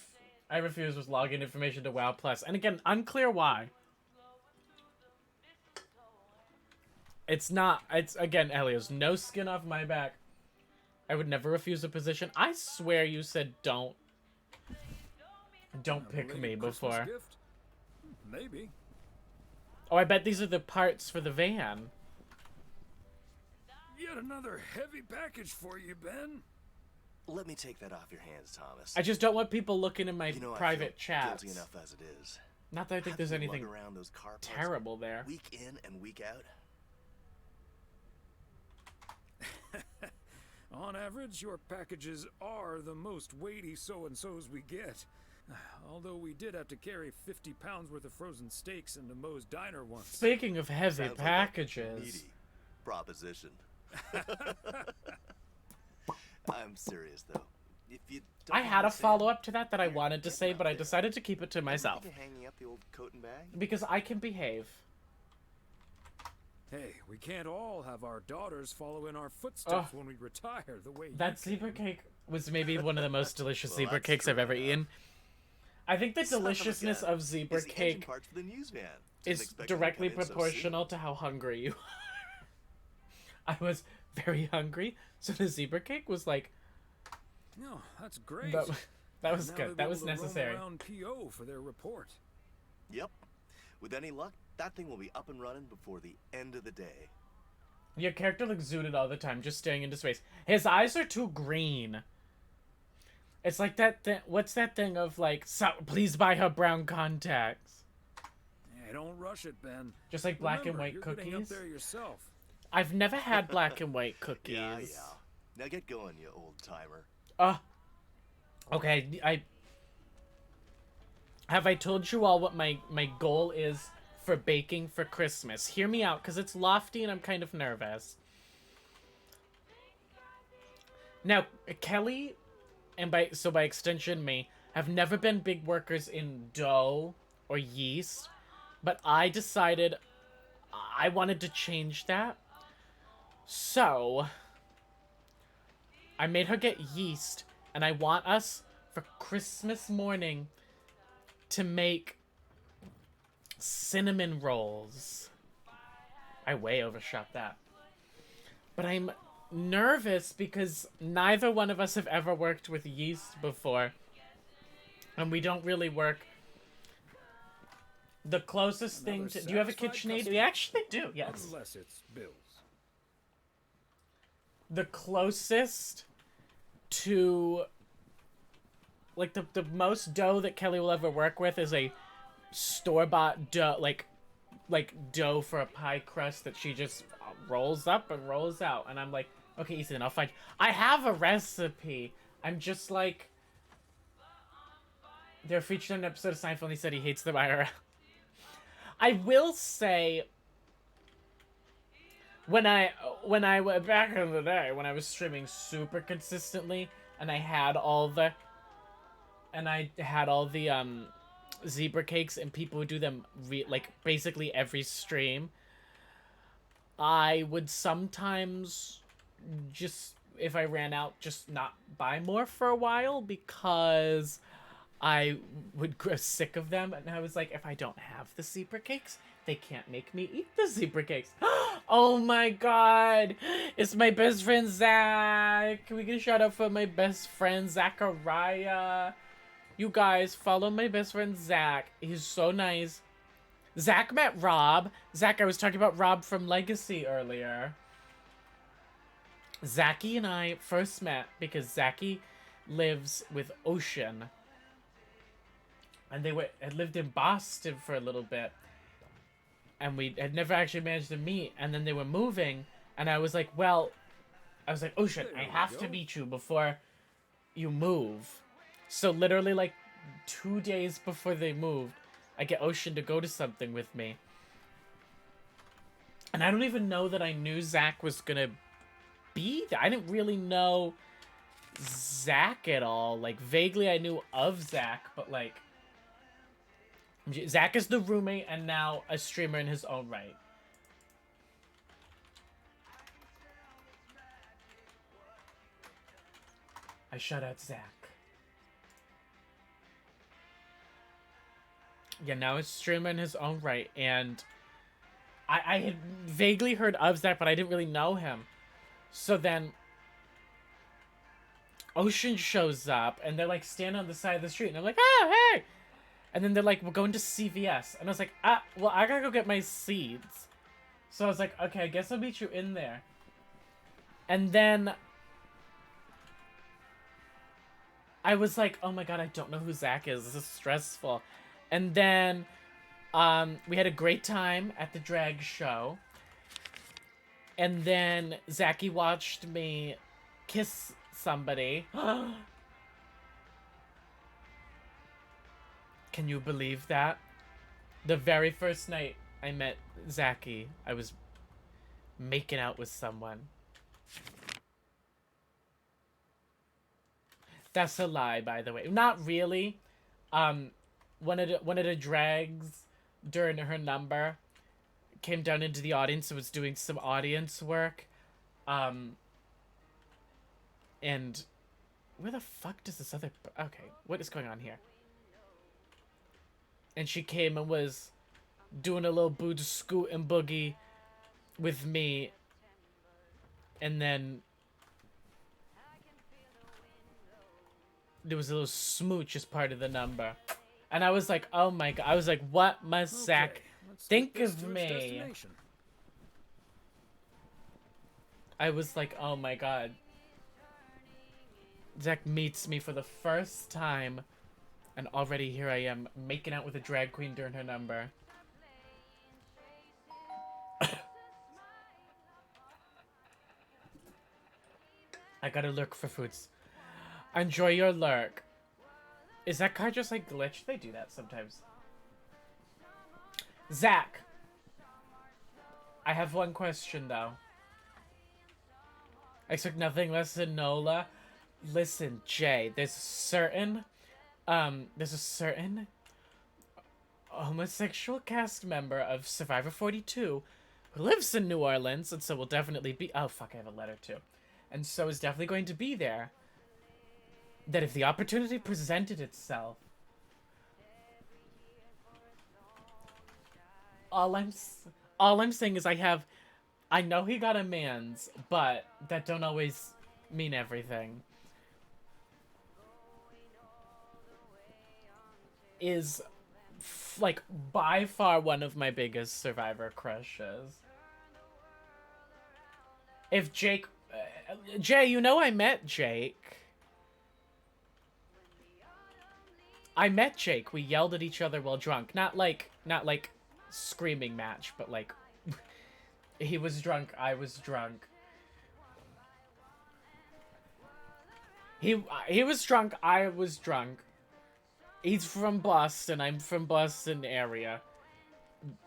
I refused was login information to WoW Plus. And again, unclear why. It's again, Elios, no skin off my back. I would never refuse a position. I swear you said don't pick me before. Gift? Maybe. Oh, I bet these are the parts for the van. Yet another heavy package for you, Ben. Let me take that off your hands, Thomas. I just don't want people looking in my you know, private I feel chats. guilty enough as it is. Not that I think there's anything around those car parts terrible there. Week in and week out. On average, your packages are the most weighty so-and-sos we get. Although we did have to carry 50 pounds worth of frozen steaks into Moe's diner once. Speaking of heavy Sounds packages. Like a meaty proposition. I'm serious though. If you don't I had a understand, follow-up to that I wanted to say, but I decided to keep it to myself. you hanging up the old coat and bag? Because I can behave. Hey, we can't all have our daughters follow in our footsteps when we retire the way That you zebra cake was maybe one of the most delicious Well, zebra that's cakes I've true ever enough. eaten. I think the Son of a deliciousness gun. of zebra It's the engine cake parts for the news van. Didn't is expect them to directly come in so proportional to how hungry you are. I was very hungry, so the zebra cake was like... No, that's great. That was Now good. they'll That be was able to roam necessary. around PO for their report. Yep. With any luck, that thing will be up and running before the end of the day. Your character looks zooted all the time, just staring into space. His eyes are too green. It's like that thing... What's that thing of like, so, please buy her brown contacts? Hey, don't rush it, Ben. Just like black and Remember, white you're cookies? getting up there yourself. I've never had black and white cookies. Yeah. Now get going, you old timer. Okay, have I told you all what my goal is for baking for Christmas? Hear me out, because it's lofty and I'm kind of nervous. Now, Kelly, and by extension me, have never been big workers in dough or yeast, but I decided I wanted to change that. So, I made her get yeast, and I want us, for Christmas morning, to make cinnamon rolls. I way overshot that. But I'm nervous because neither one of us have ever worked with yeast before. And we don't really work... The closest thing to... Do you have a KitchenAid? We actually do, yes. Unless it's Bill's. The closest to... Like, the most dough that Kelly will ever work with is a store-bought dough, like dough for a pie crust that she just rolls up and rolls out. And I'm like, okay, Ethan, I'll find... I have a recipe. I'm just like... They're featured in an episode of Seinfeld and he said he hates them IRL. I will say... When I went back in the day, when I was streaming super consistently, and I had all the zebra cakes, and people would do them like basically every stream, I would sometimes just, if I ran out, just not buy more for a while because I would grow sick of them, and I was like, if I don't have the zebra cakes, they can't make me eat the zebra cakes. Oh my god! It's my best friend Zach! Can we get a shout out for my best friend Zachariah? You guys, follow my best friend Zach. He's so nice. Zach met Rob. Zach, I was talking about Rob from Legacy earlier. Zachy and I first met because Zachy lives with Ocean. And they had lived in Boston for a little bit. And we had never actually managed to meet. And then they were moving. And I was like, Ocean, I have to meet you before you move. So literally like 2 days before they moved, I get Ocean to go to something with me. And I don't even know that I knew Zach was gonna be there. I didn't really know Zach at all. Like, vaguely I knew of Zach, but like... Zach is the roommate and now a streamer in his own right. I shut out Zach. Yeah, now a streamer in his own right, and I had vaguely heard of Zach, but I didn't really know him. So then Ocean shows up, and they're like standing on the side of the street, and I'm like, oh, hey! And then they're like, we're going to CVS. And I was like, well, I gotta go get my seeds. So I was like, okay, I guess I'll meet you in there. And then I was like, oh my god, I don't know who Zach is. This is stressful. And then we had a great time at the drag show. And then Zachy watched me kiss somebody. Can you believe that? The very first night I met Zachy, I was making out with someone. That's a lie, by the way. Not really. One of the drags during her number came down into the audience and was doing some audience work. And where the fuck does this other... Okay, what is going on here? And she came and was doing a little boot scoot and boogie with me. And then there was a little smooch as part of the number. And I was like, oh my god. I was like, what must Zach think of me? I was like, oh my god. Zach meets me for the first time. And already here I am, making out with a drag queen during her number. I gotta lurk for foods. Enjoy your lurk. Is that car just like glitched? They do that sometimes. Zach. I have one question though. I expect nothing less than Nola. Listen, Jay, there's a certain homosexual cast member of Survivor 42 who lives in New Orleans, and so will definitely be... Oh, fuck, I have a letter too. And so is definitely going to be there. That if the opportunity presented itself... All I'm saying is I know he got a man's, but that don't always mean everything. Is like by far one of my biggest Survivor crushes. If Jake, Jay, you know I met Jake. I met Jake. We yelled at each other while drunk. Not like screaming match, but like he was drunk, I was drunk. He was drunk, I was drunk. He's from Boston, I'm from Boston area.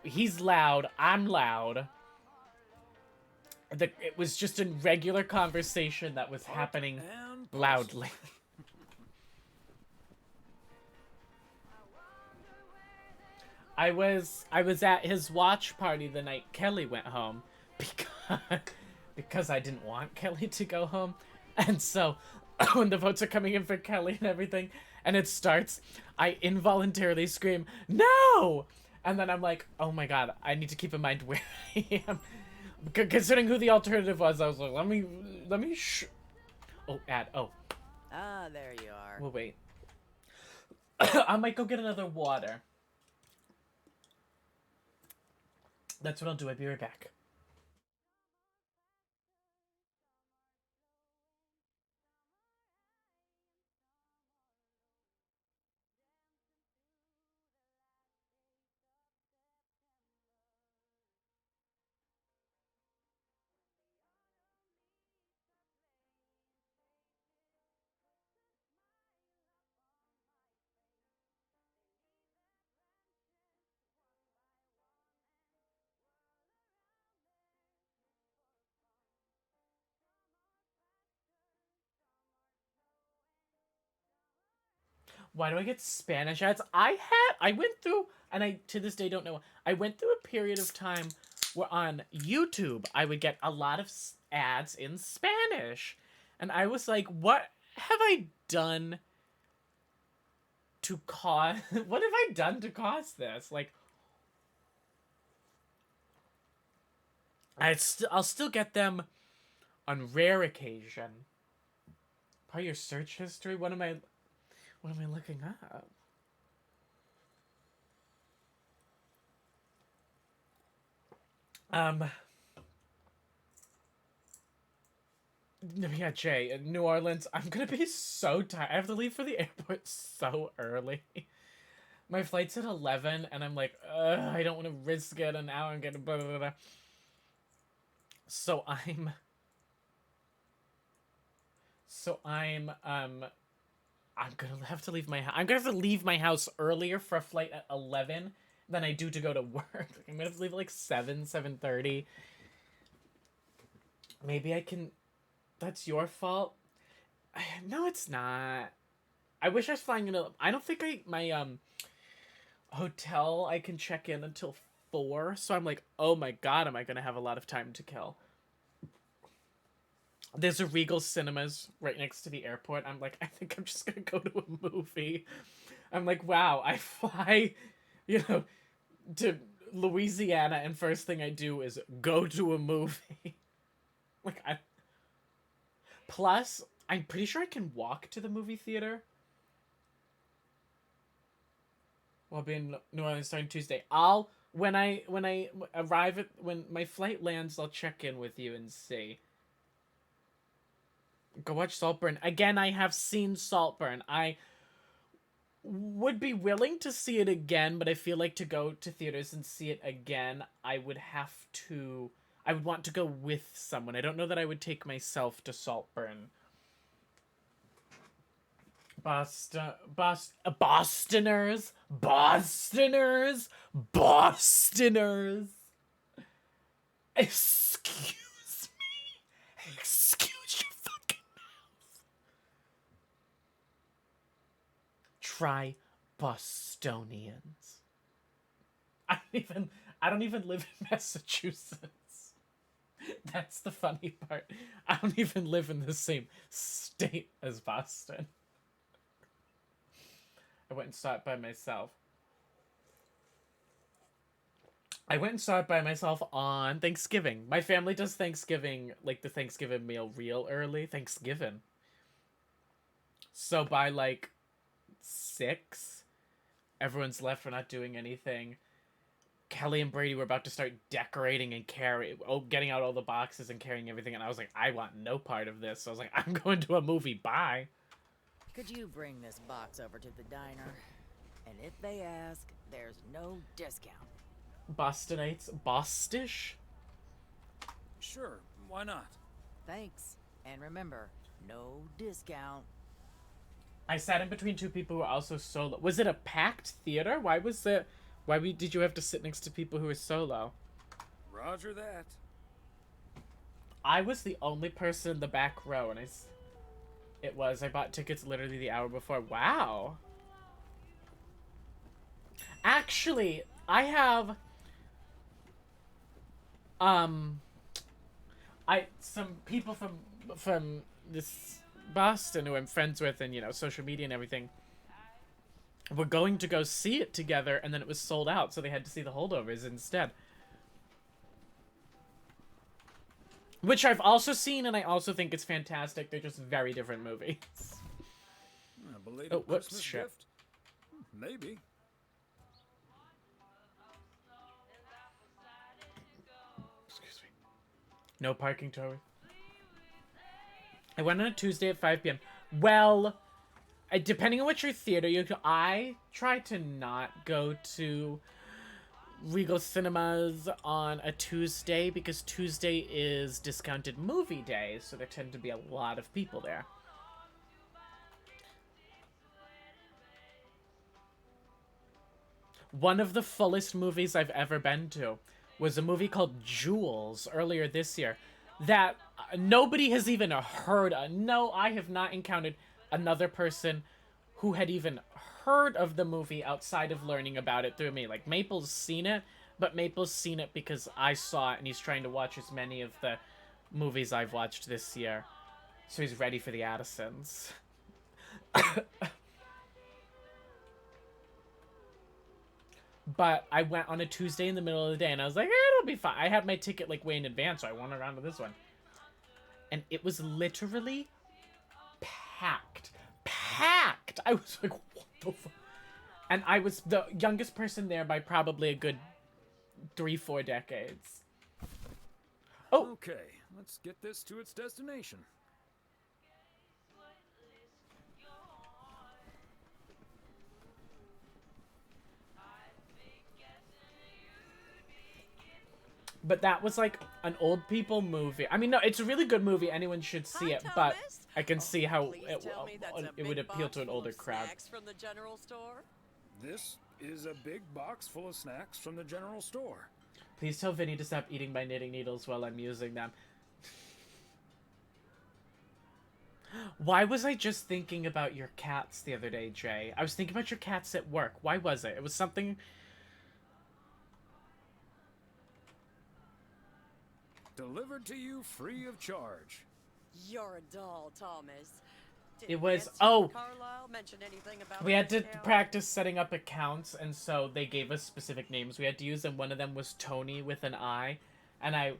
He's loud, I'm loud. It was just a regular conversation that was happening loudly. I was at his watch party the night Kelly went home because I didn't want Kelly to go home. And so when the votes are coming in for Kelly and everything and it starts, I involuntarily scream, "No!" And then I'm like, oh my god, I need to keep in mind where I am. Considering who the alternative was, I was like, let me oh, oh. Ah, there you are. Well, wait. I might go get another water. That's what I'll do. I'll be right back. Why do I get Spanish ads? I went through, and I to this day don't know. I went through a period of time where on YouTube I would get a lot of ads in Spanish, and I was like, what have I done to cause? What have I done to cause this? Like, I'll still get them on rare occasion. Part of your search history. What am I looking up? Yeah, Jay, in New Orleans, I'm gonna be so tired. I have to leave for the airport so early. My flight's at 11, and I'm like, ugh, I don't want to risk it, and now I'm getting blah, blah, blah. So I'm gonna have to leave my house. I'm gonna have to leave my house earlier for a flight at 11 than I do to go to work. I'm gonna have to leave at like 7:30. Maybe I can... That's your fault? No, it's not. I wish I was flying in I don't think my hotel I can check in until 4, so I'm like, oh my god, am I gonna have a lot of time to kill. There's a Regal Cinemas right next to the airport. I'm like, I think I'm just gonna go to a movie. I'm like, wow, I fly, to Louisiana, and first thing I do is go to a movie. Plus, I'm pretty sure I can walk to the movie theater. Well, I'll be in New Orleans starting Tuesday. When I arrive when my flight lands, I'll check in with you and see. Go watch Saltburn. Again, I have seen Saltburn. I would be willing to see it again, but I feel like to go to theaters and see it again, I would want to go with someone. I don't know that I would take myself to Saltburn. Bostoners. Excuse me. Excuse your fucking mouth. Try Bostonians. I don't even live in Massachusetts. That's the funny part. I don't even live in the same state as Boston. I went and saw it by myself. I went and saw it by myself on Thanksgiving. My family does Thanksgiving, like the Thanksgiving meal real early. Thanksgiving. So by like 6, everyone's left. We're not doing anything. Kelly and Brady were about to start decorating and getting out all the boxes and carrying everything. And I was like, I want no part of this. So I was like, I'm going to a movie. Bye. Could you bring this box over to the diner? And if they ask, there's no discount. Bostonites? Bostish? Sure, why not? Thanks. And remember, no discount. I sat in between two people who were also solo. Was it a packed theater? Why did you have to sit next to people who were solo? Roger that. I was the only person in the back row, and I bought tickets literally the hour before. Wow. Actually, I have some people from this Boston who I'm friends with, and social media and everything. We're going to go see it together, and then it was sold out, so they had to see the holdovers instead. Which I've also seen, and I also think it's fantastic. They're just very different movies. A belated Christmas gift? Maybe. Excuse me. No parking, Toby. I went on a Tuesday at 5 p.m. Well, depending on which your theater you go, I try to not go to Regal Cinemas on a Tuesday because Tuesday is discounted movie day, so there tend to be a lot of people there. One of the fullest movies I've ever been to was a movie called Jewels earlier this year that nobody has even heard of. No, I have not encountered another person who had even heard of the movie outside of learning about it through me. Like, Maple's seen it, but Maple's seen it because I saw it, and he's trying to watch as many of the movies I've watched this year. So he's ready for the Addisons. But I went on a Tuesday in the middle of the day, and I was like, it'll be fine. I had my ticket, like, way in advance, so I went around to this one. And it was literally packed. Packed! I was like, what the fuck? And I was the youngest person there by probably a good 3-4 decades. Oh! Okay, let's get this to its destination. But that was like an old people movie. I mean, no, it's a really good movie. Anyone should see it. But I can see how it would appeal to an older crowd. From the general store? This is a big box full of snacks from the general store. Please tell Vinny to stop eating my knitting needles while I'm using them. Why was I just thinking about your cats the other day, Jay? I was thinking about your cats at work. Why was it? It was something... Delivered to you free of charge. You're a doll, Thomas. It was... Oh! Carlisle mention anything about We had to practice setting up accounts, and so they gave us specific names we had to use, and one of them was Tony with an I, and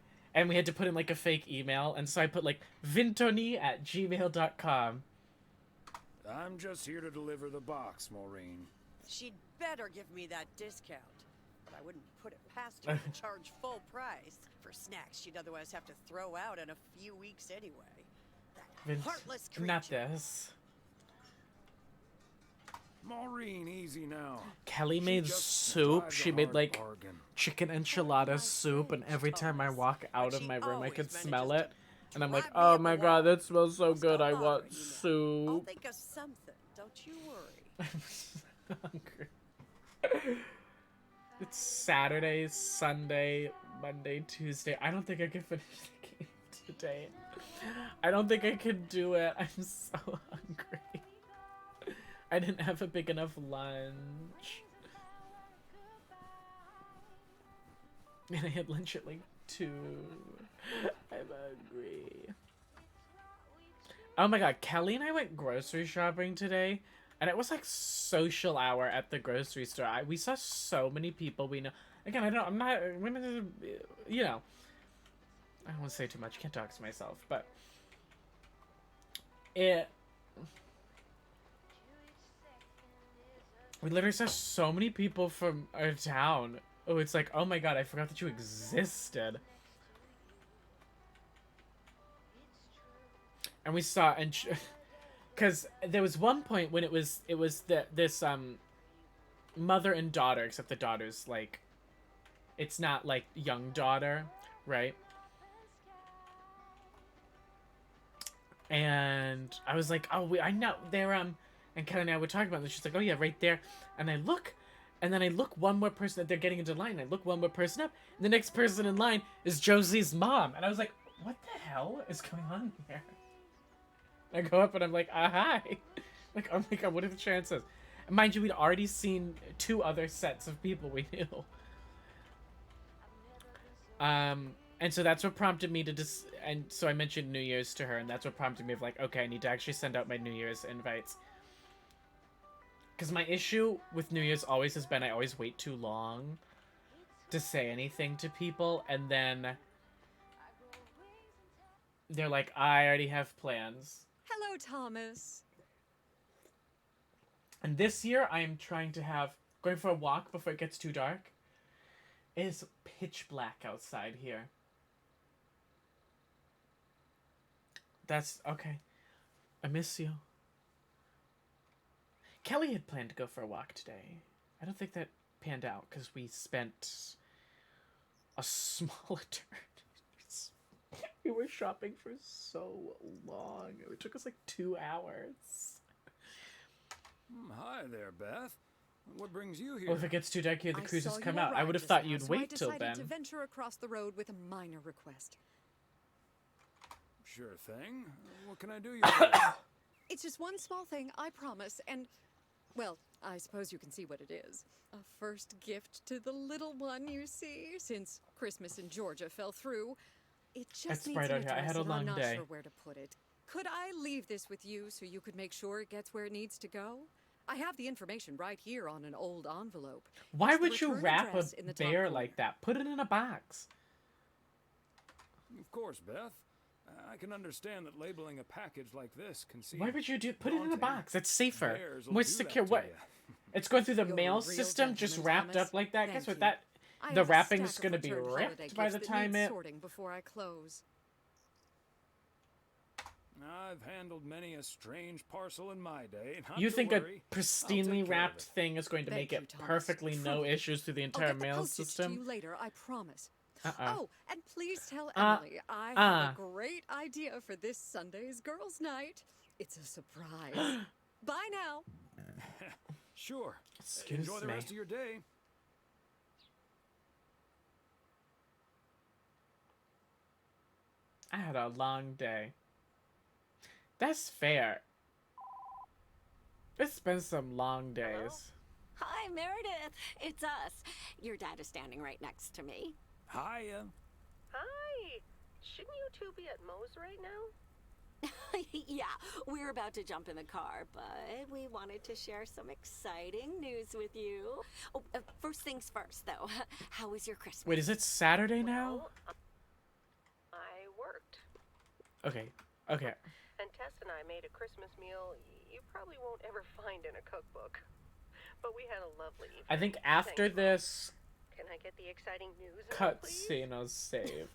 we had to put in, like, a fake email, and so I put, like, vintony@gmail.com. I'm just here to deliver the box, Maureen. She'd better give me that discount. But I wouldn't put it past her to charge full price for snacks she'd otherwise have to throw out in a few weeks anyway. That heartless creature. Not this. Maureen, easy now. Kelly made soup. She made, like, chicken enchilada soup, and every time I walk out of my room, I could smell it. And I'm like, oh my god, that smells so good. I want soup. I'll think of something. Don't you worry. I'm so hungry. It's Saturday, Sunday, Monday, Tuesday. I don't think I can finish the game today. I don't think I can do it. I'm so hungry. I didn't have a big enough lunch. And I had lunch at like 2. I'm hungry. Oh my god, Kelly and I went grocery shopping today. And it was like social hour at the grocery store. We saw so many people we know. Again, I'm not, you know. I don't want to say too much. Can't talk to myself. But we literally saw so many people from our town. Oh, it's like, oh my god, I forgot that you existed. And we saw, and because there was one point when it was this mother and daughter, except the daughter's like, it's not like young daughter, right? And I was like, oh, I know they're and Kelly and I were talking about this. She's like, oh yeah, right there. And I look, and then I look one more person that they're getting into line. I look one more person up, and the next person in line is Josie's mom. And I was like, what the hell is going on here? I go up and I'm like, hi. Like, oh my god, what are the chances? And mind you, we'd already seen 2 other sets of people we knew. And so that's what prompted me to and so I mentioned New Year's to her, and that's what prompted me of like, okay, I need to actually send out my New Year's invites. Because my issue with New Year's always has been I always wait too long to say anything to people, and then they're like, I already have plans. Hello, Thomas. And this year, I am trying to going for a walk before it gets too dark. It is pitch black outside here. That's okay. I miss you. Kelly had planned to go for a walk today. I don't think that panned out because we spent a small eternity. We were shopping for so long. It took us like 2 hours. Hi there, Beth. What brings you here? Well, if it gets too dark here, the I cruises saw come you out. I arrive would have just thought now, you'd so wait till I then. decided to venture across the road with a minor request. Sure thing. What can I do you for? It's just one small thing, I promise, and Well, I suppose you can see what it is. A first gift to the little one, you see, since Christmas in Georgia fell through. It just It's needs right an out here. I address, had a and long I'm not day. sure where to put it. Could I leave this with you so you could make sure it gets where it needs to go? I have the information right here on an old envelope. Why It's the would you return wrap a address in the top bear corner. like that? Put it in a box. Of course, Beth. I can understand that labeling a package like this can seem Why would you put it in a daunting. box? It's safer, Bears will more do that secure. to What? ya. It's going through the You're a mail real system, just gentleman, wrapped Thomas. up like that. Thank Guess what? you. That I the have a wrapping's stack of gonna be returned holiday ripped by gifts the that time need it. sorting before I close. I've handled many a strange parcel in my day. Not You to think worry. a pristinely wrapped thing is going to Thank make you, it Thomas. perfectly no Truly. issues through the I'll entire get the mail postage to system? you later, I promise. Uh-uh. Oh, and please tell Emily I have a great idea for this Sunday's girls' night. It's a surprise. Bye now. Sure. Excuse Enjoy the me. rest of your day. I had a long day. That's fair. It's been some long days. Hi, Meredith. It's us. Your dad is standing right next to me. Hiya. Hi. Shouldn't you two be at Moe's right now? Yeah, we're about to jump in the car, but we wanted to share some exciting news with you. Oh, first things first, though. How was your Christmas? Wait, is it Saturday now? I worked. Okay. Okay. And Tess and I made a Christmas meal you probably won't ever find in a cookbook. But we had a lovely evening. I think after Thanks, Mom. this Can I get the exciting news now, please? cutscene, I'll save.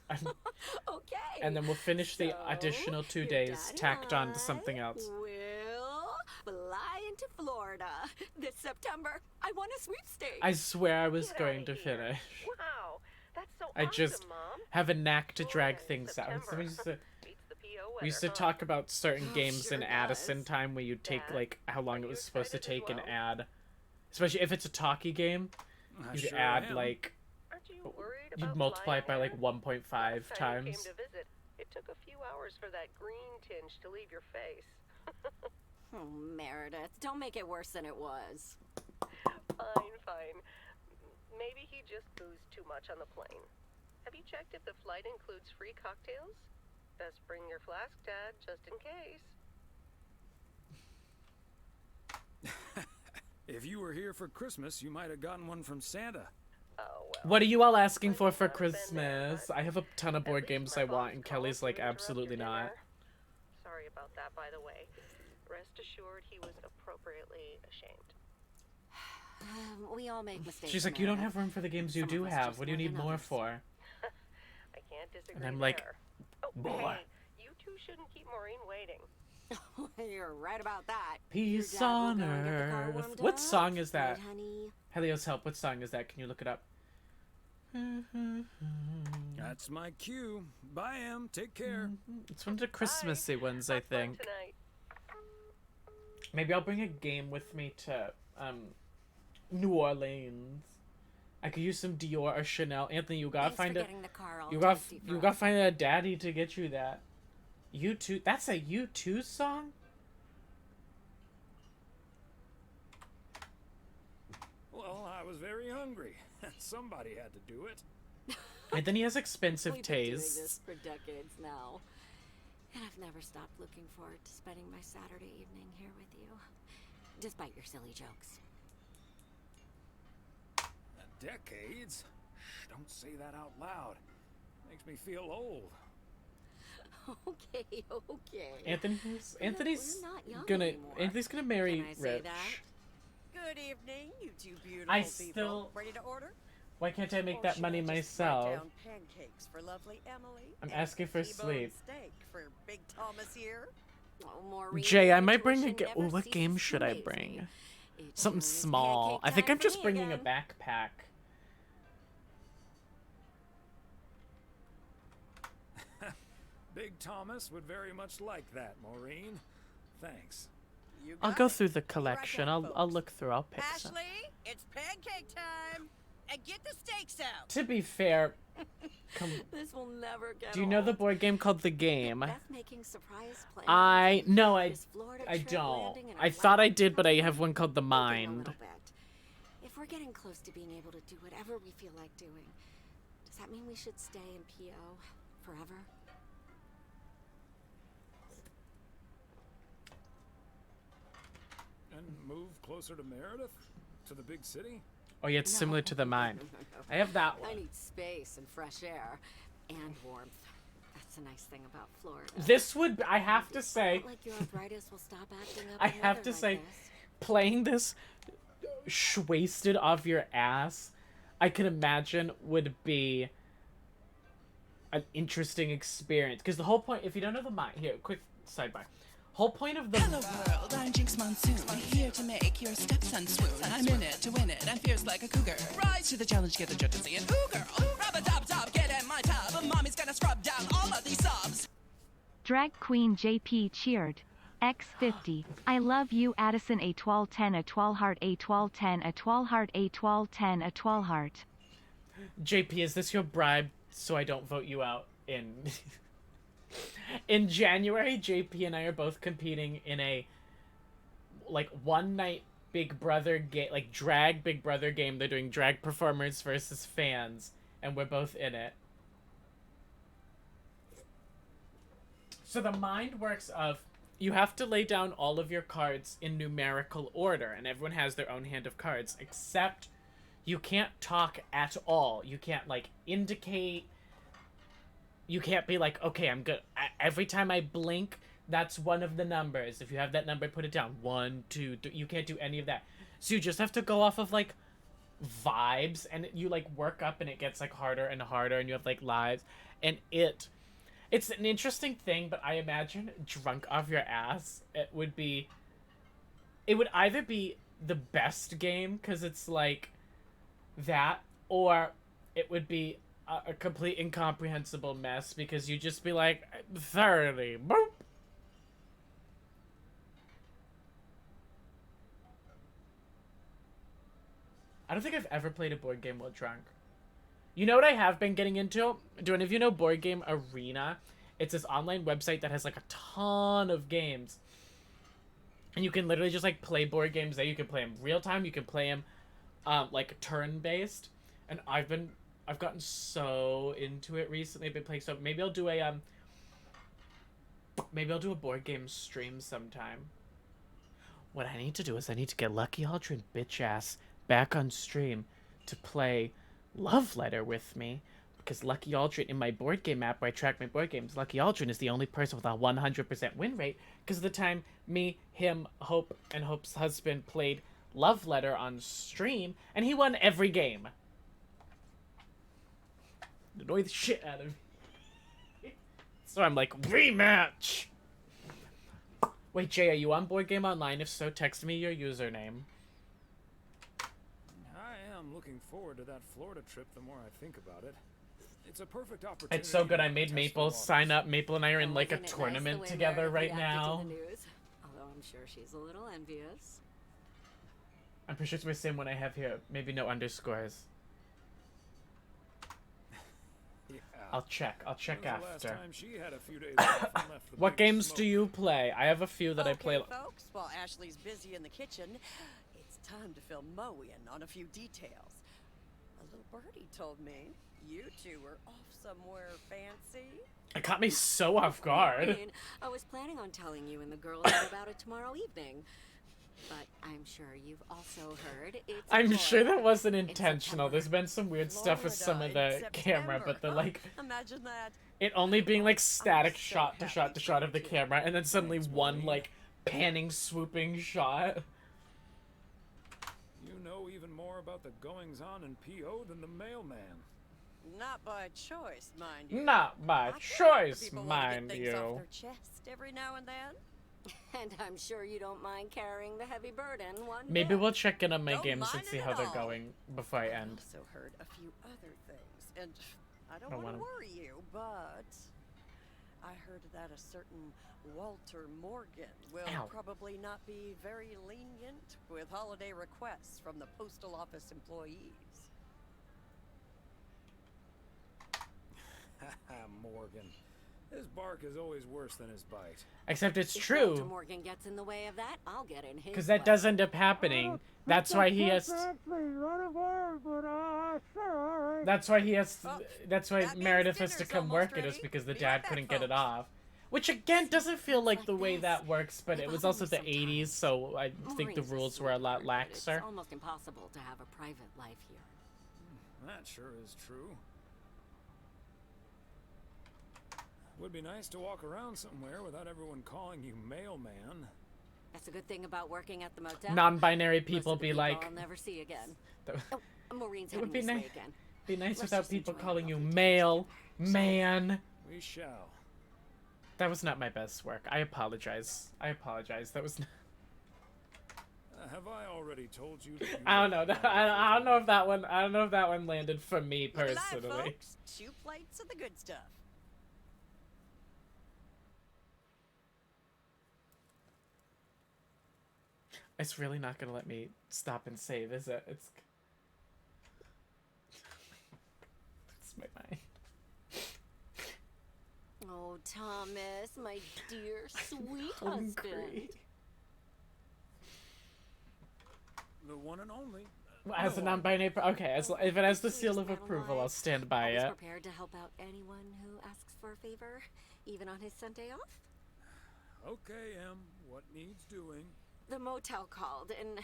Okay. And then we'll finish the additional 2 days tacked on to something else. We'll fly into Florida this September. I won a sweepstakes. I swear I was going to finish. Wow. That's so I just awesome, Mom. have a knack to drag things out. We used to talk about certain games in Addison time where you'd take like how long it was supposed to take an ad. Especially if it's a talkie game, you'd sure add am. like worried you'd about multiply it by flying like there? 1.5 Last time you times. came to visit, it took a few hours for that green tinge to leave your face. Oh, Meredith, don't make it worse than it was. Fine. Maybe he just boozed too much on the plane. Have you checked if the flight includes free cocktails? Best bring your flask, Dad, just in case. If you were here for Christmas, you might have gotten one from Santa. What are you all asking for Christmas? I have a ton of board games I want, and Kelly's like, absolutely not. Sorry about that, by the way. Rest assured he was appropriately ashamed. We all make mistakes. She's like, you don't Meredith. have room for the games you Some do of us have. just What do you more need than more others. for? I can't disagree And I'm like, there. Oh, boy. hey, you two shouldn't keep Maureen waiting. You're right about that. Peace Your dad will on go and get the car earth. warmed What up. song is that? Right, honey? Helios, help. What song is that? Can you look it up? That's my cue. Bye, Em. Take care. It's one of the Christmassy ones, I think. Maybe I'll bring a game with me to New Orleans. I could use some Dior or Chanel. Anthony, you gotta Thanks for find a getting the car all you got toasty for you us. gotta find a daddy to get you that. U2. That's a U2 song. Well, I was very hungry. Somebody had to do it. And then he has expensive We've been doing tastes. this for decades now, and I've never stopped looking forward to spending my Saturday evening here with you, despite your silly jokes. Decades? Shh, don't say that out loud. Makes me feel old. Okay, okay. Anthony's we're not young gonna anymore. Anthony's gonna marry Can I say Rich. that? Good evening, you two beautiful I people. still- Ready to order? Why can't I make Or that should money I just write myself? down pancakes for lovely Emily. I'm and asking for T-bone sleep. steak for Big Thomas here. Oh, Maureen, Jay, I your might bring a intuition game. Oh, never what ceases game to should I amaze bring? me. Something It's small. pancake I think time I'm for just me bringing a again. backpack. Big Thomas would very much like that, Maureen. Thanks. You I'll got go it. through the Be right collection. back, I'll folks. look through. I'll pick some. Ashley, it's pancake time. and get the stakes out. To be fair, This will never get do you know the old. board game called The Game? Beth making surprise plans. I Florida trip don't. landing in I a thought I lab. did, but I have one called The Thinking a Mind. little bit. If we're getting close to being able to do whatever we feel like doing, does that mean we should stay in PO forever? And move closer to Meredith? To the big city? Oh yeah, it's similar to The Mind. I have that one. I need space and fresh air and warmth. That's the nice thing about Florida. This would, I have to say, Like your arthritis will stop acting up. I in have weather to like say, this. playing this wasted off your ass, I can imagine would be an interesting experience. Because the whole point, if you don't know The Mind, here, quick sidebar. Whole point of the Hello world, I'm Jinx Monsoon, here to make your stepson swoon. I'm in it to win it, I'm fierce like a cougar. Rise to the challenge, get the jet to see it. Ooh girl, rub a dub dub, get in my tub. Mommy's gonna scrub down all of these subs. Drag Queen JP cheered. X50. I love you Addison a 1210 a 12 heart a 1210 a 12 heart a 1210 a 12 heart. JP, is this your bribe so I don't vote you out in... In January, JP and I are both competing in a, like, one-night Big Brother game, like, drag Big Brother game. They're doing drag performers versus fans, and we're both in it. So the mind works of, you have to lay down all of your cards in numerical order, and everyone has their own hand of cards, except you can't talk at all. You can't, like, indicate... You can't be like, okay, I'm good. Every time I blink, that's one of the numbers. If you have that number, put it down. 1, 2, 3. You can't do any of that. So you just have to go off of, like, vibes. And you, like, work up and it gets, like, harder and harder. And you have, like, lives. And it's an interesting thing, but I imagine drunk off your ass, it would either be the best game, because it's, like, that, or it would be a complete incomprehensible mess because you just be like 30. Boop. I don't think I've ever played a board game while drunk. You know what I have been getting into? Do any of you know Board Game Arena? It's this online website that has like a ton of games. And you can literally just like play board games there. You can play them real time. You can play them like turn based. And I've gotten so into it recently. I've been playing, so maybe I'll do a board game stream sometime. What I need to do is I need to get Lucky Aldrin bitch ass back on stream to play Love Letter with me, because Lucky Aldrin, in my board game app where I track my board games, Lucky Aldrin is the only person with a 100% win rate, because of the time me, him, Hope, and Hope's husband played Love Letter on stream, and he won every game. Annoy the shit out of me. So I'm like, rematch! Wait, Jay, are you on Board Game Online? If so, text me your username. I am looking forward to that Florida trip the more I think about it. It's a perfect opportunity. It's so good. I made to test Maple the waters. sign up. Maple and I are in like a Wasn't it nice tournament the way together Meredith right reacted to now. the news? Although I'm sure she's a little envious. I'm pretty sure it's the same one I have here. Maybe no underscores. Yeah. I'll check. I'll check When was the last after. time she had a few days off and left the What big games smoke? do you play? I have a few that I play. Okay, folks, while Ashley's busy in the kitchen, it's time to fill Mo in on a few details. A little birdie told me you two were off somewhere fancy. It caught me so off I guard. mean, I was planning on telling you and the girls all about it tomorrow evening. But I'm sure you've also heard it's I'm sure Florida. that wasn't In intentional. There's been some weird stuff with some of the camera, but the like Imagine that. it only being like static shot to shot to shot of the camera, and then suddenly one like panning swooping shot. You know even more about the goings-on in PO than the mailman. Not by choice, mind you. Not by I bet choice, people wanna get mind things off you. their chest every now and then. And I'm sure you don't mind carrying the heavy burden one Maybe bit. we'll check in on my Don't games mind and see it how at they're all. going before I end. Also heard a few other things, and I don't I want to wanna- worry you, but I heard that a certain Walter Morgan will Ow. probably not be very lenient with holiday requests from the postal office employees. Morgan. His bark is always worse than his bite. Except it's If true. Walter Morgan gets in the way of that, I'll get in his Because that way. does end up happening. That's why he has. That's why he has. That's why Meredith has to come work it, is because the dad couldn't get it off. Which again doesn't feel like the way that works, but it was also the 80s, so I think the rules were a lot laxer. It's almost impossible to have a private life here. That sure is true. Would be nice to walk around somewhere without everyone calling you mailman. That's a good thing about working at the motel. Non-binary people Most of the be like. I'll never see again. That- Oh, Maureen's It would heading be this nice. way again. Be nice Let's without just people enjoy calling you our male man. We shall. That was not my best work. I apologize. I apologize. That was. Have I already told you? That you I don't know. I don't know if that one. I don't know if that one landed for me Look alive, personally. folks. 2 plates of the good stuff. It's really not gonna let me stop and save, is it? It's my mind. Oh, Thomas, my dear, sweet Hungry. husband. The one and only. As a non-binary, okay. If it has the seal of approval, I'll stand by Always it. prepared to help out anyone who asks for a favor, even on his Sunday off. Okay, Em. What needs doing? The motel called, and,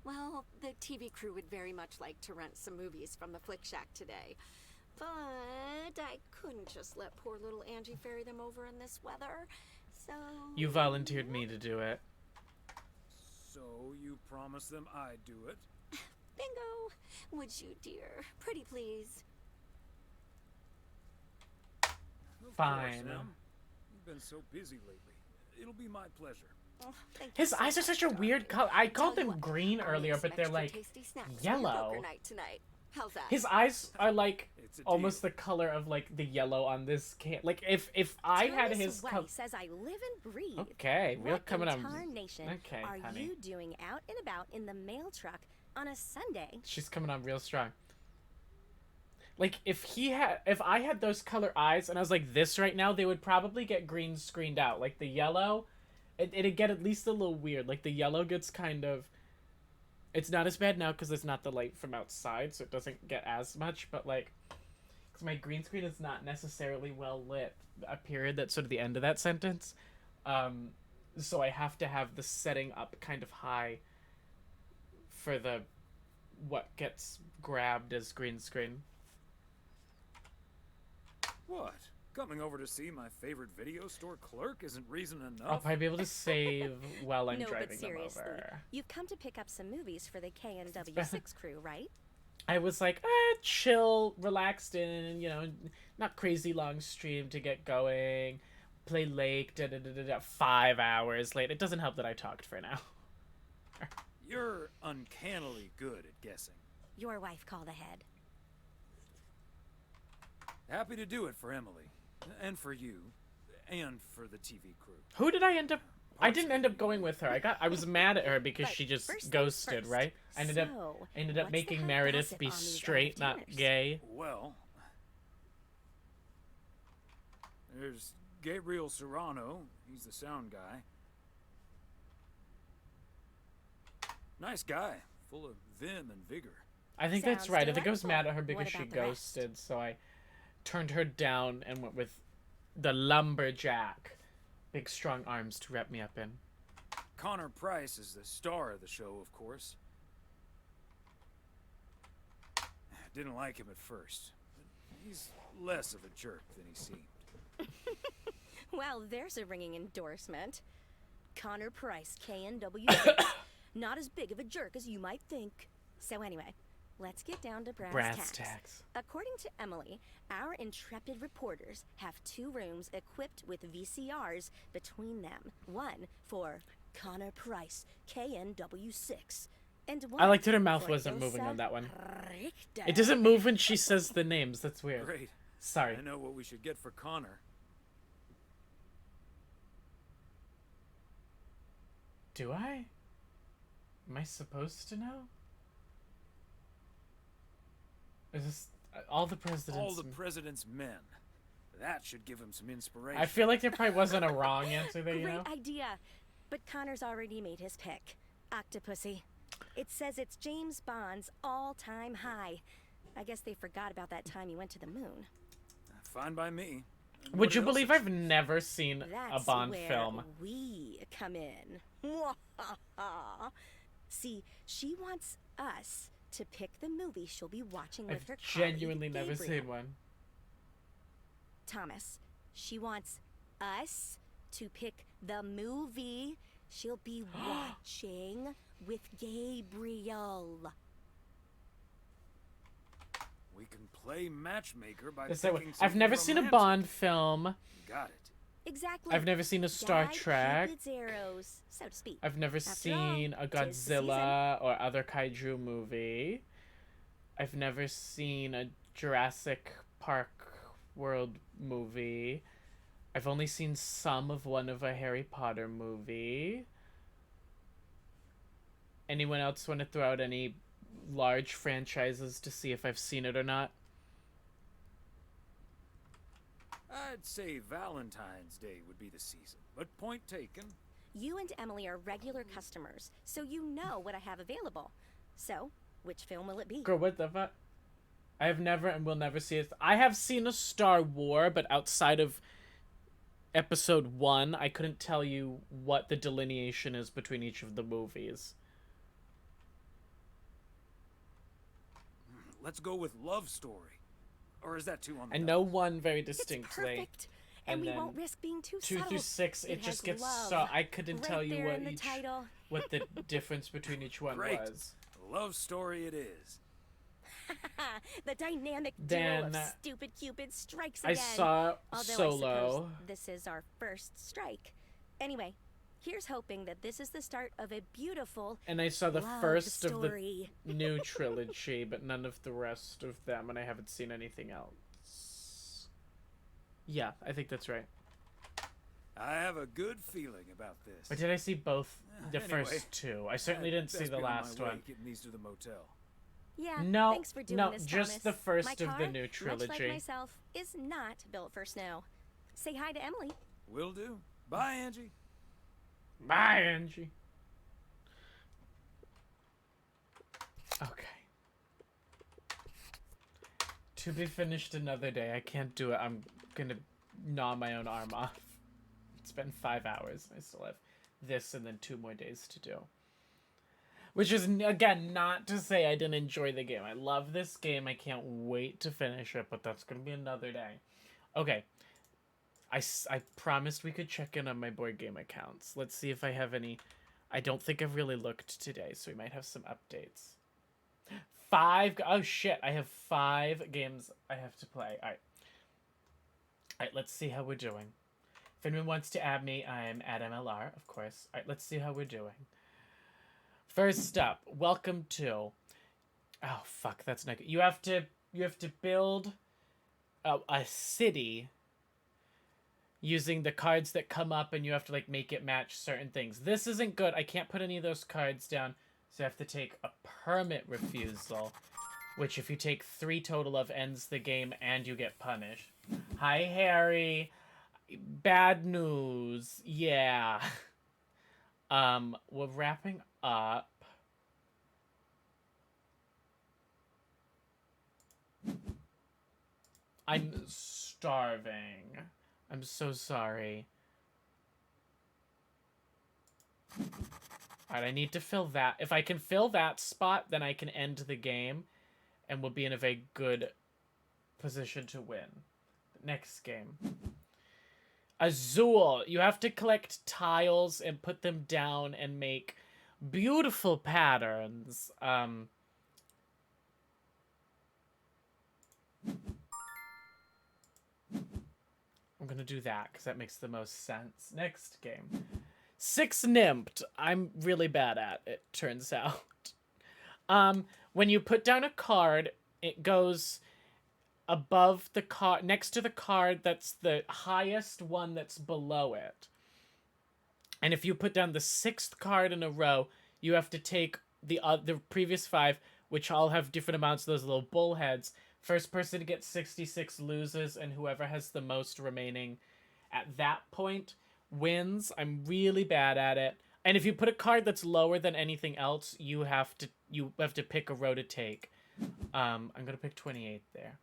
well, the TV crew would very much like to rent some movies from the Flick Shack today. But I couldn't just let poor little Angie ferry them over in this weather, so... You volunteered me to do it. So you promised them I'd do it? Bingo! Would you, dear? Pretty please. Of Fine. course, Em. You've been so busy lately. It'll be my pleasure. Oh, thank His you so eyes are much, such a darling. weird color. I called Tell you them what, green I'll earlier, make but some they're extra like tasty snacks for yellow. poker night tonight. How's that? His eyes are like It's a almost the color of like the yellow on this can. Like if I had Thomas his White color. says I live and breathe. Okay, we're What coming in on. tarnation Okay, are honey. you doing out and about in the mail truck on a Sunday? She's coming on real strong. Like if I had those color eyes and I was like this right now, they would probably get green screened out. Like the yellow, it'd get at least a little weird. Like the yellow gets kind of. It's not as bad now because it's not the light from outside, so it doesn't get as much. But like, because my green screen is not necessarily well lit. A period. That's sort of the end of that sentence. So I have to have the setting up kind of high. For the, what gets grabbed as green screen. What? Coming over to see my favorite video store clerk isn't reason enough? I'll probably be able to save while I'm No, but driving them seriously, over. you've come to pick up some movies for the KNW6 crew, right? I was like, chill, relaxed in, not crazy long stream to get going, play late, 5 hours late. It doesn't help that I talked for now. You're uncannily good at guessing. Your wife called ahead. Happy to do it for Emily. And for you. And for the TV crew. Who did I end up... I didn't end up going with her. I was mad at her because she just first things ghosted, first. right? I ended up what's the making hot Meredith gossip be on these straight, not entertainers? gay. Well, there's Gabriel Serrano. He's the sound guy. Nice guy. Full of vim and vigor. I think that's Sounds right. I think I was mad delightful. at her because What she about the rest? ghosted, so I turned her down and went with the lumberjack. Big strong arms to wrap me up in. Connor Price is the star of the show, of course. Didn't like him at first. But he's less of a jerk than he seemed. Well, there's a ringing endorsement. Connor Price, KNW6. Not as big of a jerk as you might think. So anyway, let's get down to brass tacks. According to Emily, our intrepid reporters have 2 rooms equipped with VCRs between them. One for Connor Price, KNW6. And one I liked that her mouth for wasn't moving Ilsa on that one. Richter. It doesn't move when she says the names. That's weird. Great. Sorry. I know what we should get for Connor. Do I? Am I supposed to know? Is this all the presidents? All the president's men. That should give him some inspiration. I feel like there probably wasn't a wrong answer there, you know? Great idea. But Connor's already made his pick. Octopussy. It says it's James Bond's all-time high. I guess they forgot about that time he went to the moon. Fine by me. And Would what you else believe is- I've never seen a That's Bond where film? we come in. See, she wants us to pick the movie she'll be watching with I've her genuinely colleague, never Gabriel. seen one. Thomas, she wants us to pick the movie she'll be watching with Gabriel. We can play matchmaker by Is that what- picking I've never something seen a romantic. Bond film. Got it. Exactly. I've never seen a Star Guide Trek. Cupid's arrows, so to speak. I've never After all, seen a 'tis the Godzilla or other kaiju movie. I've never seen a Jurassic Park World movie. I've only seen some of one of a Harry Potter movie. Anyone else want to throw out any large franchises to see if I've seen it or not? I'd say Valentine's Day would be the season, but point taken. You and Emily are regular customers, so you know what I have available. So, which film will it be? Girl, what the fuck? I have never and will never see it. I have seen a Star War, but outside of episode 1, I couldn't tell you what the delineation is between each of the movies. Let's go with Love Story. Or is that too on the I know one very distinctly. Perfect. And we then won't risk being too 2 subtle. through 6, it has just gets love so I couldn't right tell you there what in the each title. what the difference between each one Great. was. Love Story it is. The dynamic Then, duo of stupid Cupid strikes I again. saw Although Solo. I suppose this is our first strike. Anyway, here's hoping that this is the start of a beautiful And I saw the love first of story. the new trilogy, but none of the rest of them, and I haven't seen anything else. Yeah, I think that's right. I have a good feeling about this. Or did I see both the Anyway, first two? I certainly I'd didn't see best the be on my last way, one. Getting these to the motel. Yeah, No, thanks for doing no, this, just Thomas. the first My of the car, new much trilogy. like myself, is not built for snow. Say hi to Emily. Will do. Bye, Angie. Bye, Angie. Okay. To be finished another day. I can't do it. I'm gonna gnaw my own arm off. It's been 5 hours. I still have this and then 2 more days to do. Which is, again, not to say I didn't enjoy the game. I love this game. I can't wait to finish it, but that's going to be another day. Okay. I promised we could check in on my board game accounts. Let's see if I have any. I don't think I've really looked today, so we might have some updates. 5. Oh, shit. I have 5 games I have to play. All right. All right, let's see how we're doing. If anyone wants to add me, I'm AddMLR, of course. All right, let's see how we're doing. First up, welcome to. Oh fuck, that's not good. You have to build a city using the cards that come up, and you have to like make it match certain things. This isn't good. I can't put any of those cards down, so I have to take a permit refusal, which if you take 3 total of ends the game and you get punished. Hi Harry. Bad news. Yeah. We're wrapping up. I'm starving. I'm so sorry. Alright, I need to fill that. If I can fill that spot, then I can end the game, and we'll be in a very good position to win. Next game. Azul. You have to collect tiles and put them down and make beautiful patterns. I'm gonna do that because that makes the most sense. Next game. 6 Nymped. I'm really bad at it, turns out. When you put down a card, it goes above the card, next to the card that's the highest one that's below it. And if you put down the 6th card in a row, you have to take the previous 5, which all have different amounts of those little bullheads, First person to get 66 loses, and whoever has the most remaining at that point wins. I'm really bad at it. And if you put a card that's lower than anything else, you have to pick a row to take. I'm gonna pick 28 there.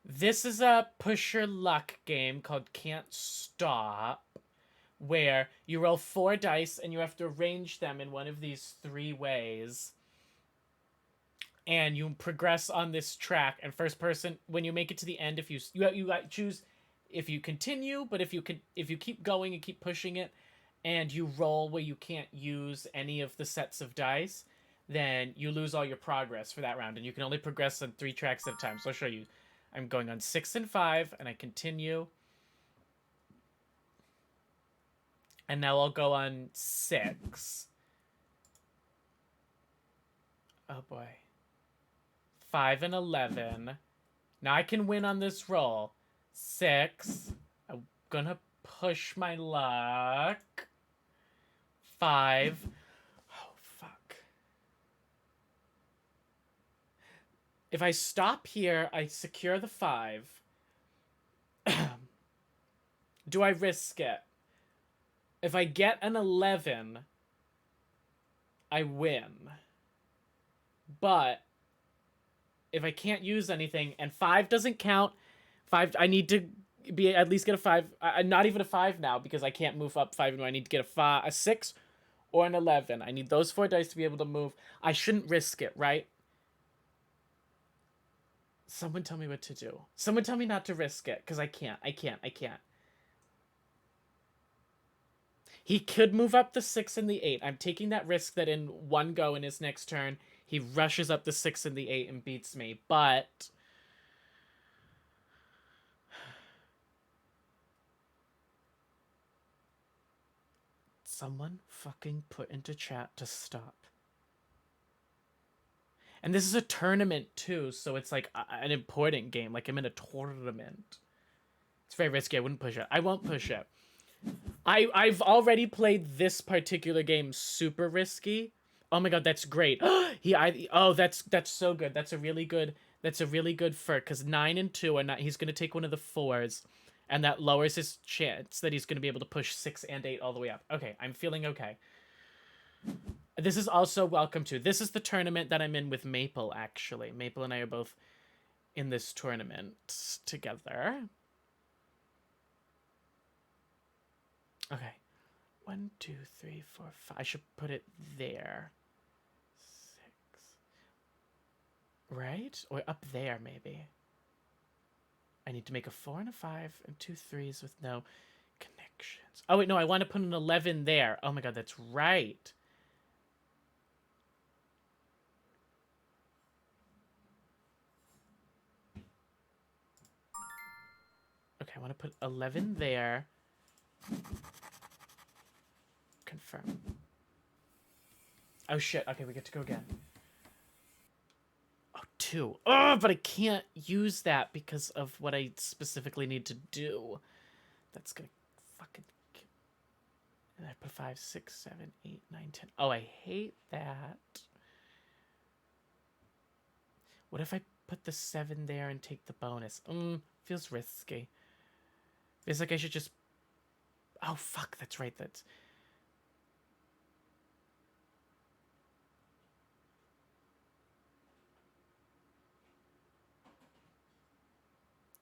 This is a push your luck game called Can't Stop, where you roll 4 dice and you have to arrange them in one of these 3 ways. And you progress on this track, and first person, when you make it to the end, if you choose if you continue, but if you keep going and keep pushing it, and you roll where you can't use any of the sets of dice, then you lose all your progress for that round, and you can only progress on 3 tracks at a time. So I'll show you. I'm going on 6 and 5, and I continue. And now I'll go on 6. Oh boy. 5 and 11. Now I can win on this roll. 6. I'm gonna push my luck. 5. Oh, fuck. If I stop here, I secure the 5. Do I risk it? If I get an 11, I win. But if I can't use anything, and 5 doesn't count, 5, I need to be at least get a 5. Not even a 5 now, because I can't move up 5 anymore. I need to get a 6 or an 11. I need those 4 dice to be able to move. I shouldn't risk it, right? Someone tell me what to do. Someone tell me not to risk it, because I can't. He could move up the 6 and the 8. I'm taking that risk that in one go in his next turn, he rushes up the 6 and the 8 and beats me, but someone fucking put into chat to stop. And this is a tournament too, so it's like an important game. Like I'm in a tournament. It's very risky. I wouldn't push it. I won't push it. I've already played this particular game super risky. Oh my god, that's great. That's so good. That's a really good for, because 9 and 2 are not. He's gonna take one of the 4s, and that lowers his chance that he's gonna be able to push 6 and 8 all the way up. Okay, I'm feeling okay. This is also welcome to. This is the tournament that I'm in with Maple. Actually, Maple and I are both in this tournament together. Okay. 1, 2, 3, 4, 5. I should put it there. 6. Right? Or up there, maybe. I need to make a 4 and a 5 and 2 3s with no connections. Oh, wait, no, I want to put an 11 there. Oh my god, that's right. Okay, I want to put 11 there. Confirm. Oh shit, okay, we get to go again. Oh, 2. Oh, but I can't use that because of what I specifically need to do. That's gonna fucking kill. And I put 5, 6, 7, 8, 9, 10. Oh, I hate that. What if I put the 7 there and take the bonus? Feels risky. Feels like I should just... Oh, fuck, that's right, that's...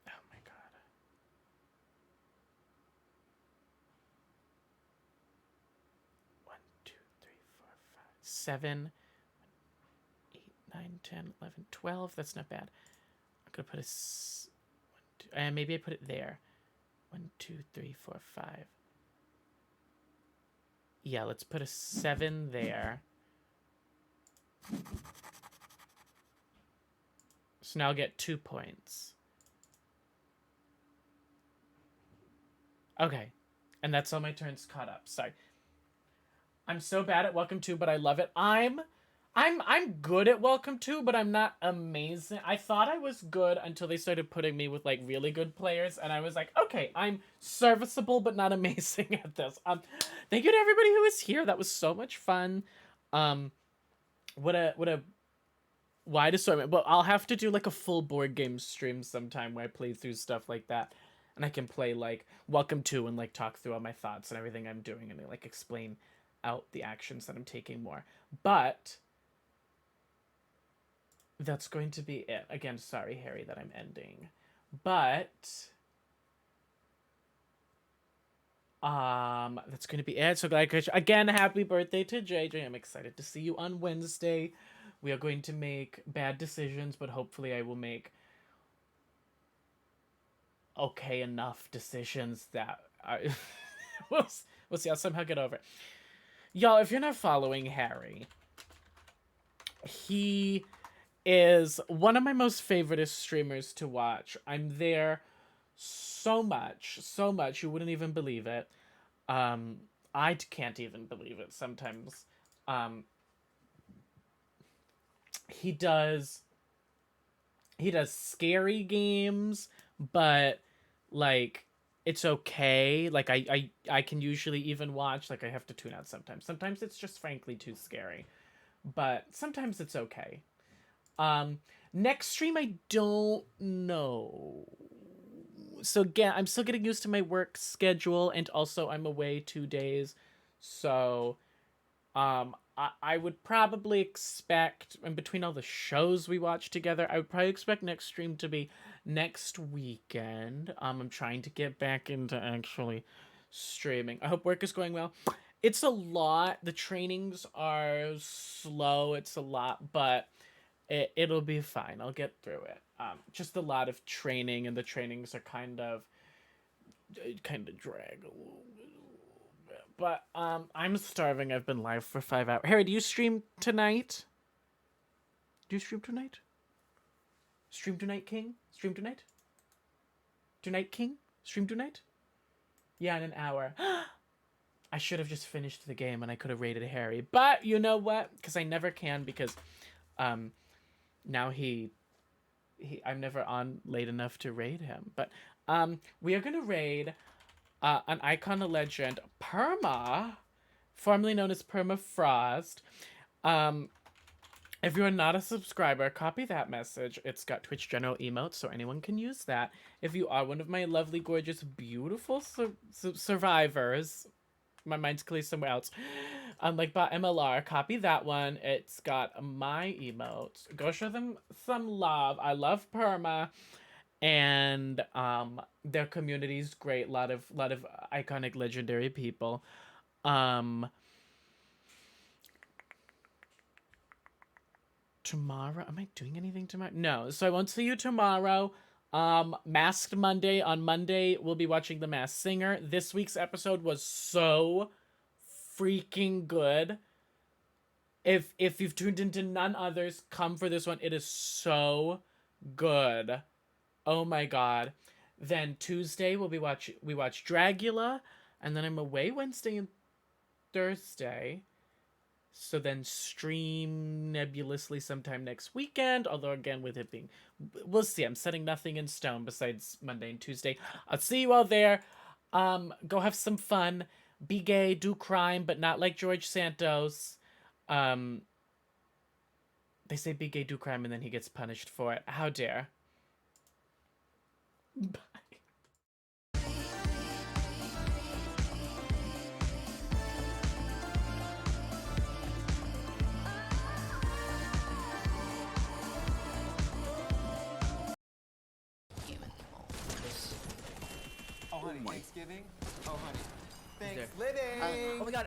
Oh my god. 1, 2, 3, 4, 5, 7, 8, 9, 10, 11, 12. That's not bad. I'm gonna put a... 1, 2, and maybe I put it there. 1, 2, 3, 4, 5. Yeah, let's put a 7 there. So now I'll get 2 points. Okay. And that's all my turns caught up. Sorry. I'm so bad at Welcome To, but I love it. I'm good at Welcome To, but I'm not amazing. I thought I was good until they started putting me with like really good players, and I was like, okay, I'm serviceable but not amazing at this. Thank you to everybody who was here. That was so much fun. What a wide assortment. But I'll have to do like a full board game stream sometime where I play through stuff like that. And I can play like Welcome to and like talk through all my thoughts and everything I'm doing and like explain out the actions that I'm taking more. But that's going to be it. Again, sorry, Harry, that I'm ending. But that's going to be it. So again, happy birthday to JJ. I'm excited to see you on Wednesday. We are going to make bad decisions, but hopefully I will make okay enough decisions that are we'll see. I'll somehow get over it. Y'all, if you're not following Harry, he is one of my most favorite streamers to watch. I'm there so much, you wouldn't even believe it. I can't even believe it sometimes. He does scary games, but like it's okay. Like I can usually even watch. Like I have to tune out sometimes. Sometimes it's just frankly too scary, but sometimes it's okay. Next stream I don't know. So again, I'm still getting used to my work schedule, and also I'm away 2 days. So I would probably expect, in between all the shows we watch together, I would probably expect next stream to be next weekend. I'm trying to get back into actually streaming. I hope work is going well. It's a lot. The trainings are slow. It's a lot, but it'll be fine. I'll get through it. Just a lot of training, and the trainings are kind of drag a little bit. But I'm starving. I've been live for 5 hours. Harry, do you stream tonight? Do you stream tonight? Stream tonight, King? Stream tonight? Tonight, King? Stream tonight? Yeah, in an hour. I should have just finished the game and I could have rated Harry. But you know what? Because I never can, because now I'm never on late enough to raid him. But we are going to raid an icon, a legend, Perma, formerly known as Permafrost. If you're not a subscriber, copy that message. It's got Twitch general emotes, so anyone can use that. If you are one of my lovely, gorgeous, beautiful survivors, my mind's clearly somewhere else, like AddMLR, copy that one. It's got my emotes. Go show them some love. I love Perma, and their community's great. Lot of iconic, legendary people. Tomorrow, am I doing anything tomorrow? No, so I won't see you tomorrow. Masked Monday. On Monday, we'll be watching The Masked Singer. This week's episode was so freaking good. If you've tuned into none others, come for this one. It is so good. Oh my god. Then Tuesday we watch Dragula, and then I'm away Wednesday and Thursday. So then stream nebulously sometime next weekend, although again with it being, we'll see. I'm setting nothing in stone besides Monday and Tuesday. I'll see you all there. Go have some fun. Be gay, do crime, but not like George Santos. They say be gay, do crime, and then he gets punished for it. How dare. Bye. Oh, honey, Thanksgiving? Oh, honey. Thanksgiving! Oh my god.